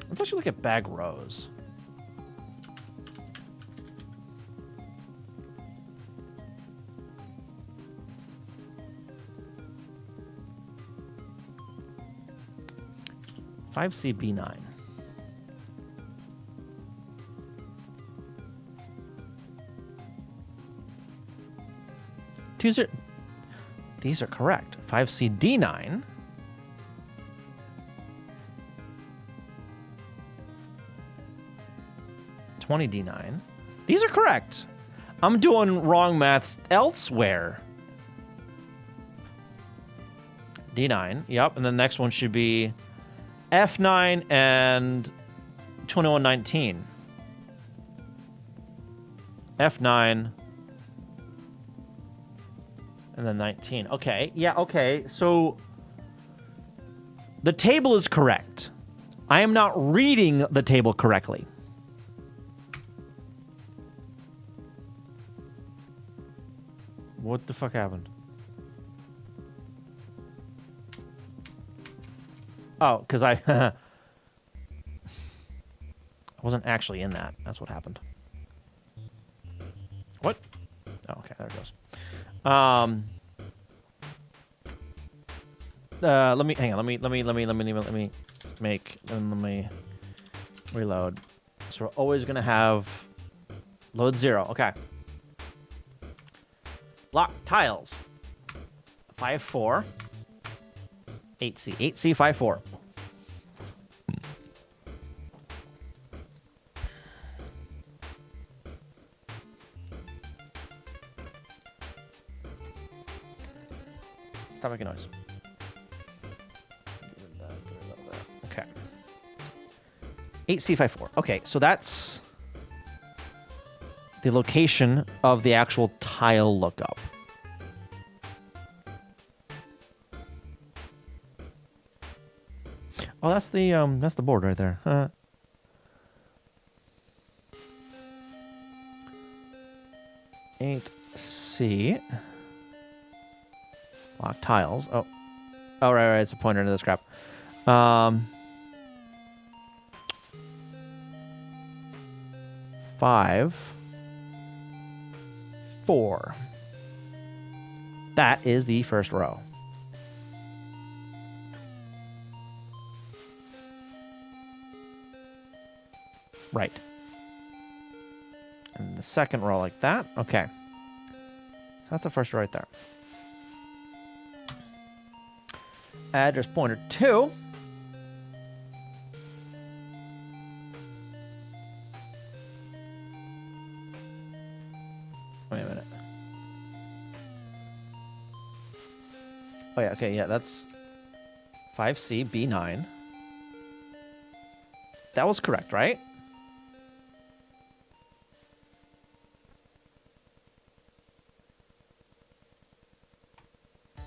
Let's actually look at bag rows. $5CB9. These are correct. 5CD9. $20D9. These are correct. I'm doing wrong maths elsewhere. D9. Yep. And the next one should be F9 and 2119. F9. And then 19. Okay. Yeah, okay. So the table is correct. I am not reading the table correctly. What the fuck happened? Oh, because I wasn't actually in that. That's what happened. What? Oh, okay, there it goes. Let me hang on. Let me reload. So we're always gonna have load 0. Okay. Block tiles. 5, 4. 8C. 8C54. Stop making noise. Okay. 8C54. Okay, so that's the location of the actual tile lookup. Oh, that's the board right there. 8C. Lock tiles. Oh, right. It's a pointer into this crap. 5, 4. That is the first row. Right. And the second row like that. Okay. So that's the first row right there. Address pointer 2. Wait a minute. Oh yeah, okay, yeah, that's 5C, B9. That was correct, right?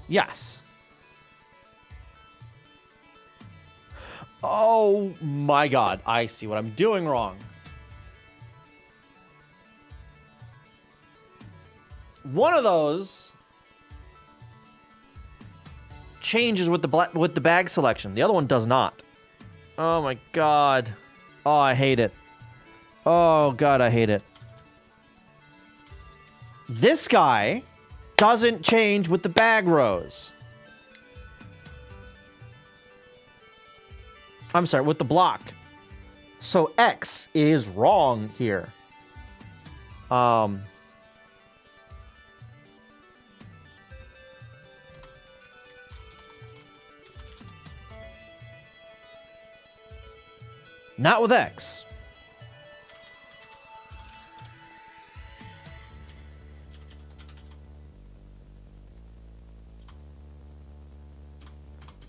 Yes. Oh my god, I see what I'm doing wrong. One of those changes with the bag selection. The other one does not. Oh my god. Oh, I hate it. Oh god, I hate it. This guy doesn't change with the bag rows. I'm sorry, with the block. So X is wrong here. Not with X.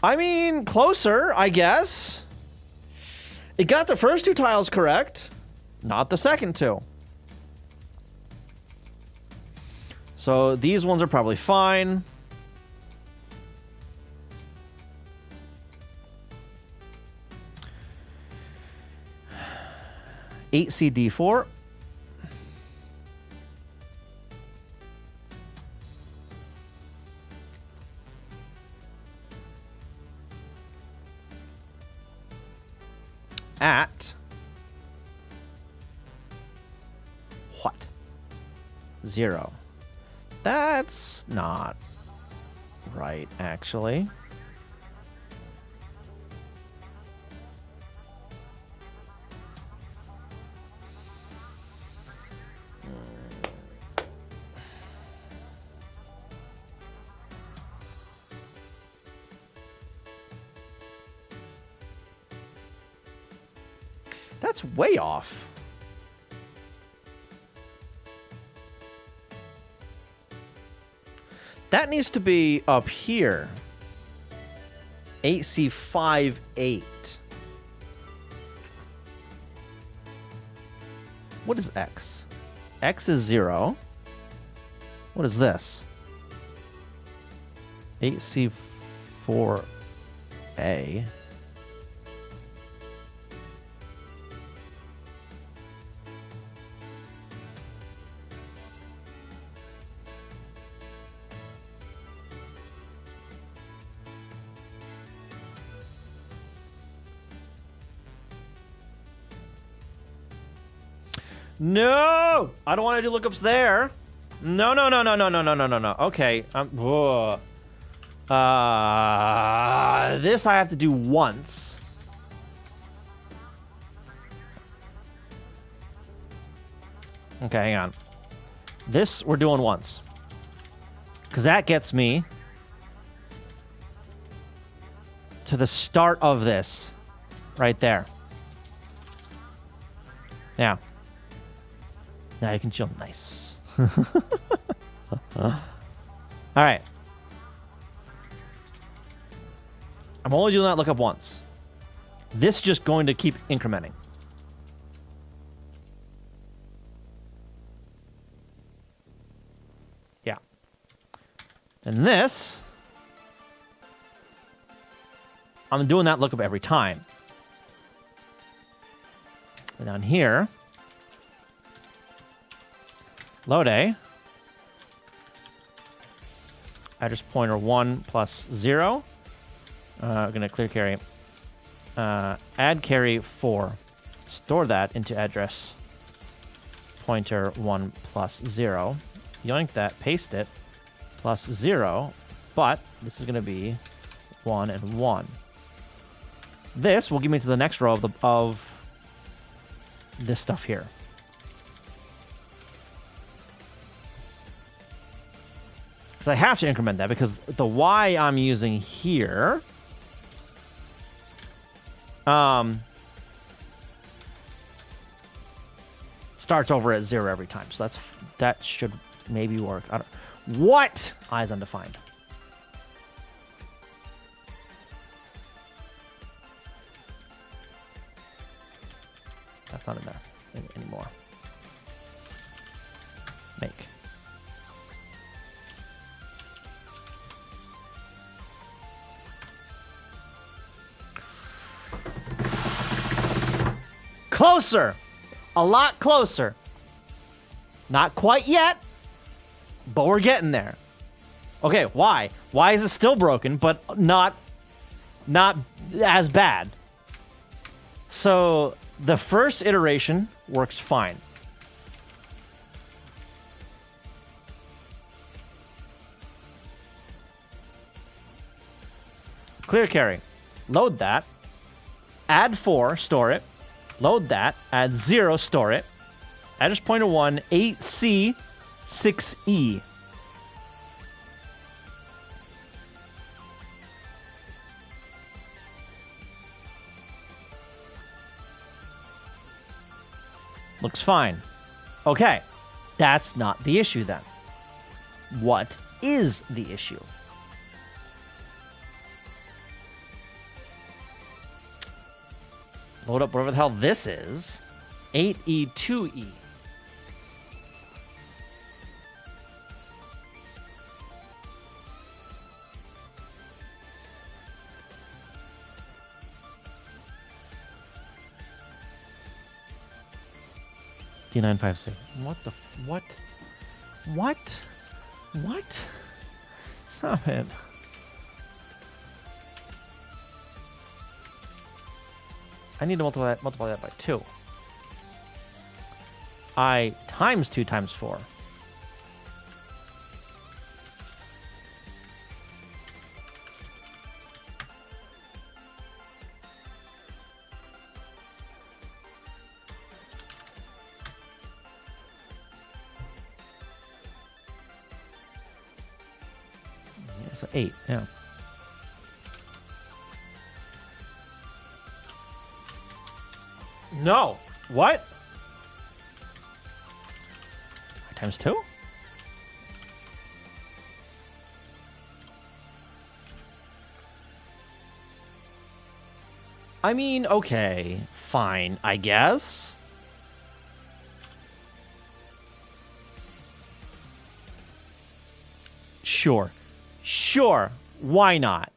I mean, closer, I guess. It got the first two tiles correct, not the second two. So these ones are probably fine. Eight CD4. At what? 0. That's not right, actually. That's way off. That needs to be up here. 8C58. What is X? X is 0. What is this? 8C4A. No! I don't want to do lookups there. No. Okay. This I have to do once. Okay, hang on. This we're doing once. Because that gets me to the start of this. Right there. Yeah. Now you can chill. Nice. All right. I'm only doing that lookup once. This is just going to keep incrementing. Yeah. And this, I'm doing that lookup every time. And down here, load A, address pointer 1 plus 0. We're going to clear carry. Add carry 4. Store that into address pointer 1 plus 0. Yoink that, paste it, plus 0. But this is going to be 1 and 1. This will give me to the next row of this stuff here. Because I have to increment that because the Y I'm using here starts over at 0 every time. So that should maybe work. I don't. What? Eyes undefined. That's not in there anymore. Make. Closer! A lot closer. Not quite yet, but we're getting there. Okay, why? Why is it still broken, but not as bad? So the first iteration works fine. Clear carry. Load that. Add 4, store it. Load that. Add 0, store it. Address pointer 1, 8C, 6E. Looks fine. Okay, that's not the issue then. What is the issue? Load up whatever the hell this is. 8E, 2E. D956. What the what? What? What? Stop it. I need to multiply that by 2. I times 2 times 4. Yeah, so 8, yeah. No. What? Times 2? I mean, okay, fine, I guess. Sure. Sure. Why not?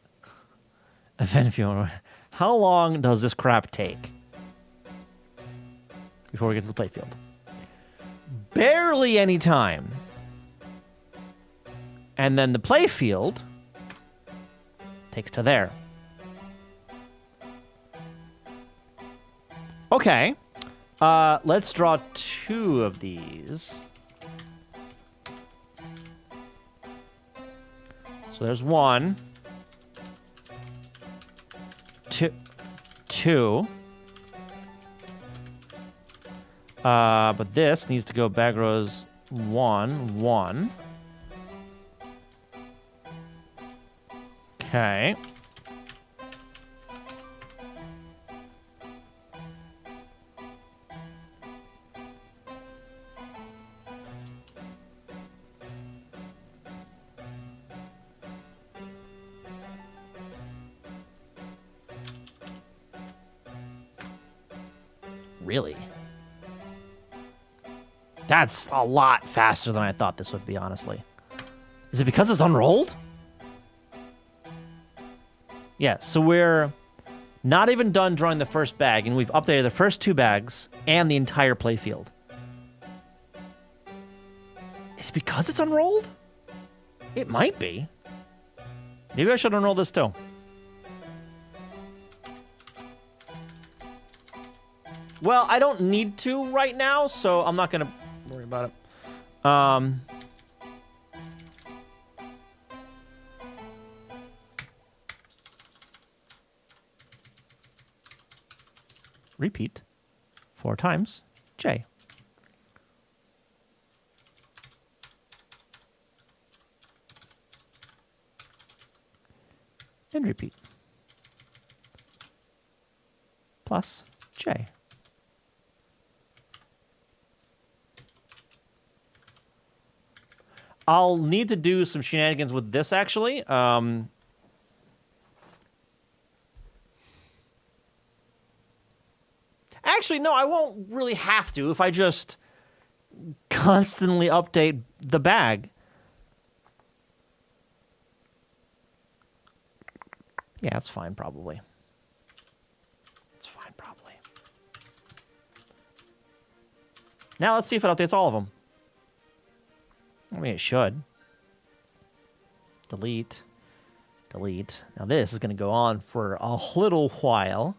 Event if you want. How long does this crap take before we get to the playfield? Barely any time. And then the playfield takes to there. Okay. Let's draw 2 of these. So there's 1. 2. But this needs to go back rows 1, 1. Okay. Really? That's a lot faster than I thought this would be, honestly. Is it because it's unrolled? Yeah, so we're not even done drawing the first bag, and we've updated the first 2 bags and the entire playfield. Is it because it's unrolled? It might be. Maybe I should unroll this too. Well, I don't need to right now, so I'm not going to worry about it. Repeat 4 times J. And repeat. Plus J. I'll need to do some shenanigans with this, actually. Actually, no, I won't really have to if I just constantly update the bag. Yeah, that's fine, probably. It's fine, probably. Now let's see if it updates all of them. I mean, it should. Delete. Delete. Now this is going to go on for a little while.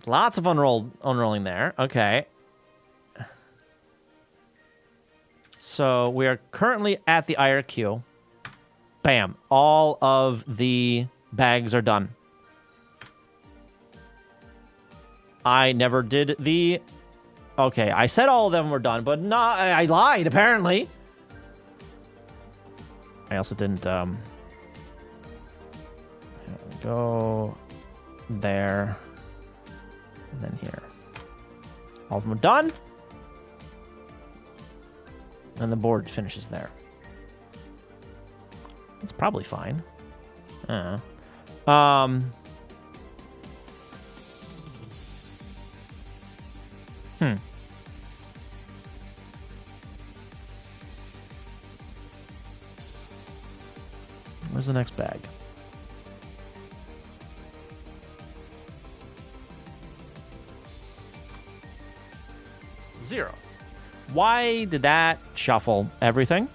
Lots of unrolling there. Okay. So we are currently at the IRQ. Bam. All of the bags are done. I never did the... Okay, I said all of them were done, but not... I lied, apparently. I also didn't... Go there. And then here. All of them are done. And the board finishes there. It's probably fine. Where's the next bag? Zero. Why did that shuffle everything?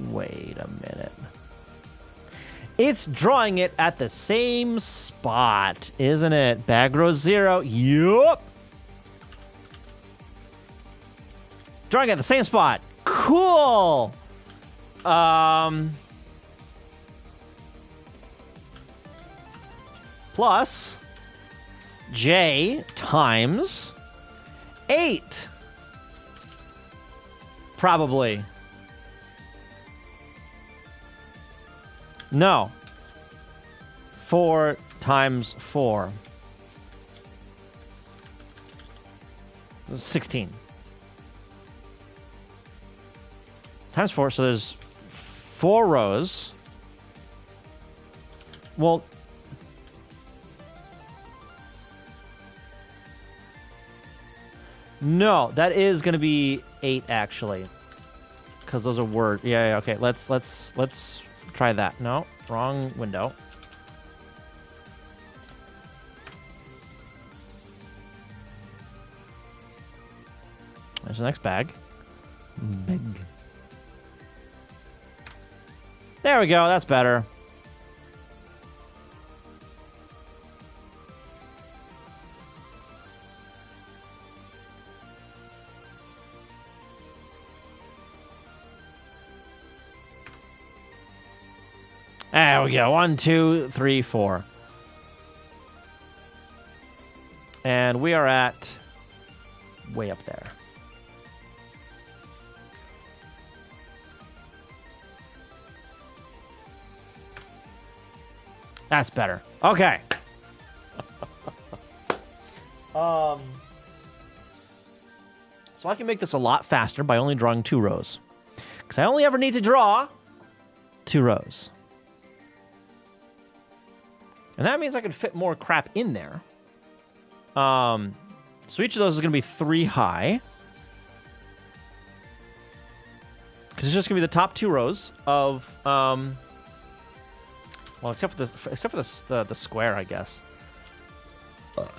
Wait a minute. It's drawing it at the same spot, isn't it? Bag row 0. Yup. Drawing at the same spot. Cool. Plus J times 8. Probably. No. 4 times 4. 16. Times 4, so there's 4 rows. Well... No, that is going to be 8, actually. Because those are words. Yeah, okay. Let's try that. No, wrong window. There's the next bag. Big. There we go. That's better. There we go. 1, 2, 3, 4. And we are at way up there. That's better. Okay. So I can make this a lot faster by only drawing 2 rows. Because I only ever need to draw 2 rows. And that means I can fit more crap in there. So each of those is going to be 3 high. Because it's just going to be the top 2 rows of, well, except for the square, I guess.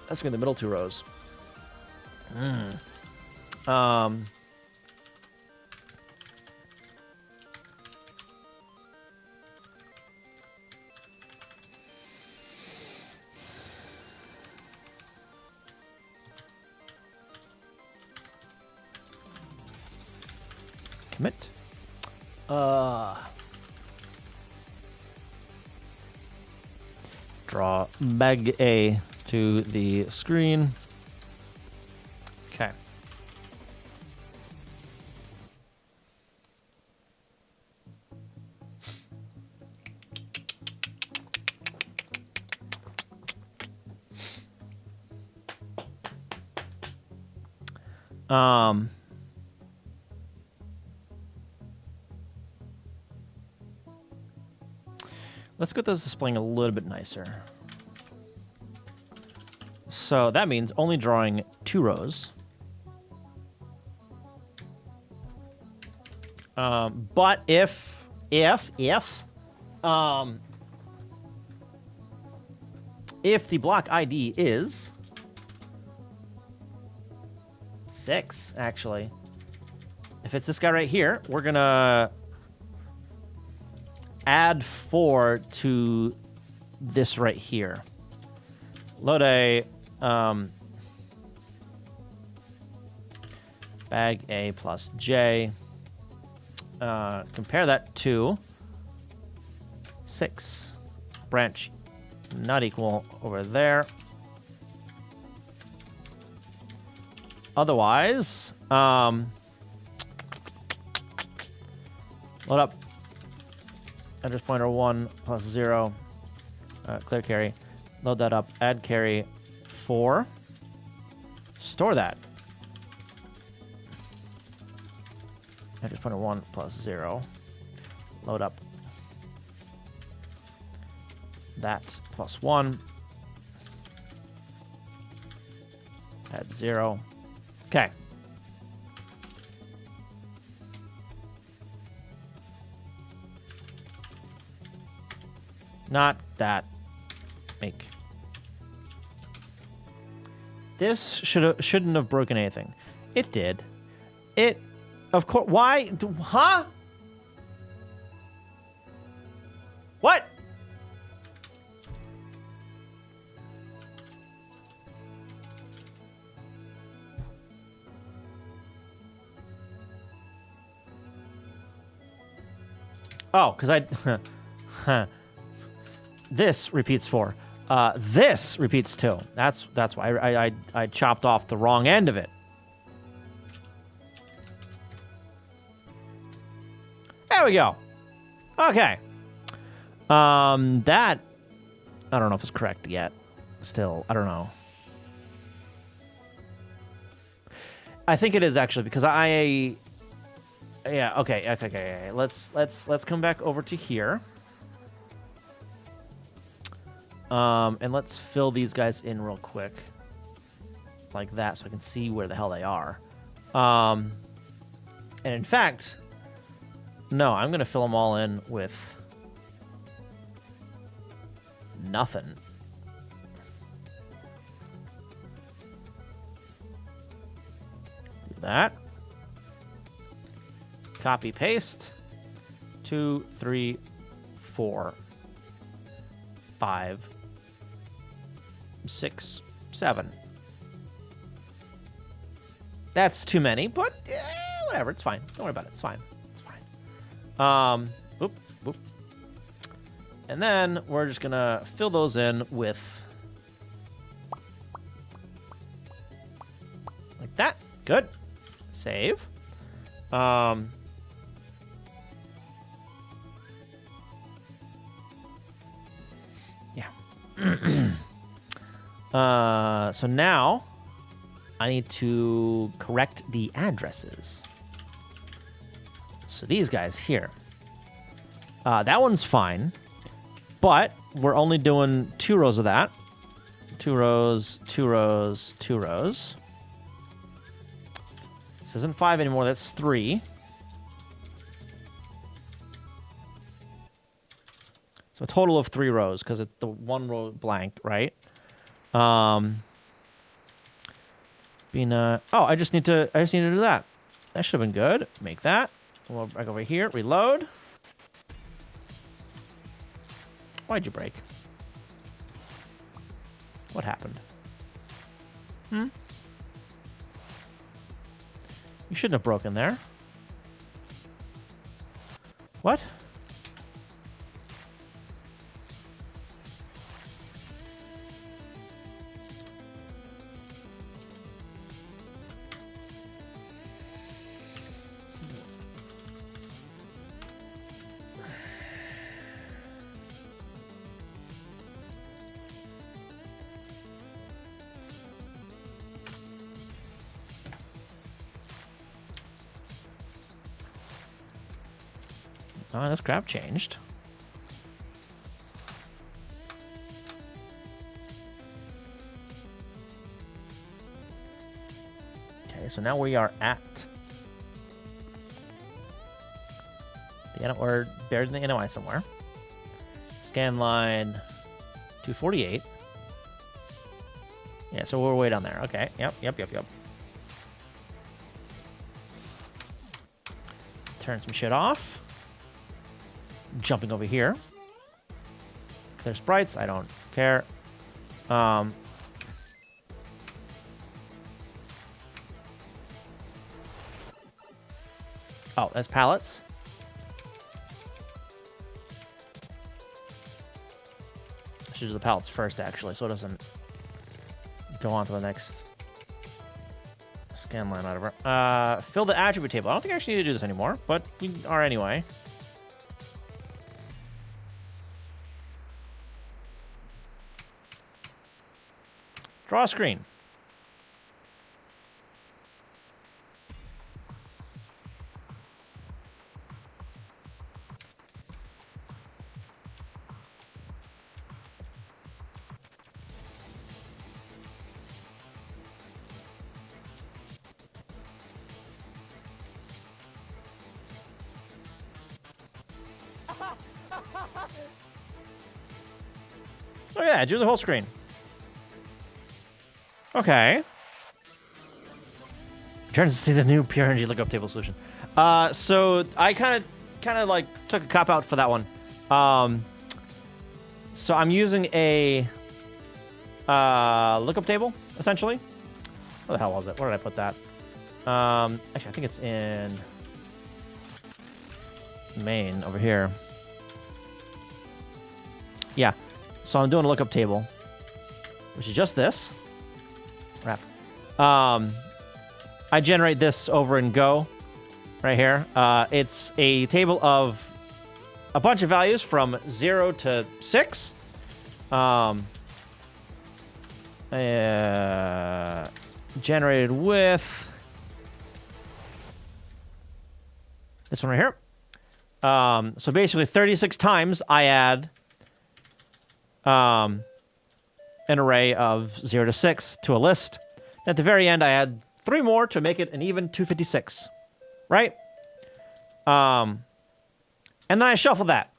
That's going to be the middle 2 rows. Commit. Draw bag A to the screen. Okay. Let's get those displaying a little bit nicer. So that means only drawing 2 rows. But if the block ID is 6, actually, if it's this guy right here, we're gonna add 4 to this right here. Load a bag A plus J. Compare that to 6. Branch not equal over there. Otherwise, load up address pointer 1 plus 0, clear carry. Load that up, add carry 4. Store that. Address pointer 1 plus 0. Load up that plus 1. Add 0. Okay. Not that. Make. This shouldn't have broken anything. It did. It, of course. Why? Huh? What? Oh, because I. This repeats 4. This repeats 2. That's why I chopped off the wrong end of it. There we go. Okay. That I don't know if it's correct yet. Still, I don't know. I think it is actually because yeah, okay. Let's come back over to here. And let's fill these guys in real quick. Like that, so I can see where the hell they are. And in fact, no, I'm going to fill them all in with nothing. Do that. Copy, paste. 2, 3, 4, 5, 6, 7. That's too many, but whatever. It's fine. Don't worry about it. It's fine. It's fine. Boop, boop. And then we're just gonna fill those in with like that. Good. Save. So now I need to correct the addresses. So these guys here. That one's fine, but we're only doing 2 rows of that. 2 rows, 2 rows, 2 rows. This isn't 5 anymore, that's 3. So a total of 3 rows, because the 1 row blanked, right? Oh, I just need to do that. That should have been good. Make that. We'll go back over here, reload. Why'd you break? What happened? You shouldn't have broken there. What? Oh, this crap changed. Okay, so now we are at the we're buried in the NOI somewhere. Scan line 248. Yeah, so we're way down there. Okay, yep. Turn some shit off. Jumping over here. Clear sprites. I don't care. Oh, that's pallets. I should do the pallets first, actually, so it doesn't go on to the next scan line, whatever. Fill the attribute table. I don't think I actually need to do this anymore, but we are anyway. Draw a screen. Oh yeah, do the whole screen. Okay. Trying to see the new PRNG lookup table solution. So I kind of like took a cop out for that one. So I'm using a lookup table essentially. Where the hell was it? Where did I put that? Actually, I think it's in main over here. Yeah. So I'm doing a lookup table, which is just this. Wrap. I generate this over in Go, right here. It's a table of a bunch of values from 0 to 6. Generated with this one right here. So basically 36 times I add an array of 0 to 6 to a list. At the very end, I add 3 more to make it an even 256, right? And then I shuffle that.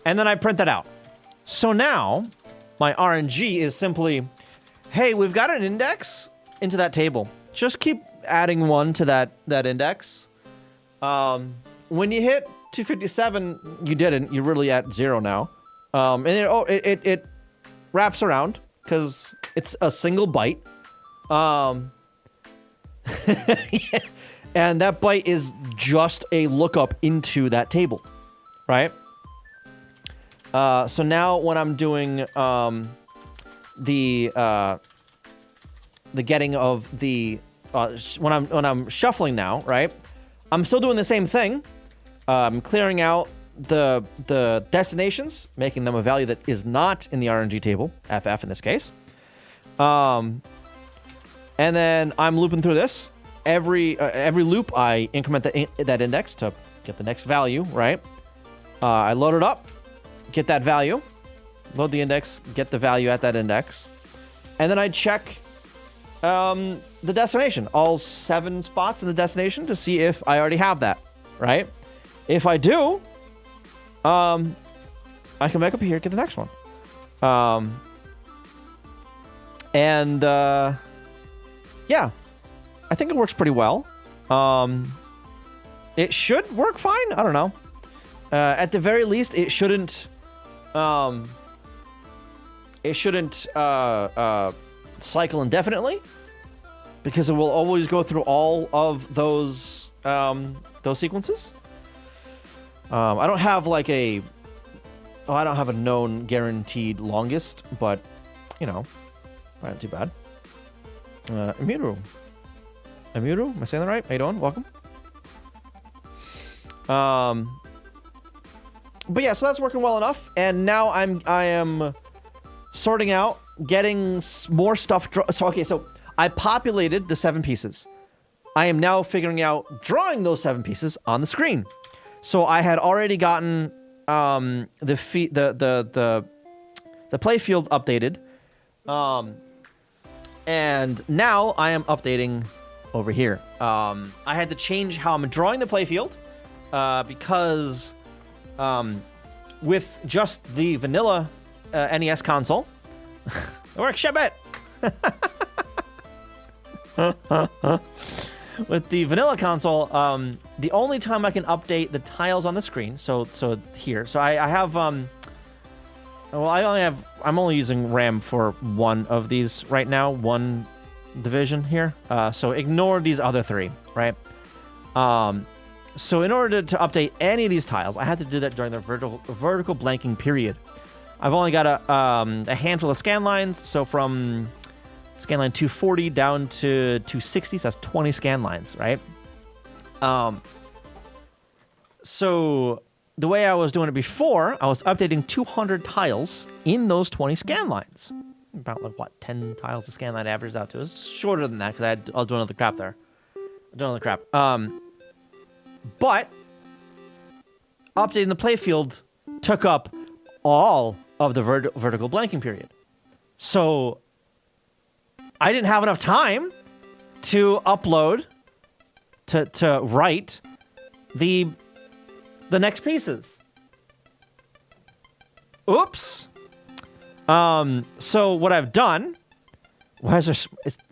And then I print that out. So now, my RNG is simply, hey, we've got an index into that table. Just keep adding 1 to that index. When you hit 257, you didn't. You're really at 0 now. And it wraps around because it's a single byte. And that byte is just a lookup into that table, right? So now when I'm doing the getting of the when I'm shuffling now, right? I'm still doing the same thing. I'm clearing out the destinations, making them a value that is not in the RNG table, FF in this case. And then I'm looping through this. Every loop, I increment that index to get the next value, right? I load it up, get that value, load the index, get the value at that index, and then I check the destination, all 7 spots in the destination to see if I already have that, right? If I do, I can back up here, get the next one. Yeah, I think it works pretty well. It should work fine. I don't know. At the very least, it shouldn't cycle indefinitely, because it will always go through all of those sequences. I don't have like I don't have a known guaranteed longest, but you know, not too bad. Amuru, am I saying that right? How you doing? Welcome. But yeah, so that's working well enough, and now I am sorting out, getting more stuff. So I populated the 7 pieces. I am now figuring out drawing those 7 pieces on the screen. So I had already gotten the play field updated, and now I am updating over here. I had to change how I'm drawing the play field because with just the vanilla NES console, it works, Shabbat. With the vanilla console, the only time I can update the tiles on the screen, so here, so I have, well, I'm only using RAM for one of these right now, one division here, so ignore these other 3, right? So in order to update any of these tiles, I had to do that during the vertical blanking period. I've only got a handful of scan lines, so from scan line 240 down to 260, so that's 20 scan lines, right? So the way I was doing it before, I was updating 200 tiles in those 20 scan lines. About like what, 10 tiles a scan line averages out to. It was shorter than that because I was doing other crap there. But updating the playfield took up all of the vertical blanking period. So I didn't have enough time to upload, to write the next pieces. Oops. So what I've done, why is the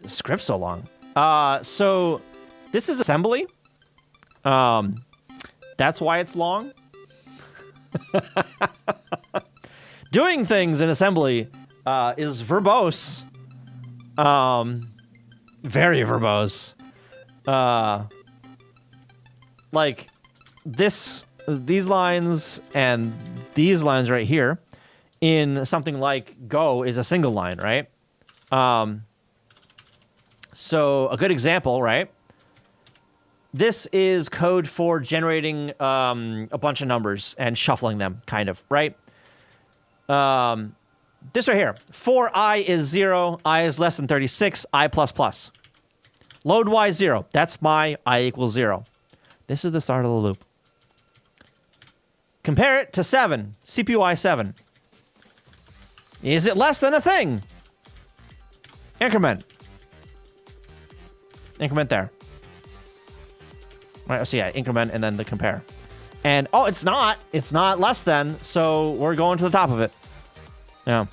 script so long? So this is assembly. That's why it's long. Doing things in assembly is verbose. Very verbose. Like these lines and these lines right here in something like Go is a single line, right? So a good example, right? This is code for generating a bunch of numbers and shuffling them, kind of, right? This right here, for I is 0, I is less than 36, I plus plus. Load Y 0, that's my I equals 0. This is the start of the loop. Compare it to 7, CPU I 7. Is it less than a thing? Increment. Increment there. Right, so yeah, increment and then the compare. And, oh, it's not less than, so we're going to the top of it. Yeah.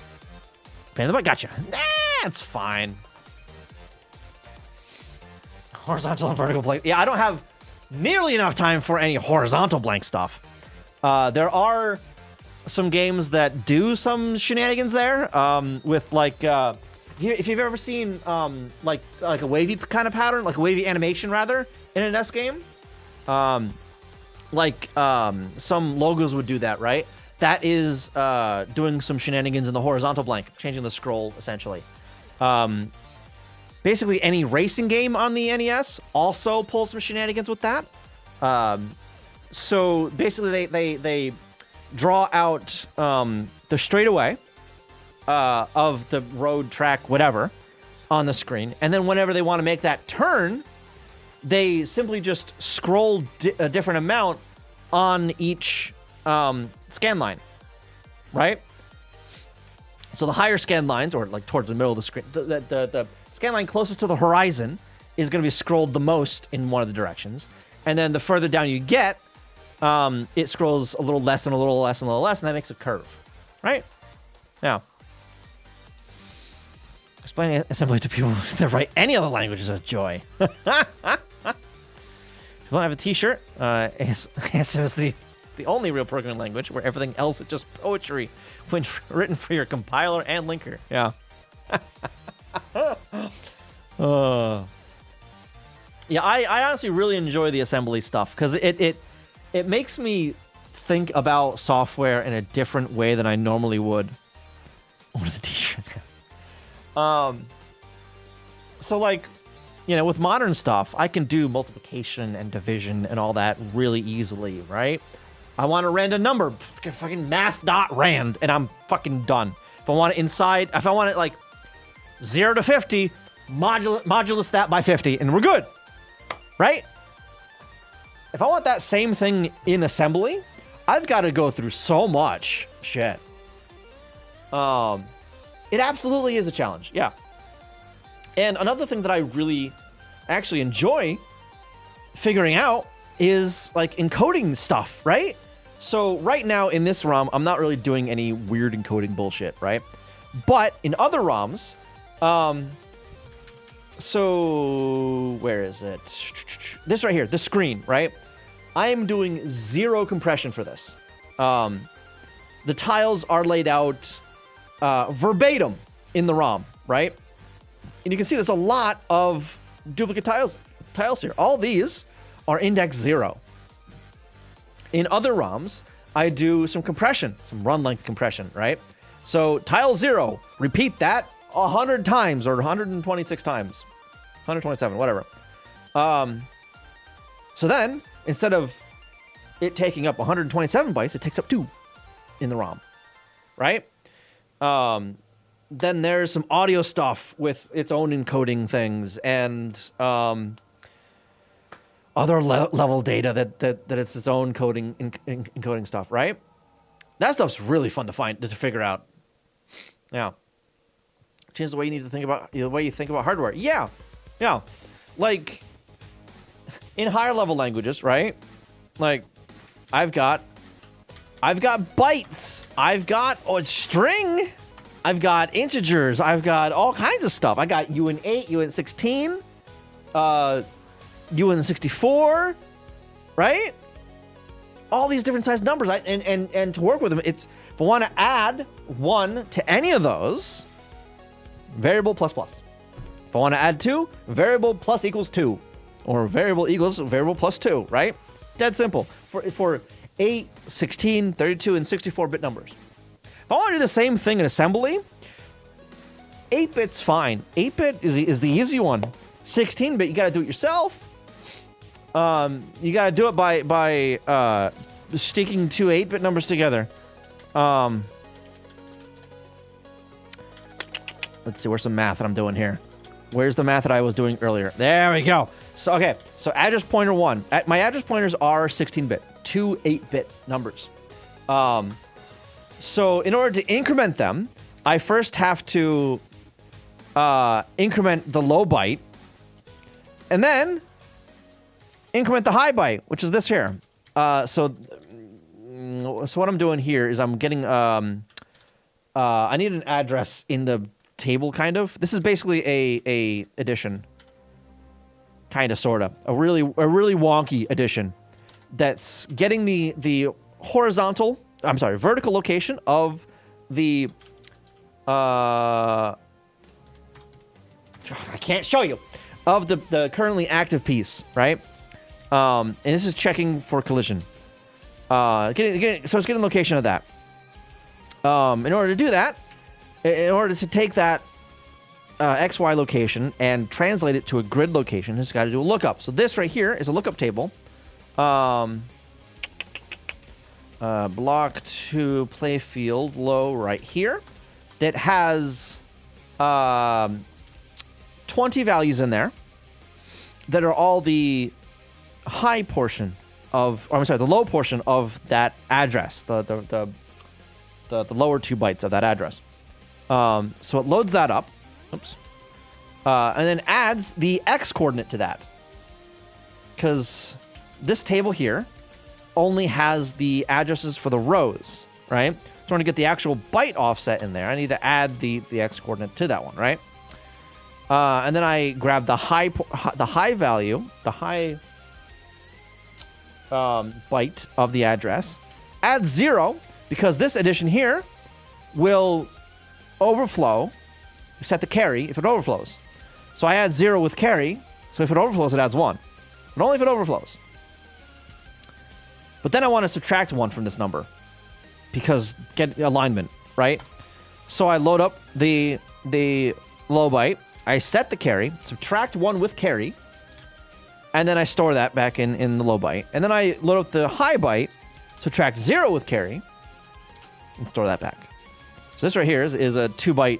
Pain in the butt, gotcha. Nah, it's fine. Horizontal and vertical blank. Yeah, I don't have nearly enough time for any horizontal blank stuff. There are some games that do some shenanigans there, with like, if you've ever seen like a wavy kind of pattern, like a wavy animation rather, in an S game, some logos would do that, right? That is doing some shenanigans in the horizontal blank, changing the scroll essentially. Basically, any racing game on the NES also pulls some shenanigans with that. So basically, they draw out the straightaway of the road, track, whatever, on the screen, and then whenever they want to make that turn, they simply just scroll a different amount on each scan line, right? So the higher scan lines, or like towards the middle of the screen, the scan line closest to the horizon is going to be scrolled the most in one of the directions. And then the further down you get, it scrolls a little less and a little less and a little less, and that makes a curve, right? Now, explaining assembly to people that write any other language is a joy. If you don't have a t-shirt, ASM is the only real programming language where everything else is just poetry when written for your compiler and linker. Yeah. Yeah, I honestly really enjoy the assembly stuff because it makes me think about software in a different way than I normally would. What is the t-shirt? So like, you know, with modern stuff, I can do multiplication and division and all that really easily, right? I want a random number, fucking math.rand, and I'm fucking done. If I want it if I want it like 0 to 50, modulus that by 50, and we're good, right? If I want that same thing in assembly, I've got to go through so much shit. It absolutely is a challenge, yeah. And another thing that I really actually enjoy figuring out is like encoding stuff, right? So right now in this ROM, I'm not really doing any weird encoding bullshit, right? But in other ROMs, so where is it? This right here, the screen, right? I am doing 0 compression for this. The tiles are laid out verbatim in the ROM, right? And you can see there's a lot of duplicate tiles here. All these are index 0. In other ROMs, I do some compression, some run length compression, right? So tile 0, repeat that 100 times or 126 times, 127, whatever. So then, instead of it taking up 127 bytes, it takes up 2 in the ROM, right? Then there's some audio stuff with its own encoding things and other level data that it's its own encoding stuff, right? That stuff's really fun to figure out. Yeah. Change the way you need to think about the way you think about hardware. Yeah. Like in higher level languages, right? Like I've got bytes. I've got string. I've got integers. I've got all kinds of stuff. I got UN8, UN16, UN64, right? All these different size numbers. And to work with them, if I want to add 1 to any of those, variable plus plus. If I want to add 2, variable plus equals 2. Or variable equals variable plus 2, right? Dead simple. For 8, 16, 32, and 64-bit numbers. If I want to do the same thing in assembly, 8-bit's fine. 8-bit is the easy one. 16-bit, you got to do it yourself. You got to do it by sticking 2 8-bit numbers together. Let's see, where's some math that I'm doing here? Where's the math that I was doing earlier? There we go. So, okay, so address pointer 1. My address pointers are 16-bit, 2 8-bit numbers. So in order to increment them, I first have to increment the low byte, and then increment the high byte, which is this here. So what I'm doing here is I'm getting I need an address in the table, kind of. This is basically a addition, kind of, sort of a really wonky addition that's getting the vertical location of the I can't show you, of the currently active piece, right? And this is checking for collision. So it's getting location of that. In order to do that, in order to take that XY location and translate it to a grid location, it's got to do a lookup. So this right here is a lookup table. Block to play field low right here that has 20 values in there that are all the high portion of, or I'm sorry, the low portion of that address, the lower 2 bytes of that address. So it loads that up. Oops. And then adds the x coordinate to that. Because this table here only has the addresses for the rows, right? So I want to get the actual byte offset in there. I need to add the x coordinate to that one, right? And then I grab the high value, the high byte of the address, add 0 because this addition here will overflow. Set the carry if it overflows. So I add 0 with carry. So if it overflows, it adds 1. But only if it overflows. But then I want to subtract 1 from this number because get alignment, right? So I load up the low byte. I set the carry, subtract 1 with carry, and then I store that back in the low byte. And then I load up the high byte, subtract 0 with carry, and store that back. So this right here is a 2-byte,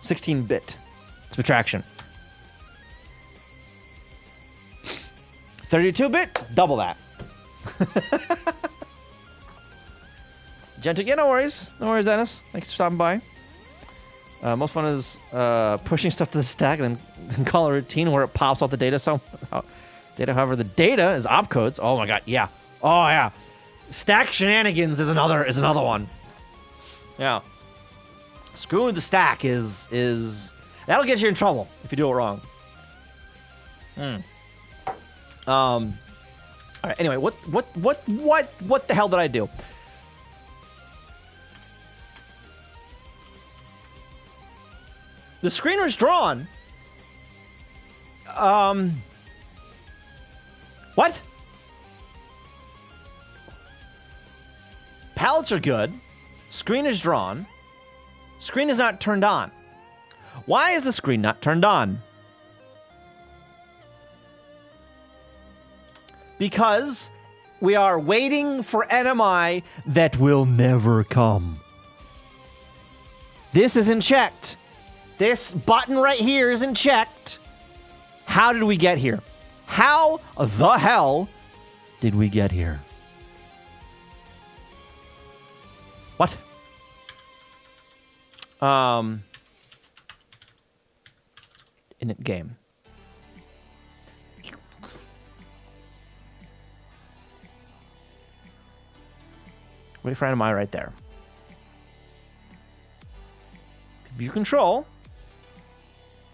16-bit subtraction. 32-bit, double that. Gentle, yeah, no worries. No worries, Dennis. Thanks for stopping by. Most fun is pushing stuff to the stack and then call a routine where it pops out the data. However, the data is opcodes. Oh my god, yeah. Oh yeah. Stack shenanigans is another one. Yeah. Screwing the stack is that'll get you in trouble if you do it wrong. All right. Anyway, what the hell did I do? The screen was drawn. What? Palettes are good. Screen is drawn. Screen is not turned on. Why is the screen not turned on? Because we are waiting for NMI that will never come. This isn't checked. This button right here isn't checked. How did we get here? How the hell did we get here? What? Init game. Wait for NMI right there. View control.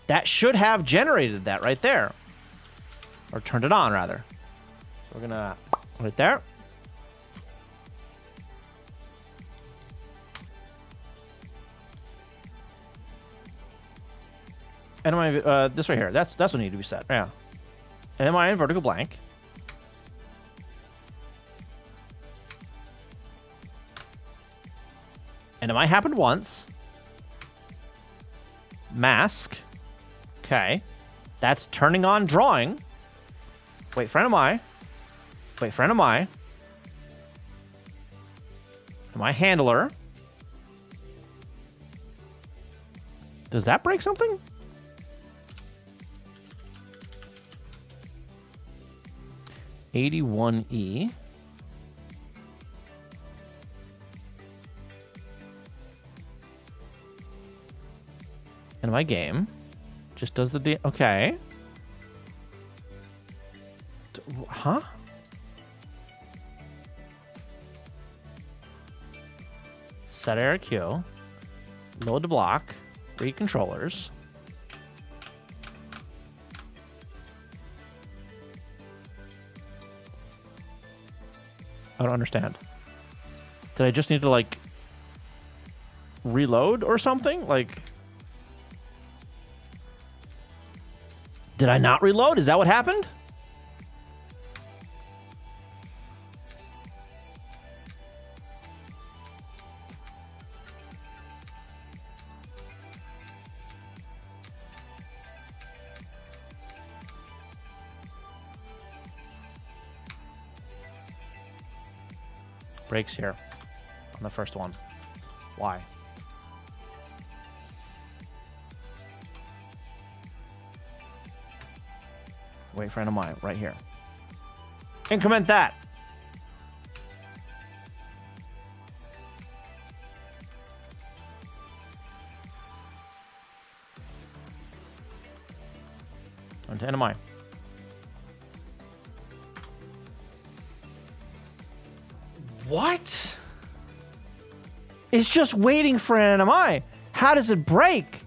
That should have generated that right there. Or turned it on, rather. So we're gonna put it there. And am I this right here? That's what needs to be set. Yeah. And am I in vertical blank? And am I happened once? Mask. Okay. That's turning on drawing. Wait for NMI. Wait for NMI. NMI handler. Does that break something? $81E. And my game just does the okay. Huh? Set error queue. Load the block. Read controllers. I don't understand. Did I just need to like reload or something? Like, did I not reload? Is that what happened? Breaks here on the first one. Why? Wait for NMI right here. Increment that. into NMI. What? It's just waiting for an NMI. How does it break?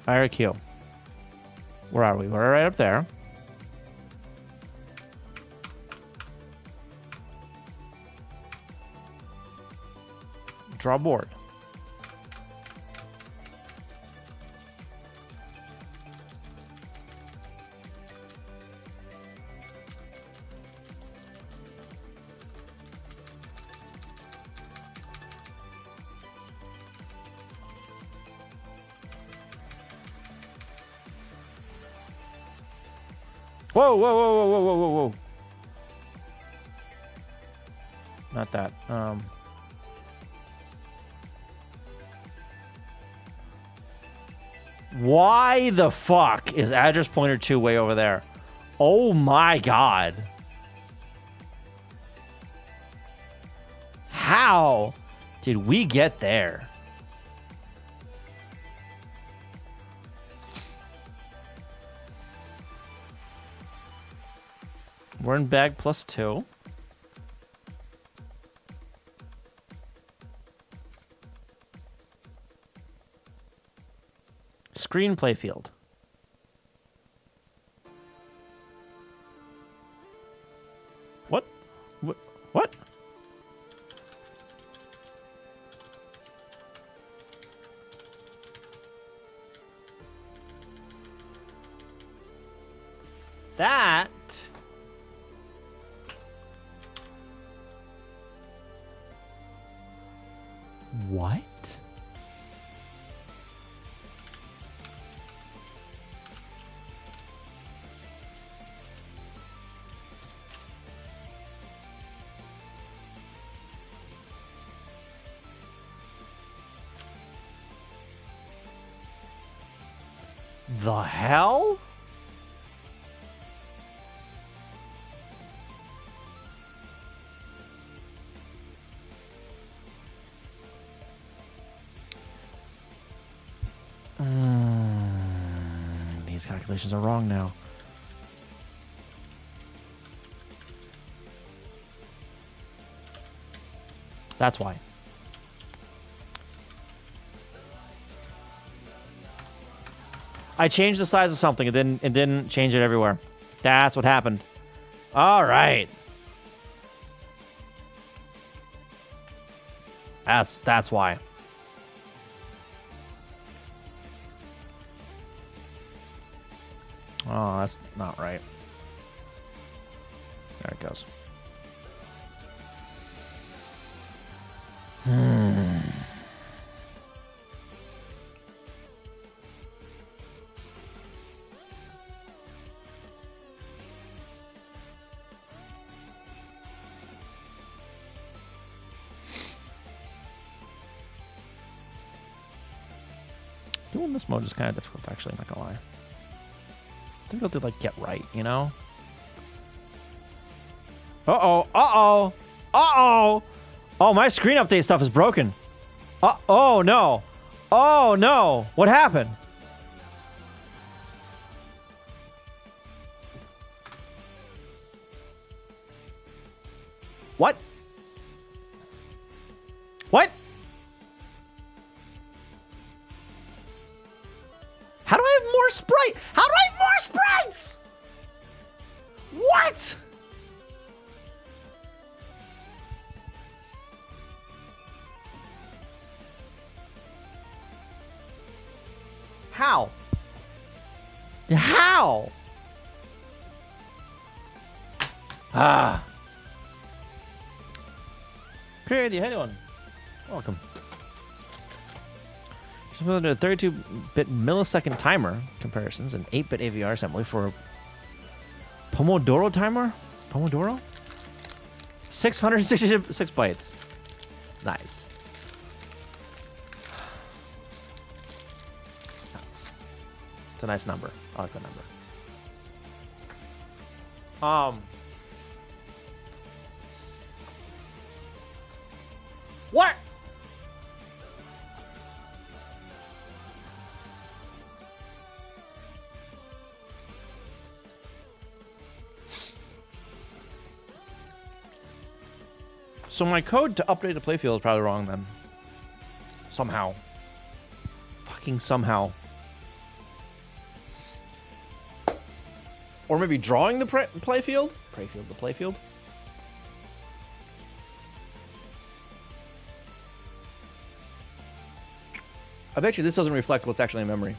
IRQ. Where are we? We're right up there. Draw board. Whoa, whoa, whoa, whoa, whoa, whoa, whoa, whoa. Not that. Why the fuck is address pointer 2 way over there? Oh my god. How did we get there? We're in bag +2. Screenplay field. What? What? That... What? The hell? These calculations are wrong now. That's why. I changed the size of something. It didn't change it everywhere. That's what happened. All right. That's why. Oh, that's not right. There it goes. Doing this mode is kind of difficult, actually, I'm not gonna lie. Difficult to, like, get right, you know? Uh-oh, uh-oh, uh-oh! Oh, my screen update stuff is broken. Oh, no. Oh, no. What happened? What? What? How do I have more sprite? How do I have more sprites? What? How? How? Ah. Create the one. Welcome. Just moving to a 32-bit millisecond timer comparisons and 8-bit AVR assembly for Pomodoro timer? Pomodoro? 666 bytes. Nice. It's a nice number. I like that number. What? So my code to update the playfield is probably wrong then. Somehow. Fucking somehow. Or maybe drawing the playfield? The playfield? I bet you this doesn't reflect what's actually in memory.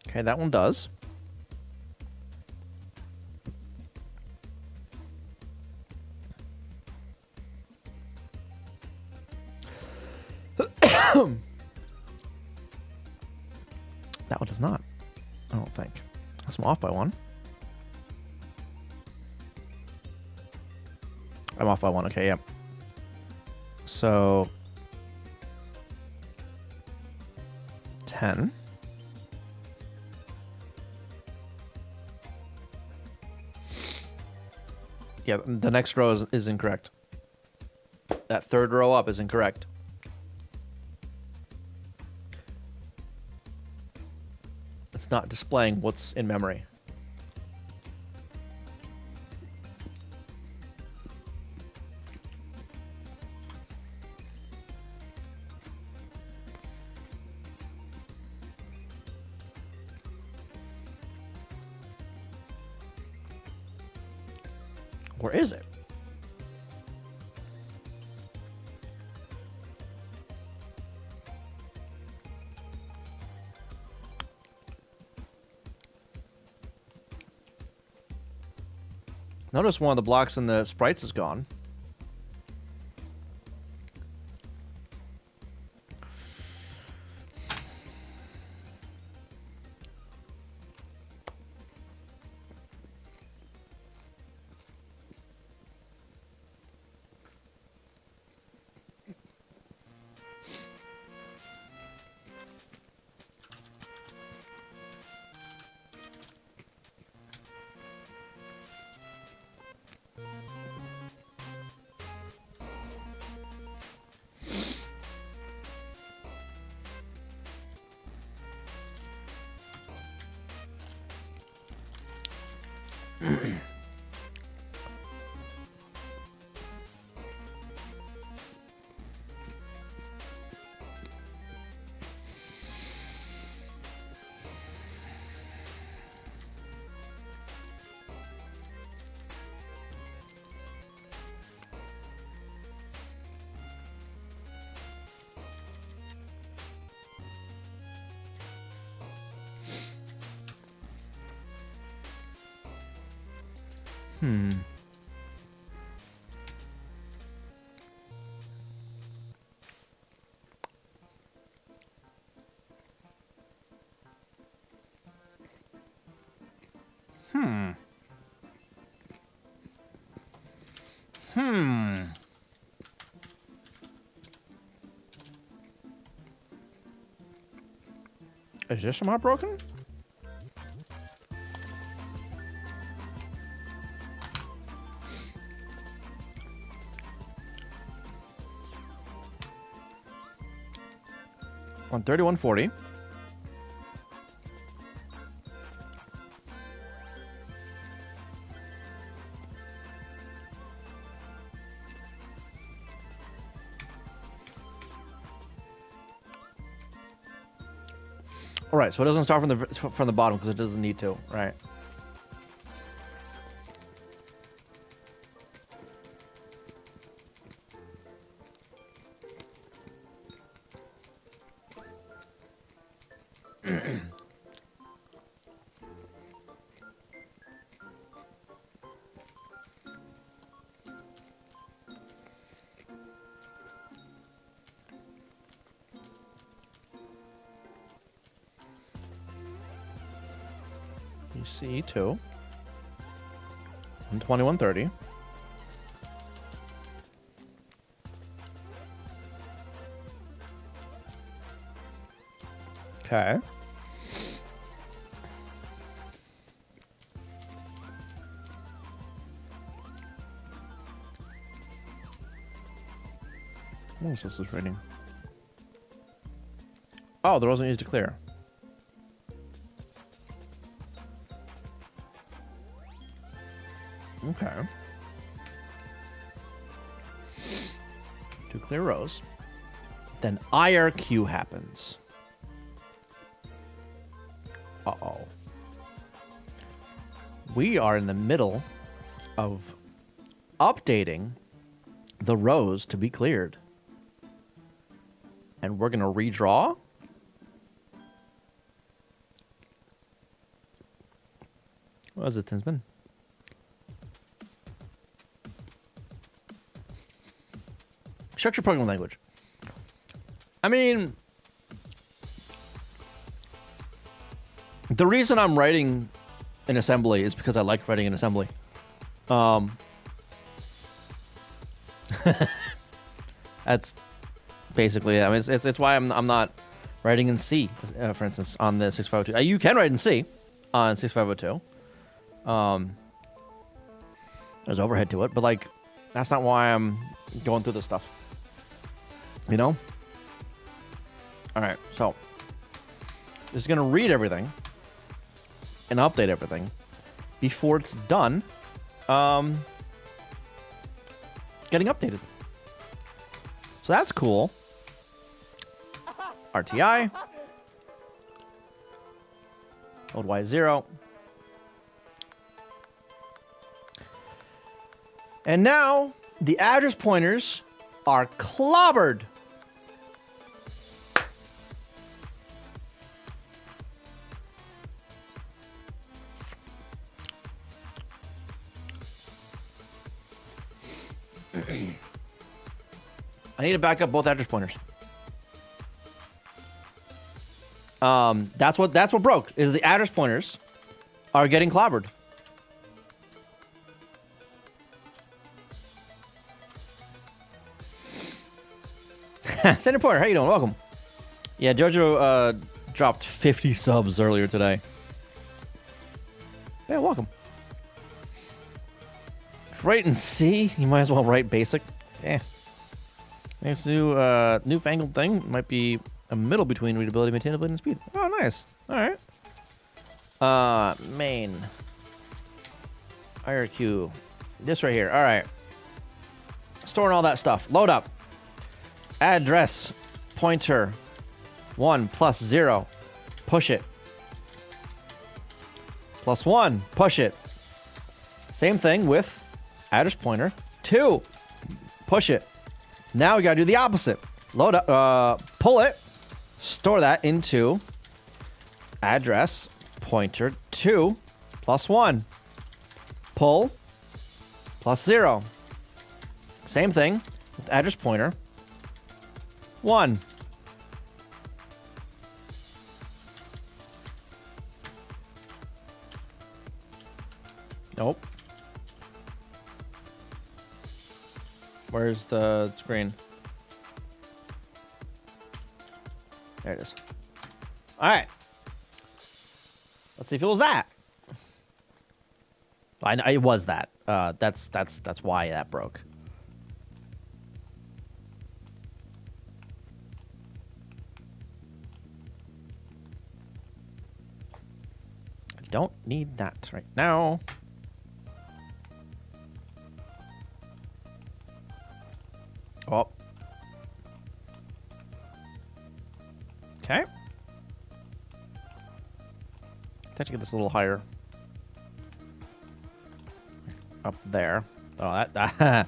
Okay, that one does. That one does not. I don't think. That's off by one. I'm off by one. Okay, yep. So 10. Yeah, the next row is incorrect. That third row up is incorrect. It's not displaying what's in memory. Where is it? Notice one of the blocks in the sprites is gone. Hmm. Is this somehow broken? On 3140. All right, so it doesn't start from the bottom because it doesn't need to, right? C2. 120, 130. Okay. What was this rating? Oh, the wasn't used to clear. Okay. 2 clear rows. Then IRQ happens. Uh-oh. We are in the middle of updating the rows to be cleared. And we're going to redraw. What is it, Tinsman? Structured programming language. I mean, the reason I'm writing in assembly is because I like writing in assembly. That's basically it. I mean, it's why I'm not writing in C, for instance, on the 6502. You can write in C on 6502. There's overhead to it, but like, that's not why I'm going through this stuff. You know? All right, so this is going to read everything and update everything before it's done getting updated. So that's cool. RTI. Load Y0. And now the address pointers are clobbered. I need to back up both address pointers. That's what broke, is the address pointers are getting clobbered. Senator Porter, how you doing? Welcome. Yeah, Jojo dropped 50 subs earlier today. Yeah, welcome. If write in C, you might as well write basic. Yeah. Next newfangled thing might be a middle between readability, maintainability, and speed. Oh, nice. All right. Main. IRQ. This right here. All right. Storing all that stuff. Load up. Address pointer 1 plus 0. Push it. Plus 1. Push it. Same thing with address pointer 2. Push it. Now we gotta do the opposite. Load up, pull it, store that into address pointer 2 plus 1. Pull plus 0. Same thing with address pointer 1. Nope. Where's the screen? There it is. All right. Let's see if it was that. It was that. That's why that broke. I don't need that right now. Oh. Okay. Let's get this a little higher. Up there. Oh, that.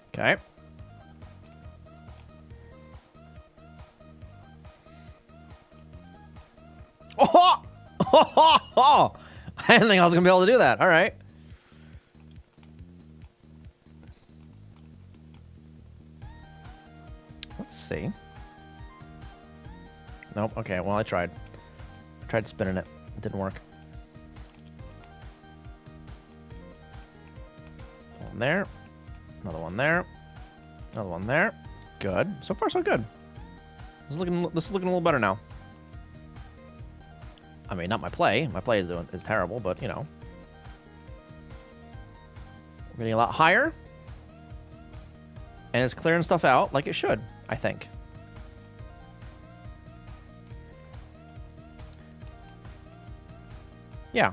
Okay. Oh! I didn't think I was going to be able to do that. All right. Nope. Okay, well, I tried. Tried spinning it. It didn't work. One there. Another one there. Another one there. Good. So far, so good. This is looking a little better now. I mean, not my play. My play is terrible, but, you know. We're getting a lot higher. And it's clearing stuff out like it should, I think. Yeah.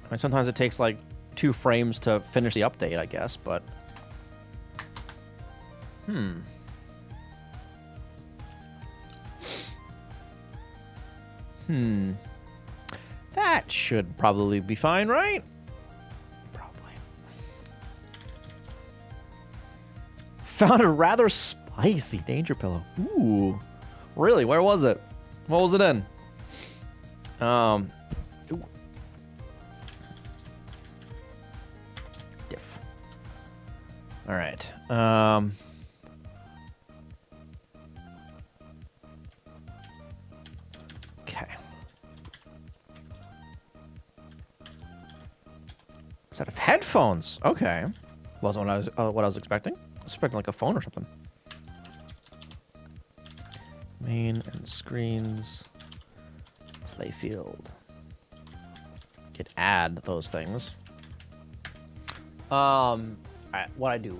I mean, sometimes it takes like 2 frames to finish the update, I guess, but... That should probably be fine, right? Probably. Found a rather spicy danger pillow. Ooh. Really? Where was it? What was it in? Ooh. Diff. All right. Okay. Set of headphones. Okay. Wasn't what I was expecting. I was expecting like a phone or something. Main and screens. Playfield. Could add those things. Alright, what I do?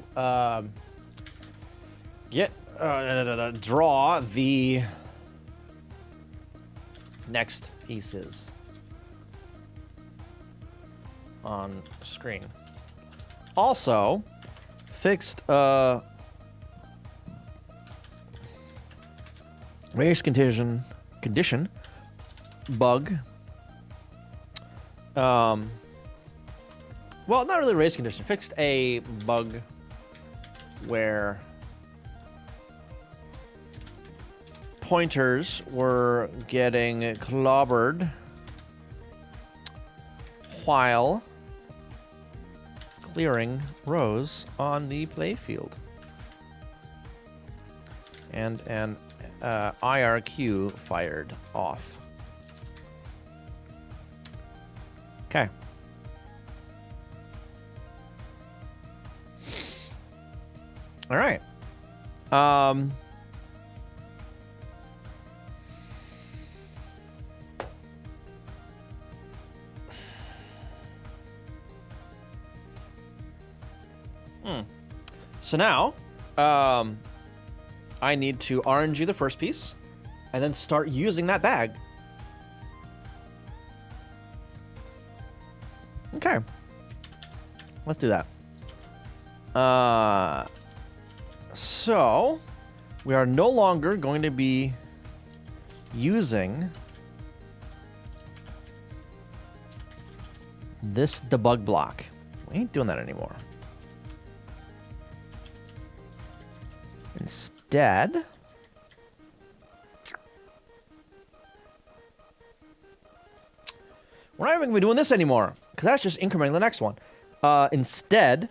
Draw the next pieces on screen. Also, fixed race condition bug. Well, not really race condition. Fixed a bug where pointers were getting clobbered while clearing rows on the playfield. And an IRQ fired off. Okay. All right. So now, I need to RNG the first piece, and then start using that bag. Okay. Let's do that. So, we are no longer going to be using this debug block. We ain't doing that anymore. Instead, we're not even going to be doing this anymore, because that's just incrementing the next one. Instead,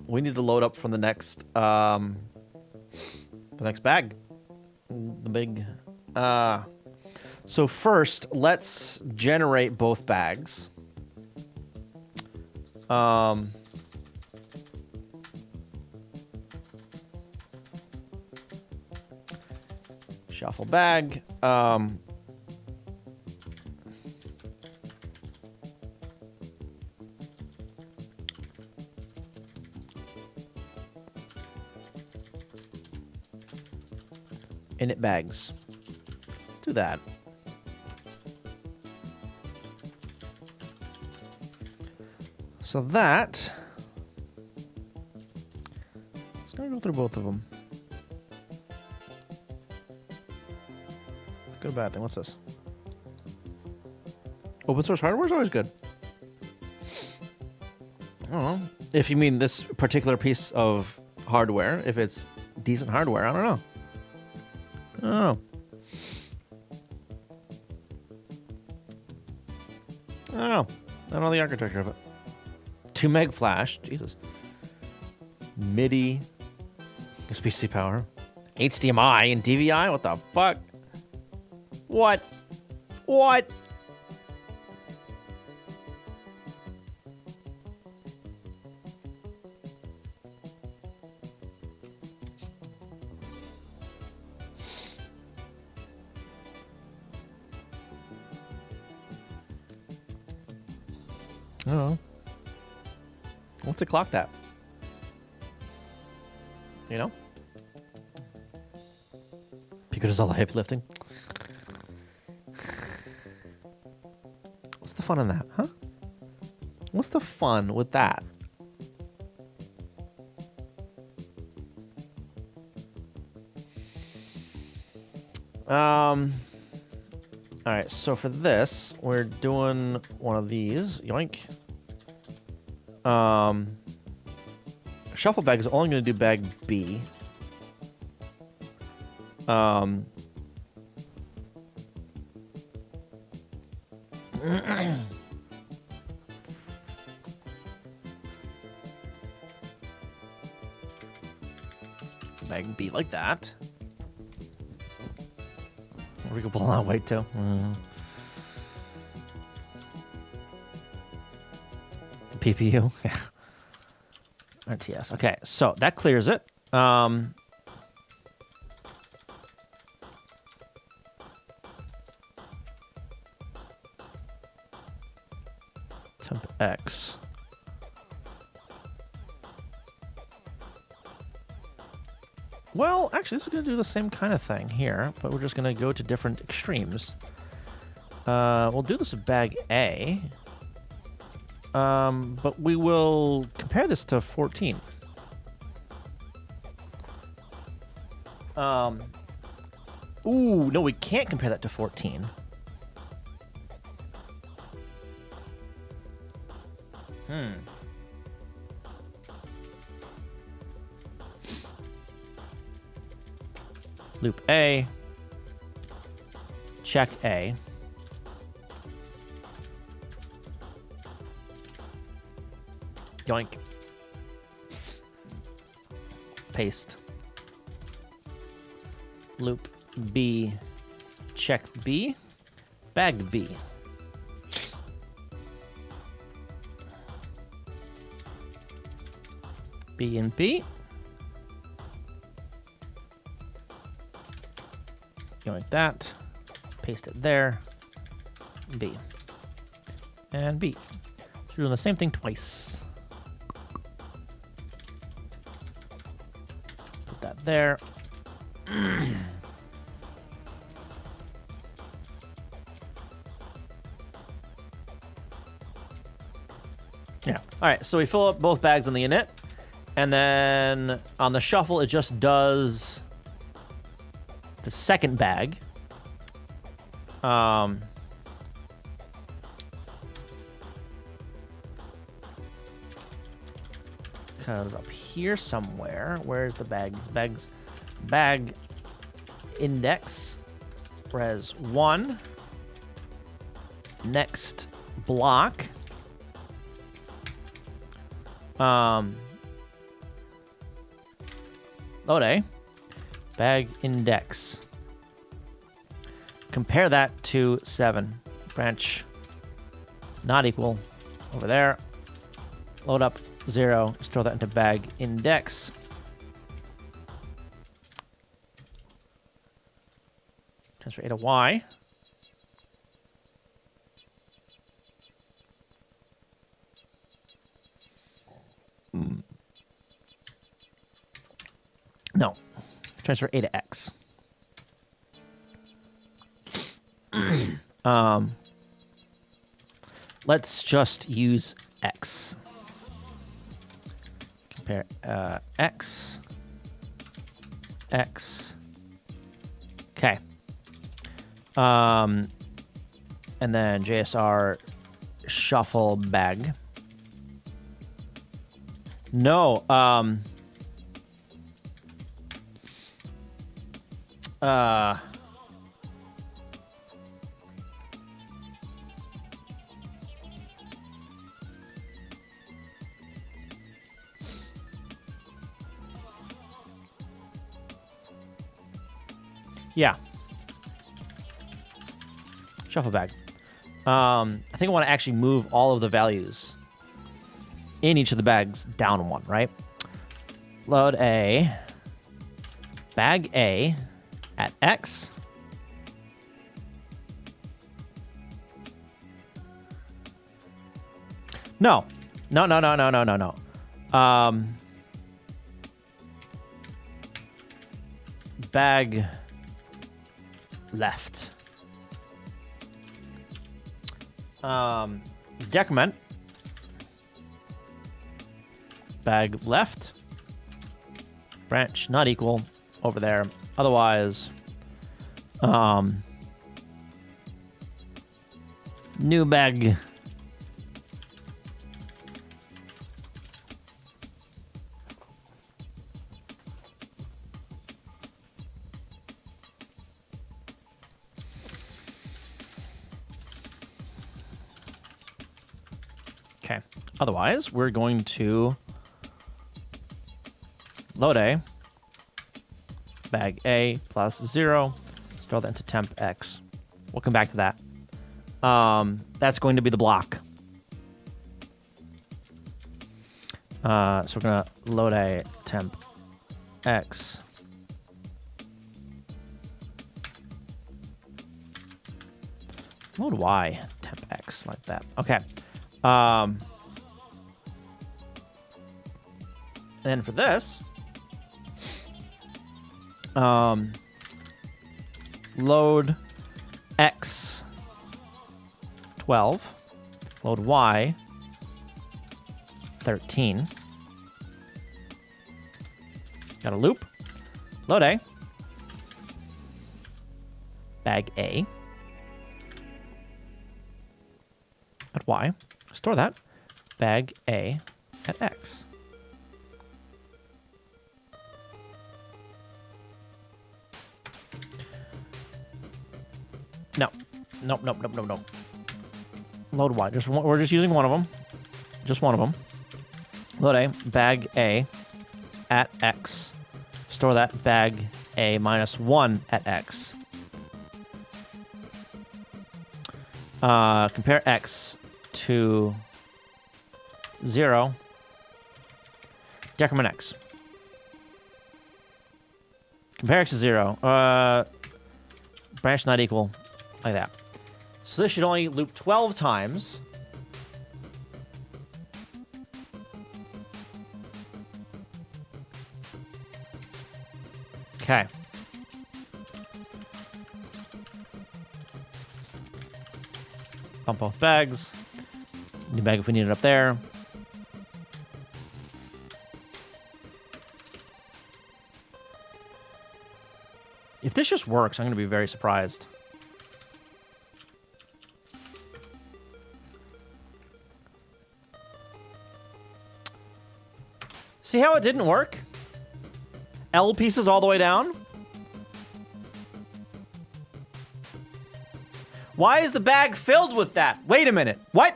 we need to load up from the next bag. The big... So first, let's generate both bags. Shuffle bag. Init bags. Let's do that. So that... Let's go through both of them. Good or bad thing. What's this? Open source hardware is always good. I don't know. If you mean this particular piece of hardware, if it's decent hardware, I don't know. I don't know. I don't know. I don't know the architecture of it. 2 meg flash. Jesus. MIDI. USB-C power. HDMI and DVI? What the fuck? What? What? Oh. What's it clocked at? You know? Because it's all heavy lifting. What's the fun in that, huh? What's the fun with that? All right, so for this, we're doing one of these. Yoink. Shuffle bag is only going to do bag B. Bag B like that. We can pull a lot of weight too. The PPU, yeah. RTS. Okay, so that clears it. Temp X. Well, actually, this is going to do the same kind of thing here, but we're just going to go to different extremes. We'll do this with bag A, but we will compare this to 14. Ooh, no, we can't compare that to 14. Loop A, check A. Yoink. Paste. Loop B, check B, bag B. B and B. Like that. Paste it there. B. And B. So we're doing the same thing twice. Put that there. Yeah. All right. So we fill up both bags on the init. And then on the shuffle, it just does the second bag. Because up here somewhere, where's the bags? Bag index, res 1. Next block. Load A. Bag index. Compare that to 7. Branch not equal over there. Load up 0. Just throw that into bag index. Transfer A to Y. No. Transfer A to X. Let's just use X. Compare X. X. Okay. And then JSR shuffle bag. No. Yeah. Shuffle bag. I think I want to actually move all of the values in each of the bags down one, right? Load a bag A at X. No. No. Bag left. Decrement. Bag left. Branch not equal over there. Otherwise, new bag. Okay. Otherwise, we're going to load A, bag A plus 0, store that into temp X. We'll come back to that. That's going to be the block. So we're going to load A temp X. Load Y temp X like that. Okay. And then for this, load X 12, load Y 13. Got a loop. Load A. Bag A. At Y. Store that. Bag A at X. No. Nope. Load Y. We're just using one of them. Just one of them. Load A. Bag A at X. Store that. Bag A minus 1 at X. Compare X to 0. Decrement X. Compare X to 0. Branch not equal. Like that. So this should only loop 12 times. Okay. Pump both bags. New bag if we need it up there. If this just works, I'm going to be very surprised. See how it didn't work? L pieces all the way down? Why is the bag filled with that? Wait a minute. What?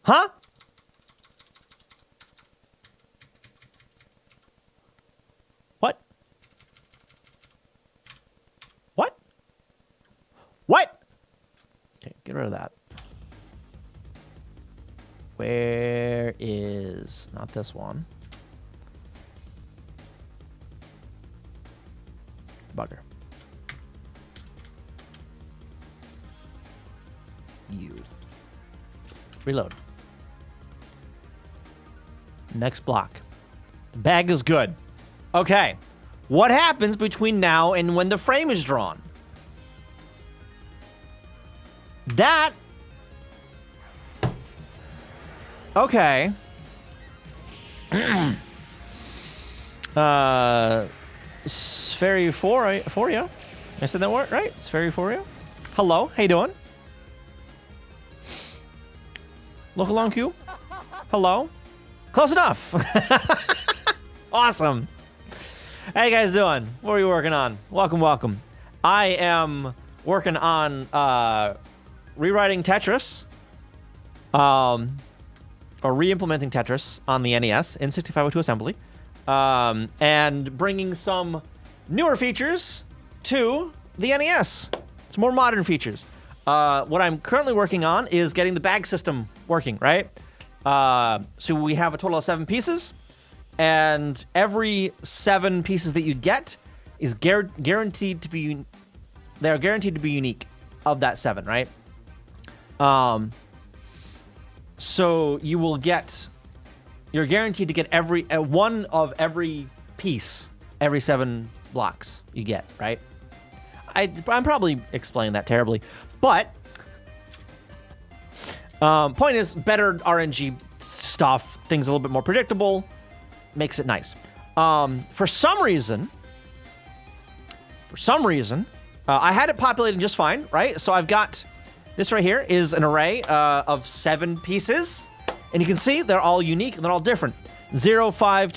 Huh? What? What? What? Okay, get rid of that. Where is... not this one. Bugger. You. Reload. Next block. The bag is good. Okay. What happens between now and when the frame is drawn? That... okay. Spheriphoria. I said that word right? Spheriphoria. Hello, how you doing? Local on cue. Hello. Close enough. Awesome. How you guys doing? What are you working on? Welcome. I am working on rewriting Tetris. Or re-implementing Tetris on the NES in 6502 assembly. And bringing some newer features to the NES. Some more modern features. What I'm currently working on is getting the bag system working, right? So we have a total of 7 pieces, and every 7 pieces that you get is guaranteed to be. They're guaranteed to be unique of that 7, right? So you will get. You're guaranteed to get every one of every piece, every 7 blocks you get, right? I'm probably explaining that terribly, but point is, better RNG stuff, things a little bit more predictable, makes it nice. For some reason, I had it populated just fine, right? So I've got this right here is an array of 7 pieces, and you can see they're all unique and they're all different. 1, 5,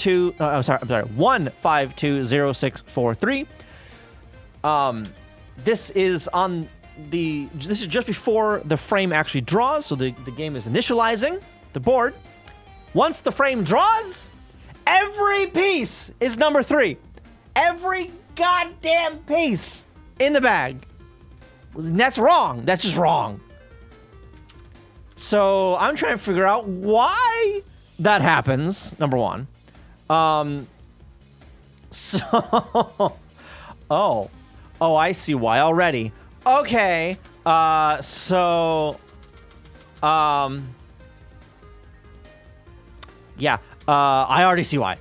2, 0, 6, 4, 3. This is just before the frame actually draws, so the game is initializing the board. Once the frame draws, every piece is number 3. Every goddamn piece in the bag. That's wrong. That's just wrong. So I'm trying to figure out why that happens, number 1. Oh, I see why already. Okay, yeah, I already see why.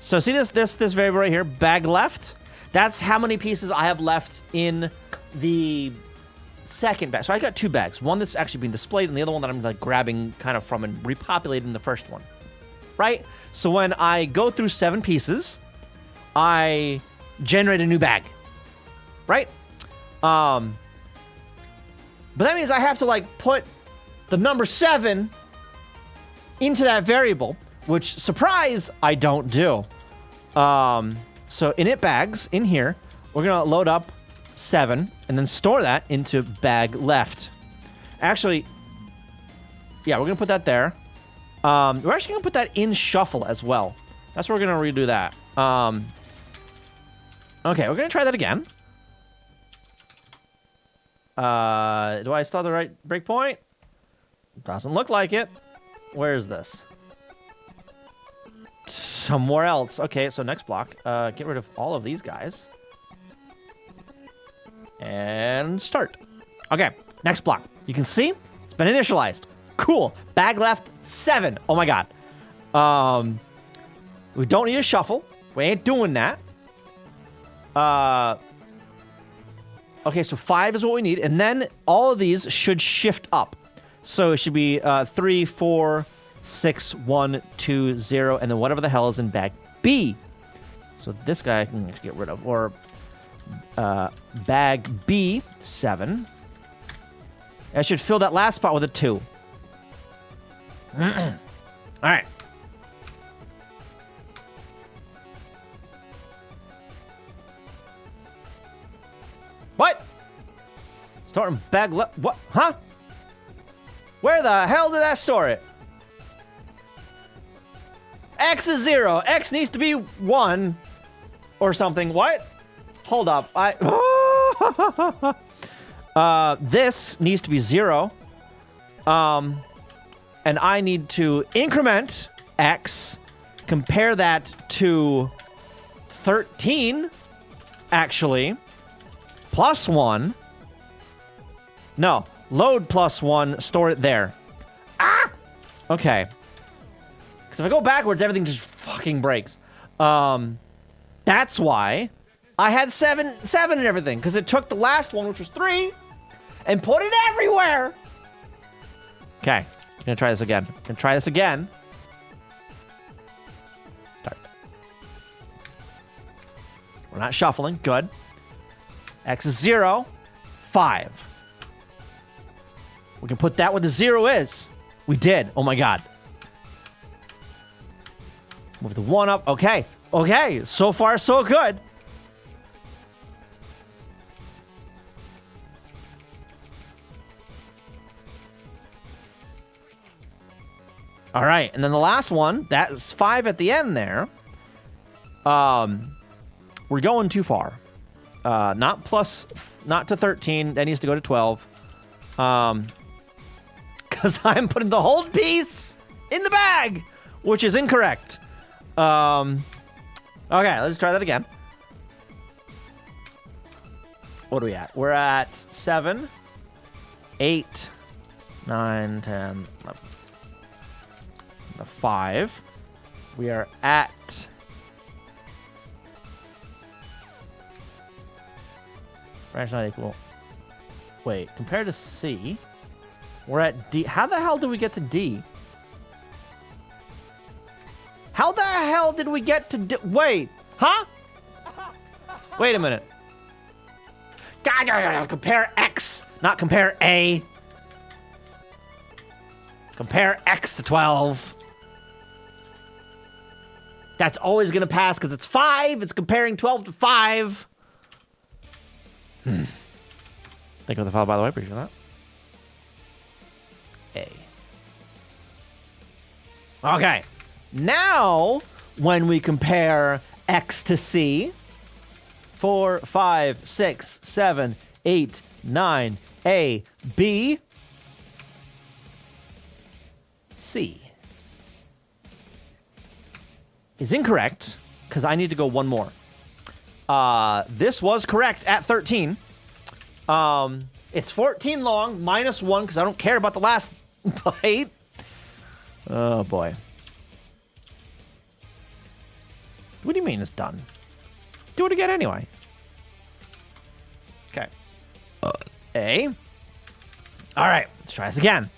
So see this variable right here, bag left? That's how many pieces I have left in the second bag. So I got 2 bags. One that's actually being displayed, and the other one that I'm like grabbing kind of from and repopulating the first one. Right? So when I go through 7 pieces, I generate a new bag. Right? But that means I have to like put the number 7 into that variable, which, surprise, I don't do. So init bags in here, we're gonna load up 7 and then store that into bag left. Actually, yeah, we're gonna put that there. We're actually gonna put that in shuffle as well. That's where we're gonna redo that. Okay, we're gonna try that again. Do I still have the right breakpoint? Doesn't look like it. Where is this? Somewhere else. Okay, so next block. Get rid of all of these guys. And start. Okay, next block. You can see it's been initialized. Cool. Bag left 7. Oh my god. We don't need a shuffle. We ain't doing that. Okay, so 5 is what we need, and then all of these should shift up. So it should be 3, 4, 6, 1, 2, 0, and then whatever the hell is in bag B. So this guy I can get rid of, or bag B 7. I should fill that last spot with a 2. All right. What? Storing bag left. What? Huh? Where the hell did that store it? X is 0. X needs to be 1 or something. What? Hold up. This needs to be 0. And I need to increment X, compare that to 13, actually, plus 1. No, load plus 1, store it there. Ah! Okay. Because if I go backwards, everything just fucking breaks. That's why I had 7 and everything. Because it took the last one, which was 3, and put it everywhere. Okay. I'm going to try this again. Start. We're not shuffling. Good. X is 0. 5. We can put that where the 0 is. We did. Oh my god. Move the 1 up. Okay. Okay. So far, so good. All right. And then the last one, that is 5 at the end there. We're we're going too far. Not to 13. That needs to go to 12. Because I'm putting the hold piece in the bag, which is incorrect. Okay, let's try that again. What are we at? We're at 7, 8, 9, 10, 11. 5. We are at... Branch not equal. Wait, compared to C, we're at D. How the hell did we get to D? How the hell did we get to D? Wait, huh? Wait a minute. God, compare X, not compare A. Compare X to 12. That's always going to pass because it's 5. It's comparing 12 to 5. Think of the file, by the way. Appreciate that. A. Okay. Now, when we compare X to C, 4, 5, 6, 7, 8, 9, A, B, C is incorrect because I need to go one more. This was correct at 13. It's 14 long, minus 1 because I don't care about the last bite. Oh, boy. What do you mean it's done? Do it again anyway. Okay. A. All right, let's try this again.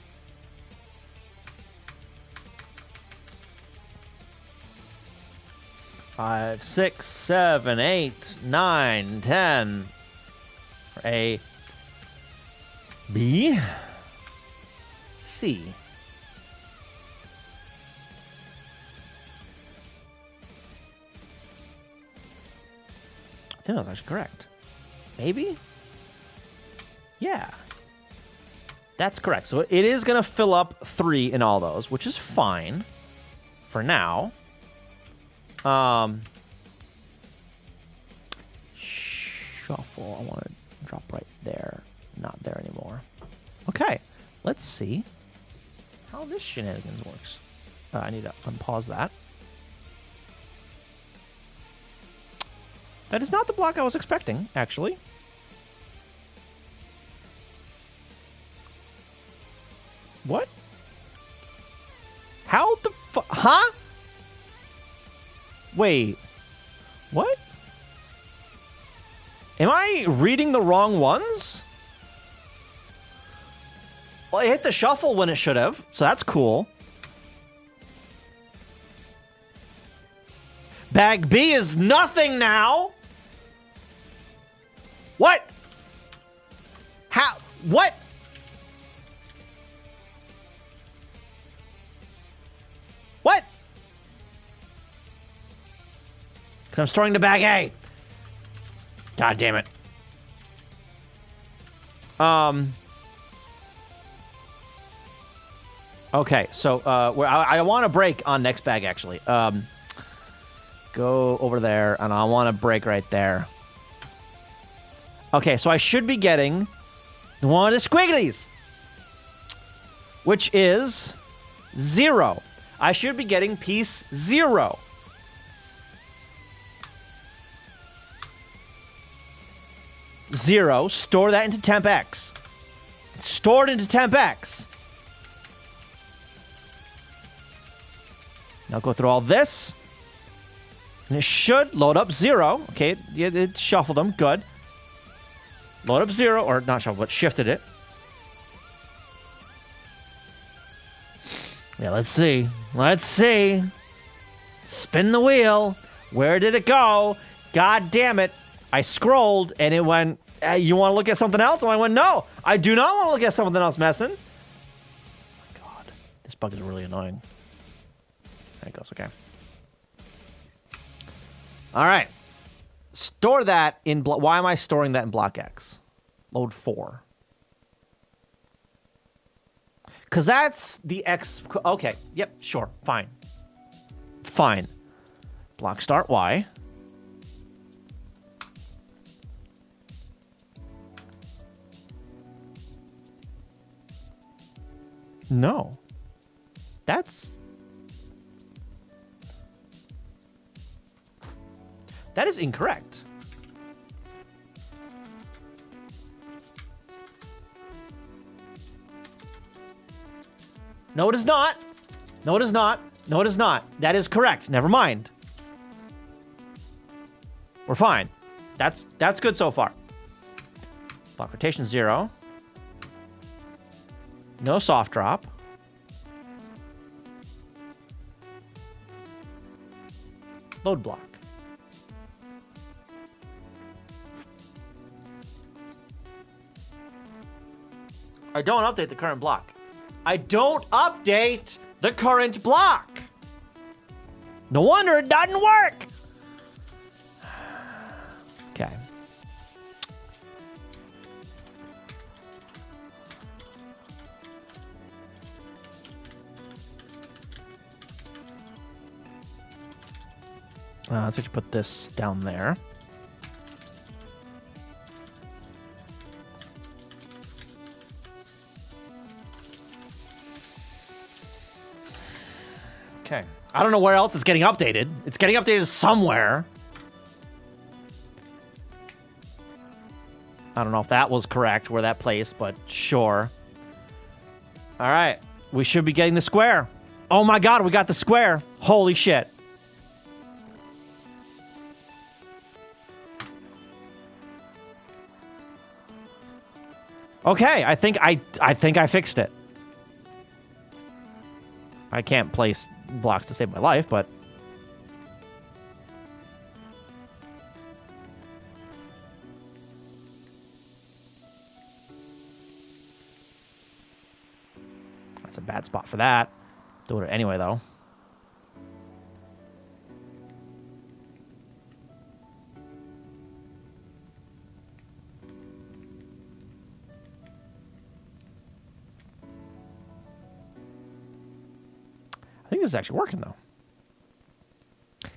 Five, 6, 7, 8, 9, 10. A. B. C. I think that was actually correct. Maybe? Yeah. That's correct. So it is going to fill up 3 in all those, which is fine for now. Shuffle. I want to drop right there. Not there anymore. Okay. Let's see how this shenanigans works. I need to unpause that. That is not the block I was expecting, actually. What? How the fuck? Huh? Wait. What? Am I reading the wrong ones? Well, I hit the shuffle when it should have, so that's cool. Bag B is nothing now. What? How? What? What? Because I'm storing the bag A. God damn it. Okay, so I want to break on next bag, actually. Go over there, and I want to break right there. Okay, so I should be getting one of the squigglies, which is 0. I should be getting piece 0. Zero. Store that into temp-X. It's stored into temp-X. Now go through all this. And it should load up 0. Okay, it shuffled them. Good. Load up 0, or not shuffled, but shifted it. Yeah, let's see. Let's see. Spin the wheel. Where did it go? God damn it. I scrolled, and it went, you want to look at something else? And I went, no, I do not want to look at something else messing. Oh my God. This bug is really annoying. There it goes, okay. All right. Store that in block. Why am I storing that in block X? Load 4. Because that's the X. Okay. Yep. Sure. Fine. Fine. Block start Y. No. That is incorrect. No, it is not. No, it is not. No, it is not. That is correct. Never mind. We're fine. That's good so far. Block rotation 0. No soft drop. Load block. I don't update the current block. I don't update the current block. No wonder it doesn't work. Okay. Let's actually put this down there. Okay. I don't know where else it's getting updated. It's getting updated somewhere. I don't know if that was correct where that placed, but sure. All right. We should be getting the square. Oh my god, we got the square. Holy shit. Okay, I think I fixed it. I can't place blocks to save my life, but that's a bad spot for that. Do it anyway, though. I think this is actually working, though.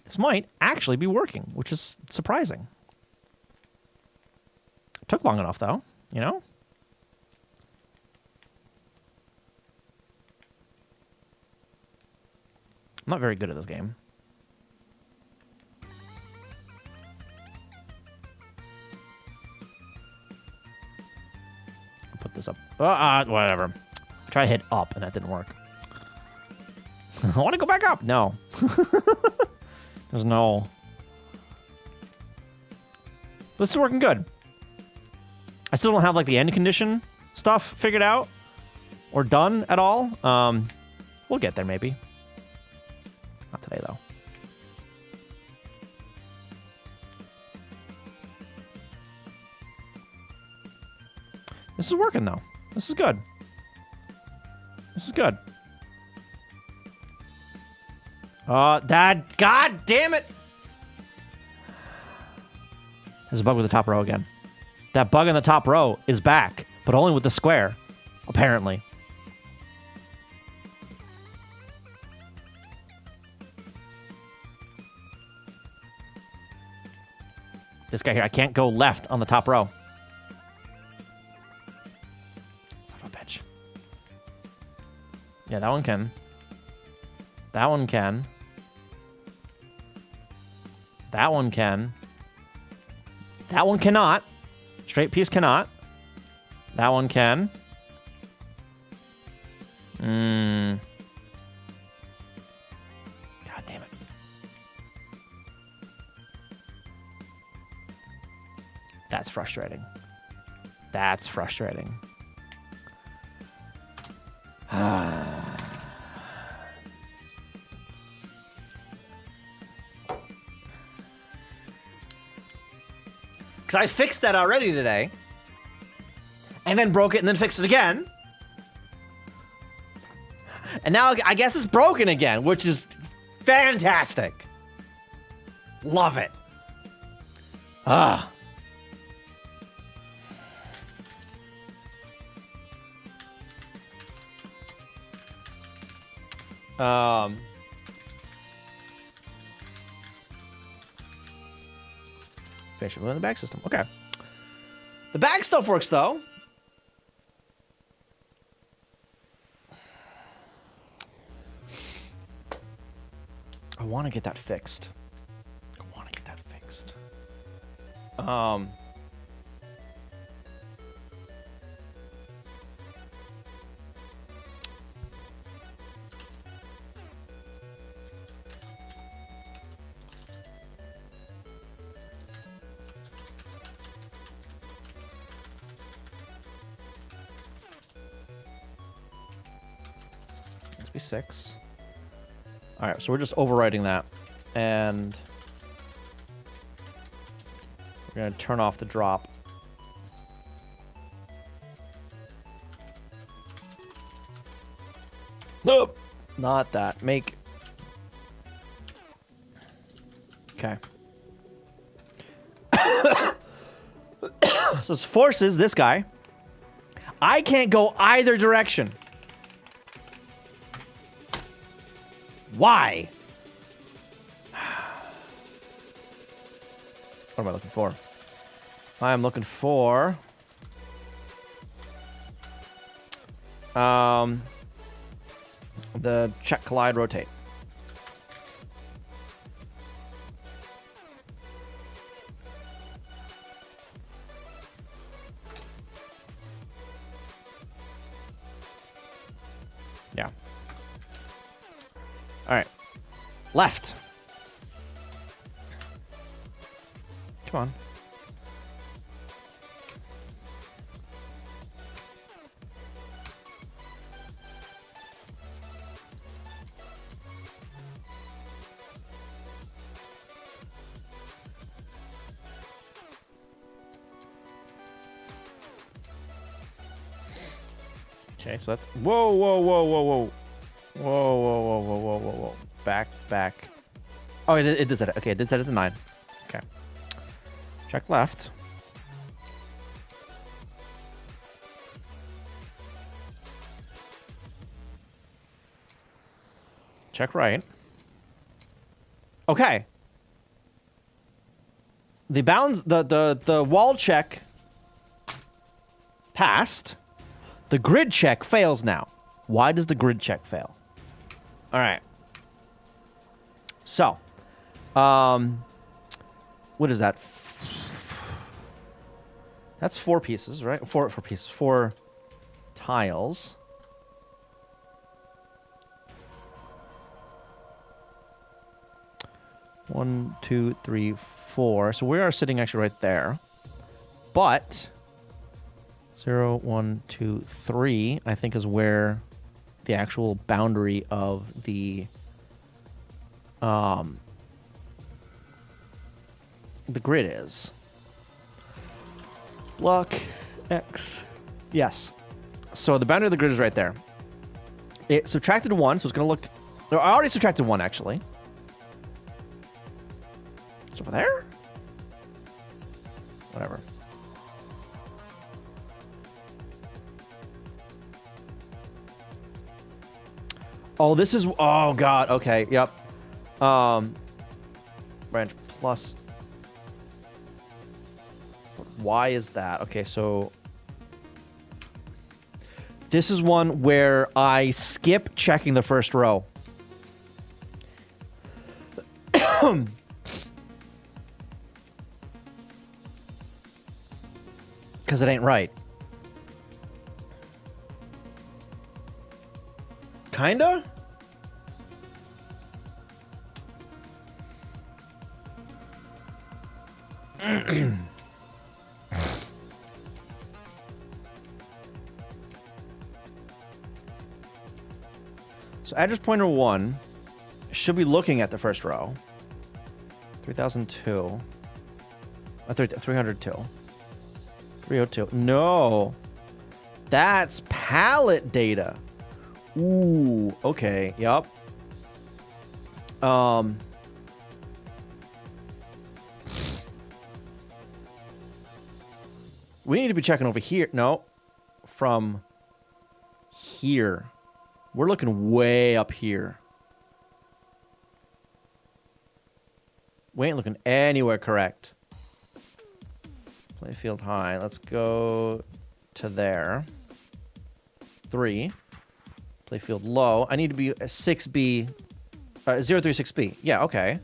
This might actually be working, which is surprising. It took long enough, though, you know? I'm not very good at this game. I'll put this up. Whatever. I tried to hit up, and that didn't work. I want to go back up. No. There's no... This is working good. I still don't have, like, the end condition stuff figured out or done at all. We'll get there, maybe. Not today, though. This is working, though. This is good. This is good. God damn it! There's a bug with the top row again. That bug in the top row is back, but only with the square, apparently. This guy here, I can't go left on the top row. Son of a bitch. Yeah, that one can. That one can. That one can. That one cannot. Straight piece cannot. That one can. God damn it. That's frustrating. That's frustrating. Because I fixed that already today. And then broke it and then fixed it again. And now I guess it's broken again, which is fantastic. Love it. Ah. Finish it in the bag system. Okay. The bag stuff works, though. want to get that fixed. I want to get that fixed. Let's be 6. All right, so we're just overwriting that, and we're gonna turn off the drop. Nope, not that. Make. Okay. So this forces this guy. I can't go either direction. Why? What am I looking for? I am looking for the check, collide, rotate. Yeah. All right. Left. Come on. Okay, so that's whoa, whoa, whoa, whoa, whoa. Whoa, whoa, whoa, whoa, whoa, whoa, whoa. Back, back. Oh, it did set it. Okay, it did set it to 9. Okay. Check left. Check right. Okay. The bounds, the wall check passed. The grid check fails now. Why does the grid check fail? All right. So, what is that? That's 4 pieces, right? 4 pieces. 4 tiles. One, 2, 3, 4. So we are sitting actually right there. But 0, 1, 2, 3, I think, is where the actual boundary of the grid is. Block X. Yes. So the boundary of the grid is right there. It subtracted 1, so it's going to look... No, I already subtracted 1, actually. It's over there? Whatever. Oh, this is... Oh, God. Okay, yep. Branch plus... Why is that? Okay, so... This is one where I skip checking the first row. Because it ain't right. Kinda? So address pointer 1 should be looking at the first row. 3002. 302. 302. No. That's palette data. Ooh, okay. Yup. We need to be checking over here. No. From here. We're looking way up here. We ain't looking anywhere correct. Playfield high. Let's go to there. 3. Playfield low. I need to be a 6B 036B. Yeah, okay.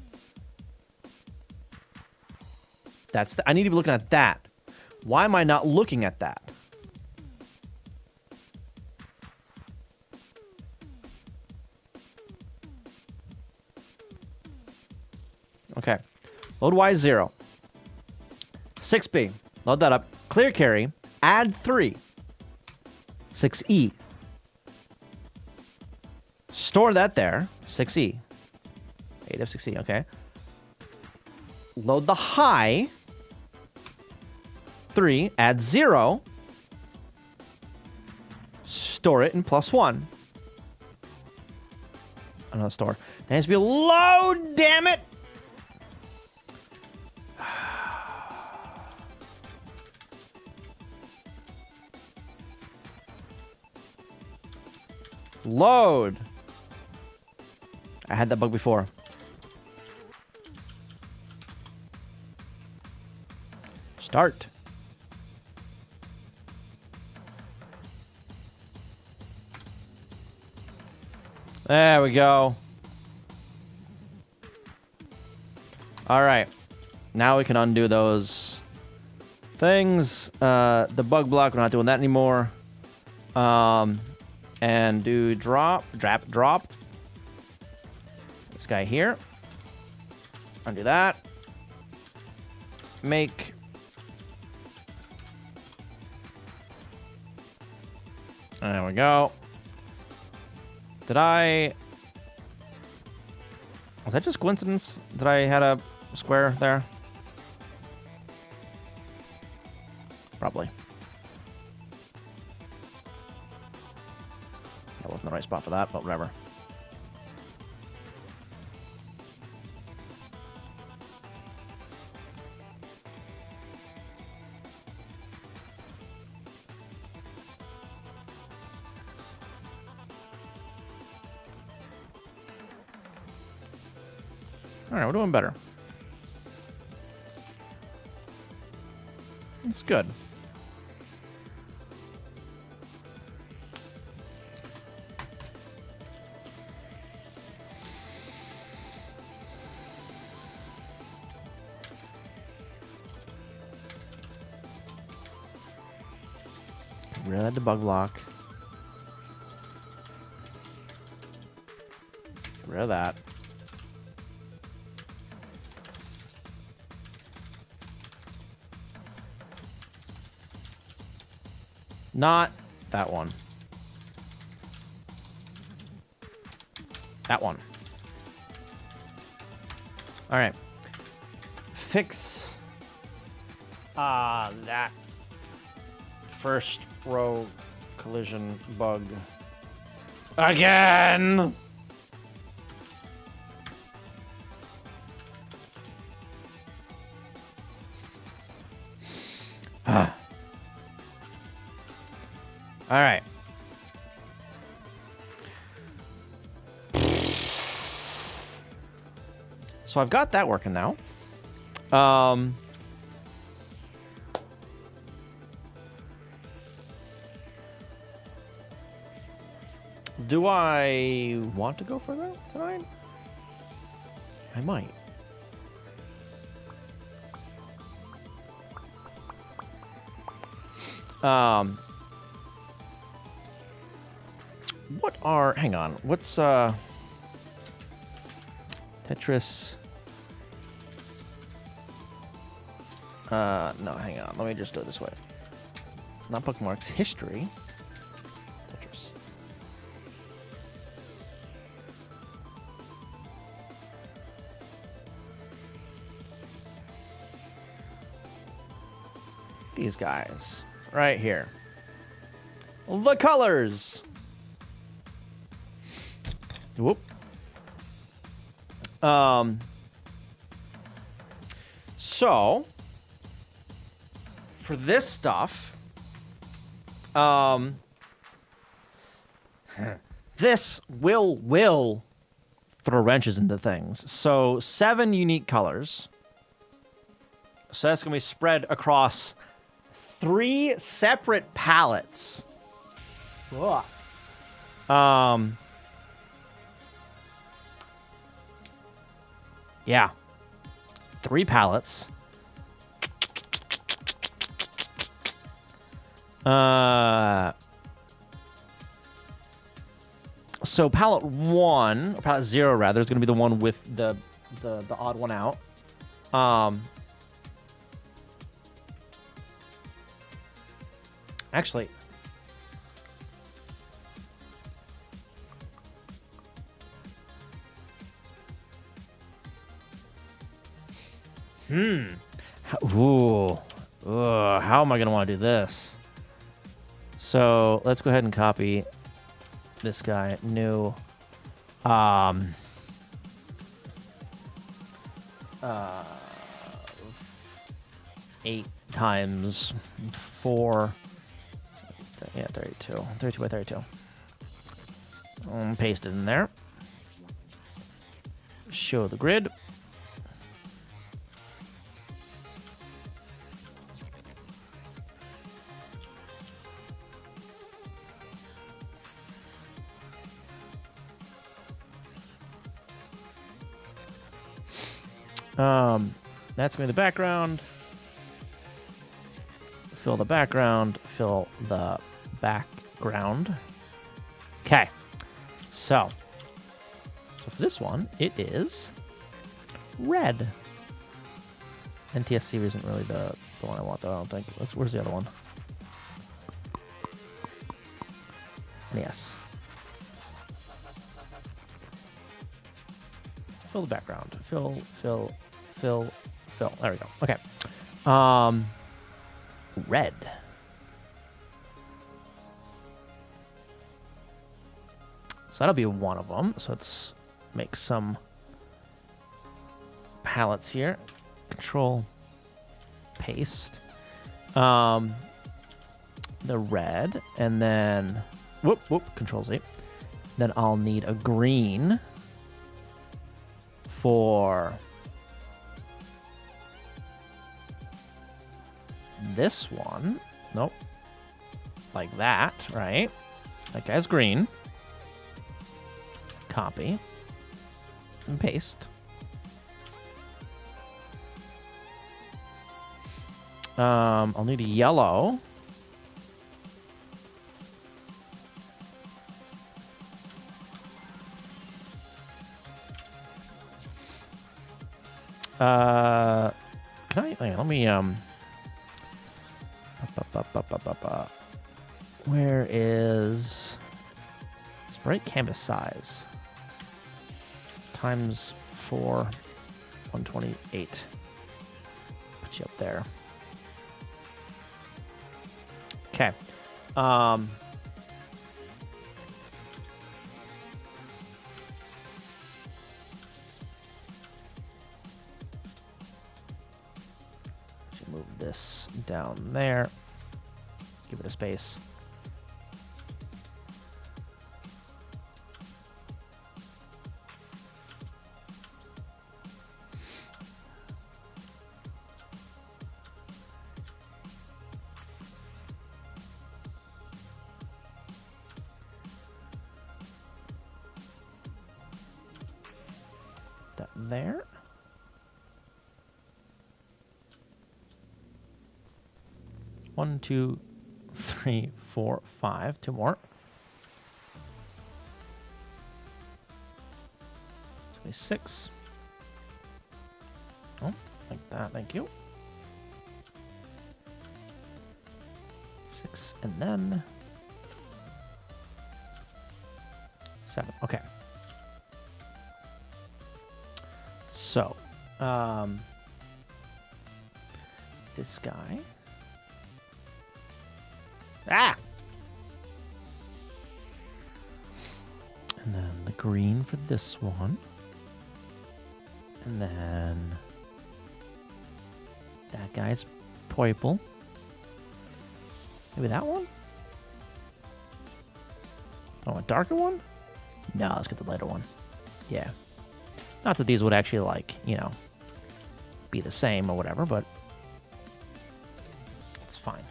I need to be looking at that. Why am I not looking at that? Okay. Load Y 0. 6B. Load that up. Clear carry. Add 3. 6E. Store that there. 6E. 8 of 6E. Okay. Load the high. 3. Add 0. Store it in +1. Another store. There has to be a load, damn it! Load. I had that bug before. Start. There we go. All right. Now we can undo those things. The bug block, we're not doing that anymore. And do drop. This guy here. Undo that. Make. There we go. Was that just coincidence that I had a square there? Probably. That wasn't the right spot for that, but whatever. All right, we're doing better. It's good. Get rid of that debug block. Get rid of that. Not that one. That one. All right. Fix that first row collision bug again. All right. So I've got that working now. Do I want to go for that tonight? I might. Hang on, what's Tetris? No, hang on, let me just do it this way. Not bookmarks, history. Tetris. These guys, right here. The colors. Whoop. So for this stuff, this will throw wrenches into things. So 7 unique colors. So that's gonna be spread across 3 separate palettes. Ugh. Yeah. 3 pallets. So pallet 1, or pallet 0 rather, is going to be the one with the odd one out. Actually, ooh, how am I going to want to do this? So let's go ahead and copy this guy. New. 8 times 4. Yeah, 32. 32 by 32. Paste it in there. Show the grid. That's going to be the background. Fill the background. Fill the background. Okay. So for this one, it is red. NTSC isn't really the one I want, though, I don't think. Where's the other one? NES. Fill the background. Fill. There we go. Okay. Red. So that'll be one of them. So let's make some palettes here. Control paste. The red, and then Control Z. Then I'll need a green for this one. Nope. Like that, right? That guy's green. Copy. And paste. I'll need a yellow. Can I? Let me where is sprite canvas size times 4, 128. Put you up there. Okay. Move this down there. Give it a space. That there. One, 2, 3, 4, 5. 2 more. It's gonna be 6. Oh, like that. Thank you. 6, and then 7. Okay. So, this guy. Ah! And then the green for this one. And then that guy's purple. Maybe that one? Oh, a darker one? No, let's get the lighter one. Yeah. Not that these would actually, like, you know, be the same or whatever, but it's fine.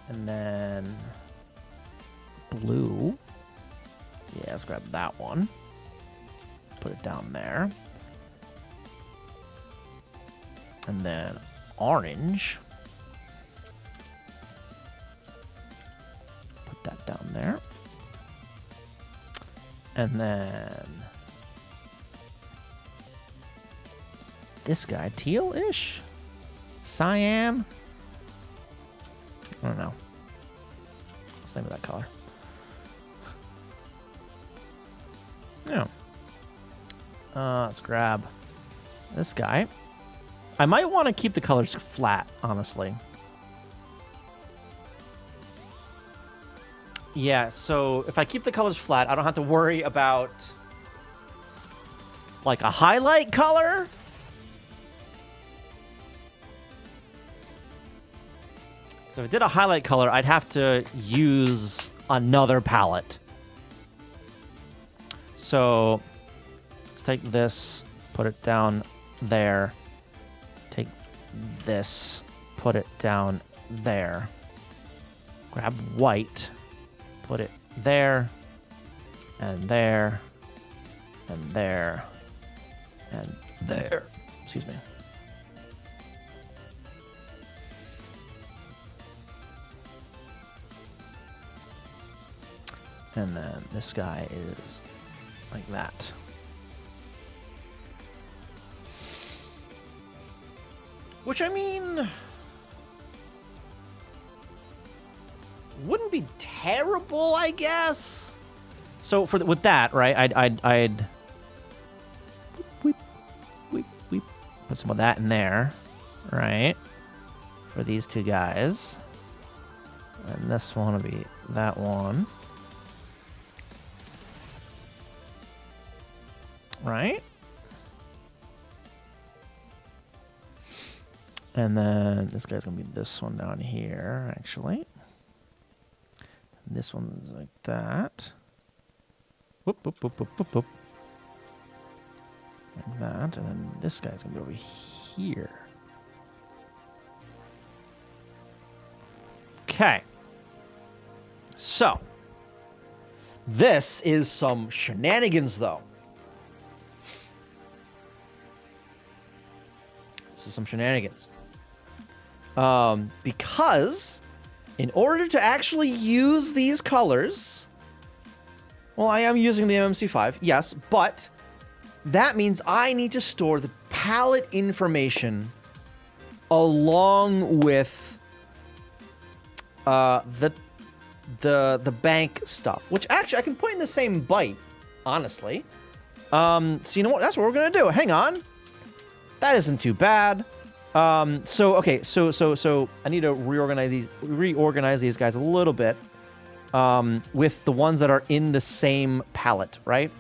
And then blue. Yeah, let's grab that one. Put it down there. And then orange. Put that down there. And then this guy, teal-ish? Cyan? I don't know. What's the name of that color? Yeah. Let's grab this guy. I might want to keep the colors flat, honestly. Yeah, so if I keep the colors flat, I don't have to worry about like a highlight color. So if I did a highlight color, I'd have to use another palette. So let's take this, put it down there. Take this, put it down there. Grab white, put it there, and there, and there, and there. Excuse me. And then this guy is like that. Which, I mean, wouldn't be terrible, I guess. So with that, right? I'd weep, put some of that in there, right? For these two guys, and this one will be that one, right? And then this guy's going to be this one down here, actually. And this one's like that. Whoop, whoop, whoop, whoop, whoop, whoop. Like that. And then this guy's going to be over here. Okay. So. This is some shenanigans, though. This is some shenanigans. Because in order to actually use these colors, well, I am using the MMC5, yes, but that means I need to store the palette information along with the bank stuff, which actually I can put in the same byte, honestly. So you know what? That's what we're gonna do. Hang on. That isn't too bad. So I need to reorganize these guys a little bit with the ones that are in the same palette, right?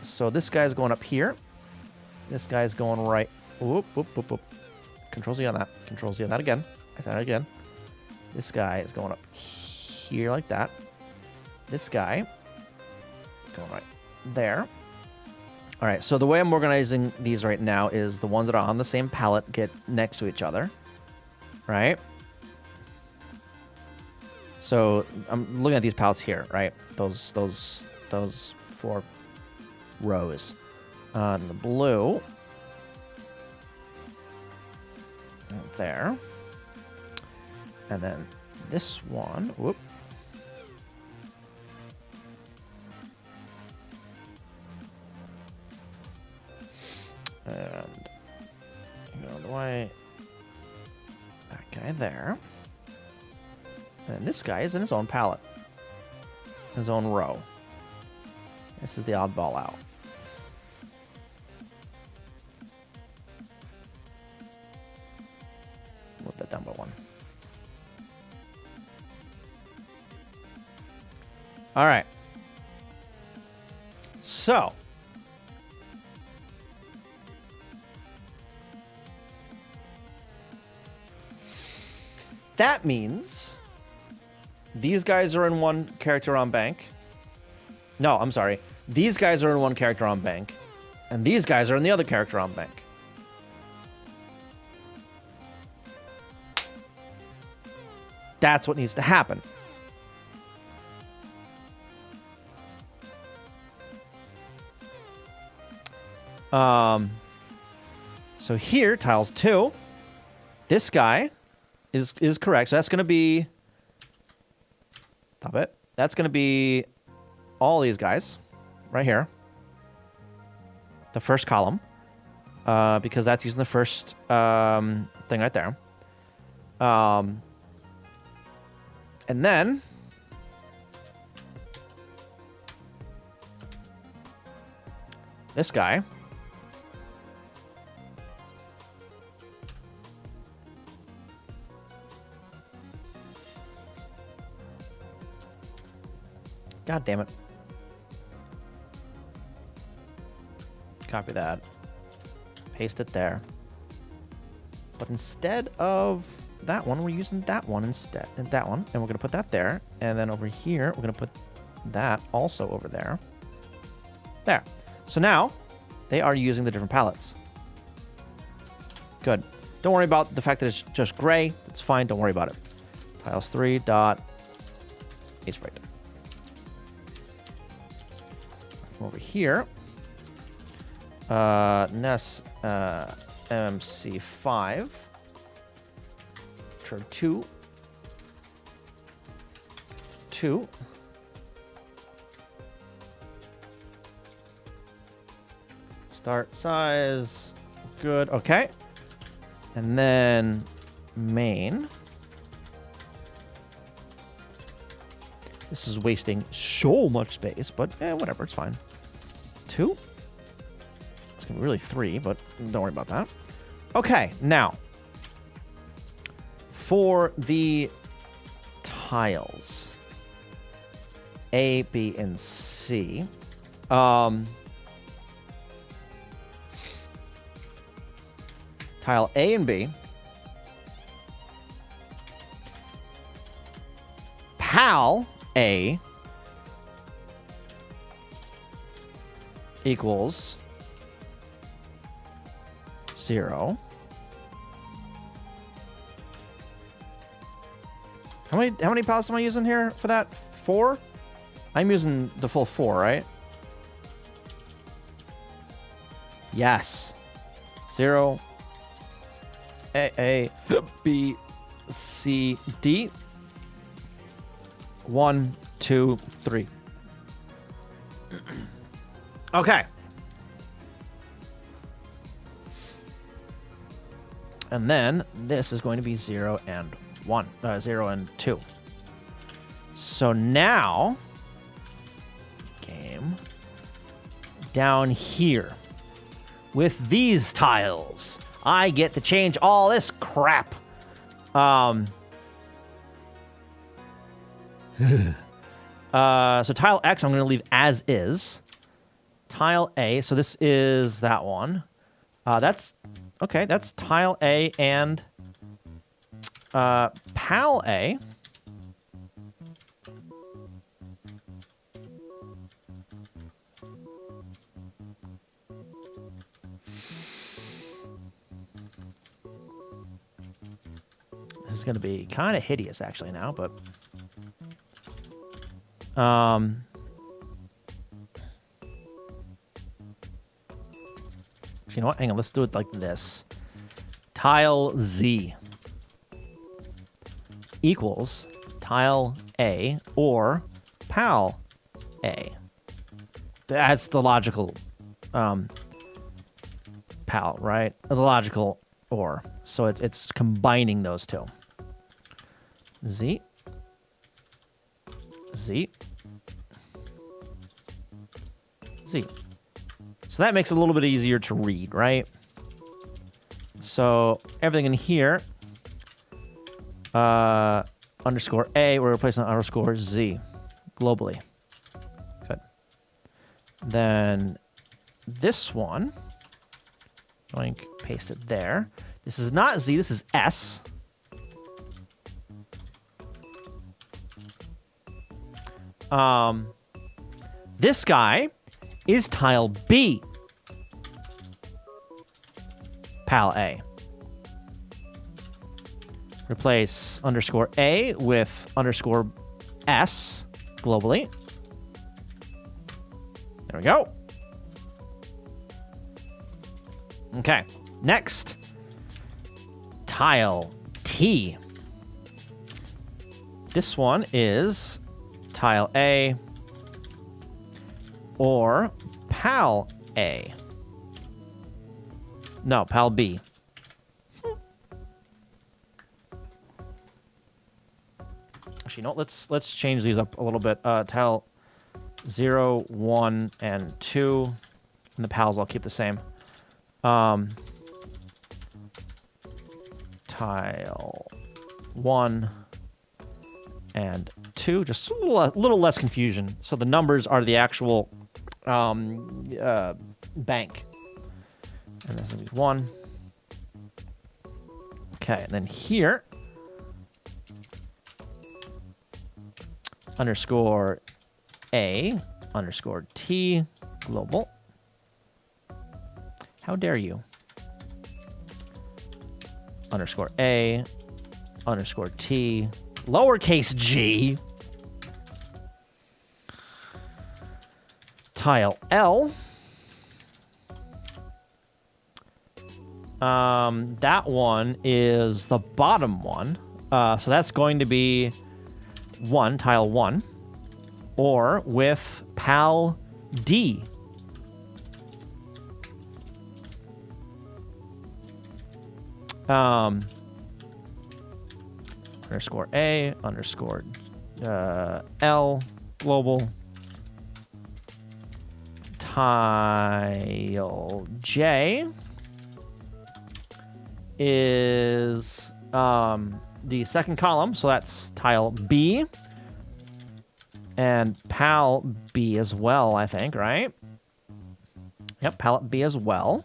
So this guy's going up here. This guy's going right. Whoop, whoop, whoop, whoop. Control Z on that. Control Z on that again. I said it again. This guy is going up here like that. This guy is going right there. All right, so the way I'm organizing these right now is the ones that are on the same palette get next to each other, right? So I'm looking at these palettes here, right? Those 4 rows. The blue, there, and then this one. Whoop. And go the way. That guy there. And this guy is in his own palette. His own row. This is the oddball out. Move that down by 1. All right. So. That means these guys are in one character on bank. No, I'm sorry. These guys are in one character on bank. And these guys are in the other character on bank. That's what needs to happen. So here, tiles 2. This guy is correct. So that's going to be... Stop it. That's going to be all these guys right here. The first column. Because that's using the first thing right there. And then... This guy. God damn it. Copy that. Paste it there. But instead of that one, we're using that one instead. And that one. And we're going to put that there. And then over here, we're going to put that also over there. There. So now, they are using the different palettes. Good. Don't worry about the fact that it's just gray. It's fine. Don't worry about it. Tiles 3 dot ace break. Over here. NES MC5. Turn 2. 2. Start size. Good. Okay. And then main. This is wasting so much space, but whatever. It's fine. 2. It's going to be really 3, but don't worry about that. Okay. Now, for the tiles A, B, and C, tile A and B, PAL A equals 0. How many pallets am I using here for that? 4? I'm using the full 4, right? Yes. 0. A, B, C, D. 1, 2, 3. Okay. And then this is going to be 0 and 1. 0 and 2. So now, game, down here, with these tiles, I get to change all this crap. So tile X, I'm going to leave as is. Tile A, so this is that one. That's, okay, that's tile A and PAL A. This is going to be kind of hideous actually now, but you know what? Hang on, let's do it like this. Tile Z equals tile A or PAL A. That's the logical PAL, right? The logical OR. So it's combining those two. Z. Z. Z. So that makes it a little bit easier to read, right? So everything in here, underscore A, we're replacing underscore Z globally. Good. Then this one, oink, paste it there. This is not Z, this is S. This guy is tile B. PAL A. Replace underscore A with underscore S globally. There we go. Okay. Next, tile T. This one is tile A or pal A. No, pal B. Actually, no, let's change these up a little bit. Tile 0, 1, and 2. And the pals I'll keep the same. Tile 1 and 2, just a little less confusion. So the numbers are the actual bank. And this is going to be 1. Okay, and then here, underscore A, underscore T, global. How dare you? Underscore A, underscore T, lowercase g. Tile L. That one is the bottom one. So that's going to be 1, tile 1. Or with pal D. Underscore A, underscore L, global. Tile J is the second column, so that's tile B. And pal B as well, I think, right? Yep, palette B as well.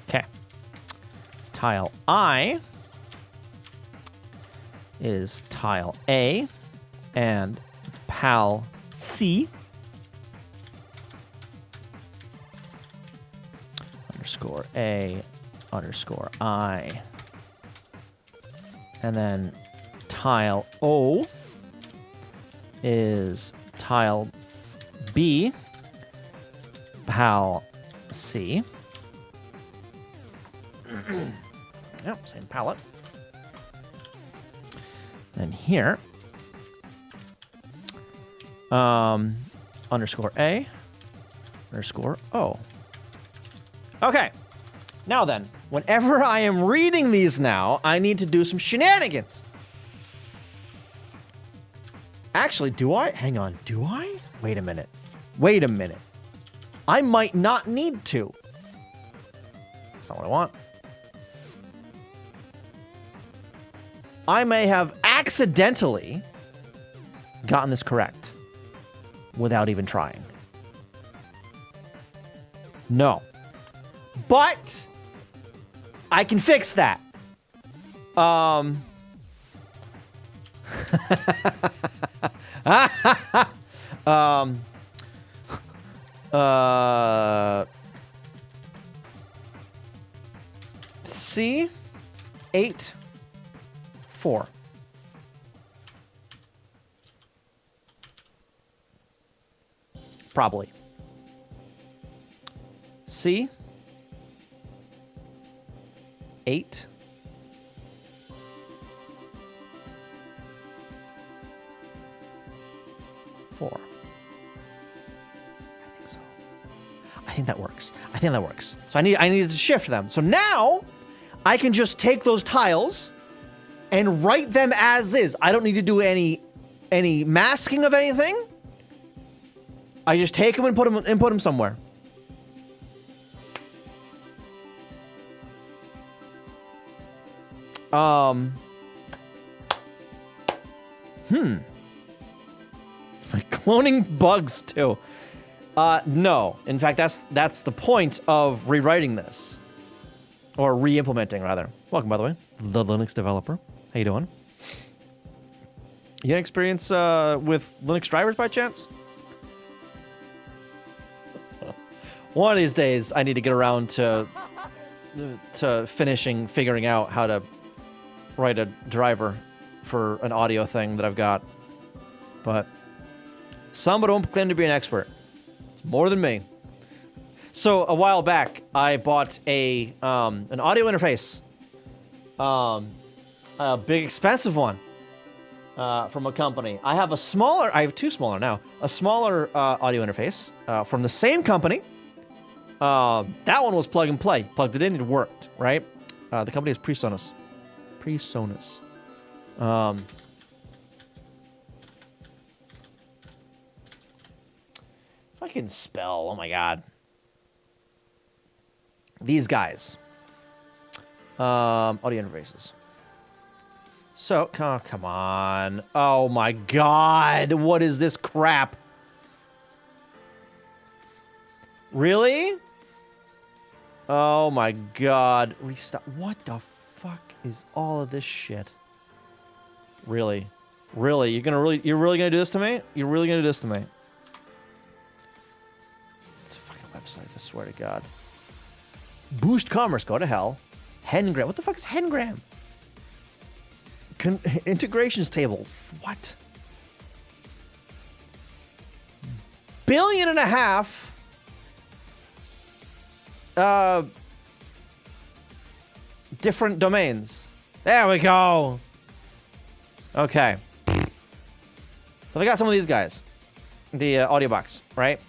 Okay. Tile I is tile A and pal C. Underscore A, underscore I. And then tile O is tile B, pal C. Yep, same palette. And here, underscore A, underscore O. Okay. Now then, whenever I am reading these now, I need to do some shenanigans. Actually, do I? Hang on. Do I? Wait a minute. Wait a minute. I might not need to. That's not what I want. I may have accidentally gotten this correct without even trying. No. But I can fix that. C 8 4. Probably. C 8 4. I think so. I think that works. I think that works. So I needed to shift them. So now I can just take those tiles and write them as is. I don't need to do any masking of anything. I just take them and put them somewhere. My cloning bugs too. No. In fact, that's the point of rewriting this. Or re-implementing, rather. Welcome, by the way. The Linux developer. How you doing? You got experience with Linux drivers by chance? One of these days, I need to get around to figuring out how to write a driver for an audio thing that I've got. But some don't claim to be an expert. It's more than me. So a while back, I bought an audio interface, a big expensive one from a company. I have two smaller now. A smaller audio interface from the same company. That one was plug and play. Plugged it in, it worked, right? The company is PreSonus. PreSonus. If I can spell, oh my god. These guys. Audio interfaces. So, oh, come on. Oh my god. What is this crap? Really? Oh my god. Restart. What the fuck is all of this shit? Really? Really? You're really gonna do this to me? You're really gonna do this to me? It's fucking websites, I swear to god. Boost commerce, go to hell. Hengram. What the fuck is Hengram? Integrations table. What? $1.5 billion. Different domains. There we go. Okay. So I got some of these guys. The audio box, right?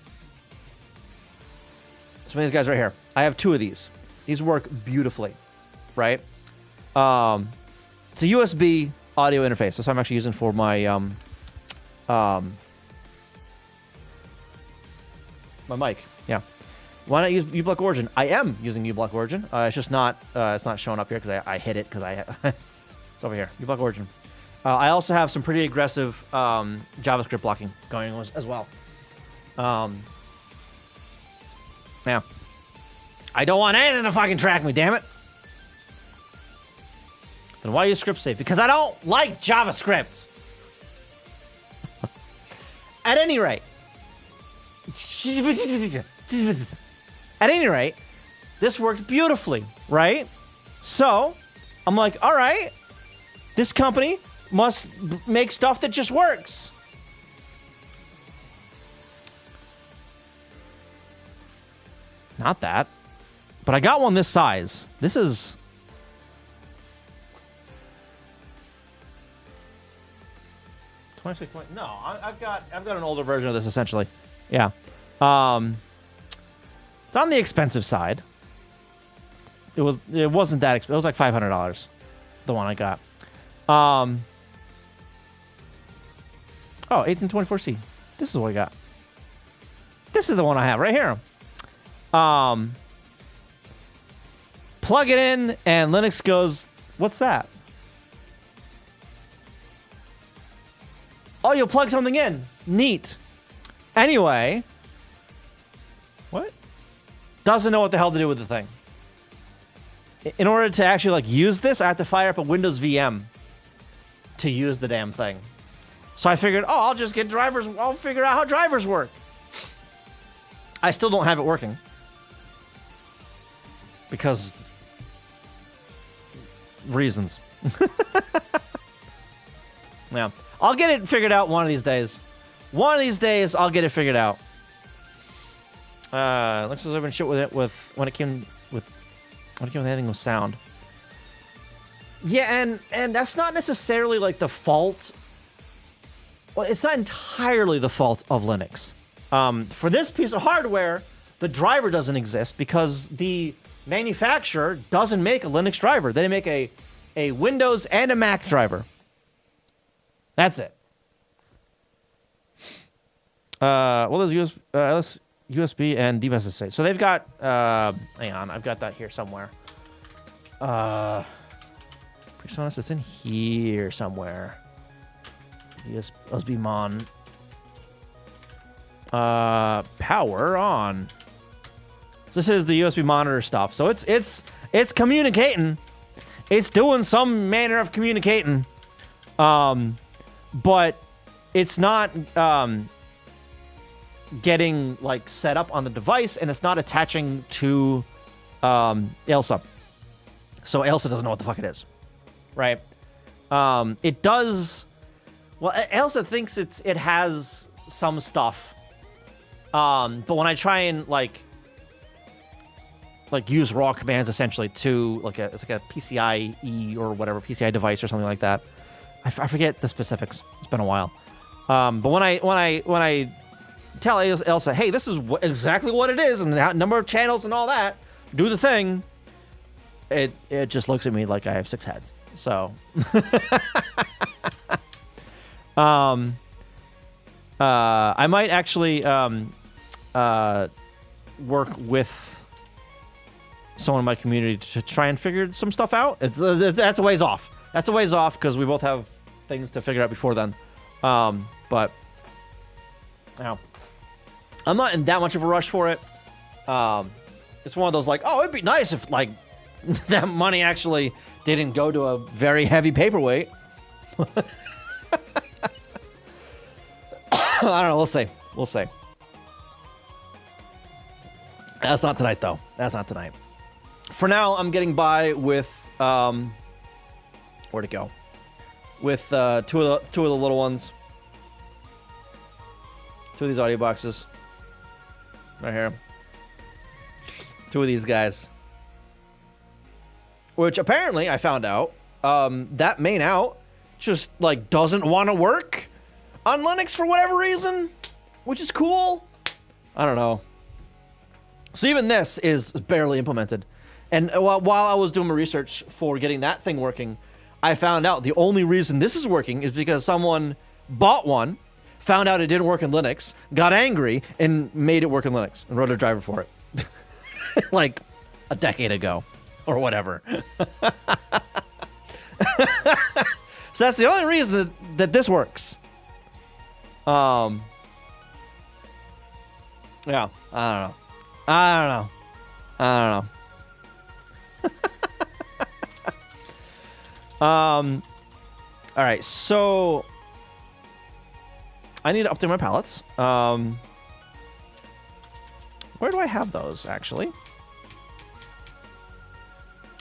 Some of these guys right here. I have 2 of these. These work beautifully, right? It's a USB audio interface. That's what I'm actually using for my my mic. Yeah. Why not use uBlock Origin? I am using uBlock Origin. It's just not it's not showing up here because I hit it because it's over here. uBlock Origin. I also have some pretty aggressive JavaScript blocking going on as well. Yeah. I don't want anything to fucking track me, damn it. Then why use script save? Because I don't like JavaScript. At any rate. At any rate, this worked beautifully, right? So, I'm like, all right, this company must make stuff that just works. Not that. But I got one this size. This is... No, I've got an older version of this essentially. Yeah. It's on the expensive side. It wasn't that expensive. It was like $500. The one I got. Oh, 1824C. This is what I got. This is the one I have right here. Plug it in and Linux goes, what's that? Oh, you'll plug something in. Neat. Anyway. What? Doesn't know what the hell to do with the thing. In order to actually like use this, I have to fire up a Windows VM to use the damn thing. So I figured, oh, I'll just get drivers. I'll figure out how drivers work. I still don't have it working. Because reasons. Yeah. I'll get it figured out one of these days. One of these days, I'll get it figured out. Let's just open shit with it when it came with anything with sound. Yeah, and that's not necessarily like the fault. Well, it's not entirely the fault of Linux. For this piece of hardware, the driver doesn't exist because the manufacturer doesn't make a Linux driver. They make a Windows and a Mac driver. That's it. Well, there's USB and DMSSH. So they've got, hang on, I've got that here somewhere. PreSonus, it's in here somewhere. USB mon. Power on. So this is the USB monitor stuff. So it's communicating. It's doing some manner of communicating. But it's not getting like set up on the device, and it's not attaching to Ailsa. So Ailsa doesn't know what the fuck it is, right? It does. Well, Elsa thinks it has some stuff. But when I try and like use raw commands essentially to it's like a PCIe or whatever PCI device or something like that. I forget the specifics. It's been a while. But when I tell Elsa, hey, this is exactly what it is, and the number of channels and all that, do the thing. It just looks at me like I have 6 heads. So, I might actually work with someone in my community to try and figure some stuff out. That's a ways off. That's a ways off because we both have things to figure out before then. But now I'm not in that much of a rush for it. It's one of those like, oh, it'd be nice if like that money actually didn't go to a very heavy paperweight. I don't know. We'll see. We'll see. That's not tonight, though. That's not tonight. For now, I'm getting by with where'd it go? With two of the little ones. 2 of these audio boxes. Right here. 2 of these guys. Which apparently I found out that main out just like doesn't want to work on Linux for whatever reason, which is cool. I don't know. So even this is barely implemented. And while I was doing my research for getting that thing working, I found out the only reason this is working is because someone bought one, found out it didn't work in Linux, got angry, and made it work in Linux, and wrote a driver for it. Like a decade ago, or whatever. So that's the only reason that this works. Yeah, I don't know. All right, so I need to update my palettes. Where do I have those, actually?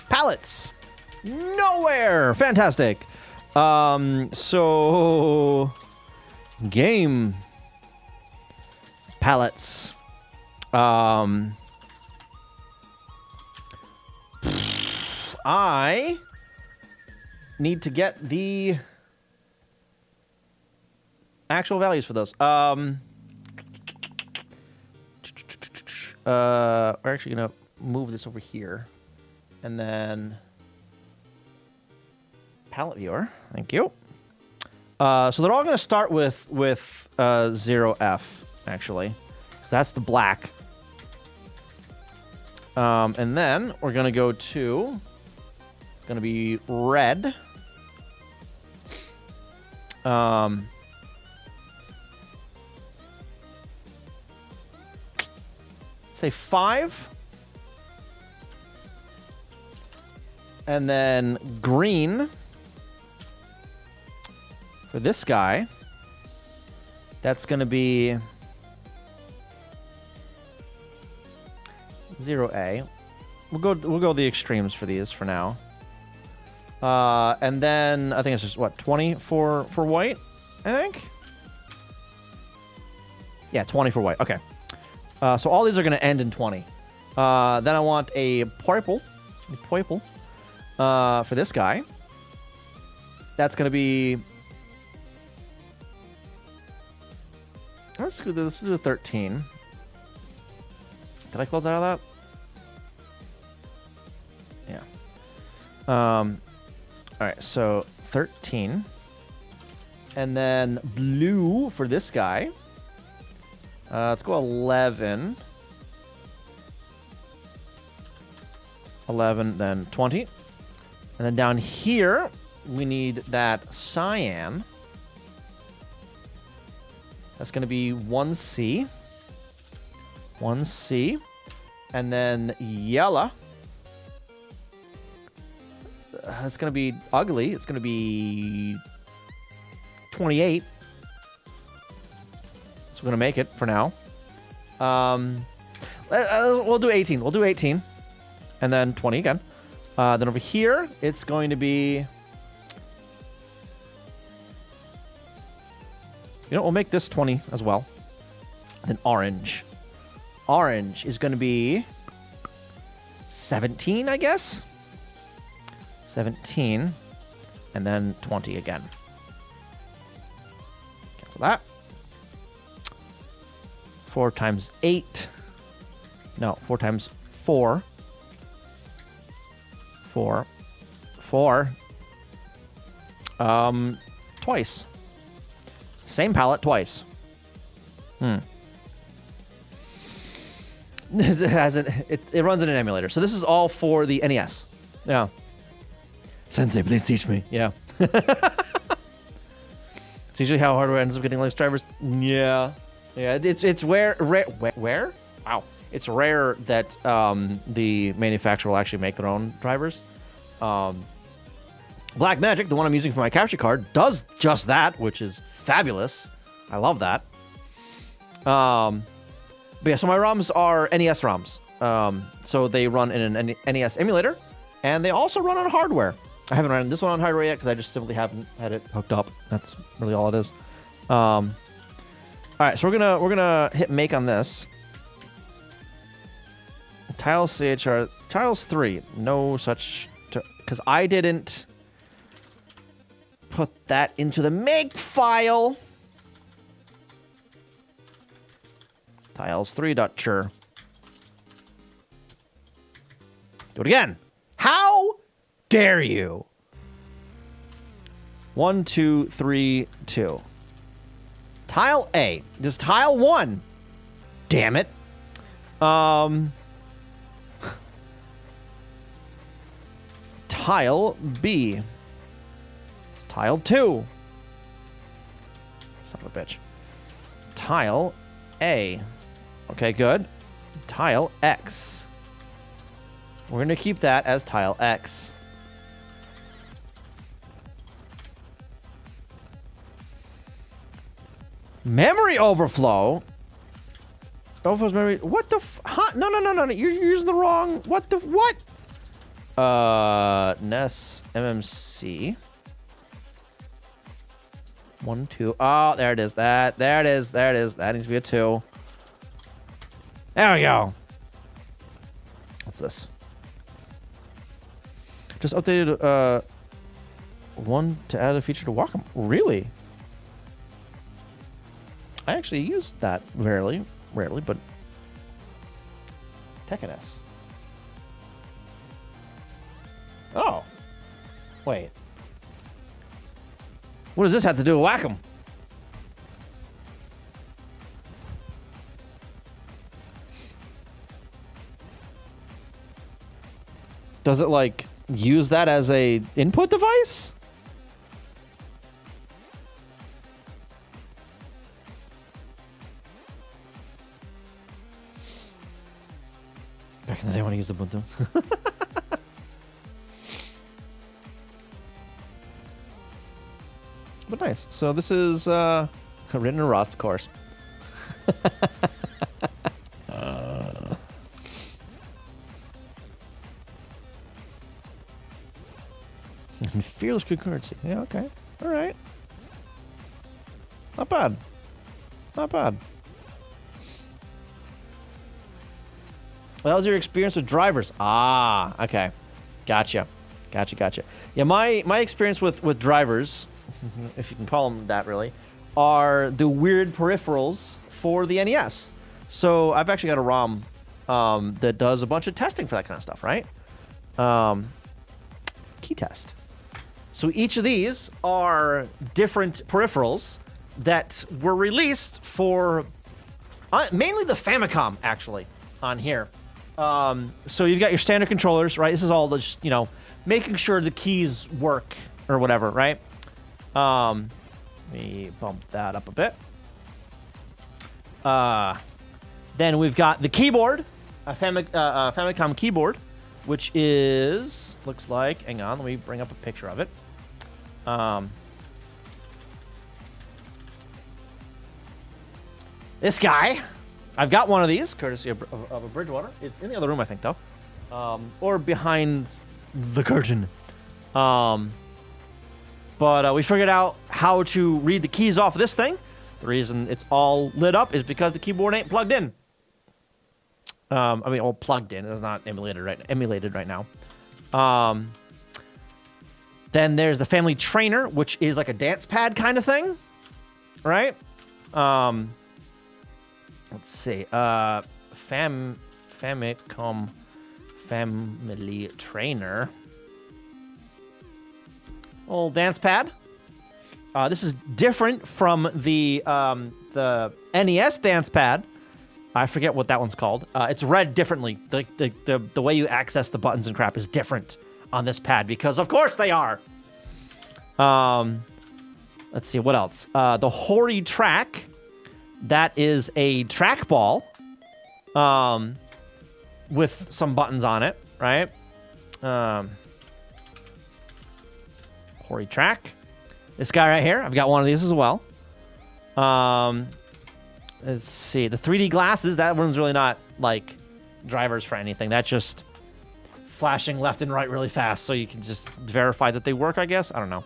Palettes! Nowhere! Fantastic! So... Game... Palettes. I need to get the actual values for those. We're actually gonna move this over here, and then palette viewer. Thank you. So they're all gonna start with 0F actually, because that's the black. And then we're gonna go to. It's gonna be red. Say 5. And then green for this guy. That's gonna be 0A. We'll go the extremes for these for now. And then I think it's just what 20 for white. I think. Yeah, 20 for white. Okay. So all these are going to end in 20. Then I want a purple for this guy. That's going to be. Let's do 13. Did I close out of that? Yeah. All right, so 13. And then blue for this guy. Let's go 11. 11, then 20. And then down here, we need that cyan. That's going to be 1C. 1C. And then yellow. It's going to be ugly. It's going to be 28. So we're going to make it for now. We'll do 18. We'll do 18. And then 20 again. Then over here, it's going to be You know, we'll make this 20 as well. Then orange. Orange is going to be 17, I guess. 17. And then 20 again. Cancel that. 4 times 8. No, 4 times 4. 4. 4. Twice. Same palette twice. This has it runs in an emulator. So this is all for the NES. Yeah. Sensei, please teach me. Yeah. It's usually how hardware ends up getting Linux drivers. Yeah. Yeah, it's rare. Where? Wow. It's rare that the manufacturer will actually make their own drivers. Black Magic, the one I'm using for my capture card, does just that, which is fabulous. I love that. But yeah, so my ROMs are NES ROMs. So they run in an NES emulator, and they also run on hardware. I haven't run this one on hardware yet because I just simply haven't had it hooked up. That's really all it is. All right, so we're gonna hit make on this. Tiles CHR tiles 3. No such, because I didn't put that into the make file. Tiles3.chur. Do it again. How dare you? 1, 2, 3, 2. Tile A. Just tile 1. Damn it. Tile B. It's tile 2. Son of a bitch. Tile A. Okay, good. Tile X. We're going to keep that as tile X. Memory overflow. Overflow's memory. What the huh? No. You're using the wrong. What the what? NES MMC. 1, 2. Oh, there it is. There it is. That needs to be a 2. There we go. What's this? Just updated one to add a feature to Wacom. Really? I actually use that rarely, but Tekken-S. Oh. Wait. What does this have to do with Wacom? Does it, like, use that as a input device? Back in the day when I used Ubuntu. But nice. So this is written in Rust, of course. Fearless concurrency. Yeah, okay. All right. Not bad. Not bad. Well, that was your experience with drivers. Ah, okay. Gotcha. Yeah, my experience with drivers, if you can call them that really, are the weird peripherals for the NES. So I've actually got a ROM that does a bunch of testing for that kind of stuff, right? Key test. So each of these are different peripherals that were released for mainly the Famicom, actually, on here. So you've got your standard controllers, right? This is all just, making sure the keys work or whatever, right? Let me bump that up a bit. Then we've got the keyboard, a Famicom keyboard, which looks like, hang on, let me bring up a picture of it. This guy, I've got one of these, courtesy of a Bridgewater. It's in the other room, I think, though. Or behind the curtain. But we figured out how to read the keys off of this thing. The reason it's all lit up is because the keyboard ain't plugged in. I mean, all plugged in. It's not emulated right now. Then there's the family trainer, which is like a dance pad kind of thing, right? Let's see. Famicom family trainer. Old dance pad. This is different from the NES dance pad. I forget what that one's called. It's read differently. The way you access the buttons and crap is different on this pad because, of course, they are. Let's see what else. The Hori track. That is a trackball, with some buttons on it, right? Hori track. This guy right here, I've got one of these as well. Let's see. The 3D glasses, that one's really not, like, drivers for anything. That's just flashing left and right really fast so you can just verify that they work, I guess. I don't know.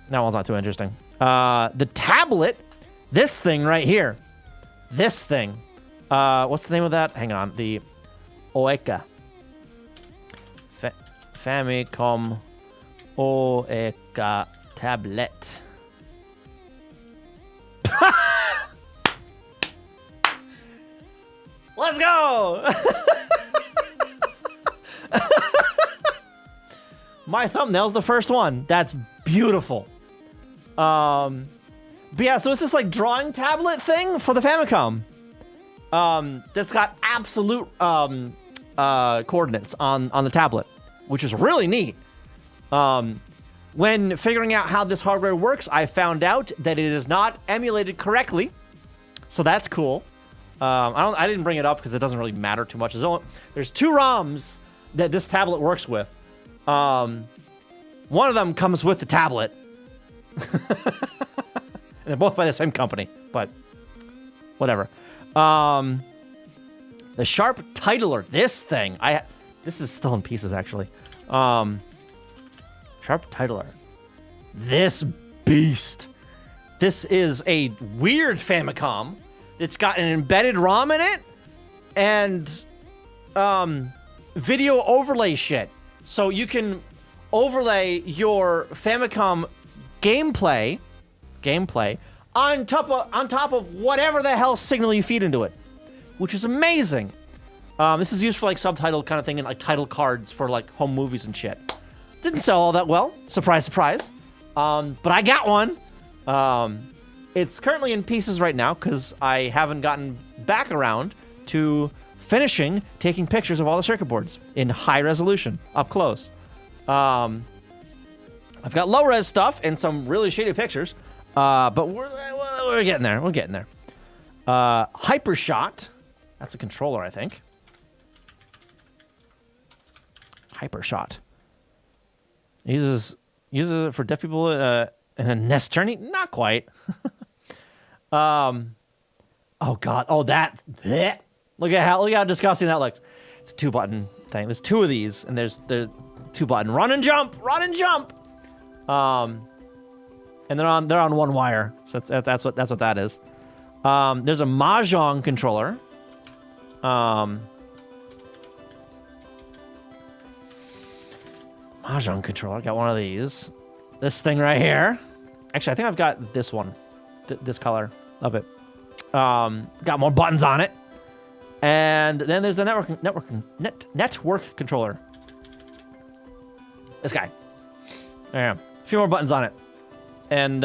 That one's not too interesting. The tablet, this thing right here. This thing. What's the name of that? Hang on. The Oeka. Famicom Oeka tablet. Let's go! My thumbnail's the first one. That's beautiful. But yeah, so it's this like drawing tablet thing for the Famicom. That's got absolute coordinates on the tablet, which is really neat. When figuring out how this hardware works, I found out that it is not emulated correctly, so that's cool. I didn't bring it up because it doesn't really matter too much. There's 2 ROMs that this tablet works with. One of them comes with the tablet. And they're both by the same company, but whatever. The Sharp Titler, this thing. This is still in pieces, actually. Sharp Titler. This beast. This is a weird Famicom. It's got an embedded ROM in it and video overlay shit. So you can overlay your Famicom gameplay on top of whatever the hell signal you feed into it, which is amazing. This is used for like subtitle kind of thing and like title cards for like home movies and shit. Didn't sell all that well. Surprise, surprise. But I got one. It's currently in pieces right now because I haven't gotten back around to finishing taking pictures of all the circuit boards in high resolution, up close. I've got low-res stuff and some really shady pictures, but we're getting there. We're getting there. Hypershot. That's a controller, I think. Hypershot. Uses it for deaf people in a Nest tourney? Not quite. Oh god. Oh, that. Bleh. Look at how disgusting that looks. It's a 2-button thing. There's 2 of these, and there's 2-button. Run and jump. And they're on 1 wire. So that's what that is. There's a Mahjong controller. Mahjong controller. Got one of these. This thing right here. Actually, I think I've got this one. This color of it. Got more buttons on it. And then there's the network controller. This guy. There. A few more buttons on it. And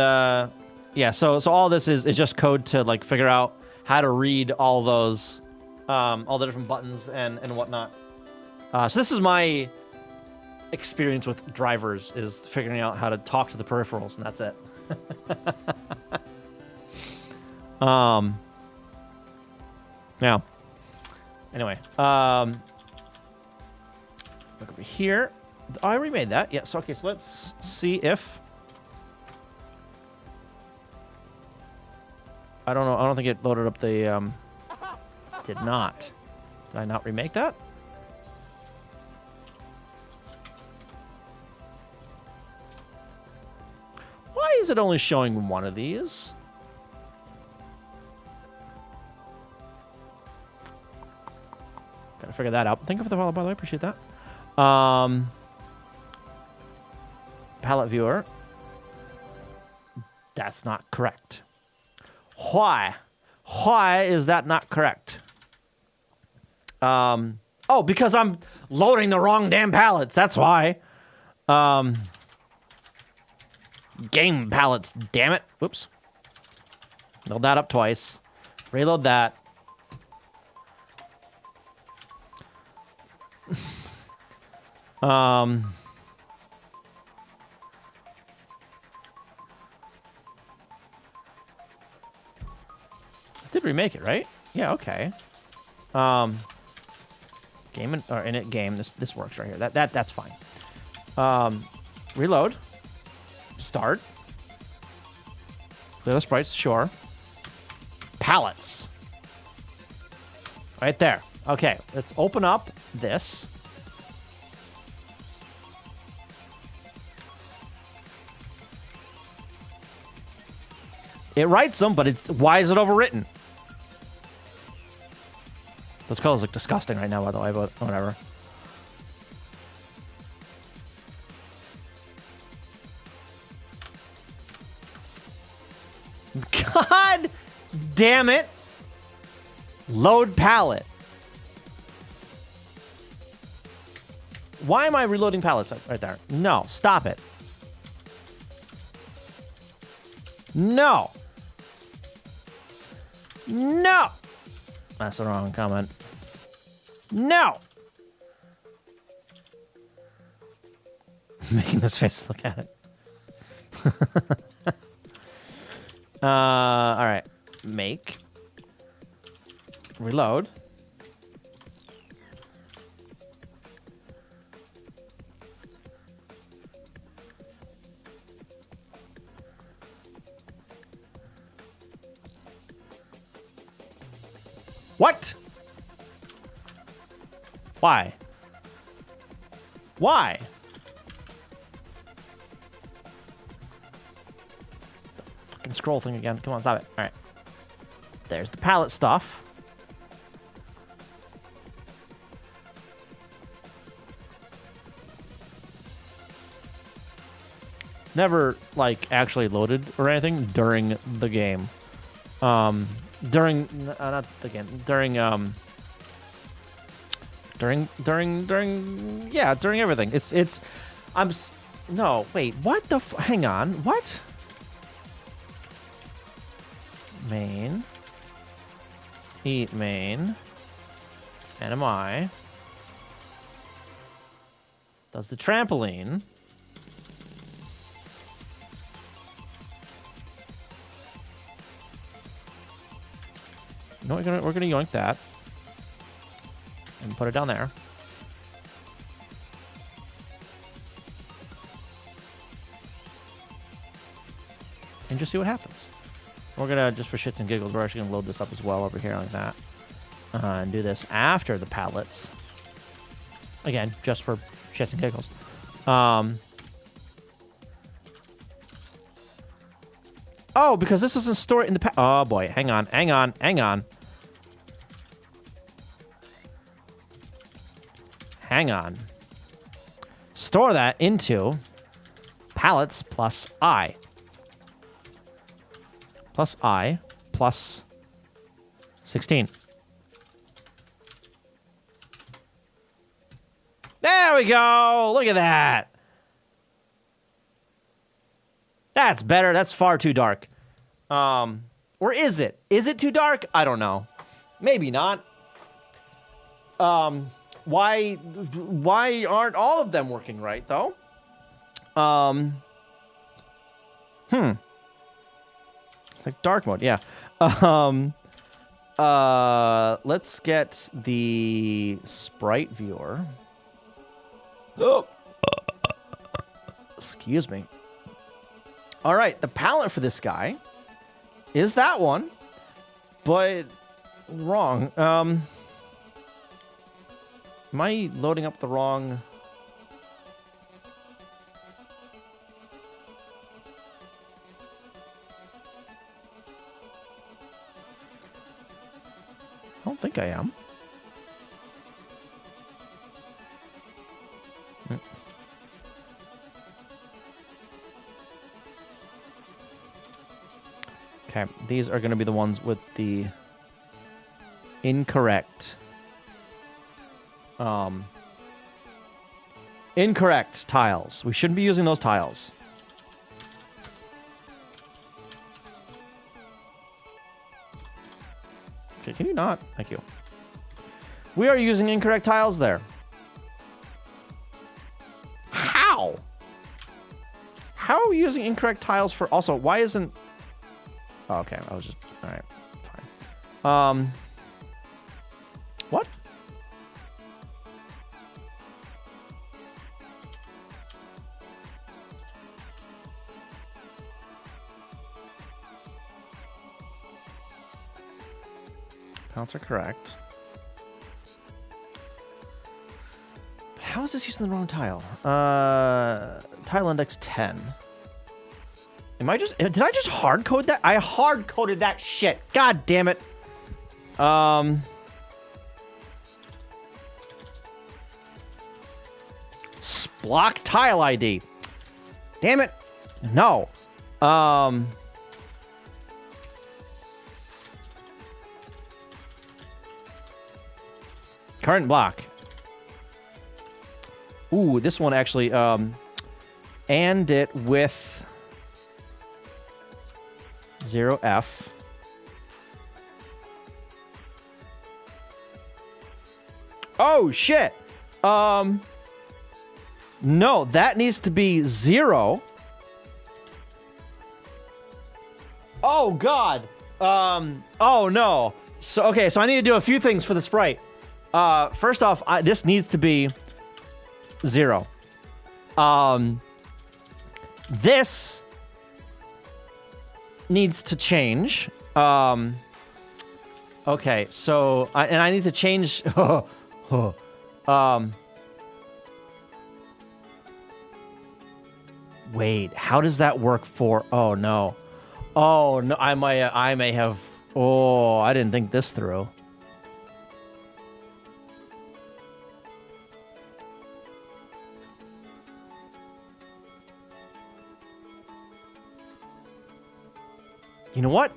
yeah, so all this is just code to like figure out how to read all those, all the different buttons and whatnot. So this is my experience with drivers, is figuring out how to talk to the peripherals, and that's it. Now, anyway, look over here. Oh, I remade that. Yeah. So okay. So let's see if I don't know. I don't think it loaded up the. Did not. Did I not remake that? is it only showing one of these? Gotta figure that out. Thank you for the follow, by the way. Appreciate that. Palette viewer. That's not correct. Why? Why is that not correct? Oh, because I'm loading the wrong damn palettes. That's why. Game palettes, damn it. Whoops. Load that up twice. Reload that. I did remake it, right? Yeah, okay. Game or init game. This works right here. That's fine. Reload. Start. Clear the sprites, sure. Palettes. Right there. Okay, let's open up this. It writes them, but why is it overwritten? Those colors look disgusting right now, by the way, but whatever. God damn it. Load palette. Why am I reloading palettes right there? No, stop it. No. No. That's the wrong comment. No. Making this face look at it. All right. Make. Reload. What? Why? Why? Fucking scroll thing again. Come on, stop it. All right. There's the palette stuff. It's never, like, actually loaded or anything during the game. During not the game, during everything. No, wait, what the hang on, what? Main. Eat main. NMI. Does the trampoline. No, we're gonna yoink that and put it down there. And just see what happens. We're gonna, just for shits and giggles, we're actually gonna load this up as well over here like that. And do this after the palettes. Again, just for shits and giggles. Oh, because this isn't stored in the oh boy, hang on. Hang on. Store that into palettes plus I. Plus I plus 16. There we go. Look at that. That's better. That's far too dark. Or is it? Is it too dark? I don't know. Maybe not. Why aren't all of them working right, though? Like dark mode, yeah. Let's get the sprite viewer. Oh. Excuse me. All right, the palette for this guy is that one, but wrong. Am I loading up the wrong? I don't think I am. Okay, these are going to be the ones with the incorrect incorrect tiles. We shouldn't be using those tiles. Okay, can you not? Thank you. We are using incorrect tiles there. How? How are we using incorrect tiles for... Also, why isn't... Oh, okay, I was just... All right, fine. What? Counts are correct. How is this using the wrong tile? Tile index 10. Am I just... Did I just hard code that? I hard coded that shit. God damn it. Block tile ID. Damn it. No. Current block. Ooh, this one actually, and it with 0F. Oh, shit. No, that needs to be 0. Oh, God. Oh, no. So, okay, so I need to do a few things for the sprite. First off, this needs to be 0. This needs to change. Okay, so I need to change. Wait, how does that work for? Oh no, oh no, I may have. Oh, I didn't think this through. You know what?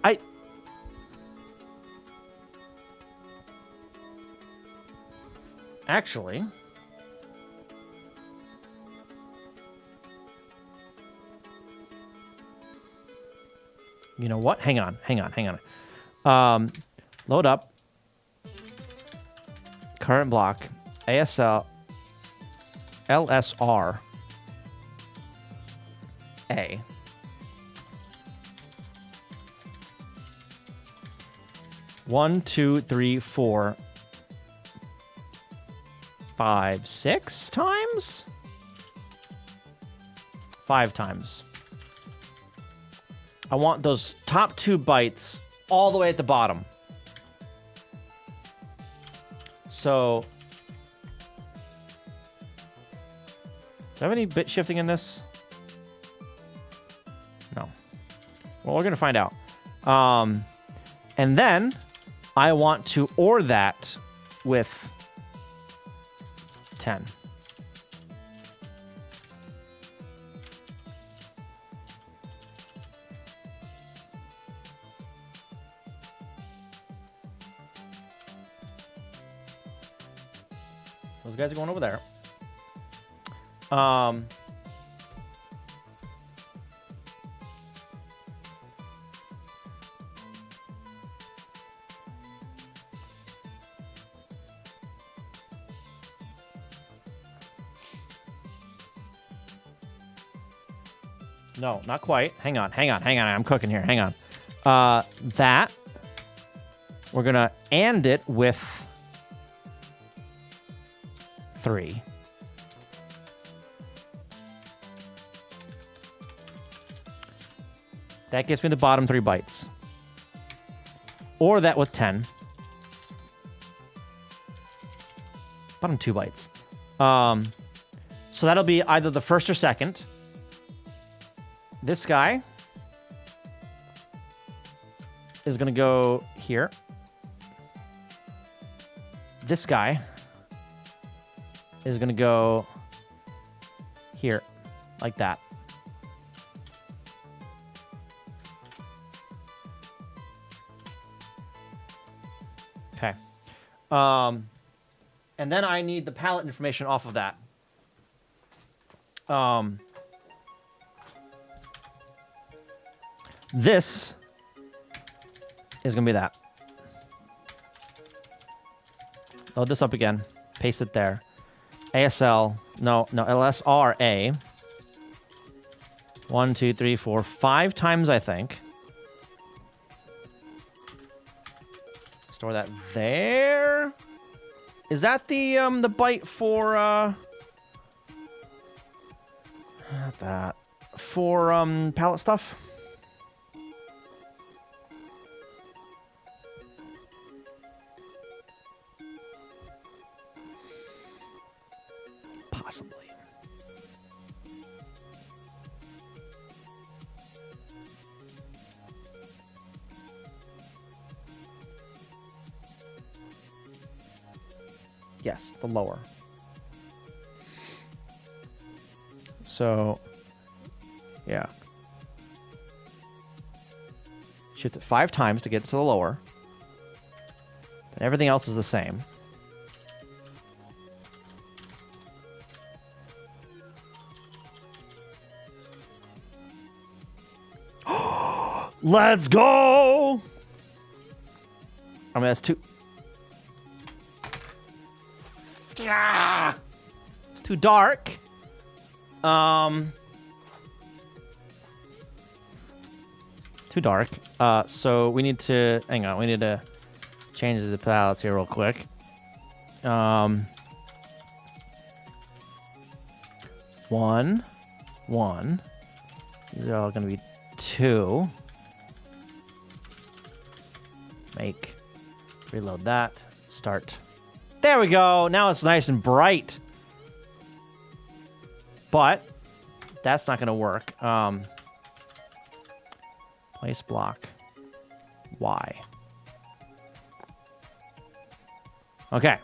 Actually... You know what? Hang on. Load up. Current block. ASL. LSR. A. One, two, three, 4, 5, 6 times? 5 times. I want those top 2 bytes all the way at the bottom. So... Do I have any bit shifting in this? No. Well, we're going to find out. And then... I want to OR that with 10. Those guys are going over there. No, not quite. Hang on. I'm cooking here. Hang on. That. We're going to AND it with 3. That gets me the bottom 3 bytes. Or that with 10. Bottom 2 bytes. So that'll be either the first or second. This guy is going to go here. this guy is going to go here, like that. Okay. And then I need the palette information off of that. This is going to be that. Load this up again. Paste it there. ASL. No, LSRA. 1, 2, 3, 4, 5 times, I think. Store that there. Is that the byte for not that for palette stuff? Possibly. Yes, the lower. So, yeah. Shift it 5 times to get it to the lower. And everything else is the same. Let's go! I mean, that's too... It's too dark. Too dark. So we need to... Hang on, we need to change the palettes here real quick. 1, 1. These are all going to be 2. Make. Reload that. Start. There we go. Now it's nice and bright. But that's not going to work. Place block. Y. Okay.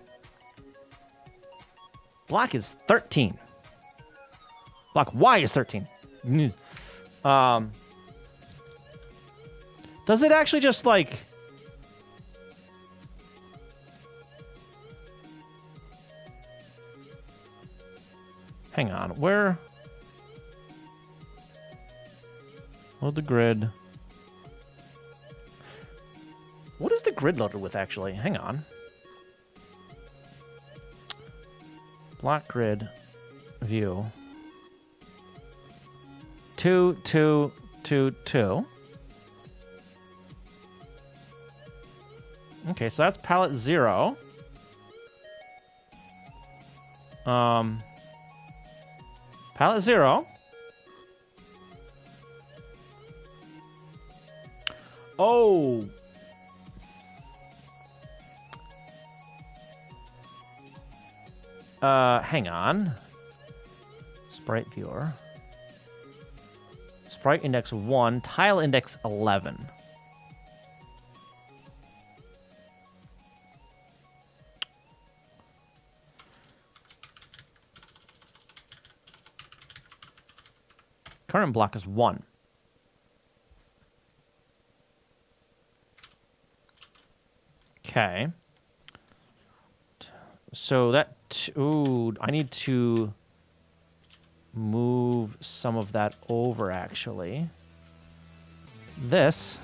Block is 13. Block Y is 13. Does it actually just like... Hang on, where? Load the grid. What is the grid loaded with, actually? Hang on. Block grid view. 2, 2, 2, 2. Okay, so that's palette 0. Palette 0. Oh. Hang on. Sprite viewer. Sprite index 1, tile index 11. Current block is 1. Okay. So that... Ooh, I need to move some of that over, actually. This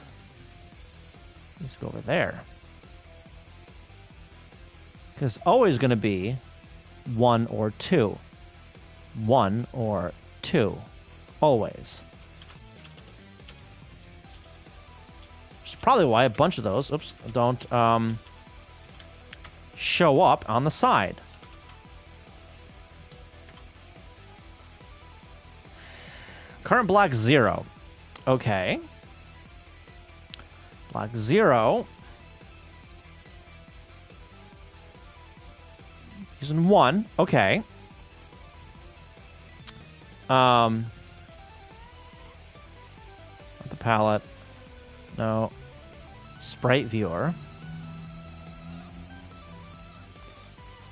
needs to go over there. Because it's always going to be 1 or 2. 1 or 2. Always. Which is probably why a bunch of those, oops, don't show up on the side. Current block 0. Okay. Block 0. Using 1. Okay. Not the palette. No. Sprite viewer.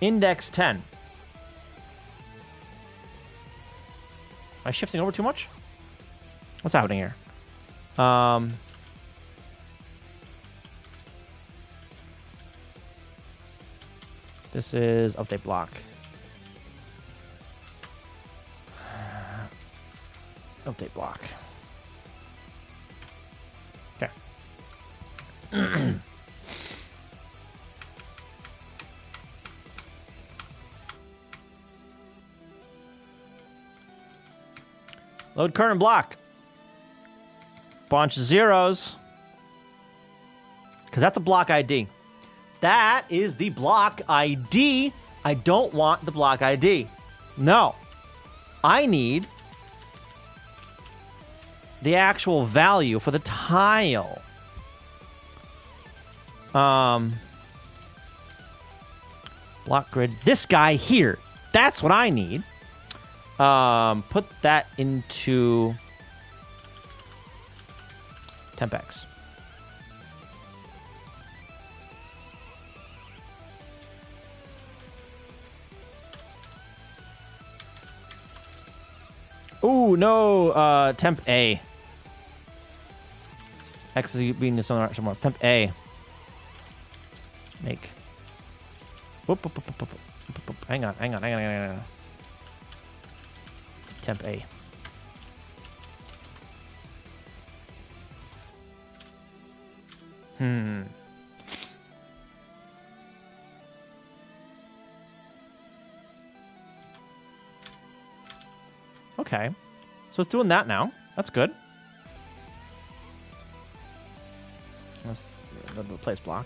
Index 10. Am I shifting over too much? What's happening here? This is update block. Update block. Okay. Load current block. Bunch of zeros. Because that's a block ID. That is the block ID. I don't want the block ID. No. I need the actual value for the tile. Block grid. This guy here. That's what I need. Put that into Tempex. Ooh, no, temp A. X is being somewhere. Temp A. Make. Whoop, whoop, whoop, whoop, whoop, whoop, whoop. Hang on. Temp A. Okay. So it's doing that now. That's good. Let's replace block.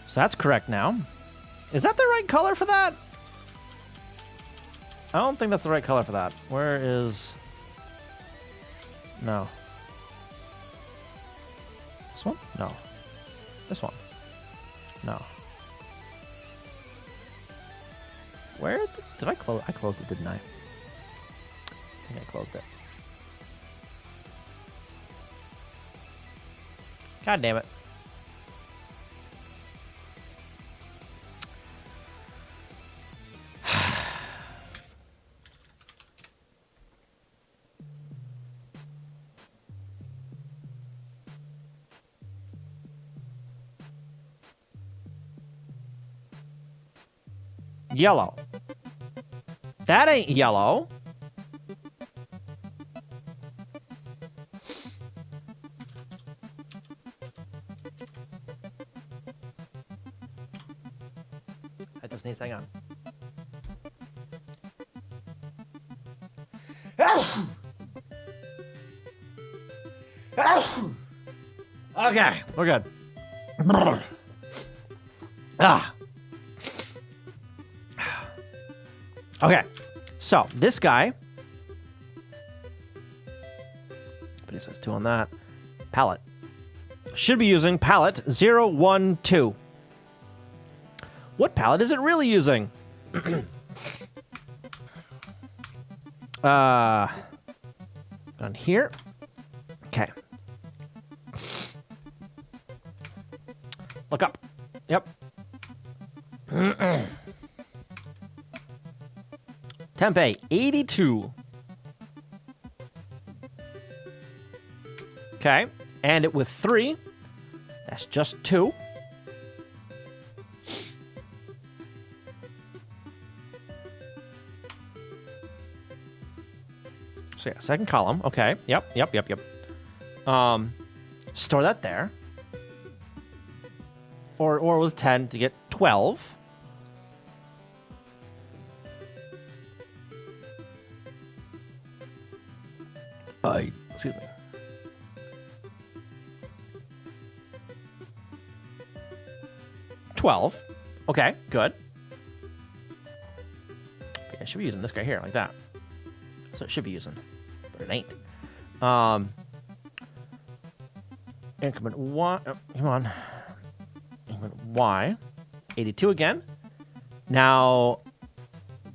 So that's correct now. Is that the right color for that? I don't think that's the right color for that. Where is... No. This one? No. This one? No. Where did I close? I closed it, didn't I? I think I closed it. God damn it. Yellow. That ain't yellow. I just need, hang on. Okay, we're good. Okay, so this guy, but it says 2 on that, palette, should be using palette 012. What palette is it really using? On here. Okay. Look up. Yep. Tempe 82. Okay. And it with 3. That's just 2. So yeah, second column. Okay. Yep. Store that there. Or with 10 to get 12. Excuse me. $12. Okay, good. I should be using this guy here, like that. So it should be using, but it ain't. Increment Y. Oh, come on. Increment Y. 82 again. Now,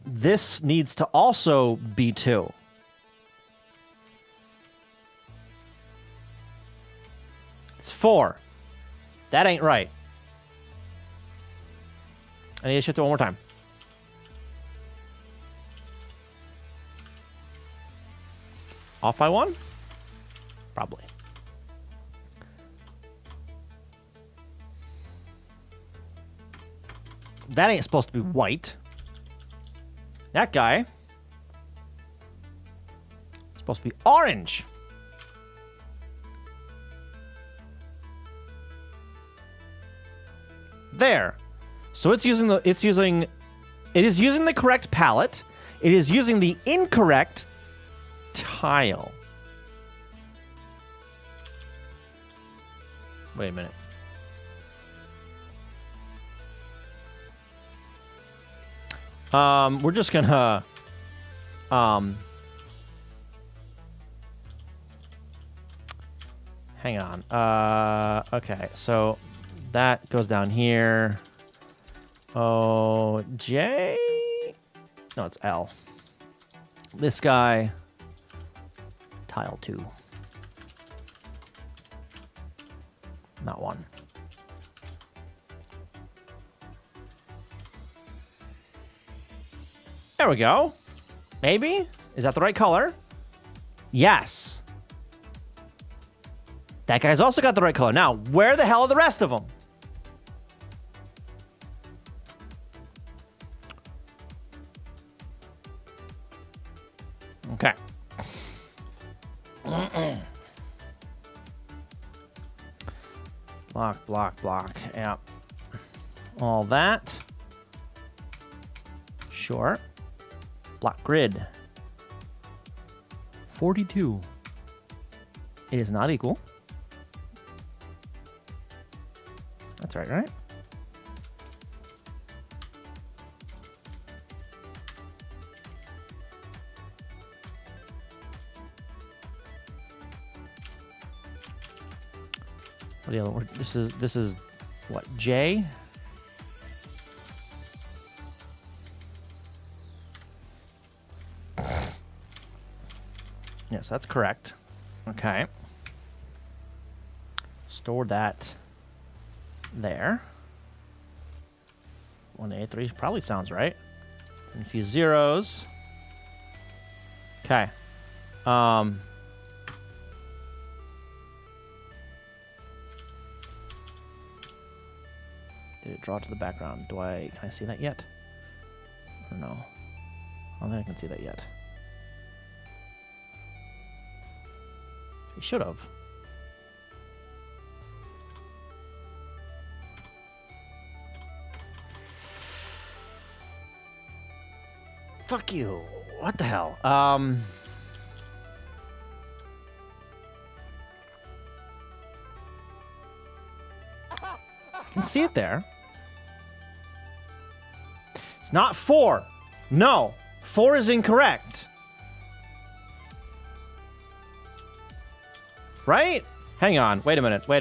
this needs to also be 2. It's 4. That ain't right. I need to shift it one more time. Off by 1? Probably. That ain't supposed to be white. That guy is supposed to be orange. There. So it is using the correct palette. It is using the incorrect tile. Wait a minute. We're just gonna hang on. Okay, so that goes down here. Oh, J? No, it's L. This guy, tile 2. Not 1. There we go. Maybe? Is that the right color? Yes. That guy's also got the right color. Now, where the hell are the rest of them? Okay. Block, block, block. Yep. All that. Sure. Block grid. 42. It is not equal. That's right, right? What the other? This is what, J? Yes, that's correct. Okay. Store that there. 1A3 probably sounds right. Infuse zeros. Okay. Did it draw to the background? Can I see that yet? I don't know. I don't think I can see that yet. He should have. Fuck you. What the hell? I can see it there. It's not 4. No. 4 is incorrect. Right? Hang on. Wait a minute. No,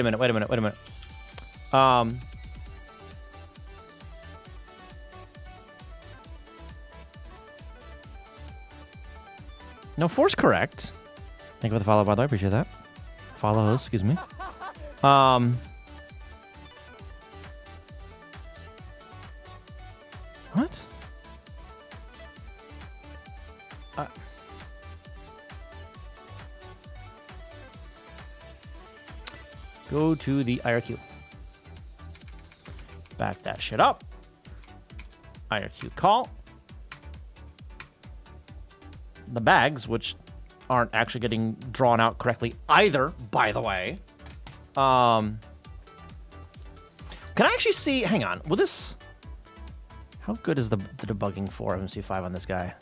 4's correct. Thank you for the follow, by the way. I appreciate that. Follows, excuse me. What? Go to the IRQ. Back that shit up. IRQ call. The bags, which aren't actually getting drawn out correctly either, by the way. Can I actually see... Hang on. Will this... How good is the debugging for MC5 on this guy?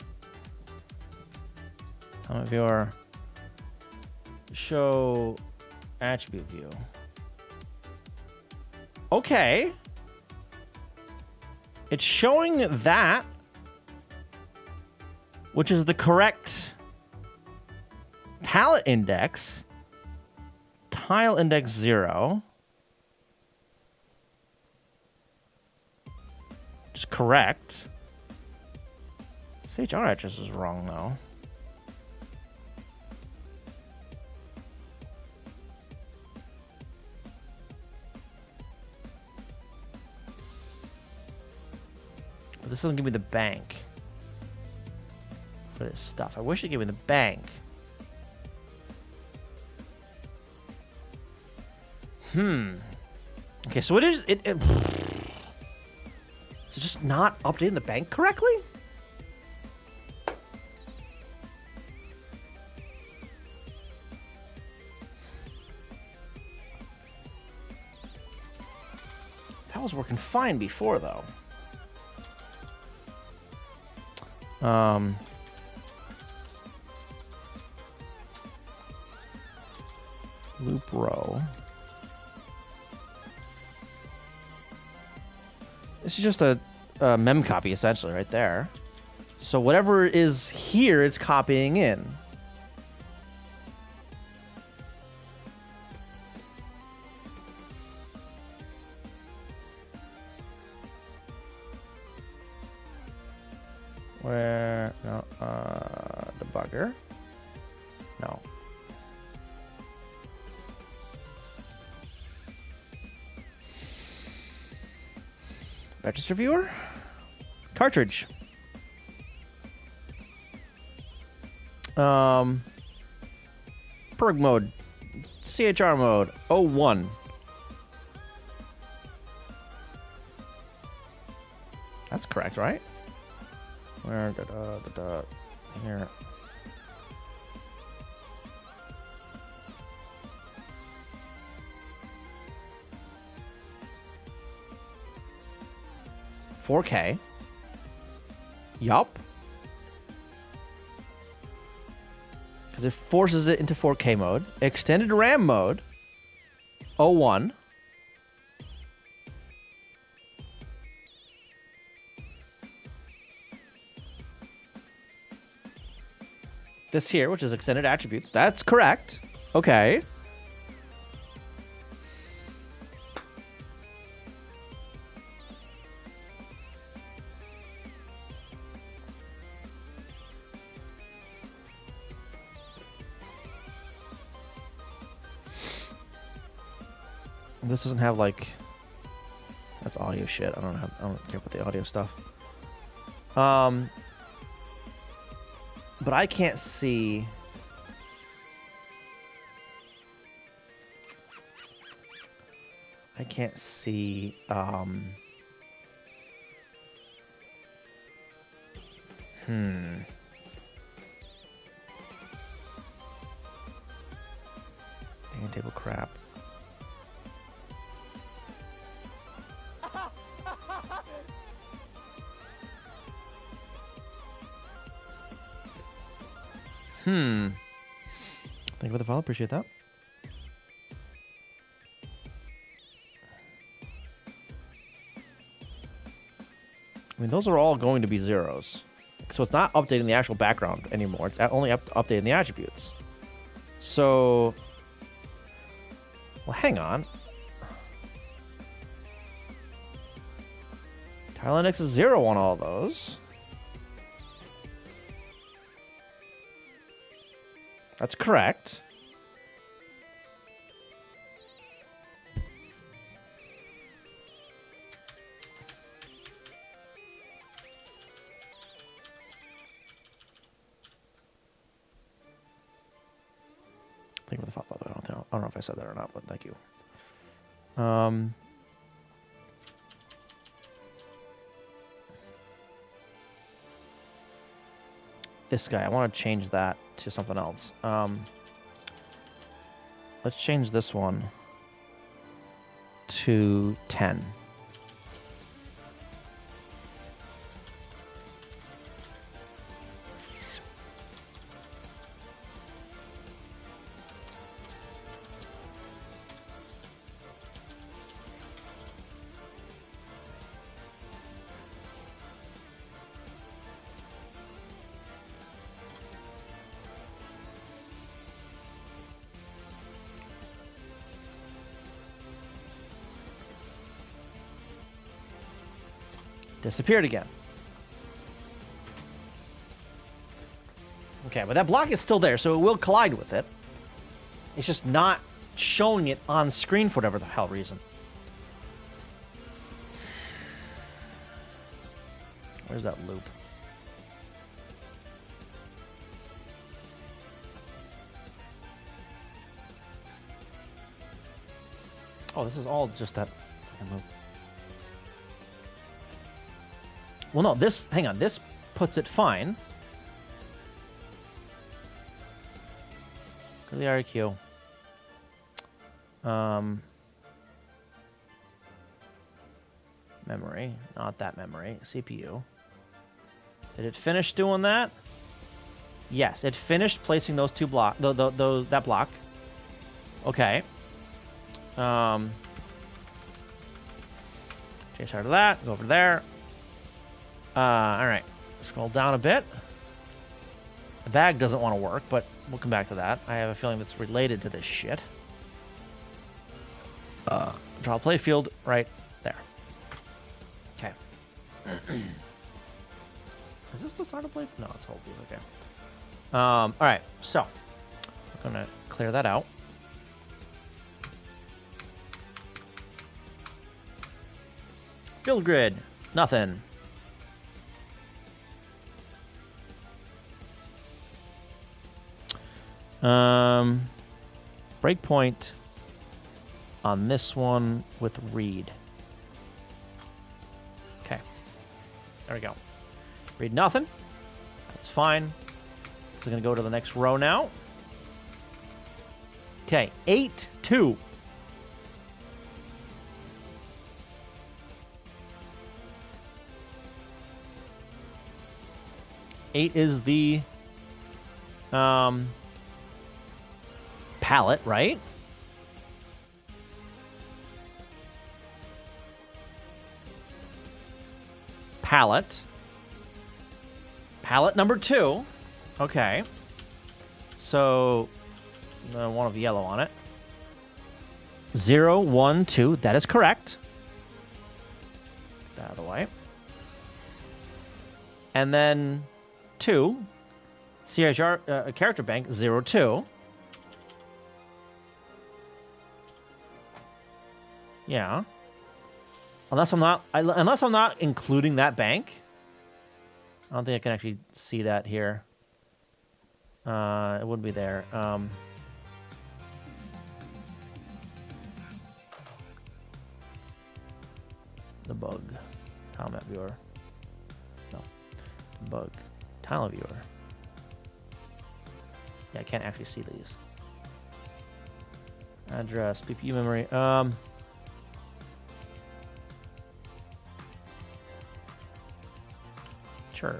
Time of your... Show attribute view. Okay. It's showing that, which is the correct palette index, tile index 0, which is correct. CHR address is wrong, though. But this doesn't give me the bank for this stuff. I wish it gave me the bank. Okay, so is it just not updating the bank correctly? That was working fine before, though. Loop row. This is just a mem copy, essentially, right there. So whatever is here, it's copying in. Where, no, debugger. No. Register viewer? Cartridge. Perg mode. CHR mode. 01. That's correct, right? Where here. $4K. Yup. Because it forces it into 4K mode. Extended RAM mode. 01. This here, which is extended attributes. That's correct. Okay. This doesn't have like, that's audio shit. I don't care about the audio stuff. But I can't see. I can't see. Dang table crap. Thank you for the follow. Appreciate that. I mean, those are all going to be zeros. So it's not updating the actual background anymore. It's only updating the attributes. So, well, hang on. Tile index is 0 on all those. That's correct. Thank you for the follow, by the way. I don't know if I said that or not, but thank you. This guy, I want to change that to something else. Let's change this one to 10. Disappeared again. Okay, but that block is still there, so it will collide with it. It's just not showing it on screen for whatever the hell reason. Where's that loop? Oh, this is all just that fucking loop. Well, no, this, hang on, this puts it fine. Go to the REQ. Memory, not that memory, CPU. Did it finish doing that? Yes, it finished placing those two block, that block. Okay. Change side of that. Go over there. All right. Scroll down a bit. The bag doesn't want to work, but we'll come back to that. I have a feeling that's related to this shit. Draw play field right there. Okay. Is this the start of play? No, it's whole field. Okay. All right. So I'm gonna clear that out. Field grid, nothing. Breakpoint on this one with read. Okay, there we go. Read nothing. That's fine. So gonna go to the next row now. Okay, 8-2. Eight is the palette, right? Palette. Palette number 2. Okay. So, one of yellow on it. 0, 1, 2. That is correct. Get that out of the way. And then 2. CHR character bank 0, 2. Yeah. Unless I'm not including that bank. I don't think I can actually see that here. It wouldn't be there. The bug. Tile map viewer. No. The bug. Tile viewer. Yeah, I can't actually see these. Address, PPU memory. Sure.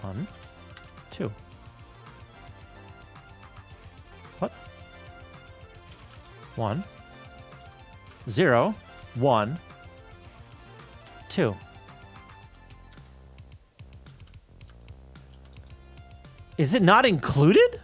One, 2. What? 1, 0, 1, 2. Is it not included?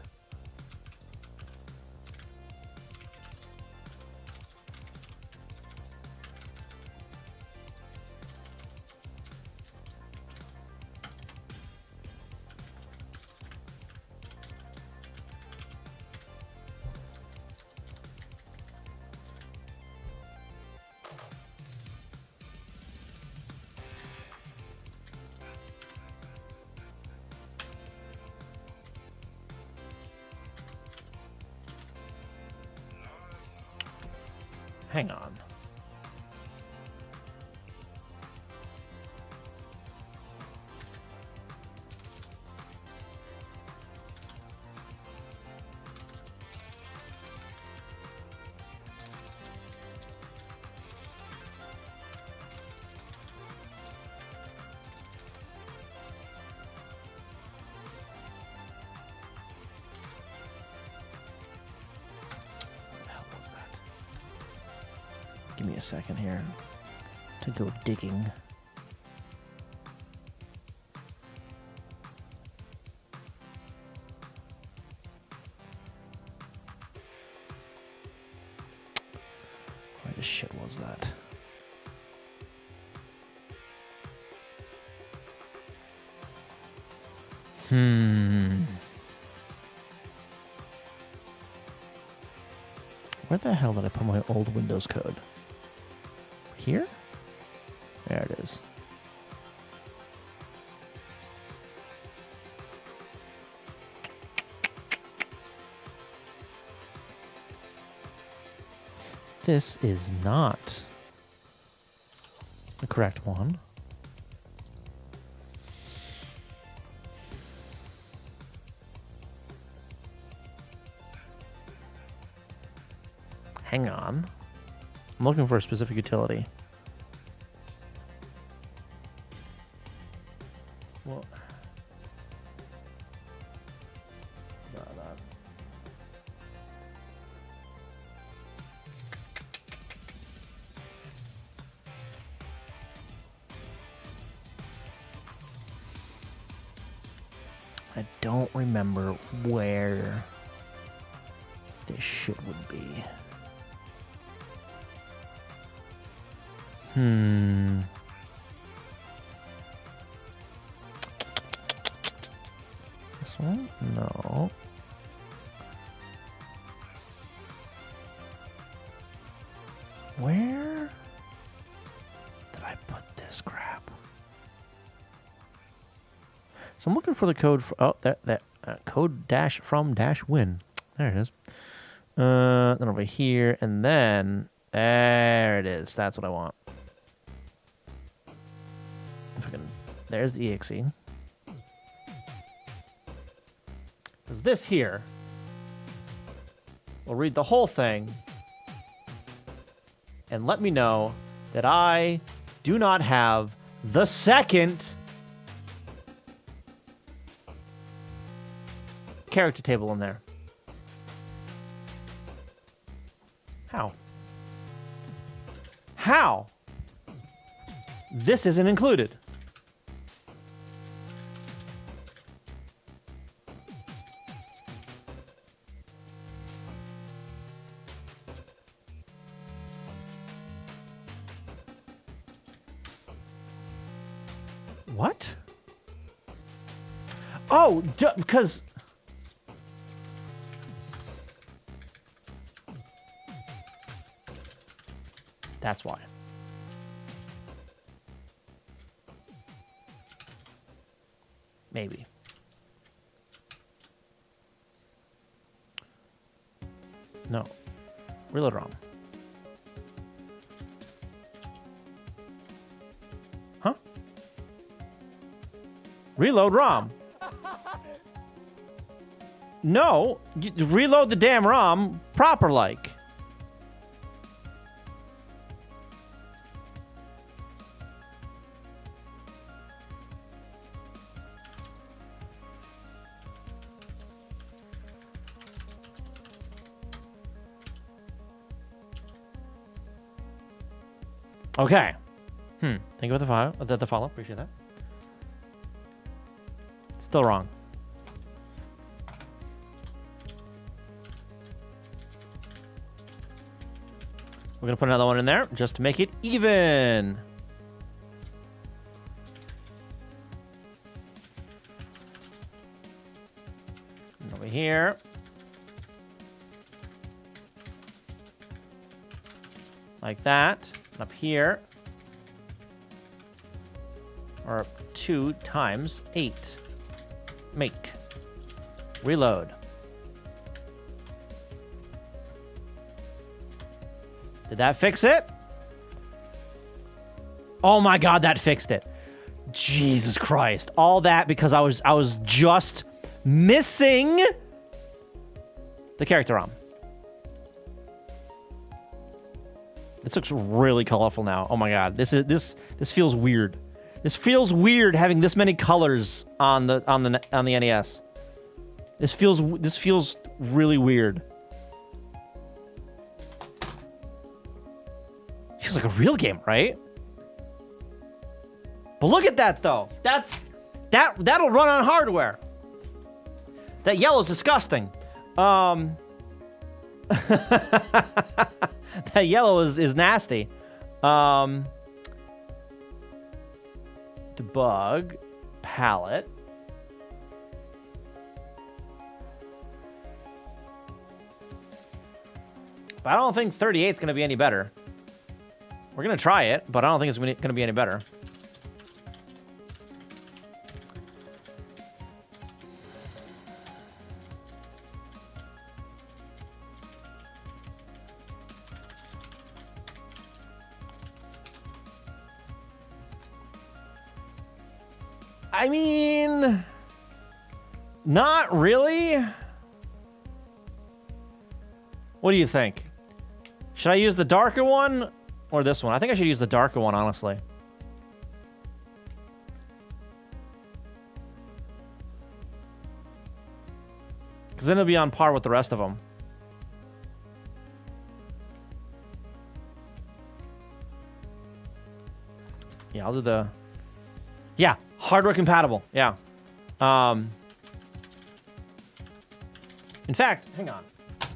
Hang on. Give me a second here to go digging. Where the shit was that? Where the hell did I put my old Windows code? Here? There it is. This is not the correct one. Hang on. I'm looking for a specific utility. Well, I don't remember where this shit would be. This one? No. Where did I put this crap? So I'm looking for the code for, oh, that code dash from dash win. There it is. Then over here, and then there it is. That's what I want. If I can, there's the exe. Because this here will read the whole thing and let me know that I do not have the second character table in there. How? How? This isn't included. What? Oh, because... That's why. Maybe. No. Reload ROM. Huh? Reload ROM. No. Reload the damn ROM proper like. Okay. Thank you for the file. The follow. Appreciate that. Still wrong. We're gonna put another one in there just to make it even. And over here. Like that. Up here are 2 times 8. Make. Reload. Did that fix it? Oh my god, that fixed it. Jesus Christ. All that because I was just missing the character ROM. This looks really colorful now. Oh my god, this feels weird. This feels weird having this many colors on the NES. This feels really weird. Feels like a real game, right? But look at that though. That'll run on hardware. That yellow's disgusting. That yellow is nasty. Debug. Palette. But I don't think 38 is going to be any better. We're going to try it, but I don't think it's going to be any better. I mean, not really. What do you think? Should I use the darker one or this one? I think I should use the darker one, honestly. Because then it'll be on par with the rest of them. Yeah, I'll do the... Yeah, hardware compatible. Yeah. In fact, hang on.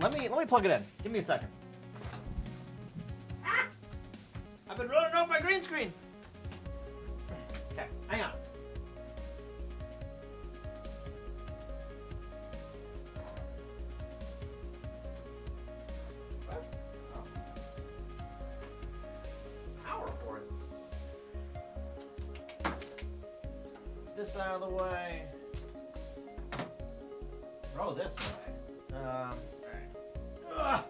Let me plug it in. Give me a second. Ah! I've been rolling over my green screen. Okay, hang on. Power for it. This out of the way. Throw this way. Alright. Ugh.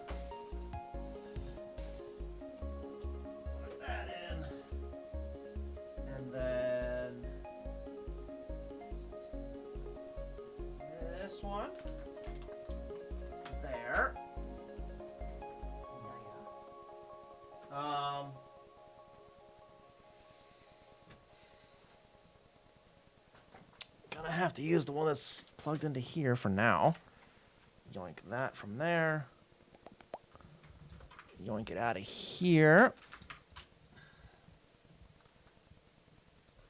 Put that in. And then this one. There. Gonna have to use the one that's plugged into here for now. Yoink that from there. Yoink it out of here.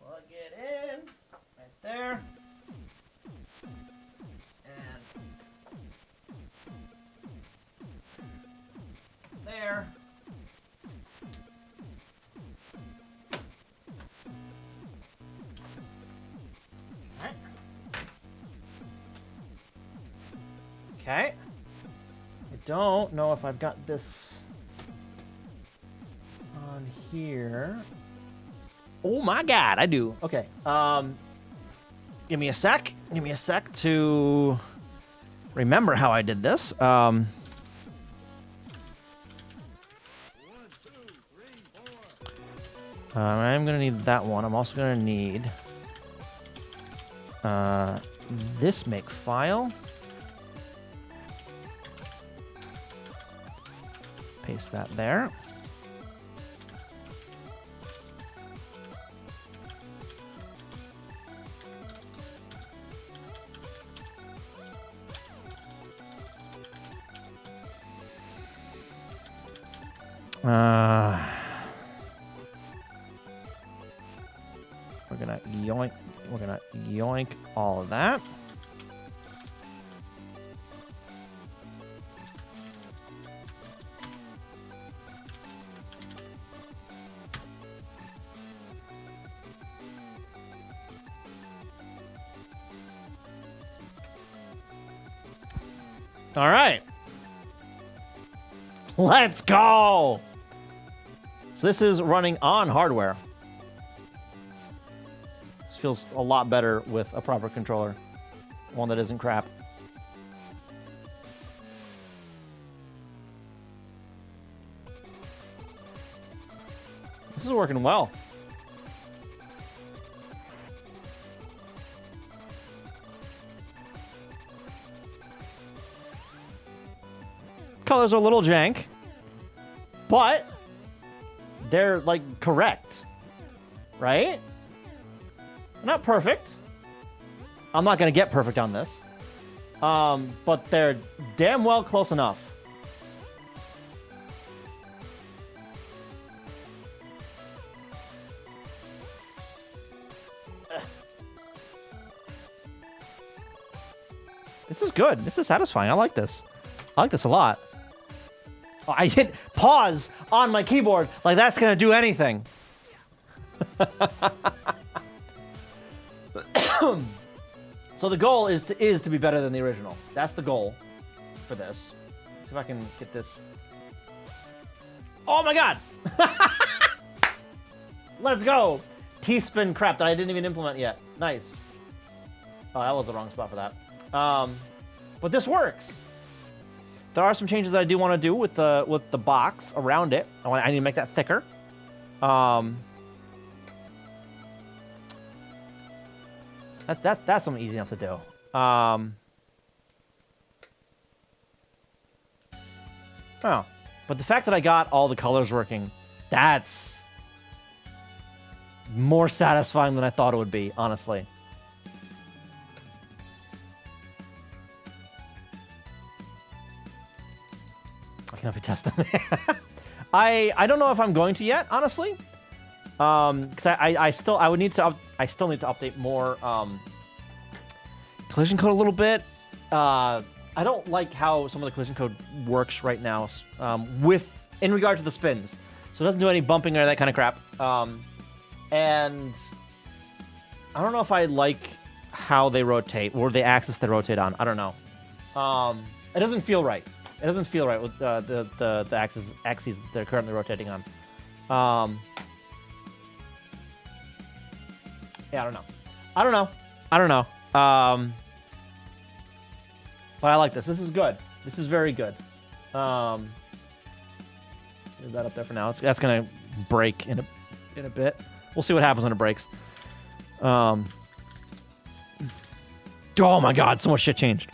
Plug it in right there. And there. Okay. I don't know if I've got this on here. Oh my God, I do. Okay. Give me a sec. Give me a sec to remember how I did this. I'm gonna need that one. I'm also gonna need this make file. Paste that there. We're gonna yoink all of that. All right. Let's go. So this is running on hardware. This feels a lot better with a proper controller. One that isn't crap. This is working well. Colors are a little jank, but they're like correct, right? Not perfect. I'm not gonna get perfect on this, but they're damn well close enough. This is good. This is satisfying. I like this. I like this a lot. Oh, I hit pause on my keyboard like that's gonna do anything. So the goal is to be better than the original. That's the goal for this. See if I can get this Oh my god! Let's go! T-spin crap that I didn't even implement yet. Nice. Oh, that was the wrong spot for that. But this works. There are some changes that I do want to do with the box around it. I need to make that thicker. That's something easy enough to do. Oh, but the fact that I got all the colors working, that's more satisfying than I thought it would be, honestly. I cannot be tested. I don't know if I'm going to yet, honestly. Because I still need to update more collision code a little bit. I don't like how some of the collision code works right now in regard to the spins. So it doesn't do any bumping or that kind of crap. And I don't know if I like how they rotate or the axis they rotate on. I don't know. It doesn't feel right. It doesn't feel right with the axes that they're currently rotating on. Yeah, I don't know. But I like this. This is good. This is very good. Leave that up there for now. That's gonna break in a bit. We'll see what happens when it breaks. Oh my god, so much shit changed.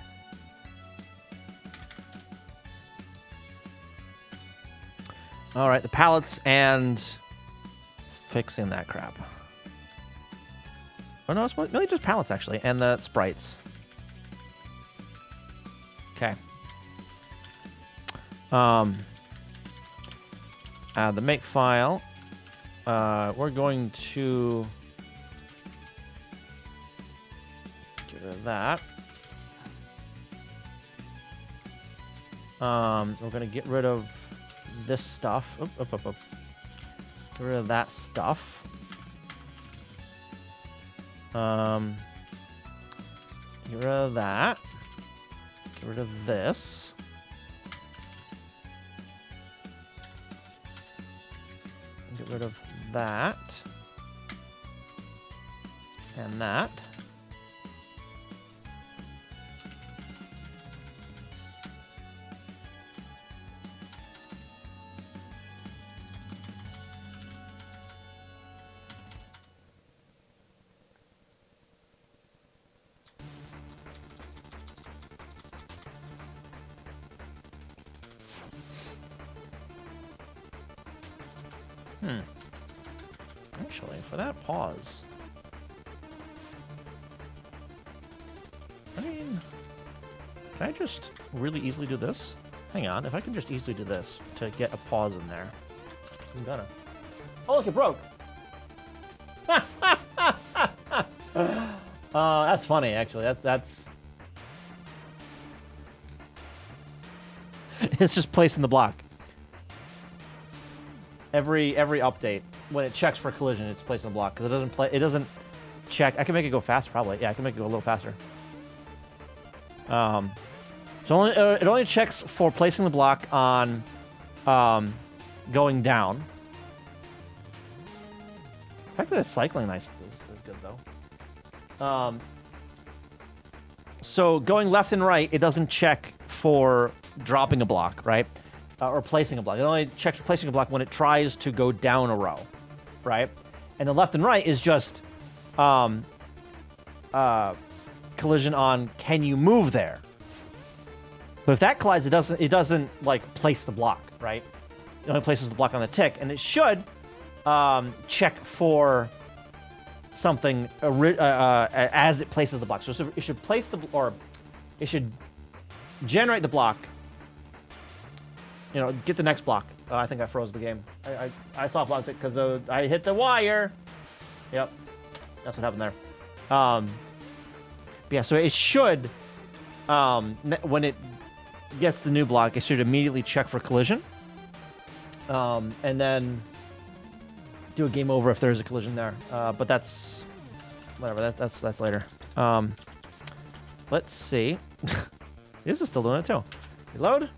All right, the palettes and fixing that crap. Oh no, it's really just palettes actually, and the sprites. Okay. The make file. We're going to get rid of that. We're going to get rid of this stuff. Get rid of that stuff. Get rid of that. Get rid of this. Get rid of that. And that. Actually, for that pause. I mean, can I just really easily do this? Hang on, if I can just easily do this to get a pause in there. I'm gonna. Oh, look, it broke! That's funny, actually. That's... It's just placing the block. Every update, when it checks for collision, it's placing the block because it doesn't check. I can make it go faster, probably. Yeah, I can make it go a little faster. So it only checks for placing the block on going down. The fact that it's cycling nice is good though. So going left and right, it doesn't check for dropping a block, right? Or placing a block. It only checks for placing a block when it tries to go down a row, right? And the left and right is just collision on can you move there. But if that collides, it doesn't like place the block, right? It only places the block on the tick, and it should check for something as it places the block. So it should place it should generate the block. You know, get the next block. I think I froze the game. I soft blocked it because I hit the wire. Yep, that's what happened there. But yeah, so it should, when it gets the new block, it should immediately check for collision, and then do a game over if there's a collision there. But that's whatever. That's later. Let's see. This is still doing it too. Reload.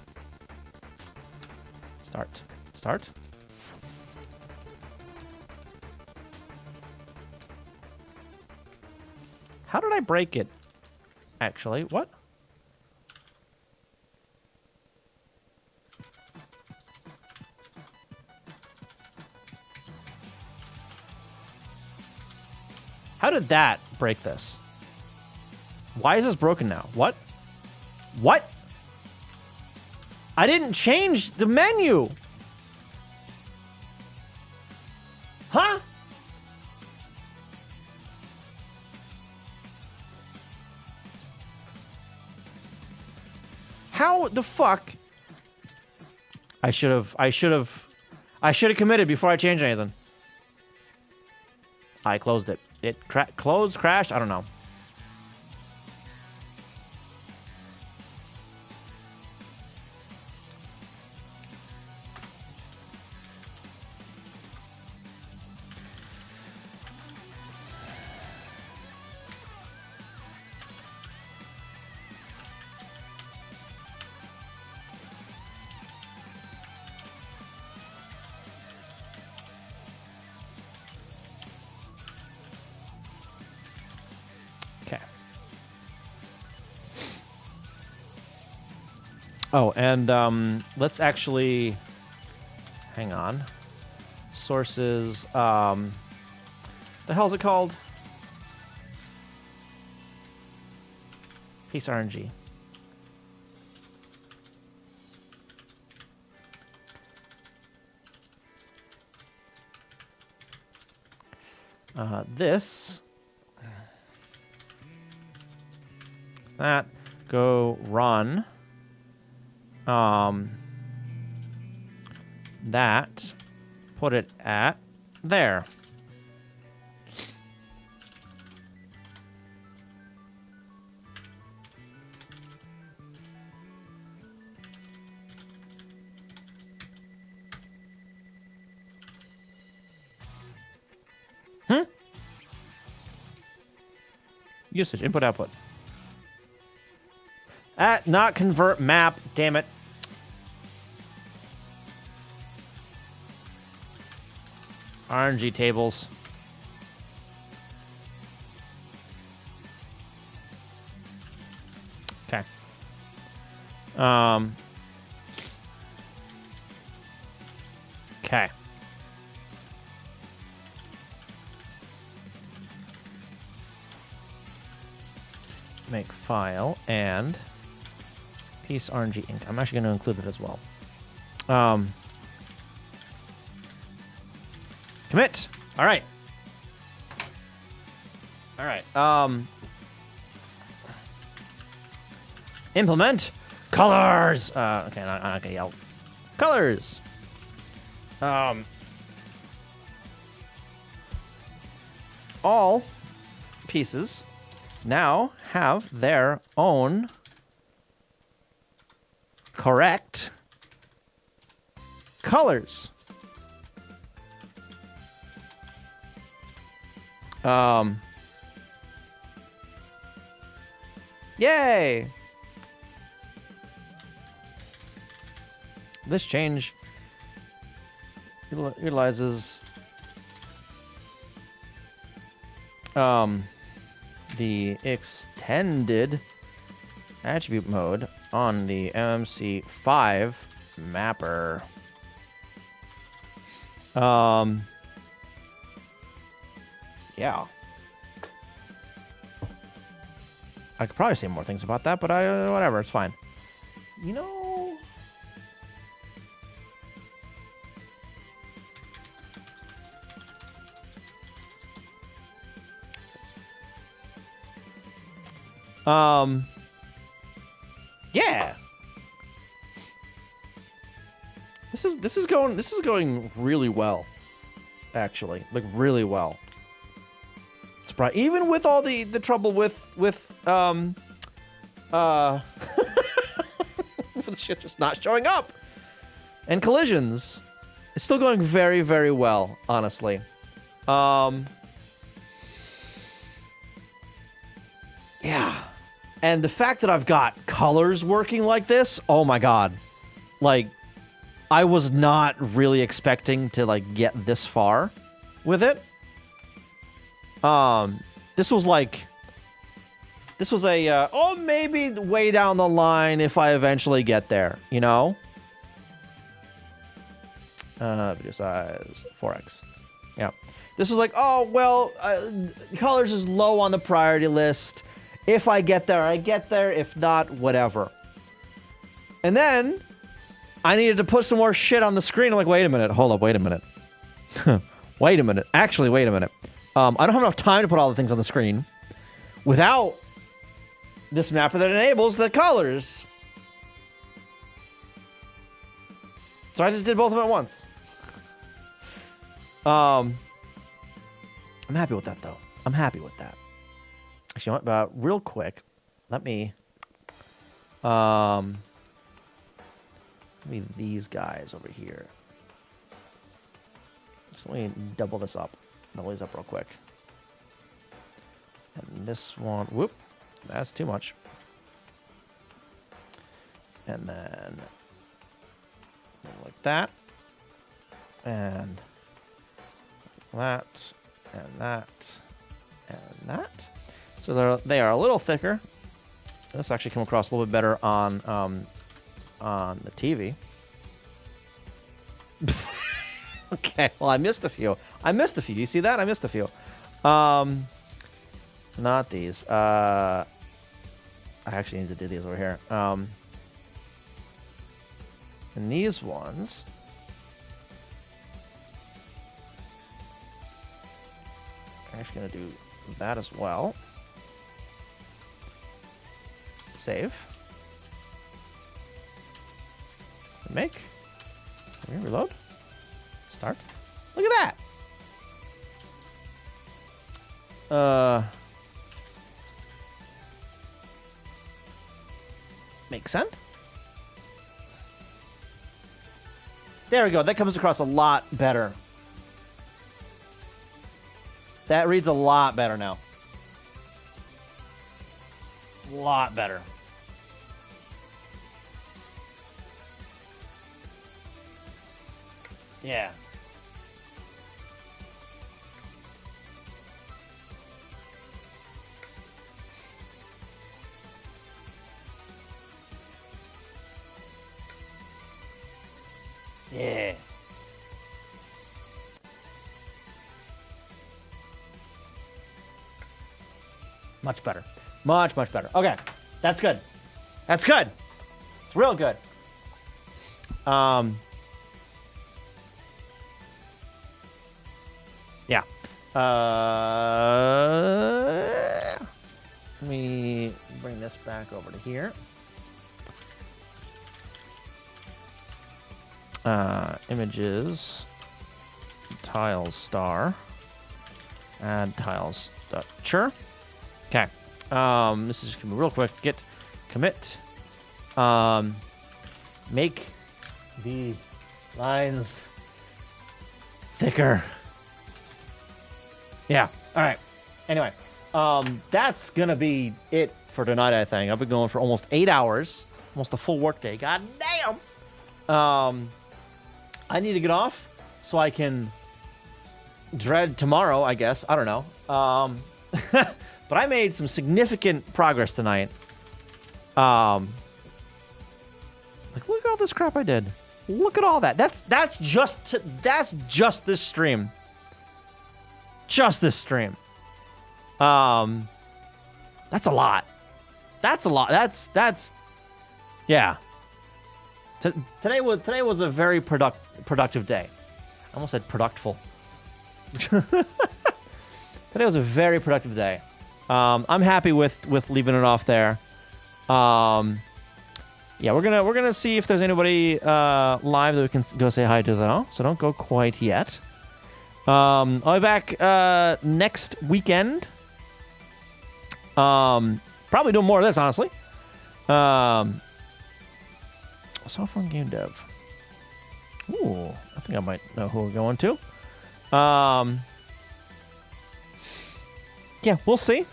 Start. How did I break it? Actually, what? How did that break this? Why is this broken now? What? What? I didn't change the menu. Huh? How the fuck? I should have committed before I changed anything. I closed it. It crashed. I don't know. Okay. Oh, and let's actually hang on. Sources. The hell's it called? Piece RNG. This. That. Go run. That. Put it at there. Usage, input, output. At not convert map, damn it. RNG tables. Okay. Okay. Make file and piece RNG ink. I'm actually going to include it as well. Commit. All right. All right. Implement colors. Okay, I'm not gonna yell. Colors. All pieces now have their own correct colors. Yay! This change utilizes the extended attribute mode on the MMC5 mapper. Yeah. I could probably say more things about that, but whatever, it's fine. You know... Yeah. This is going really well. Actually, like really well. Even with all the trouble with with shit just not showing up and collisions, it's still going very, very well, honestly. Yeah. And the fact that I've got colors working like this, oh my god. Like, I was not really expecting to like get this far with it. This was like This was a, maybe way down the line if I eventually get there, you know? Video size, 4x. Yeah. This was like, colors is low on the priority list. If I get there, I get there. If not, whatever. And then I needed to put some more shit on the screen. I'm like, wait a minute. Hold up. Wait a minute. Wait a minute. Actually, wait a minute. I don't have enough time to put all the things on the screen without this mapper that enables the colors. So I just did both of them at once. I'm happy with that, though. I'm happy with that. Actually, you know what? Real quick, let me these guys over here. Just let me double this up. Double these up real quick. And this one, whoop, that's too much. And then like that. And that. And that. And that. So they are a little thicker. This actually came across a little bit better on the TV. Okay, well, I missed a few. You see that? I missed a few. Not these. I actually need to do these over here. And these ones. I'm actually going to do that as well. Save. Make. Reload. Start. Look at that. Make send. There we go. That comes across a lot better. That reads a lot better now. A lot better. Yeah. Yeah. Much better. Much, much better. Okay. That's good. That's good. It's real good. Yeah. Let me bring this back over to here. Images, tiles star, add tiles structure. Okay. This is just gonna be real quick. Git commit. Make the lines thicker. Yeah. All right. Anyway, that's gonna be it for tonight. I think I've been going for almost 8 hours, almost a full work day. God damn. I need to get off so I can dread tomorrow, I guess. I don't know. But I made some significant progress tonight. Like, look at all this crap I did. Look at all that. That's just this stream. Just this stream. That's a lot. That's a lot. That's yeah. Today was a very productive day. I almost said productful. Today was a very productive day. I'm happy with leaving it off there. Yeah, we're gonna see if there's anybody live that we can go say hi to though. So don't go quite yet. I'll be back next weekend. Probably doing more of this, honestly. Software and game dev. Ooh, I think I might know who we're going to. Yeah, we'll see.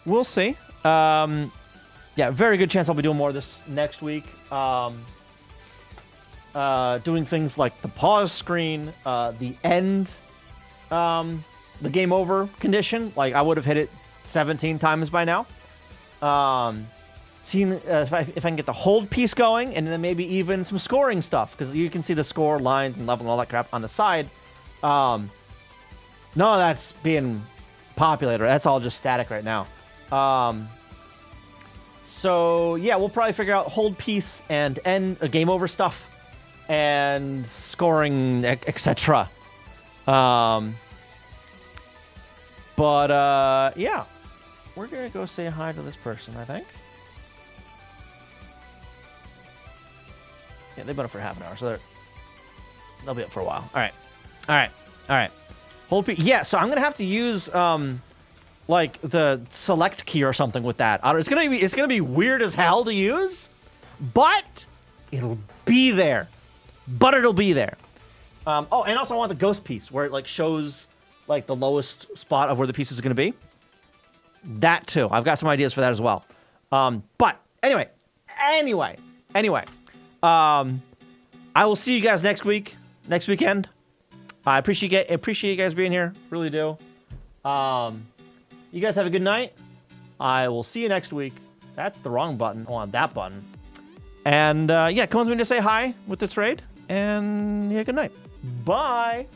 We'll see. Yeah, very good chance I'll be doing more of this next week. Doing things like the pause screen, the end, the game over condition. Like, I would have hit it 17 times by now. Seeing if I can get the hold piece going, and then maybe even some scoring stuff, because you can see the score lines and level and all that crap on the side. None of that's being populated. That's all just static right now. So yeah, we'll probably figure out hold piece and end game over stuff and scoring, etc. But yeah, we're gonna go say hi to this person, I think. Yeah, they've been up for half an hour, so they'll be up for a while. All right. Hold piece. Yeah, so I'm gonna have to use like the select key or something with that. It's gonna be weird as hell to use, but it'll be there. Oh, and also I want the ghost piece where it like shows like the lowest spot of where the piece is gonna be. That too. I've got some ideas for that as well. But anyway. I will see you guys next weekend. I appreciate you guys being here. Really do. You guys have a good night. I will see you next week. That's the wrong button. I want that button. And yeah, come with me to say hi with the trade. And yeah, good night. Bye.